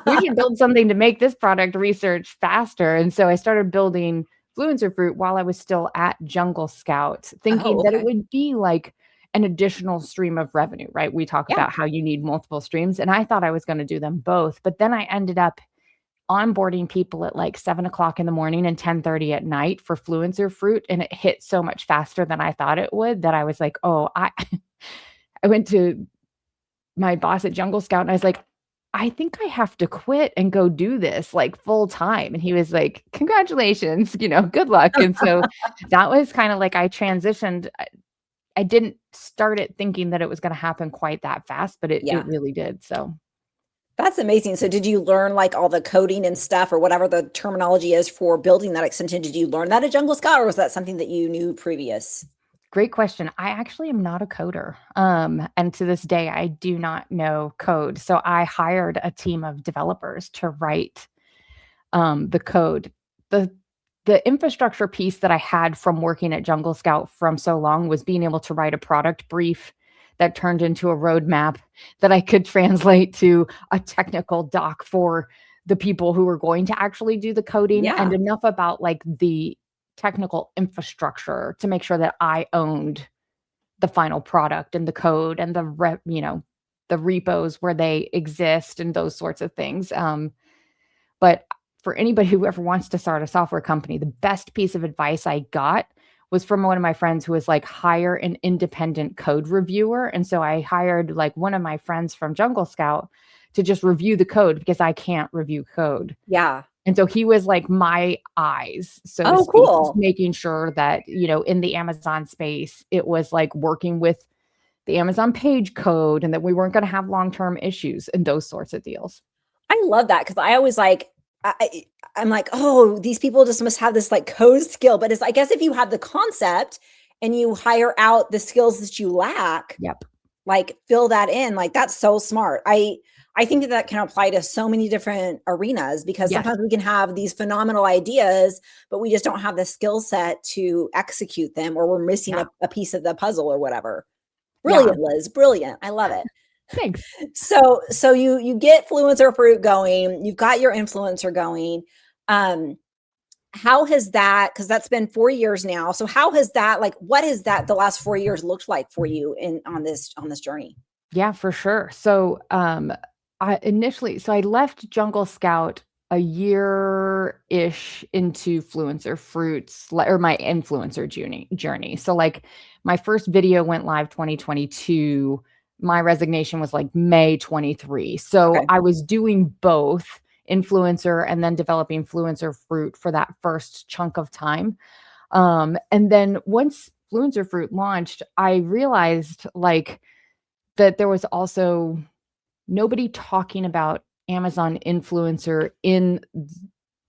we should build something to make this product research faster. And so I started building Fluencer Fruit while I was still at Jungle Scout, thinking that it would be like an additional stream of revenue, right? We talk about how you need multiple streams, and I thought I was going to do them both. But then I ended up onboarding people at like 7:00 in the morning and 10:30 at night for Fluencer Fruit. And it hit so much faster than I thought it would that I was like, oh, I went to my boss at Jungle Scout and I was like, I think I have to quit and go do this like full time. And he was like, congratulations, good luck. And so that was kind of like, I transitioned. I didn't start it thinking that it was going to happen quite that fast, but it really did. So that's amazing. So did you learn like all the coding and stuff, or whatever the terminology is for building that extension? Did you learn that at Jungle Scout, or was that something that you knew previous? Great question. I actually am not a coder. And to this day, I do not know code. So I hired a team of developers to write the code. The the infrastructure piece that I had from working at Jungle Scout from so long was being able to write a product brief that turned into a roadmap that I could translate to a technical doc for the people who were going to actually do the coding, and enough about like the technical infrastructure to make sure that I owned the final product and the code and the repos where they exist and those sorts of things. But for anybody who ever wants to start a software company, the best piece of advice I got was from one of my friends who was like, hire an independent code reviewer. And so I hired like one of my friends from Jungle Scout to just review the code because I can't review code. Yeah. And so he was like my eyes. So to speak, cool. making sure that, in the Amazon space, it was like working with the Amazon page code and that we weren't going to have long-term issues and those sorts of deals. I love that because I always like, I'm like, oh, these people just must have this like code skill. But it's, I guess if you have the concept and you hire out the skills that you lack, like fill that in, like that's so smart. I think that can apply to so many different arenas because sometimes we can have these phenomenal ideas, but we just don't have the skill set to execute them, or we're missing a piece of the puzzle or whatever. Brilliant, Liz. Brilliant. I love it. Thanks. So you get Fluencer Fruit going, you've got your influencer going. How has that, because that's been 4 years now. So how has that, like, what has that the last 4 years looked like for you on this journey? Yeah, for sure. So I left Jungle Scout a year-ish into Fluencer Fruits, or my influencer journey. So like my first video went live 2022. My resignation was like May 23. So I was doing both influencer and then developing Fluencer Fruit for that first chunk of time. And then once Fluencer Fruit launched, I realized like that there was also nobody talking about Amazon influencer in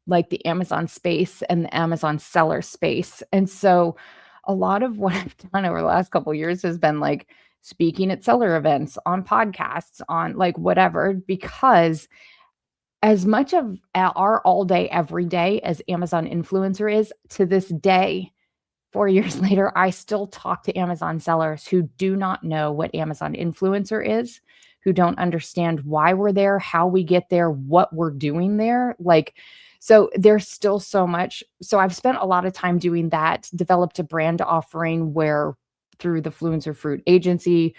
like the Amazon space and the Amazon seller space. And so a lot of what I've done over the last couple of years has been like speaking at seller events, on podcasts, on like whatever, because as much of our all day, every day as Amazon influencer is, to this day, 4 years later, I still talk to Amazon sellers who do not know what Amazon influencer is, who don't understand why we're there, how we get there, what we're doing there. Like, so there's still so much. So I've spent a lot of time doing that, developed a brand offering where through the Fluencer Fruit agency,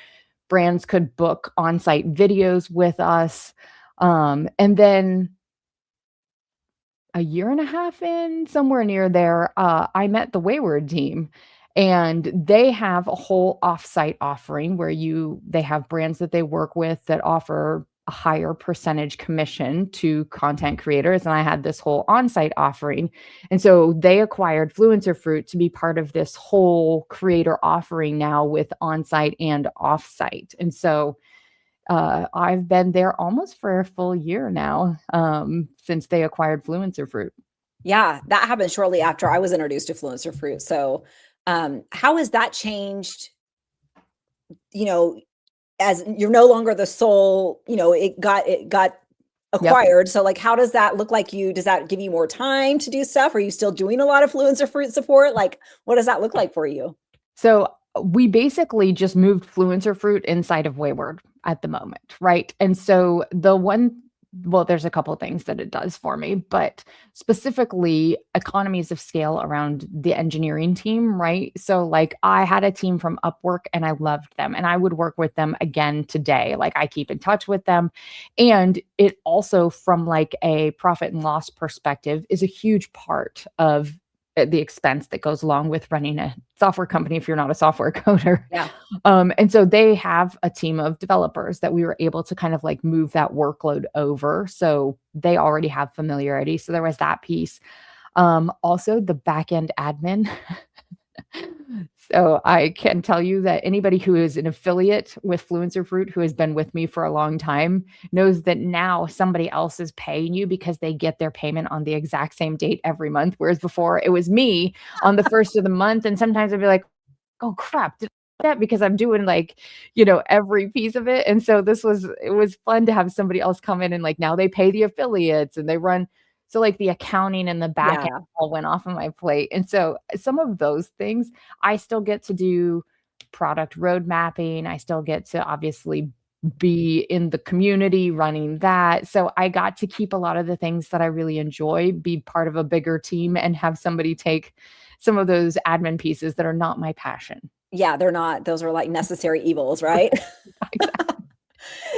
brands could book on-site videos with us. And then a year and a half in, somewhere near there, I met the Wayward team, and they have a whole offsite offering where they have brands that they work with that offer a higher percentage commission to content creators. And I had this whole onsite offering. And so they acquired Fluencer Fruit to be part of this whole creator offering now with onsite and offsite. And so I've been there almost for a full year now, since they acquired Fluencer Fruit. Yeah, that happened shortly after I was introduced to Fluencer Fruit. So how has that changed, as you're no longer the sole, it got acquired. So like, how does that look like does that give you more time to do stuff? Are you still doing a lot of Fluencer Fruit support? Like, what does that look like for you? So we basically just moved Fluencer Fruit inside of Wayward at the moment, right? And so there's a couple of things that it does for me, but specifically economies of scale around the engineering team, right? So like I had a team from Upwork and I loved them, and I would work with them again today. Like I keep in touch with them. And it also, from like a profit and loss perspective, is a huge part of the expense that goes along with running a software company if you're not a software coder. Yeah. And so they have a team of developers that we were able to kind of like move that workload over. So they already have familiarity. So there was that piece. Also the backend admin. So I can tell you that anybody who is an affiliate with Fluencer Fruit, who has been with me for a long time, knows that now somebody else is paying you because they get their payment on the exact same date every month. Whereas before it was me on the first of the month. And sometimes I'd be like, oh crap, did I do that? Because I'm doing like, every piece of it. And so it was fun to have somebody else come in and like, now they pay the affiliates and they run. So like the accounting and the back end all went off of my plate. And so some of those things, I still get to do product road mapping. I still get to obviously be in the community running that. So I got to keep a lot of the things that I really enjoy, be part of a bigger team, and have somebody take some of those admin pieces that are not my passion. Yeah, they're not. Those are like necessary evils, right?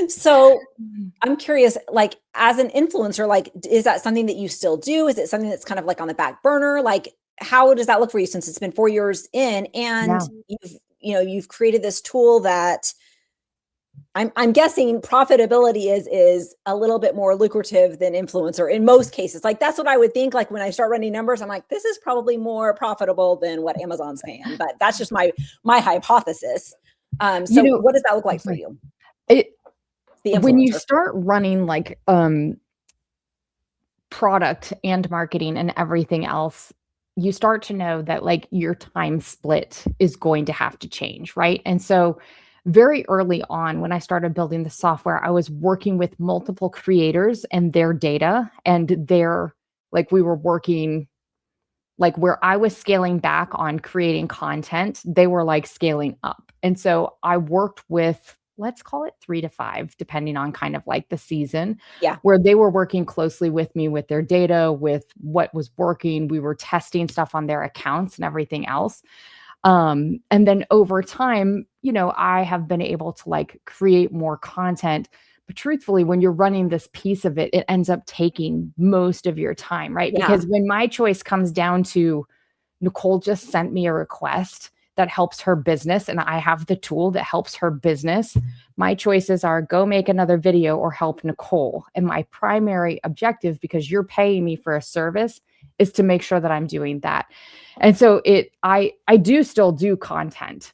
So I'm curious, like as an influencer, like, is that something that you still do? Is it something that's kind of like on the back burner? Like, how does that look for you since it's been 4 years in and you've created this tool that I'm guessing profitability is a little bit more lucrative than influencer in most cases. Like that's what I would think. Like when I start running numbers, I'm like, this is probably more profitable than what Amazon's paying, but that's just my hypothesis. So what does that look like for you? When you start running like product and marketing and everything else, you start to know that like your time split is going to have to change, right? And so very early on, when I started building the software, I was working with multiple creators and their data, and we were working like where I was scaling back on creating content, they were like scaling up. And so I worked with, let's call it 3 to 5, depending on kind of like the season, where they were working closely with me with their data, with what was working. We were testing stuff on their accounts and everything else. And then over time, I have been able to like create more content, but truthfully, when you're running this piece of it, it ends up taking most of your time, right? Because when my choice comes down to Nicole just sent me a request that helps her business and I have the tool that helps her business, my choices are go make another video or help Nicole. And my primary objective, because you're paying me for a service, is to make sure that I'm doing that. And so I do still do content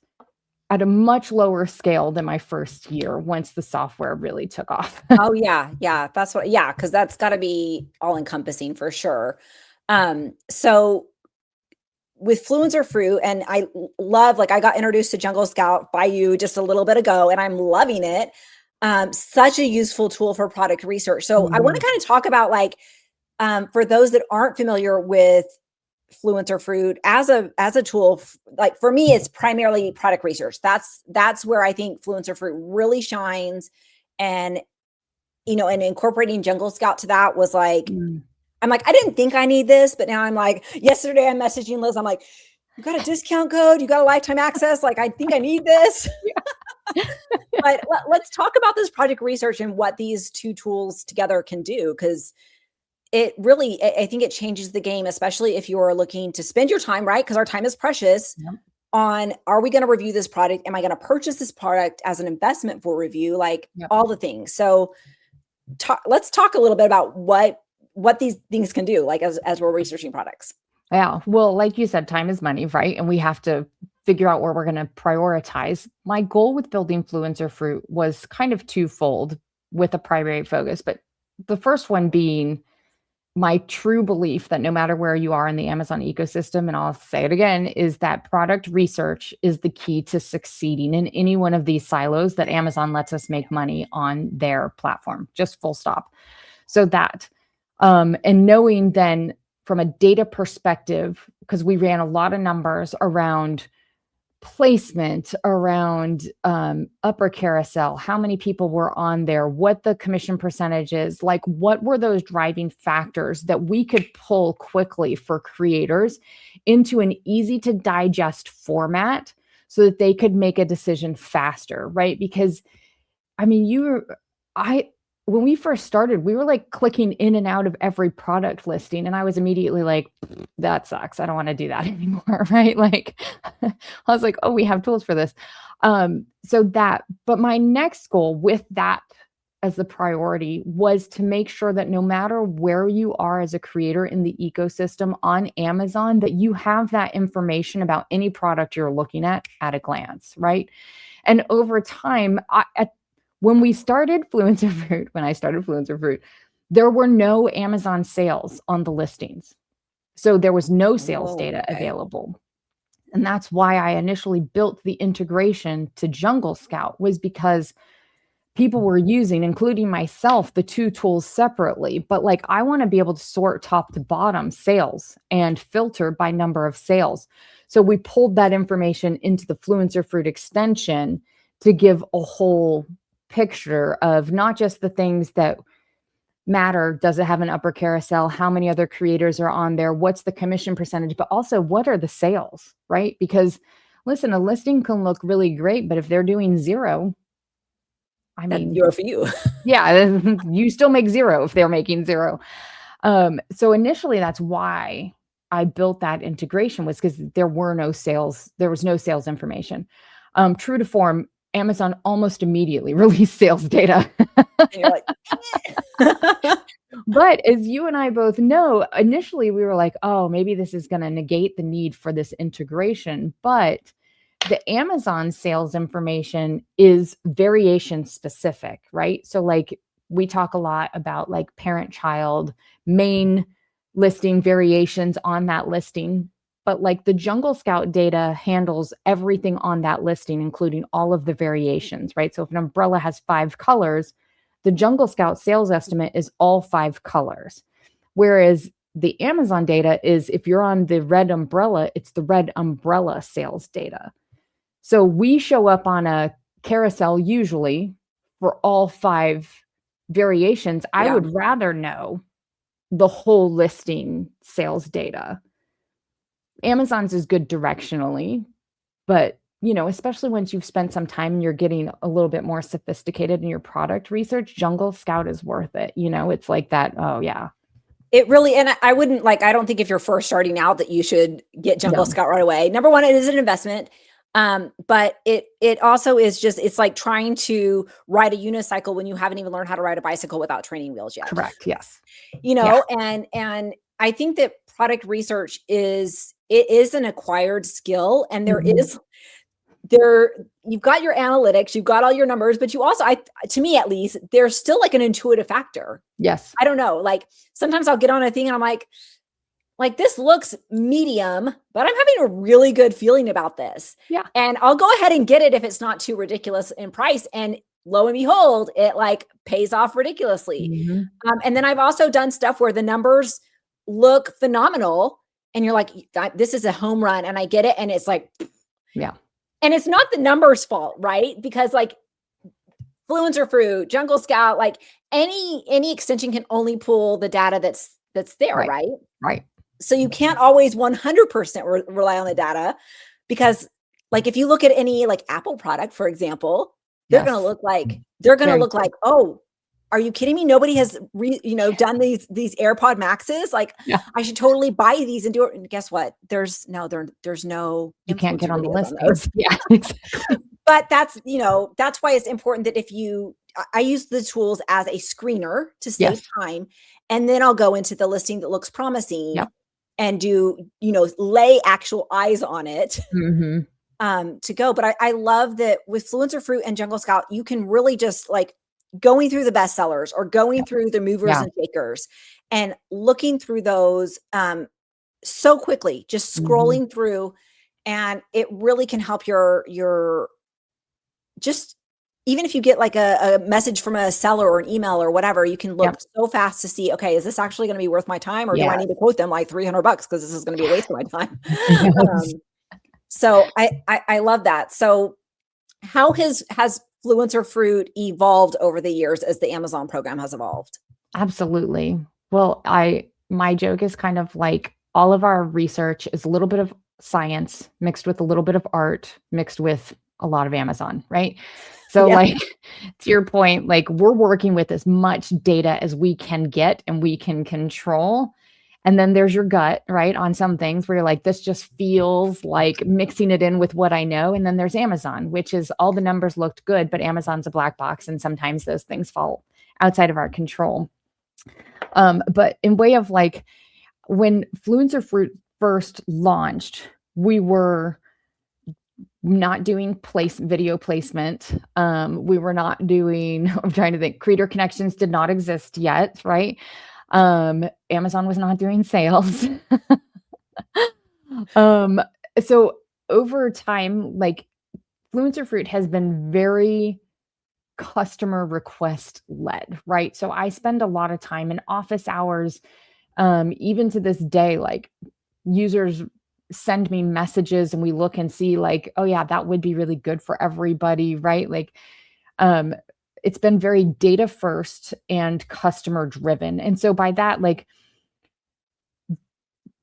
at a much lower scale than my first year once the software really took off. Oh yeah. That's what, cause that's gotta be all encompassing for sure. So with Fluencer Fruit, and I love, like I got introduced to Jungle Scout by you just a little bit ago and I'm loving it. Such a useful tool for product research. So I want to kind of talk about like, for those that aren't familiar with Fluencer Fruit as a tool, like for me, it's primarily product research. That's where I think Fluencer Fruit really shines. And, and incorporating Jungle Scout to that was like, I'm like, I didn't think I need this, but now I'm like, yesterday I'm messaging Liz. I'm like, you got a discount code, you got a lifetime access. Like, I think I need this. But let's talk about this project research and what these two tools together can do. Cause it really, I think it changes the game, especially if you're looking to spend your time, right? Because our time is precious on, are we going to review this product? Am I going to purchase this product as an investment for review? Like all the things. So let's talk a little bit about what these things can do, like as we're researching products. Yeah. Well, like you said, time is money, right? And we have to figure out where we're going to prioritize. My goal with building Fluencer Fruit was kind of twofold with a primary focus, but the first one being my true belief that no matter where you are in the Amazon ecosystem, and I'll say it again, is that product research is the key to succeeding in any one of these silos that Amazon lets us make money on their platform, just full stop. So that, and knowing then from a data perspective, because we ran a lot of numbers around placement, around upper carousel, how many people were on there, what the commission percentage is, like what were those driving factors that we could pull quickly for creators into an easy to digest format so that they could make a decision faster, right? Because I mean, when we first started, we were like clicking in and out of every product listing. And I was immediately like, that sucks. I don't want to do that anymore. Right. Like I was like, oh, we have tools for this. But my next goal with that as the priority was to make sure that no matter where you are as a creator in the ecosystem on Amazon, that you have that information about any product you're looking at a glance. Right. And over time, when I started Fluencer Fruit, there were no Amazon sales on the listings. So there was no sales data available. And that's why I initially built the integration to Jungle Scout, was because people were using, including myself, the two tools separately. But like, I want to be able to sort top to bottom sales and filter by number of sales. So we pulled that information into the Fluencer Fruit extension to give a whole picture of not just the things that matter. Does it have an upper carousel? How many other creators are on there? What's the commission percentage? But also, what are the sales, right? Because listen, a listing can look really great, but if they're doing zero, I mean, zero for you. Yeah, you still make zero if they're making zero. So initially, that's why I built that integration, was because there were no sales. There was no sales information. True to form, Amazon almost immediately released sales data. And you're like, But as you and I both know, initially we were like, oh, maybe this is going to negate the need for this integration. But the Amazon sales information is variation specific, right? So like we talk a lot about like parent-child, main listing, variations on that listing. But like the Jungle Scout data handles everything on that listing, including all of the variations, right? So if an umbrella has 5 colors, the Jungle Scout sales estimate is all 5 colors. Whereas the Amazon data is, if you're on the red umbrella, it's the red umbrella sales data. So we show up on a carousel usually for all 5 variations. I would rather know the whole listing sales data. Amazon's is good directionally, but you know, especially once you've spent some time and you're getting a little bit more sophisticated in your product research, Jungle Scout is worth it. You know, it's like that. Oh yeah. It really, and I wouldn't like, I don't think if you're first starting out that you should get Jungle Scout right away. Number one, it is an investment. But it also is just, it's like trying to ride a unicycle when you haven't even learned how to ride a bicycle without training wheels yet. Correct. Yes. You know, and I think that product research is an acquired skill, and you've got your analytics, you've got all your numbers, but you also, to me at least, there's still like an intuitive factor. Yes. I don't know. Like sometimes I'll get on a thing and I'm like this looks medium, but I'm having a really good feeling about this. Yeah. And I'll go ahead and get it if it's not too ridiculous in price. And lo and behold, it like pays off ridiculously. And then I've also done stuff where the numbers look phenomenal and you're like, this is a home run, and I get it. And it's like, yeah. And it's not the numbers fault, right? Because like Fluencer Fruit, Jungle Scout, like any extension can only pull the data that's there, right? Right. So you can't always 100% rely on the data, because like if you look at any like Apple product, for example, they're going to look like, oh, are you kidding me? Nobody has done these AirPod Maxes. Like I should totally buy these and do it. And guess what? There's no, you can't get on the list. Yeah, exactly. But that's why it's important that I use the tools as a screener to save time. And then I'll go into the listing that looks promising and do, lay actual eyes on it to go. But I love that with Fluencer Fruit and Jungle Scout, you can really just like going through the bestsellers or going through the movers and shakers and looking through those so quickly, just scrolling through. And it really can help your just, even if you get like a message from a seller or an email or whatever, you can look so fast to see, okay, is this actually going to be worth my time, or do I need to quote them like $300 because this is going to be a waste of my time? So I love that. So how has Fluencer Fruit evolved over the years as the Amazon program has evolved? Absolutely. Well, my joke is kind of like all of our research is a little bit of science mixed with a little bit of art mixed with a lot of Amazon, right? So like to your point, like we're working with as much data as we can get and we can control. And then there's your gut, right? On some things where you're like, this just feels like mixing it in with what I know. And then there's Amazon, which is all the numbers looked good, but Amazon's a black box. And sometimes those things fall outside of our control. But in way of like, when Fluencer Fruit first launched, we were not doing video placement. We were not doing, I'm trying to think, creator connections did not exist yet, right? Amazon was not doing sales. So over time, like Fluencer Fruit has been very customer request led, right? So I spend a lot of time in office hours, even to this day, like users send me messages and we look and see like, oh yeah, that would be really good for everybody, right? Like, it's been very data first and customer driven. And so by that, like,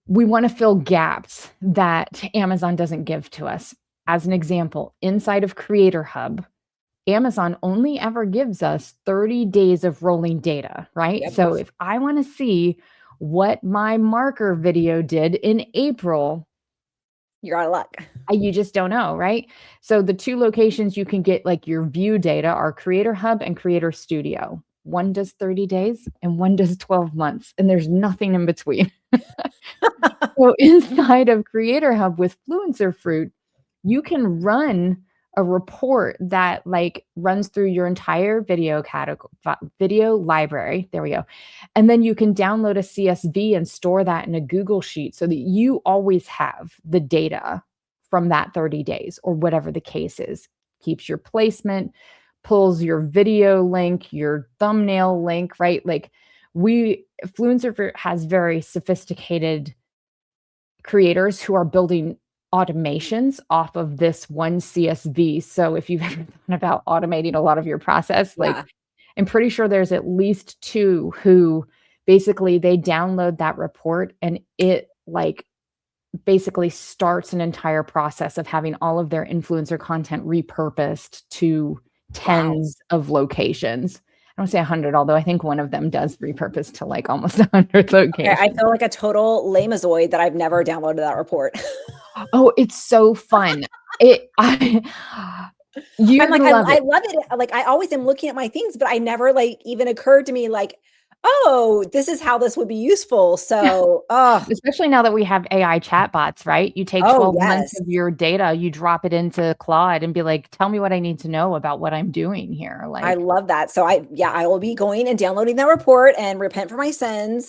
we want to fill gaps that Amazon doesn't give to us. As an example, inside of Creator Hub, Amazon only ever gives us 30 days of rolling data, right? Yep. So if I want to see what my marker video did in April, you're out of luck. You just don't know, right? So the two locations you can get like your view data are Creator Hub and Creator Studio. One does 30 days and one does 12 months, and there's nothing in between. So inside of Creator Hub with Fluencer Fruit, you can run a report that like runs through your entire video library. There we go. And then you can download a CSV and store that in a Google Sheet so that you always have the data from that 30 days or whatever the case is. Keeps your placement, pulls your video link, your thumbnail link, right? Like Fluencer Fruit has very sophisticated creators who are building automations off of this one CSV. So if you've ever thought about automating a lot of your process, like I'm pretty sure there's at least 2 who basically they download that report and it like basically starts an entire process of having all of their influencer content repurposed to tens of locations. I don't say 100, although I think one of them does repurpose to like almost 100 locations. Okay, I feel like a total lamazoid that I've never downloaded that report. Oh, it's so fun. I love it. Like I always am looking at my things, but I never like even occurred to me like, oh, this is how this would be useful. So, especially now that we have AI chatbots, right? You take 12 months of your data, you drop it into Claude and be like, tell me what I need to know about what I'm doing here. Like, I love that. So I will be going and downloading that report and repent for my sins.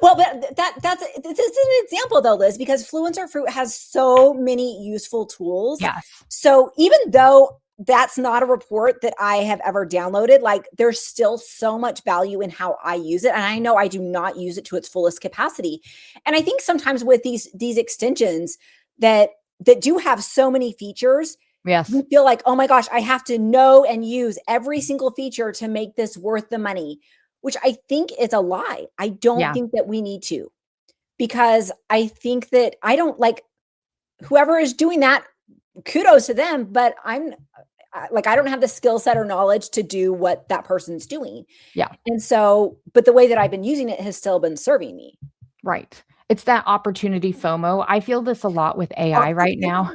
Well, but this is an example though, Liz, because Fluencer Fruit has so many useful tools. Yes. So even though that's not a report that I have ever downloaded, like there's still so much value in how I use it. And I know I do not use it to its fullest capacity. And I think sometimes with these extensions that do have so many features, yes, you feel like, oh my gosh, I have to know and use every single feature to make this worth the money, which I think is a lie. I don't think that we need to, because I think that I don't like whoever is doing that, kudos to them, but I don't have the skill set or knowledge to do what that person's doing. Yeah. And so, but the way that I've been using it has still been serving me. Right. It's that opportunity FOMO. I feel this a lot with AI right now.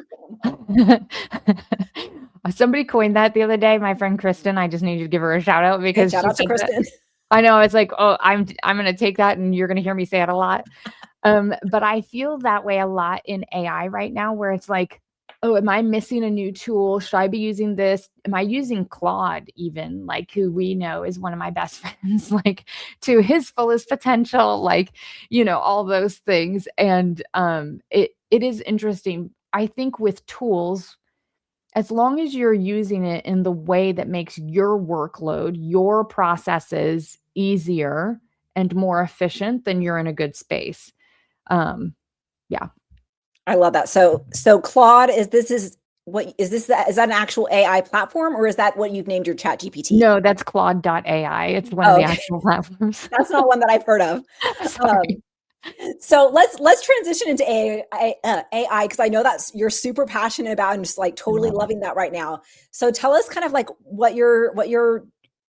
Somebody coined that the other day, my friend Kristen. I just need to give her a shout out because shout out to Kristen. I know. It's like, oh, I'm going to take that and you're going to hear me say it a lot. But I feel that way a lot in AI right now, where it's like, oh, am I missing a new tool? Should I be using this? Am I using Claude even, like who we know is one of my best friends, like to his fullest potential, like, you know, all those things. And it is interesting. I think with tools, as long as you're using it in the way that makes your workload, your processes easier and more efficient, then you're in a good space. Yeah. I love that. So Claude is that an actual AI platform, or is that what you've named your chat GPT? No, that's Claude.ai. It's one of the actual platforms. That's not one that I've heard of. So let's transition into AI, because I know that's you're super passionate about and just like totally loving that right now. So tell us kind of like what you're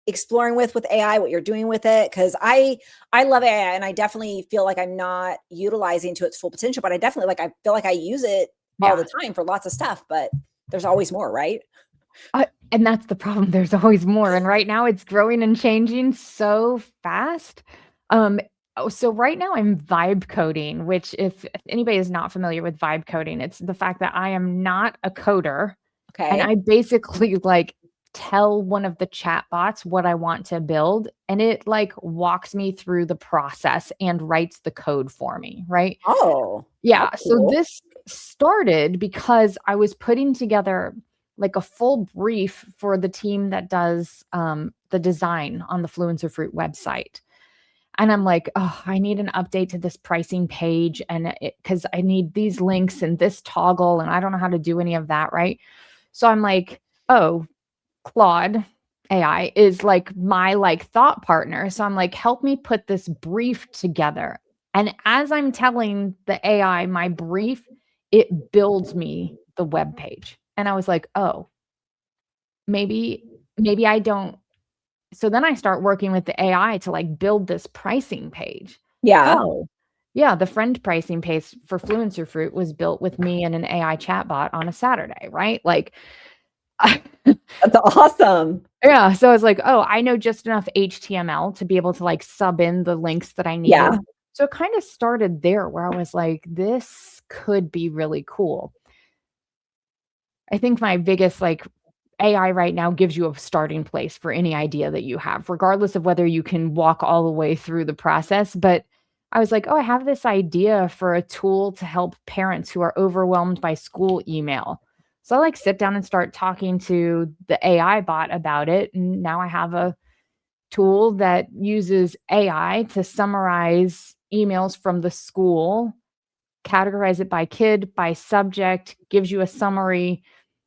exploring with AI, what you're doing with it, because I love AI and I definitely feel like I'm not utilizing to its full potential, but I definitely I feel like I use it all the time for lots of stuff, but there's always more, right? And that's the problem. There's always more. And right now it's growing and changing so fast. So right now I'm vibe coding, which if anybody is not familiar with vibe coding, it's the fact that I am not a coder. Okay. And I basically like tell one of the chat bots what I want to build, and it like walks me through the process and writes the code for me. Right. Oh, yeah. cool. So this started because I was putting together like a full brief for the team that does the design on the Fluencer Fruit website. And I'm like, oh, I need an update to this pricing page, and because I need these links and this toggle, and I don't know how to do any of that, right? So I'm like, oh, Claude AI is like my like thought partner. So I'm like, help me put this brief together. And as I'm telling the AI my brief, it builds me the web page. And I was like, oh, maybe I don't. So then I start working with the AI to like build this pricing page. Yeah. Oh, yeah. The friend pricing page for Fluencer Fruit was built with me and an AI chatbot on a Saturday, right? Like, That's awesome. yeah. So I was like, oh, I know just enough HTML to be able to like sub in the links that I need. Yeah. So it kind of started there where I was like, this could be really cool. I think my biggest like AI right now gives you a starting place for any idea that you have, regardless of whether you can walk all the way through the process. But I was like, oh, I have this idea for a tool to help parents who are overwhelmed by school email. So I like sit down and start talking to the AI bot about it. And now I have a tool that uses AI to summarize emails from the school, categorize it by kid, by subject, gives you a summary,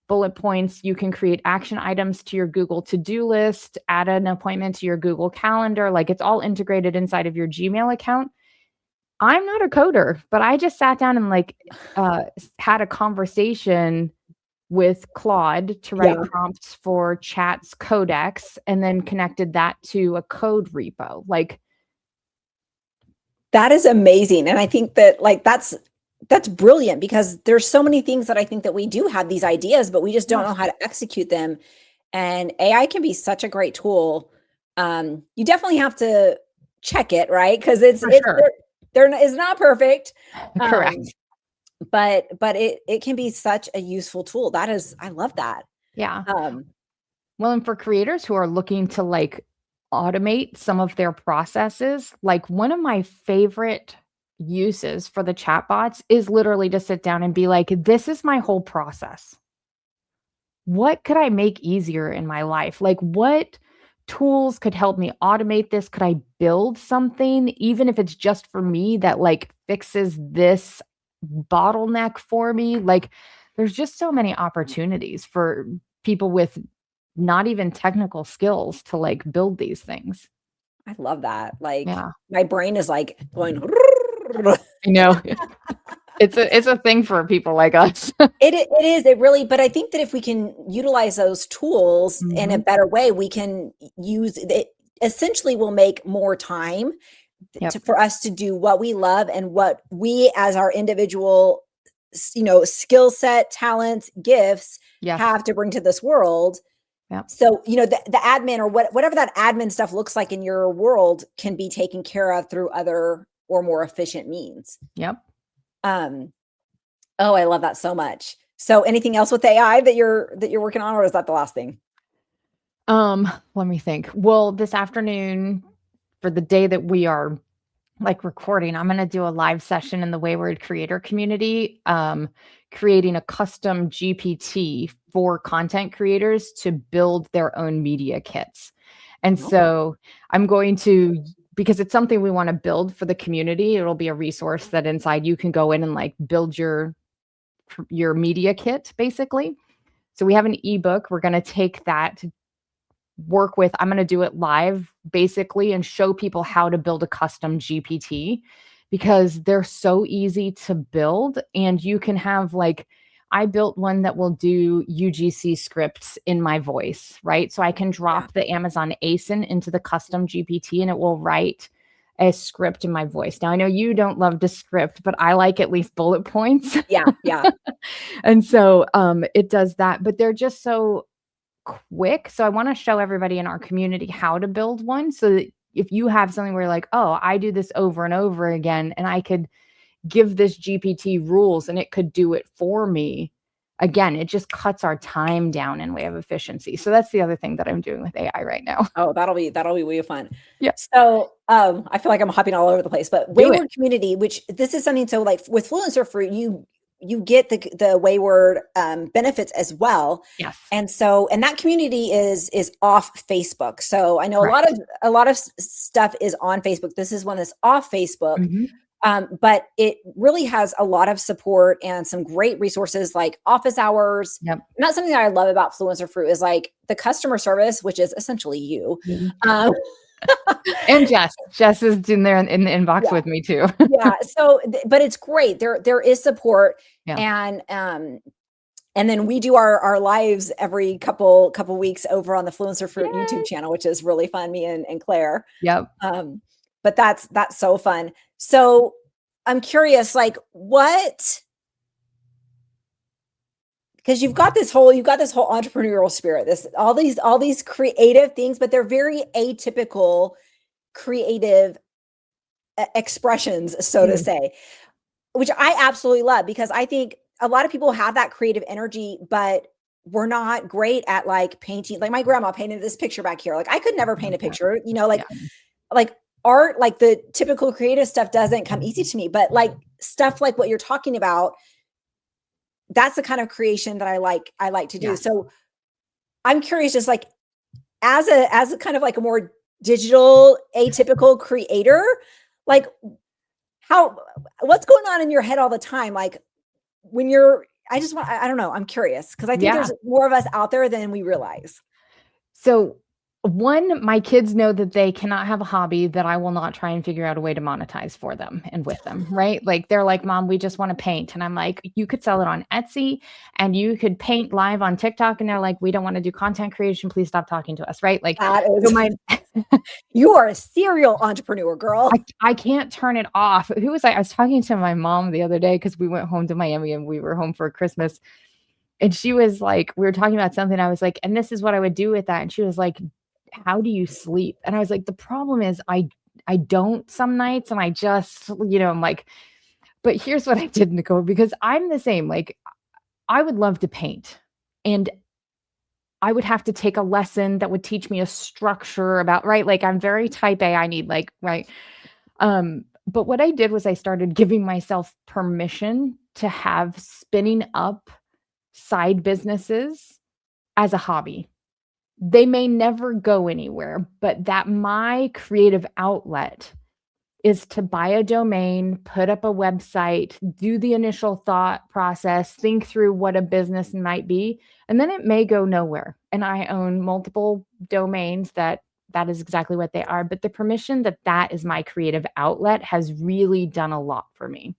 bullet points. You can create action items to your Google to-do list, add an appointment to your Google Calendar. Like it's all integrated inside of your Gmail account. I'm not a coder, but I just sat down and like had a conversation with Claude to write prompts for Chat's codex and then connected that to a code repo. Like that is amazing. And I think that like that's brilliant because there's so many things that I think that we do have these ideas, but we just don't know how to execute them. And AI can be such a great tool. You definitely have to check it, right? Because it's not perfect. Correct. But it can be such a useful tool. I love that. Yeah. Well, and for creators who are looking to like automate some of their processes, like one of my favorite uses for the chatbots is literally to sit down and be like, this is my whole process. What could I make easier in my life? Like what tools could help me automate this? Could I build something, even if it's just for me, that like fixes this bottleneck for me? Like there's just so many opportunities for people with not even technical skills to like build these things. I love that. Like my brain is like going I know. It's a thing for people like us. It is. It really, but I think that if we can utilize those tools in a better way, we can use it. Essentially, will make more time for us to do what we love and what we, as our individual, skill set, talents, gifts, have to bring to this world. Yep. So, the admin or whatever that admin stuff looks like in your world can be taken care of through other or more efficient means. Yep. Oh, I love that so much. So anything else with AI that you're working on, or is that the last thing? Let me think. Well, this afternoon for the day that we are like recording, I'm going to do a live session in the Wayward Creator community, creating a custom GPT for content creators to build their own media kits. And so I'm going to, because it's something we want to build for the community, it'll be a resource that inside you can go in and like build your media kit, basically. So we have an ebook. We're going to take that to work with. I'm going to do it live, basically, and show people how to build a custom GPT because they're so easy to build. And you can have like, I built one that will do UGC scripts in my voice, right? So I can drop the Amazon ASIN into the custom GPT and it will write a script in my voice. Now, I know you don't love to script, but I like at least bullet points. Yeah. And so it does that, but they're just so quick. So I want to show everybody in our community how to build one so that if you have something where you're like, oh, I do this over and over again, and I could give this GPT rules and it could do it for me. Again, it just cuts our time down in way of efficiency. So that's the other thing that I'm doing with AI right now. Oh, that'll be really fun. Yeah. So I feel like I'm hopping all over the place, but Wayward Community, which this is something, so like with Fluencer Fruit, you get the Wayward benefits as well. Yes. And so, and that community is off Facebook. So I know Right. a lot of stuff is on Facebook. This is one that's off Facebook. Mhm. But it really has a lot of support and some great resources like office hours. Yep. And that's something that I love about Fluencer Fruit is like the customer service, which is essentially you. Mhm. And Jess is in there in the inbox Yeah. with me too. Yeah. So, but it's great. There is support. Yeah. And then we do our lives every couple weeks over on the Fluencer Fruit Yay. YouTube channel, which is really fun. Me and Claire. Yep. But that's so fun. So I'm curious, like because you've got this whole entrepreneurial spirit, all these creative things, but they're very atypical creative expressions, so to say, which I absolutely love, because I think a lot of people have that creative energy, but we're not great at like painting. Like my grandma painted this picture back here. Like I could never paint a picture, like art, like the typical creative stuff doesn't come easy to me, but like stuff like what you're talking about, that's the kind of creation that I like to do. Yeah. So I'm curious, just like as a kind of like a more digital atypical creator, like what's going on in your head all the time? Like when I don't know. I'm curious because I think there's more of us out there than we realize. So one, my kids know that they cannot have a hobby that I will not try and figure out a way to monetize for them and with them, right? Like they're like, Mom, we just want to paint. And I'm like, you could sell it on Etsy and you could paint live on TikTok. And they're like, we don't want to do content creation. Please stop talking to us, right? Like you are a serial entrepreneur, girl. I can't turn it off. I was talking to my mom the other day because we went home to Miami and we were home for Christmas. And she was like, we were talking about something. I was like, and this is what I would do with that. And she was like, how do you sleep? And I was like, the problem is I don't some nights, and I just, I'm like, but here's what I did, Nicole, because I'm the same. Like I would love to paint and I would have to take a lesson that would teach me a structure about, right? Like I'm very type A. I need right. But what I did was I started giving myself permission to have spinning up side businesses as a hobby. They may never go anywhere, but that my creative outlet is to buy a domain, put up a website, do the initial thought process, think through what a business might be, and then it may go nowhere. And I own multiple domains that is exactly what they are. But the permission that is my creative outlet has really done a lot for me.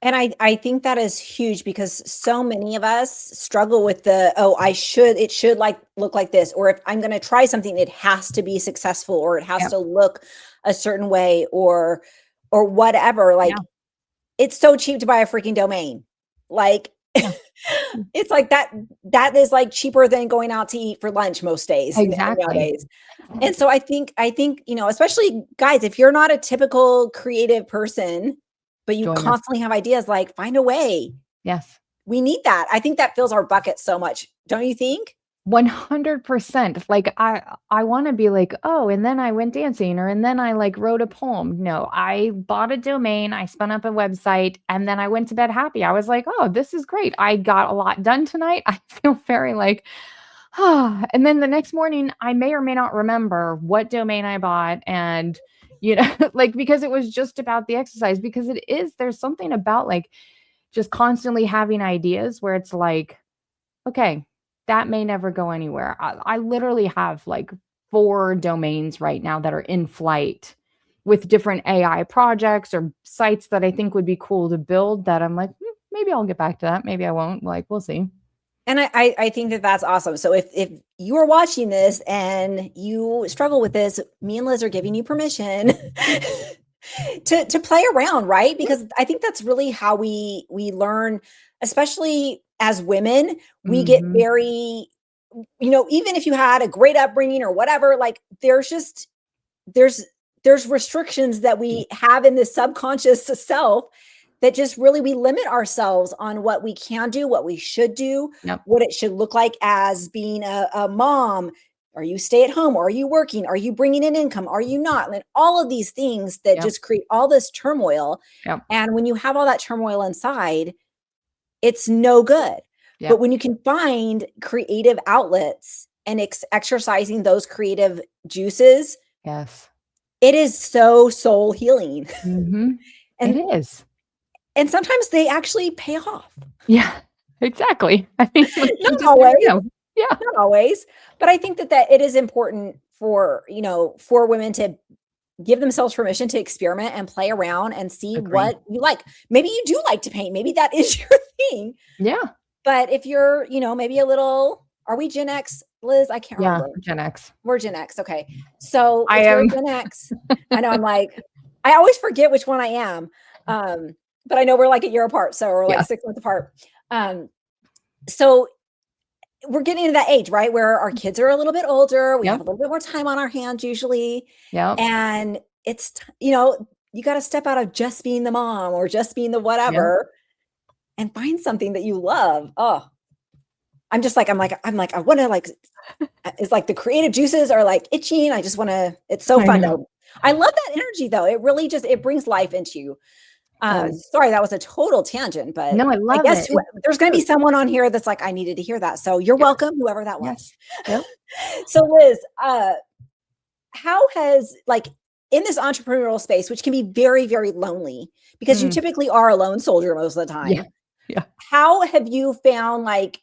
And I think that is huge because so many of us struggle with it should look like this, or if I'm going to try something, it has to be successful, or it has to look a certain way, or whatever. Like it's so cheap to buy a freaking domain. Like it's like that is like cheaper than going out to eat for lunch most days. Exactly. Nowadays. And so I think, especially guys, if you're not a typical creative person, but you constantly have ideas, like find a way. Yes. We need that. I think that fills our bucket so much. Don't you think? 100%. Like I want to be like, oh, and then I went dancing, and then I like wrote a poem. No, I bought a domain, I spun up a website, and then I went to bed happy. I was like, oh, this is great. I got a lot done tonight. I feel very like, and then the next morning I may or may not remember what domain I bought, and like, because it was just about the exercise, because there's something about like just constantly having ideas where it's like, okay, that may never go anywhere. I literally have like 4 domains right now that are in flight with different AI projects or sites that I think would be cool to build, that I'm like, maybe I'll get back to that. Maybe I won't. Like, we'll see. And I think that's awesome. So if you are watching this and you struggle with this, me and Liz are giving you permission to play around, right? Because I think that's really how we learn, especially as women. We get very, even if you had a great upbringing or whatever, like there's restrictions that we have in this subconscious self that just really, we limit ourselves on what we can do, what we should do, what it should look like as being a mom. Are you stay at home? Are you working? Are you bringing in income? Are you not? And all of these things that just create all this turmoil. And when you have all that turmoil inside, it's no good. Yeah. But when you can find creative outlets and exercising those creative juices, Yes. it is so soul healing. Mm-hmm. And it is. And sometimes they actually pay off. Yeah, exactly. I mean, not always. Yeah. Not always. But I think that it is important for, for women to give themselves permission to experiment and play around and see what you like. Maybe you do like to paint. Maybe that is your thing. Yeah. But if you're, maybe a little, are we Gen X, Liz? I can't remember. Gen X. We're Gen X. Okay. So I if you're am Gen X, I know I'm like, I always forget which one I am. But I know we're like a year apart. So we're like 6 months apart. So we're getting into that age, right? Where our kids are a little bit older. We have a little bit more time on our hands usually. Yeah. And it's, you got to step out of just being the mom or just being the whatever and find something that you love. Oh, I'm like, I want to like, it's like the creative juices are like itching. I just want to, it's so fun though. I love that energy though. It really it brings life into you. Sorry, that was a total tangent, but no, I guess it. There's going to be someone on here that's like, I needed to hear that. So you're welcome, whoever that was. Yep. So Liz, how has like in this entrepreneurial space, which can be very, very lonely because you typically are a lone soldier most of the time. Yeah. How have you found like,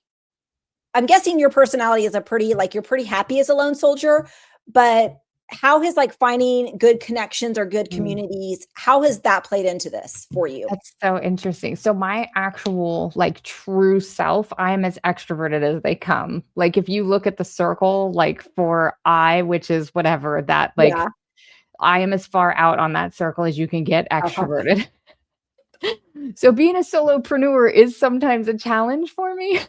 I'm guessing your personality is you're pretty happy as a lone soldier, but how has like finding good connections or good communities, how has that played into this for you? That's so interesting. So my actual like true self, I'm as extroverted as they come. Like if you look at the circle, like for which is whatever that like, I am as far out on that circle as you can get extroverted. So being a solopreneur is sometimes a challenge for me.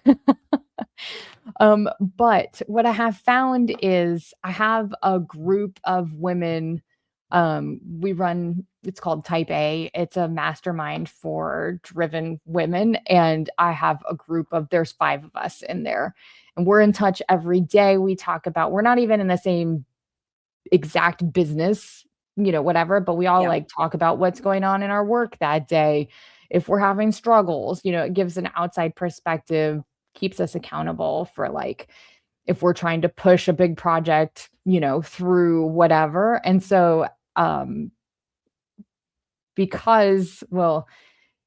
But what I have found is I have a group of women. It's called Type A. It's a mastermind for driven women. And I have a group there's 5 of us in there and we're in touch every day. We talk about, we're not even in the same exact business, whatever, but we all like talk about what's going on in our work that day. If we're having struggles, it gives an outside perspective, keeps us accountable for like, if we're trying to push a big project, through whatever. And so, because,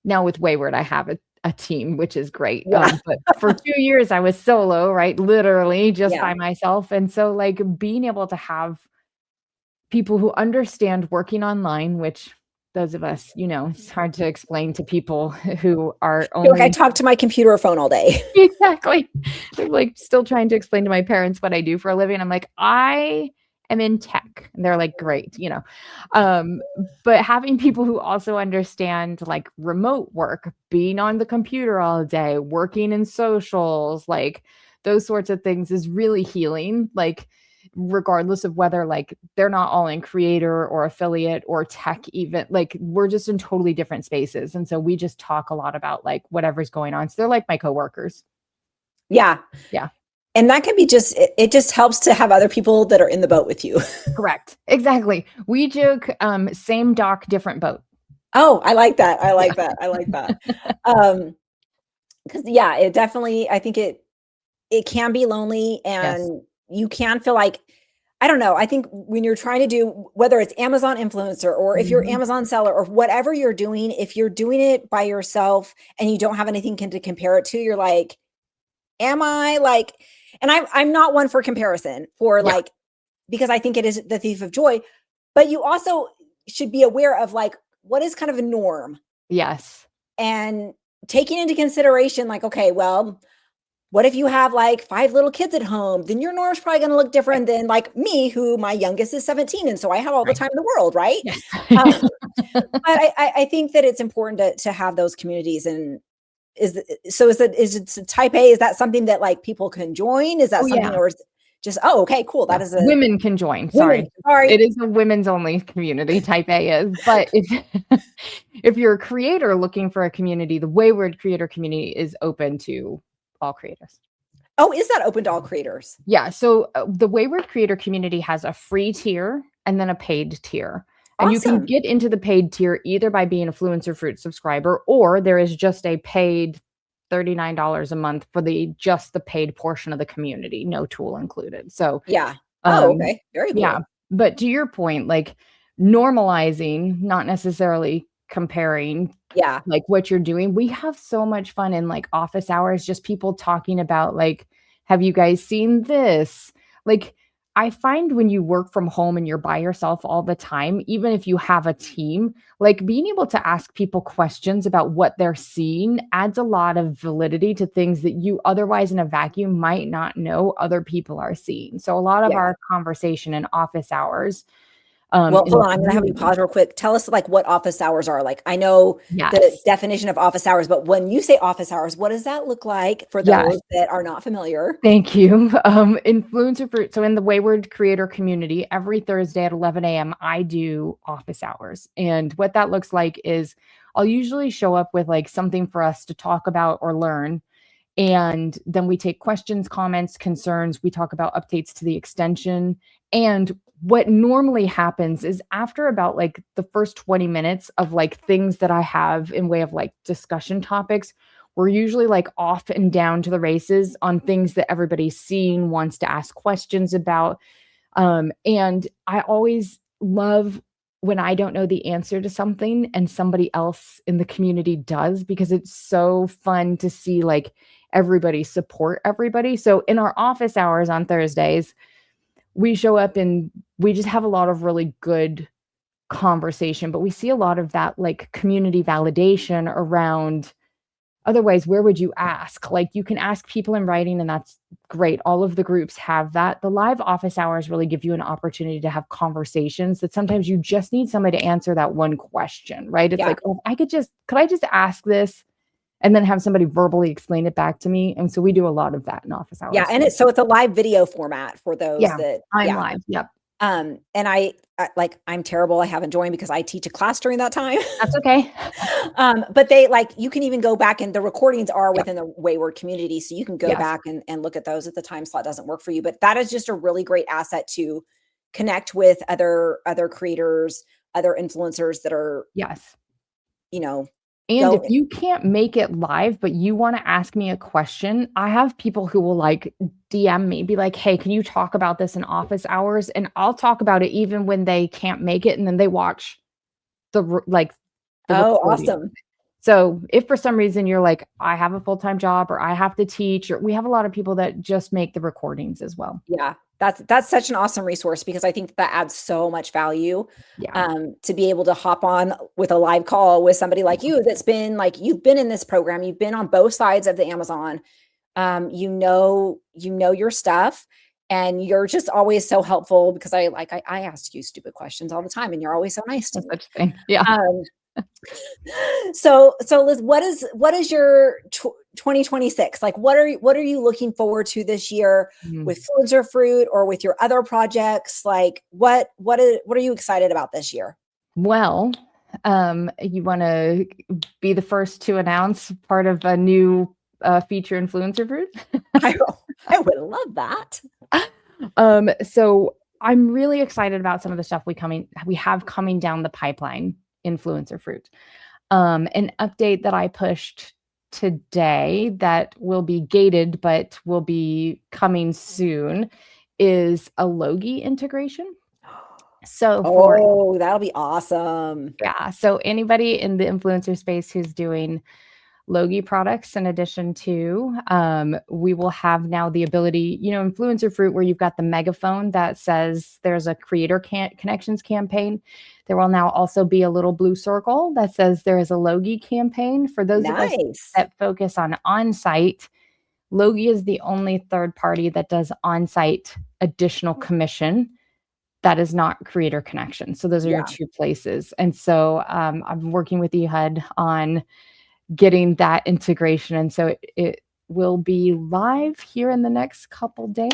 now with Wayward, I have a team, which is great. But for 2 years I was solo, right? Literally just by myself. And so like being able to have people who understand working online, which those of us, it's hard to explain to people who are only. Like I talk to my computer or phone all day. Exactly. They're like still trying to explain to my parents what I do for a living. I'm like, I am in tech. And they're like, great, but having people who also understand like remote work, being on the computer all day, working in socials, like those sorts of things is really healing. Like, regardless of whether like they're not all in creator or affiliate or tech, even like we're just in totally different spaces. And so we just talk a lot about like whatever's going on. So they're like my coworkers. Yeah. And that can be it just helps to have other people that are in the boat with you. Correct. Exactly. We joke, same dock, different boat. Oh, I like that. I like that. Because it definitely, I think it can be lonely and you can feel like, I don't know. I think when you're trying to do, whether it's Amazon influencer or if you're Amazon seller or whatever you're doing, if you're doing it by yourself and you don't have anything to compare it to, you're like, am I like, and I'm not one for comparison for like, because I think it is the thief of joy, but you also should be aware of like, what is kind of a norm? Yes. And taking into consideration, like, okay, well, what if you have like 5 little kids at home? Then your norm's probably going to look different than like me, who my youngest is 17. And so I have all the time in the world. Right. But I think that it's important to have those communities. And is it Type A? Is that something that like people can join? Is that something or is it just, okay, cool. That is women can join. Sorry. It is a women's only community. Type A is, but if you're a creator looking for a community, the Wayward creator community is open to all creators. Oh, is that open to all creators? Yeah. So the Wayward creator community has a free tier and then a paid tier. And you can get into the paid tier either by being a Fluencer Fruit subscriber, or there is just a paid $39 a month for just the paid portion of the community, no tool included. So yeah. Oh, okay. Very cool. yeah. But to your point, like normalizing, not necessarily comparing Yeah. like what you're doing. We have so much fun in like office hours, just people talking about like, have you guys seen this? Like, I find when you work from home and you're by yourself all the time, even if you have a team, like being able to ask people questions about what they're seeing adds a lot of validity to things that you otherwise in a vacuum might not know other people are seeing. So a lot of our conversation in office hours. Well, hold on. I'm going to have you pause real quick. Tell us like what office hours are. Like, I know the definition of office hours, but when you say office hours, what does that look like for those that are not familiar? Thank you. Influencer Fruit. So in the Wayward creator community, every Thursday at 11 a.m., I do office hours. And what that looks like is I'll usually show up with like something for us to talk about or learn. And then we take questions, comments, concerns. We talk about updates to the extension. And what normally happens is after about like the first 20 minutes of like things that I have in way of like discussion topics, we're usually like off and down to the races on things that everybody's seeing, wants to ask questions about. And I always love when I don't know the answer to something and somebody else in the community does, because it's so fun to see like everybody support everybody. So in our office hours on Thursdays, we show up and we just have a lot of really good conversation, but we see a lot of that like community validation around. Otherwise, where would you ask? Like you can ask people in writing and that's great. All of the groups have that. The live office hours really give you an opportunity to have conversations that sometimes you just need somebody to answer that one question, right? It's like, oh, could I just ask this? And then have somebody verbally explain it back to me. And so we do a lot of that in office hours. Yeah. And it's a live video format for those that I'm live. Yep. And I'm terrible. I haven't joined because I teach a class during that time. That's okay. But they you can even go back and the recordings are within the Wayward community. So you can go back and look at those if the time slot doesn't work for you. But that is just a really great asset to connect with other creators, other influencers that are, And if you can't make it live, but you want to ask me a question, I have people who will like DM me, be like, hey, can you talk about this in office hours? And I'll talk about it even when they can't make it. And then they watch the recording. Awesome. So if for some reason you're like, I have a full-time job or I have to teach, or we have a lot of people that just make the recordings as well. Yeah. That's such an awesome resource because I think that adds so much value to be able to hop on with a live call with somebody like you that's been like, you've been in this program, you've been on both sides of the Amazon, you know your stuff, and you're just always so helpful because I ask you stupid questions all the time and you're always so nice to me. Yeah. So Liz, what is your 2026? Like, what are you looking forward to this year with Influencer Fruit or with your other projects? Like, what are you excited about this year? Well, you want to be the first to announce part of a new feature Influencer Fruit? I would love that. So I'm really excited about some of the stuff we have coming down the pipeline. Influencer Fruit. An update that I pushed today that will be gated but will be coming soon is a Logi integration. So that'll be awesome. Yeah. So anybody in the influencer space who's doing Logi products, in addition to, we will have now the ability, Influencer Fruit, where you've got the megaphone that says there's a creator connections campaign. There will now also be a little blue circle that says there is a Logi campaign. For those of us that focus on onsite, Logi is the only third party that does onsite additional commission that is not creator connection. So those are your two places. And so I'm working with EHUD on getting that integration. And so it will be live here in the next couple days.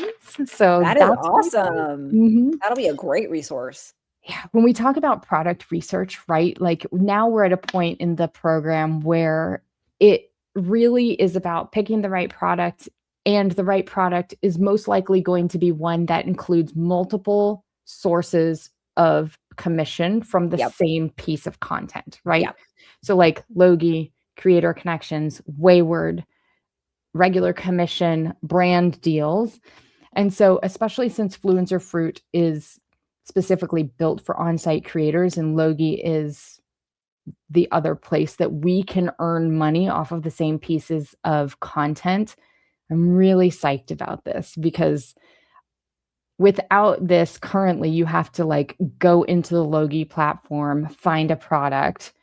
So that's awesome. That'll be a great resource. Yeah. When we talk about product research, right? Like now we're at a point in the program where it really is about picking the right product, and the right product is most likely going to be one that includes multiple sources of commission from the same piece of content, right? So like Logi, Creator Connections, Wayward, regular commission brand deals. And so, especially since Fluencer Fruit is specifically built for on-site creators and Logie is the other place that we can earn money off of the same pieces of content, I'm really psyched about this, because without this currently, you have to like go into the Logie platform, find a product.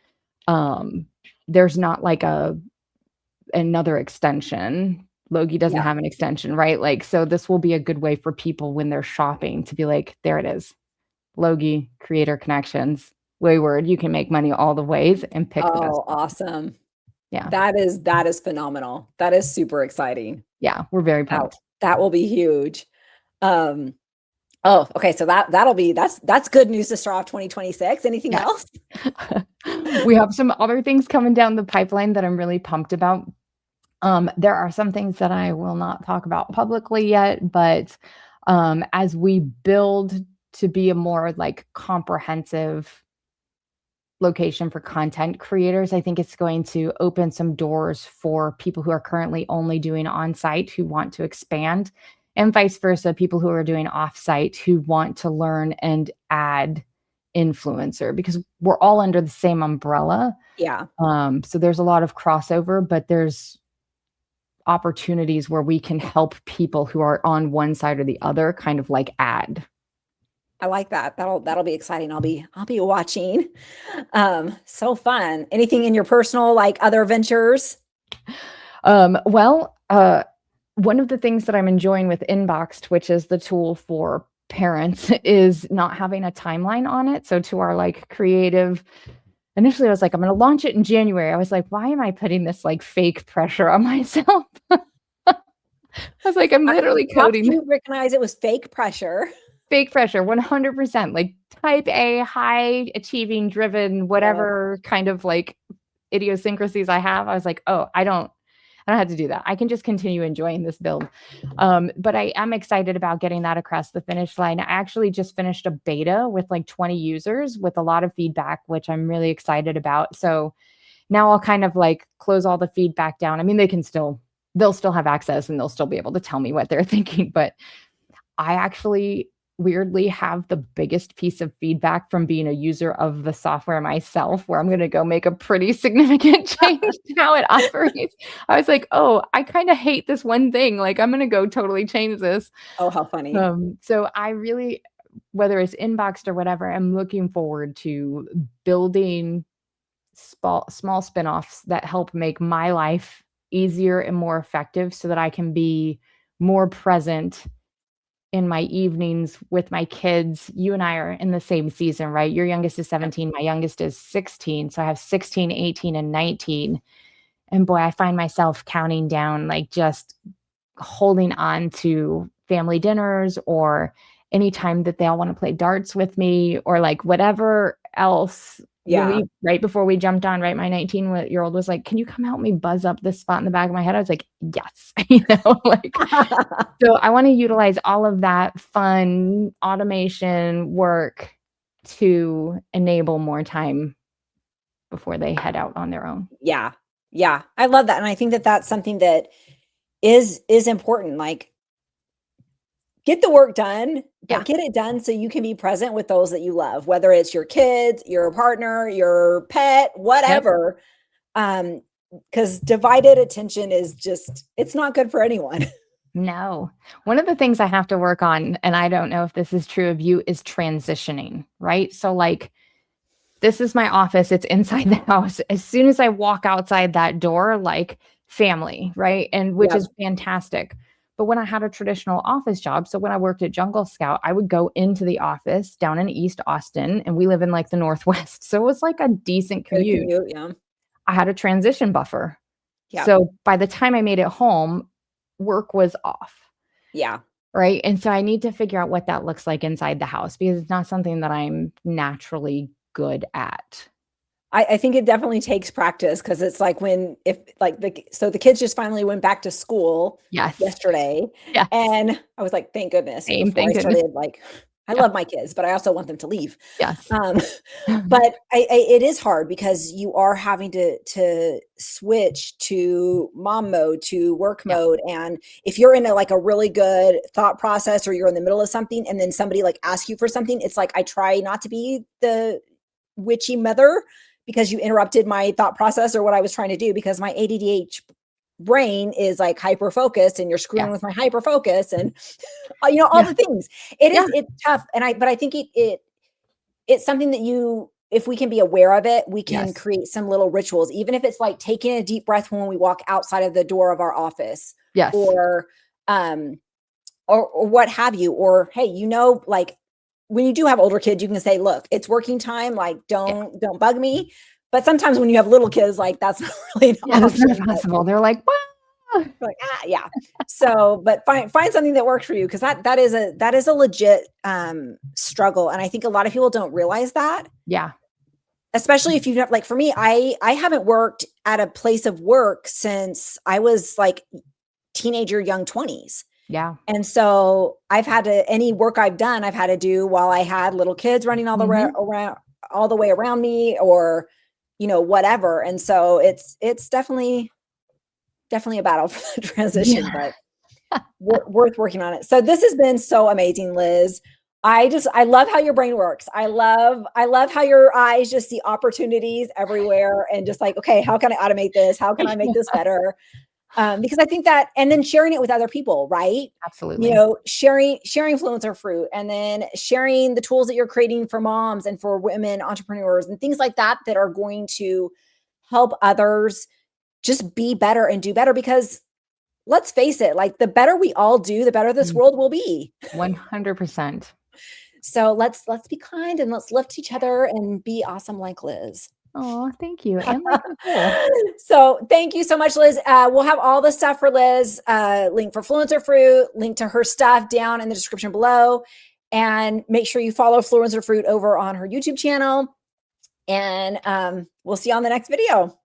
There's not like another extension. Logie doesn't have an extension, right? Like, so this will be a good way for people when they're shopping to be like, there it is. Logie, creator connections, Wayward. You can make money all the ways and pick the best. Oh, awesome. Yeah. That is phenomenal. That is super exciting. Yeah, we're very pumped. That will be huge. Okay. So that's good news to start off 2026. Anything else? We have some other things coming down the pipeline that I'm really pumped about. There are some things that I will not talk about publicly yet, but as we build to be a more like comprehensive location for content creators, I think it's going to open some doors for people who are currently only doing on-site who want to expand, and vice versa, people who are doing off-site who want to learn and add influencer, because we're all under the same umbrella. Yeah. So there's a lot of crossover, but there's opportunities where we can help people who are on one side or the other kind of like add. I like that. That'll be exciting. I'll be watching. So fun. Anything in your personal, like other ventures? Well, one of the things that I'm enjoying with Inboxed, which is the tool for parents, is not having a timeline on it. So to our like creative, initially I was like, I'm going to launch it in January. I was like, why am I putting this like fake pressure on myself? I was like, I'm literally coding. You recognize it was fake pressure. Fake pressure, 100%, like type A, high achieving driven, whatever kind of like idiosyncrasies I have. I was like, oh, I don't have to do that. I can just continue enjoying this build. But I am excited about getting that across the finish line. I actually just finished a beta with like 20 users with a lot of feedback, which I'm really excited about. So now I'll kind of like close all the feedback down. I mean, they'll still have access and they'll still be able to tell me what they're thinking, but I actually weirdly have the biggest piece of feedback from being a user of the software myself, where I'm going to go make a pretty significant change to how it operates. I was like, oh, I kind of hate this one thing. Like, I'm going to go totally change this. Oh, how funny. So I really, whether it's Inboxed or whatever, I'm looking forward to building small spinoffs that help make my life easier and more effective so that I can be more present in my evenings with my kids. You and I are in the same season, right? Your youngest is 17. My youngest is 16. So I have 16, 18, and 19. And boy, I find myself counting down, like just holding on to family dinners or anytime that they all want to play darts with me or like whatever else. Yeah. Right before we jumped on, right? My 19-year-old was like, can you come help me buzz up this spot in the back of my head? I was like, yes. Like, so I want to utilize all of that fun automation work to enable more time before they head out on their own. Yeah. Yeah. I love that. And I think that that's something that is important. Like, get the work done, but get it done so you can be present with those that you love, whether it's your kids, your partner, your pet, whatever. Because divided attention is just, it's not good for anyone. No. One of the things I have to work on, and I don't know if this is true of you, is transitioning, right? So like, this is my office. It's inside the house. As soon as I walk outside that door, like family, right? And which is fantastic. But when I had a traditional office job, so when I worked at Jungle Scout, I would go into the office down in East Austin, and we live in like the Northwest. So it was like a decent commute. I had a transition buffer. Yeah. So by the time I made it home, work was off. Yeah. Right. And so I need to figure out what that looks like inside the house, because it's not something that I'm naturally good at. I think it definitely takes practice, because it's like the kids just finally went back to school yesterday. Yeah. And I was like, thank goodness. Thank goodness. Started like I love my kids, but I also want them to leave. Yes. But it is hard because you are having to switch to mom mode, to work mode. And if you're in a really good thought process, or you're in the middle of something and then somebody like asks you for something, it's like, I try not to be the witchy mother because you interrupted my thought process or what I was trying to do, because my ADD brain is like hyper focused and you're screwing with my hyper focus and all the things. It's tough. But I think it's something that if we can be aware of it, we can create some little rituals, even if it's like taking a deep breath when we walk outside of the door of our office, or what have you, or, hey, like when you do have older kids, you can say, look, it's working time. Like, don't bug me. But sometimes when you have little kids, like that's not really that's not possible. They're like, what? Like, yeah. So, but find something that works for you, because that is a legit struggle, and I think a lot of people don't realize that. Yeah. Especially if you've never, like for me, I haven't worked at a place of work since I was like teenager, young 20s. Yeah. And so I've had any work I've done, I've had to do while I had little kids running all the way around me, or whatever. And so it's definitely a battle for the transition, but worth working on it. So this has been so amazing, Liz. I love how your brain works. I love how your eyes just see opportunities everywhere and just like, okay, how can I automate this? How can I make this better? Because I think that, and then sharing it with other people, right? Absolutely. Sharing influencer fruit, and then sharing the tools that you're creating for moms and for women entrepreneurs and things like that are going to help others just be better and do better. Because let's face it, like the better we all do, the better this world will be. 100%. So let's be kind and let's lift each other and be awesome like Liz. Oh, thank you. And so thank you so much, Liz. We'll have all the stuff for Liz, link for Fluencer Fruit, link to her stuff down in the description below. And make sure you follow Fluencer Fruit over on her YouTube channel. And we'll see you on the next video.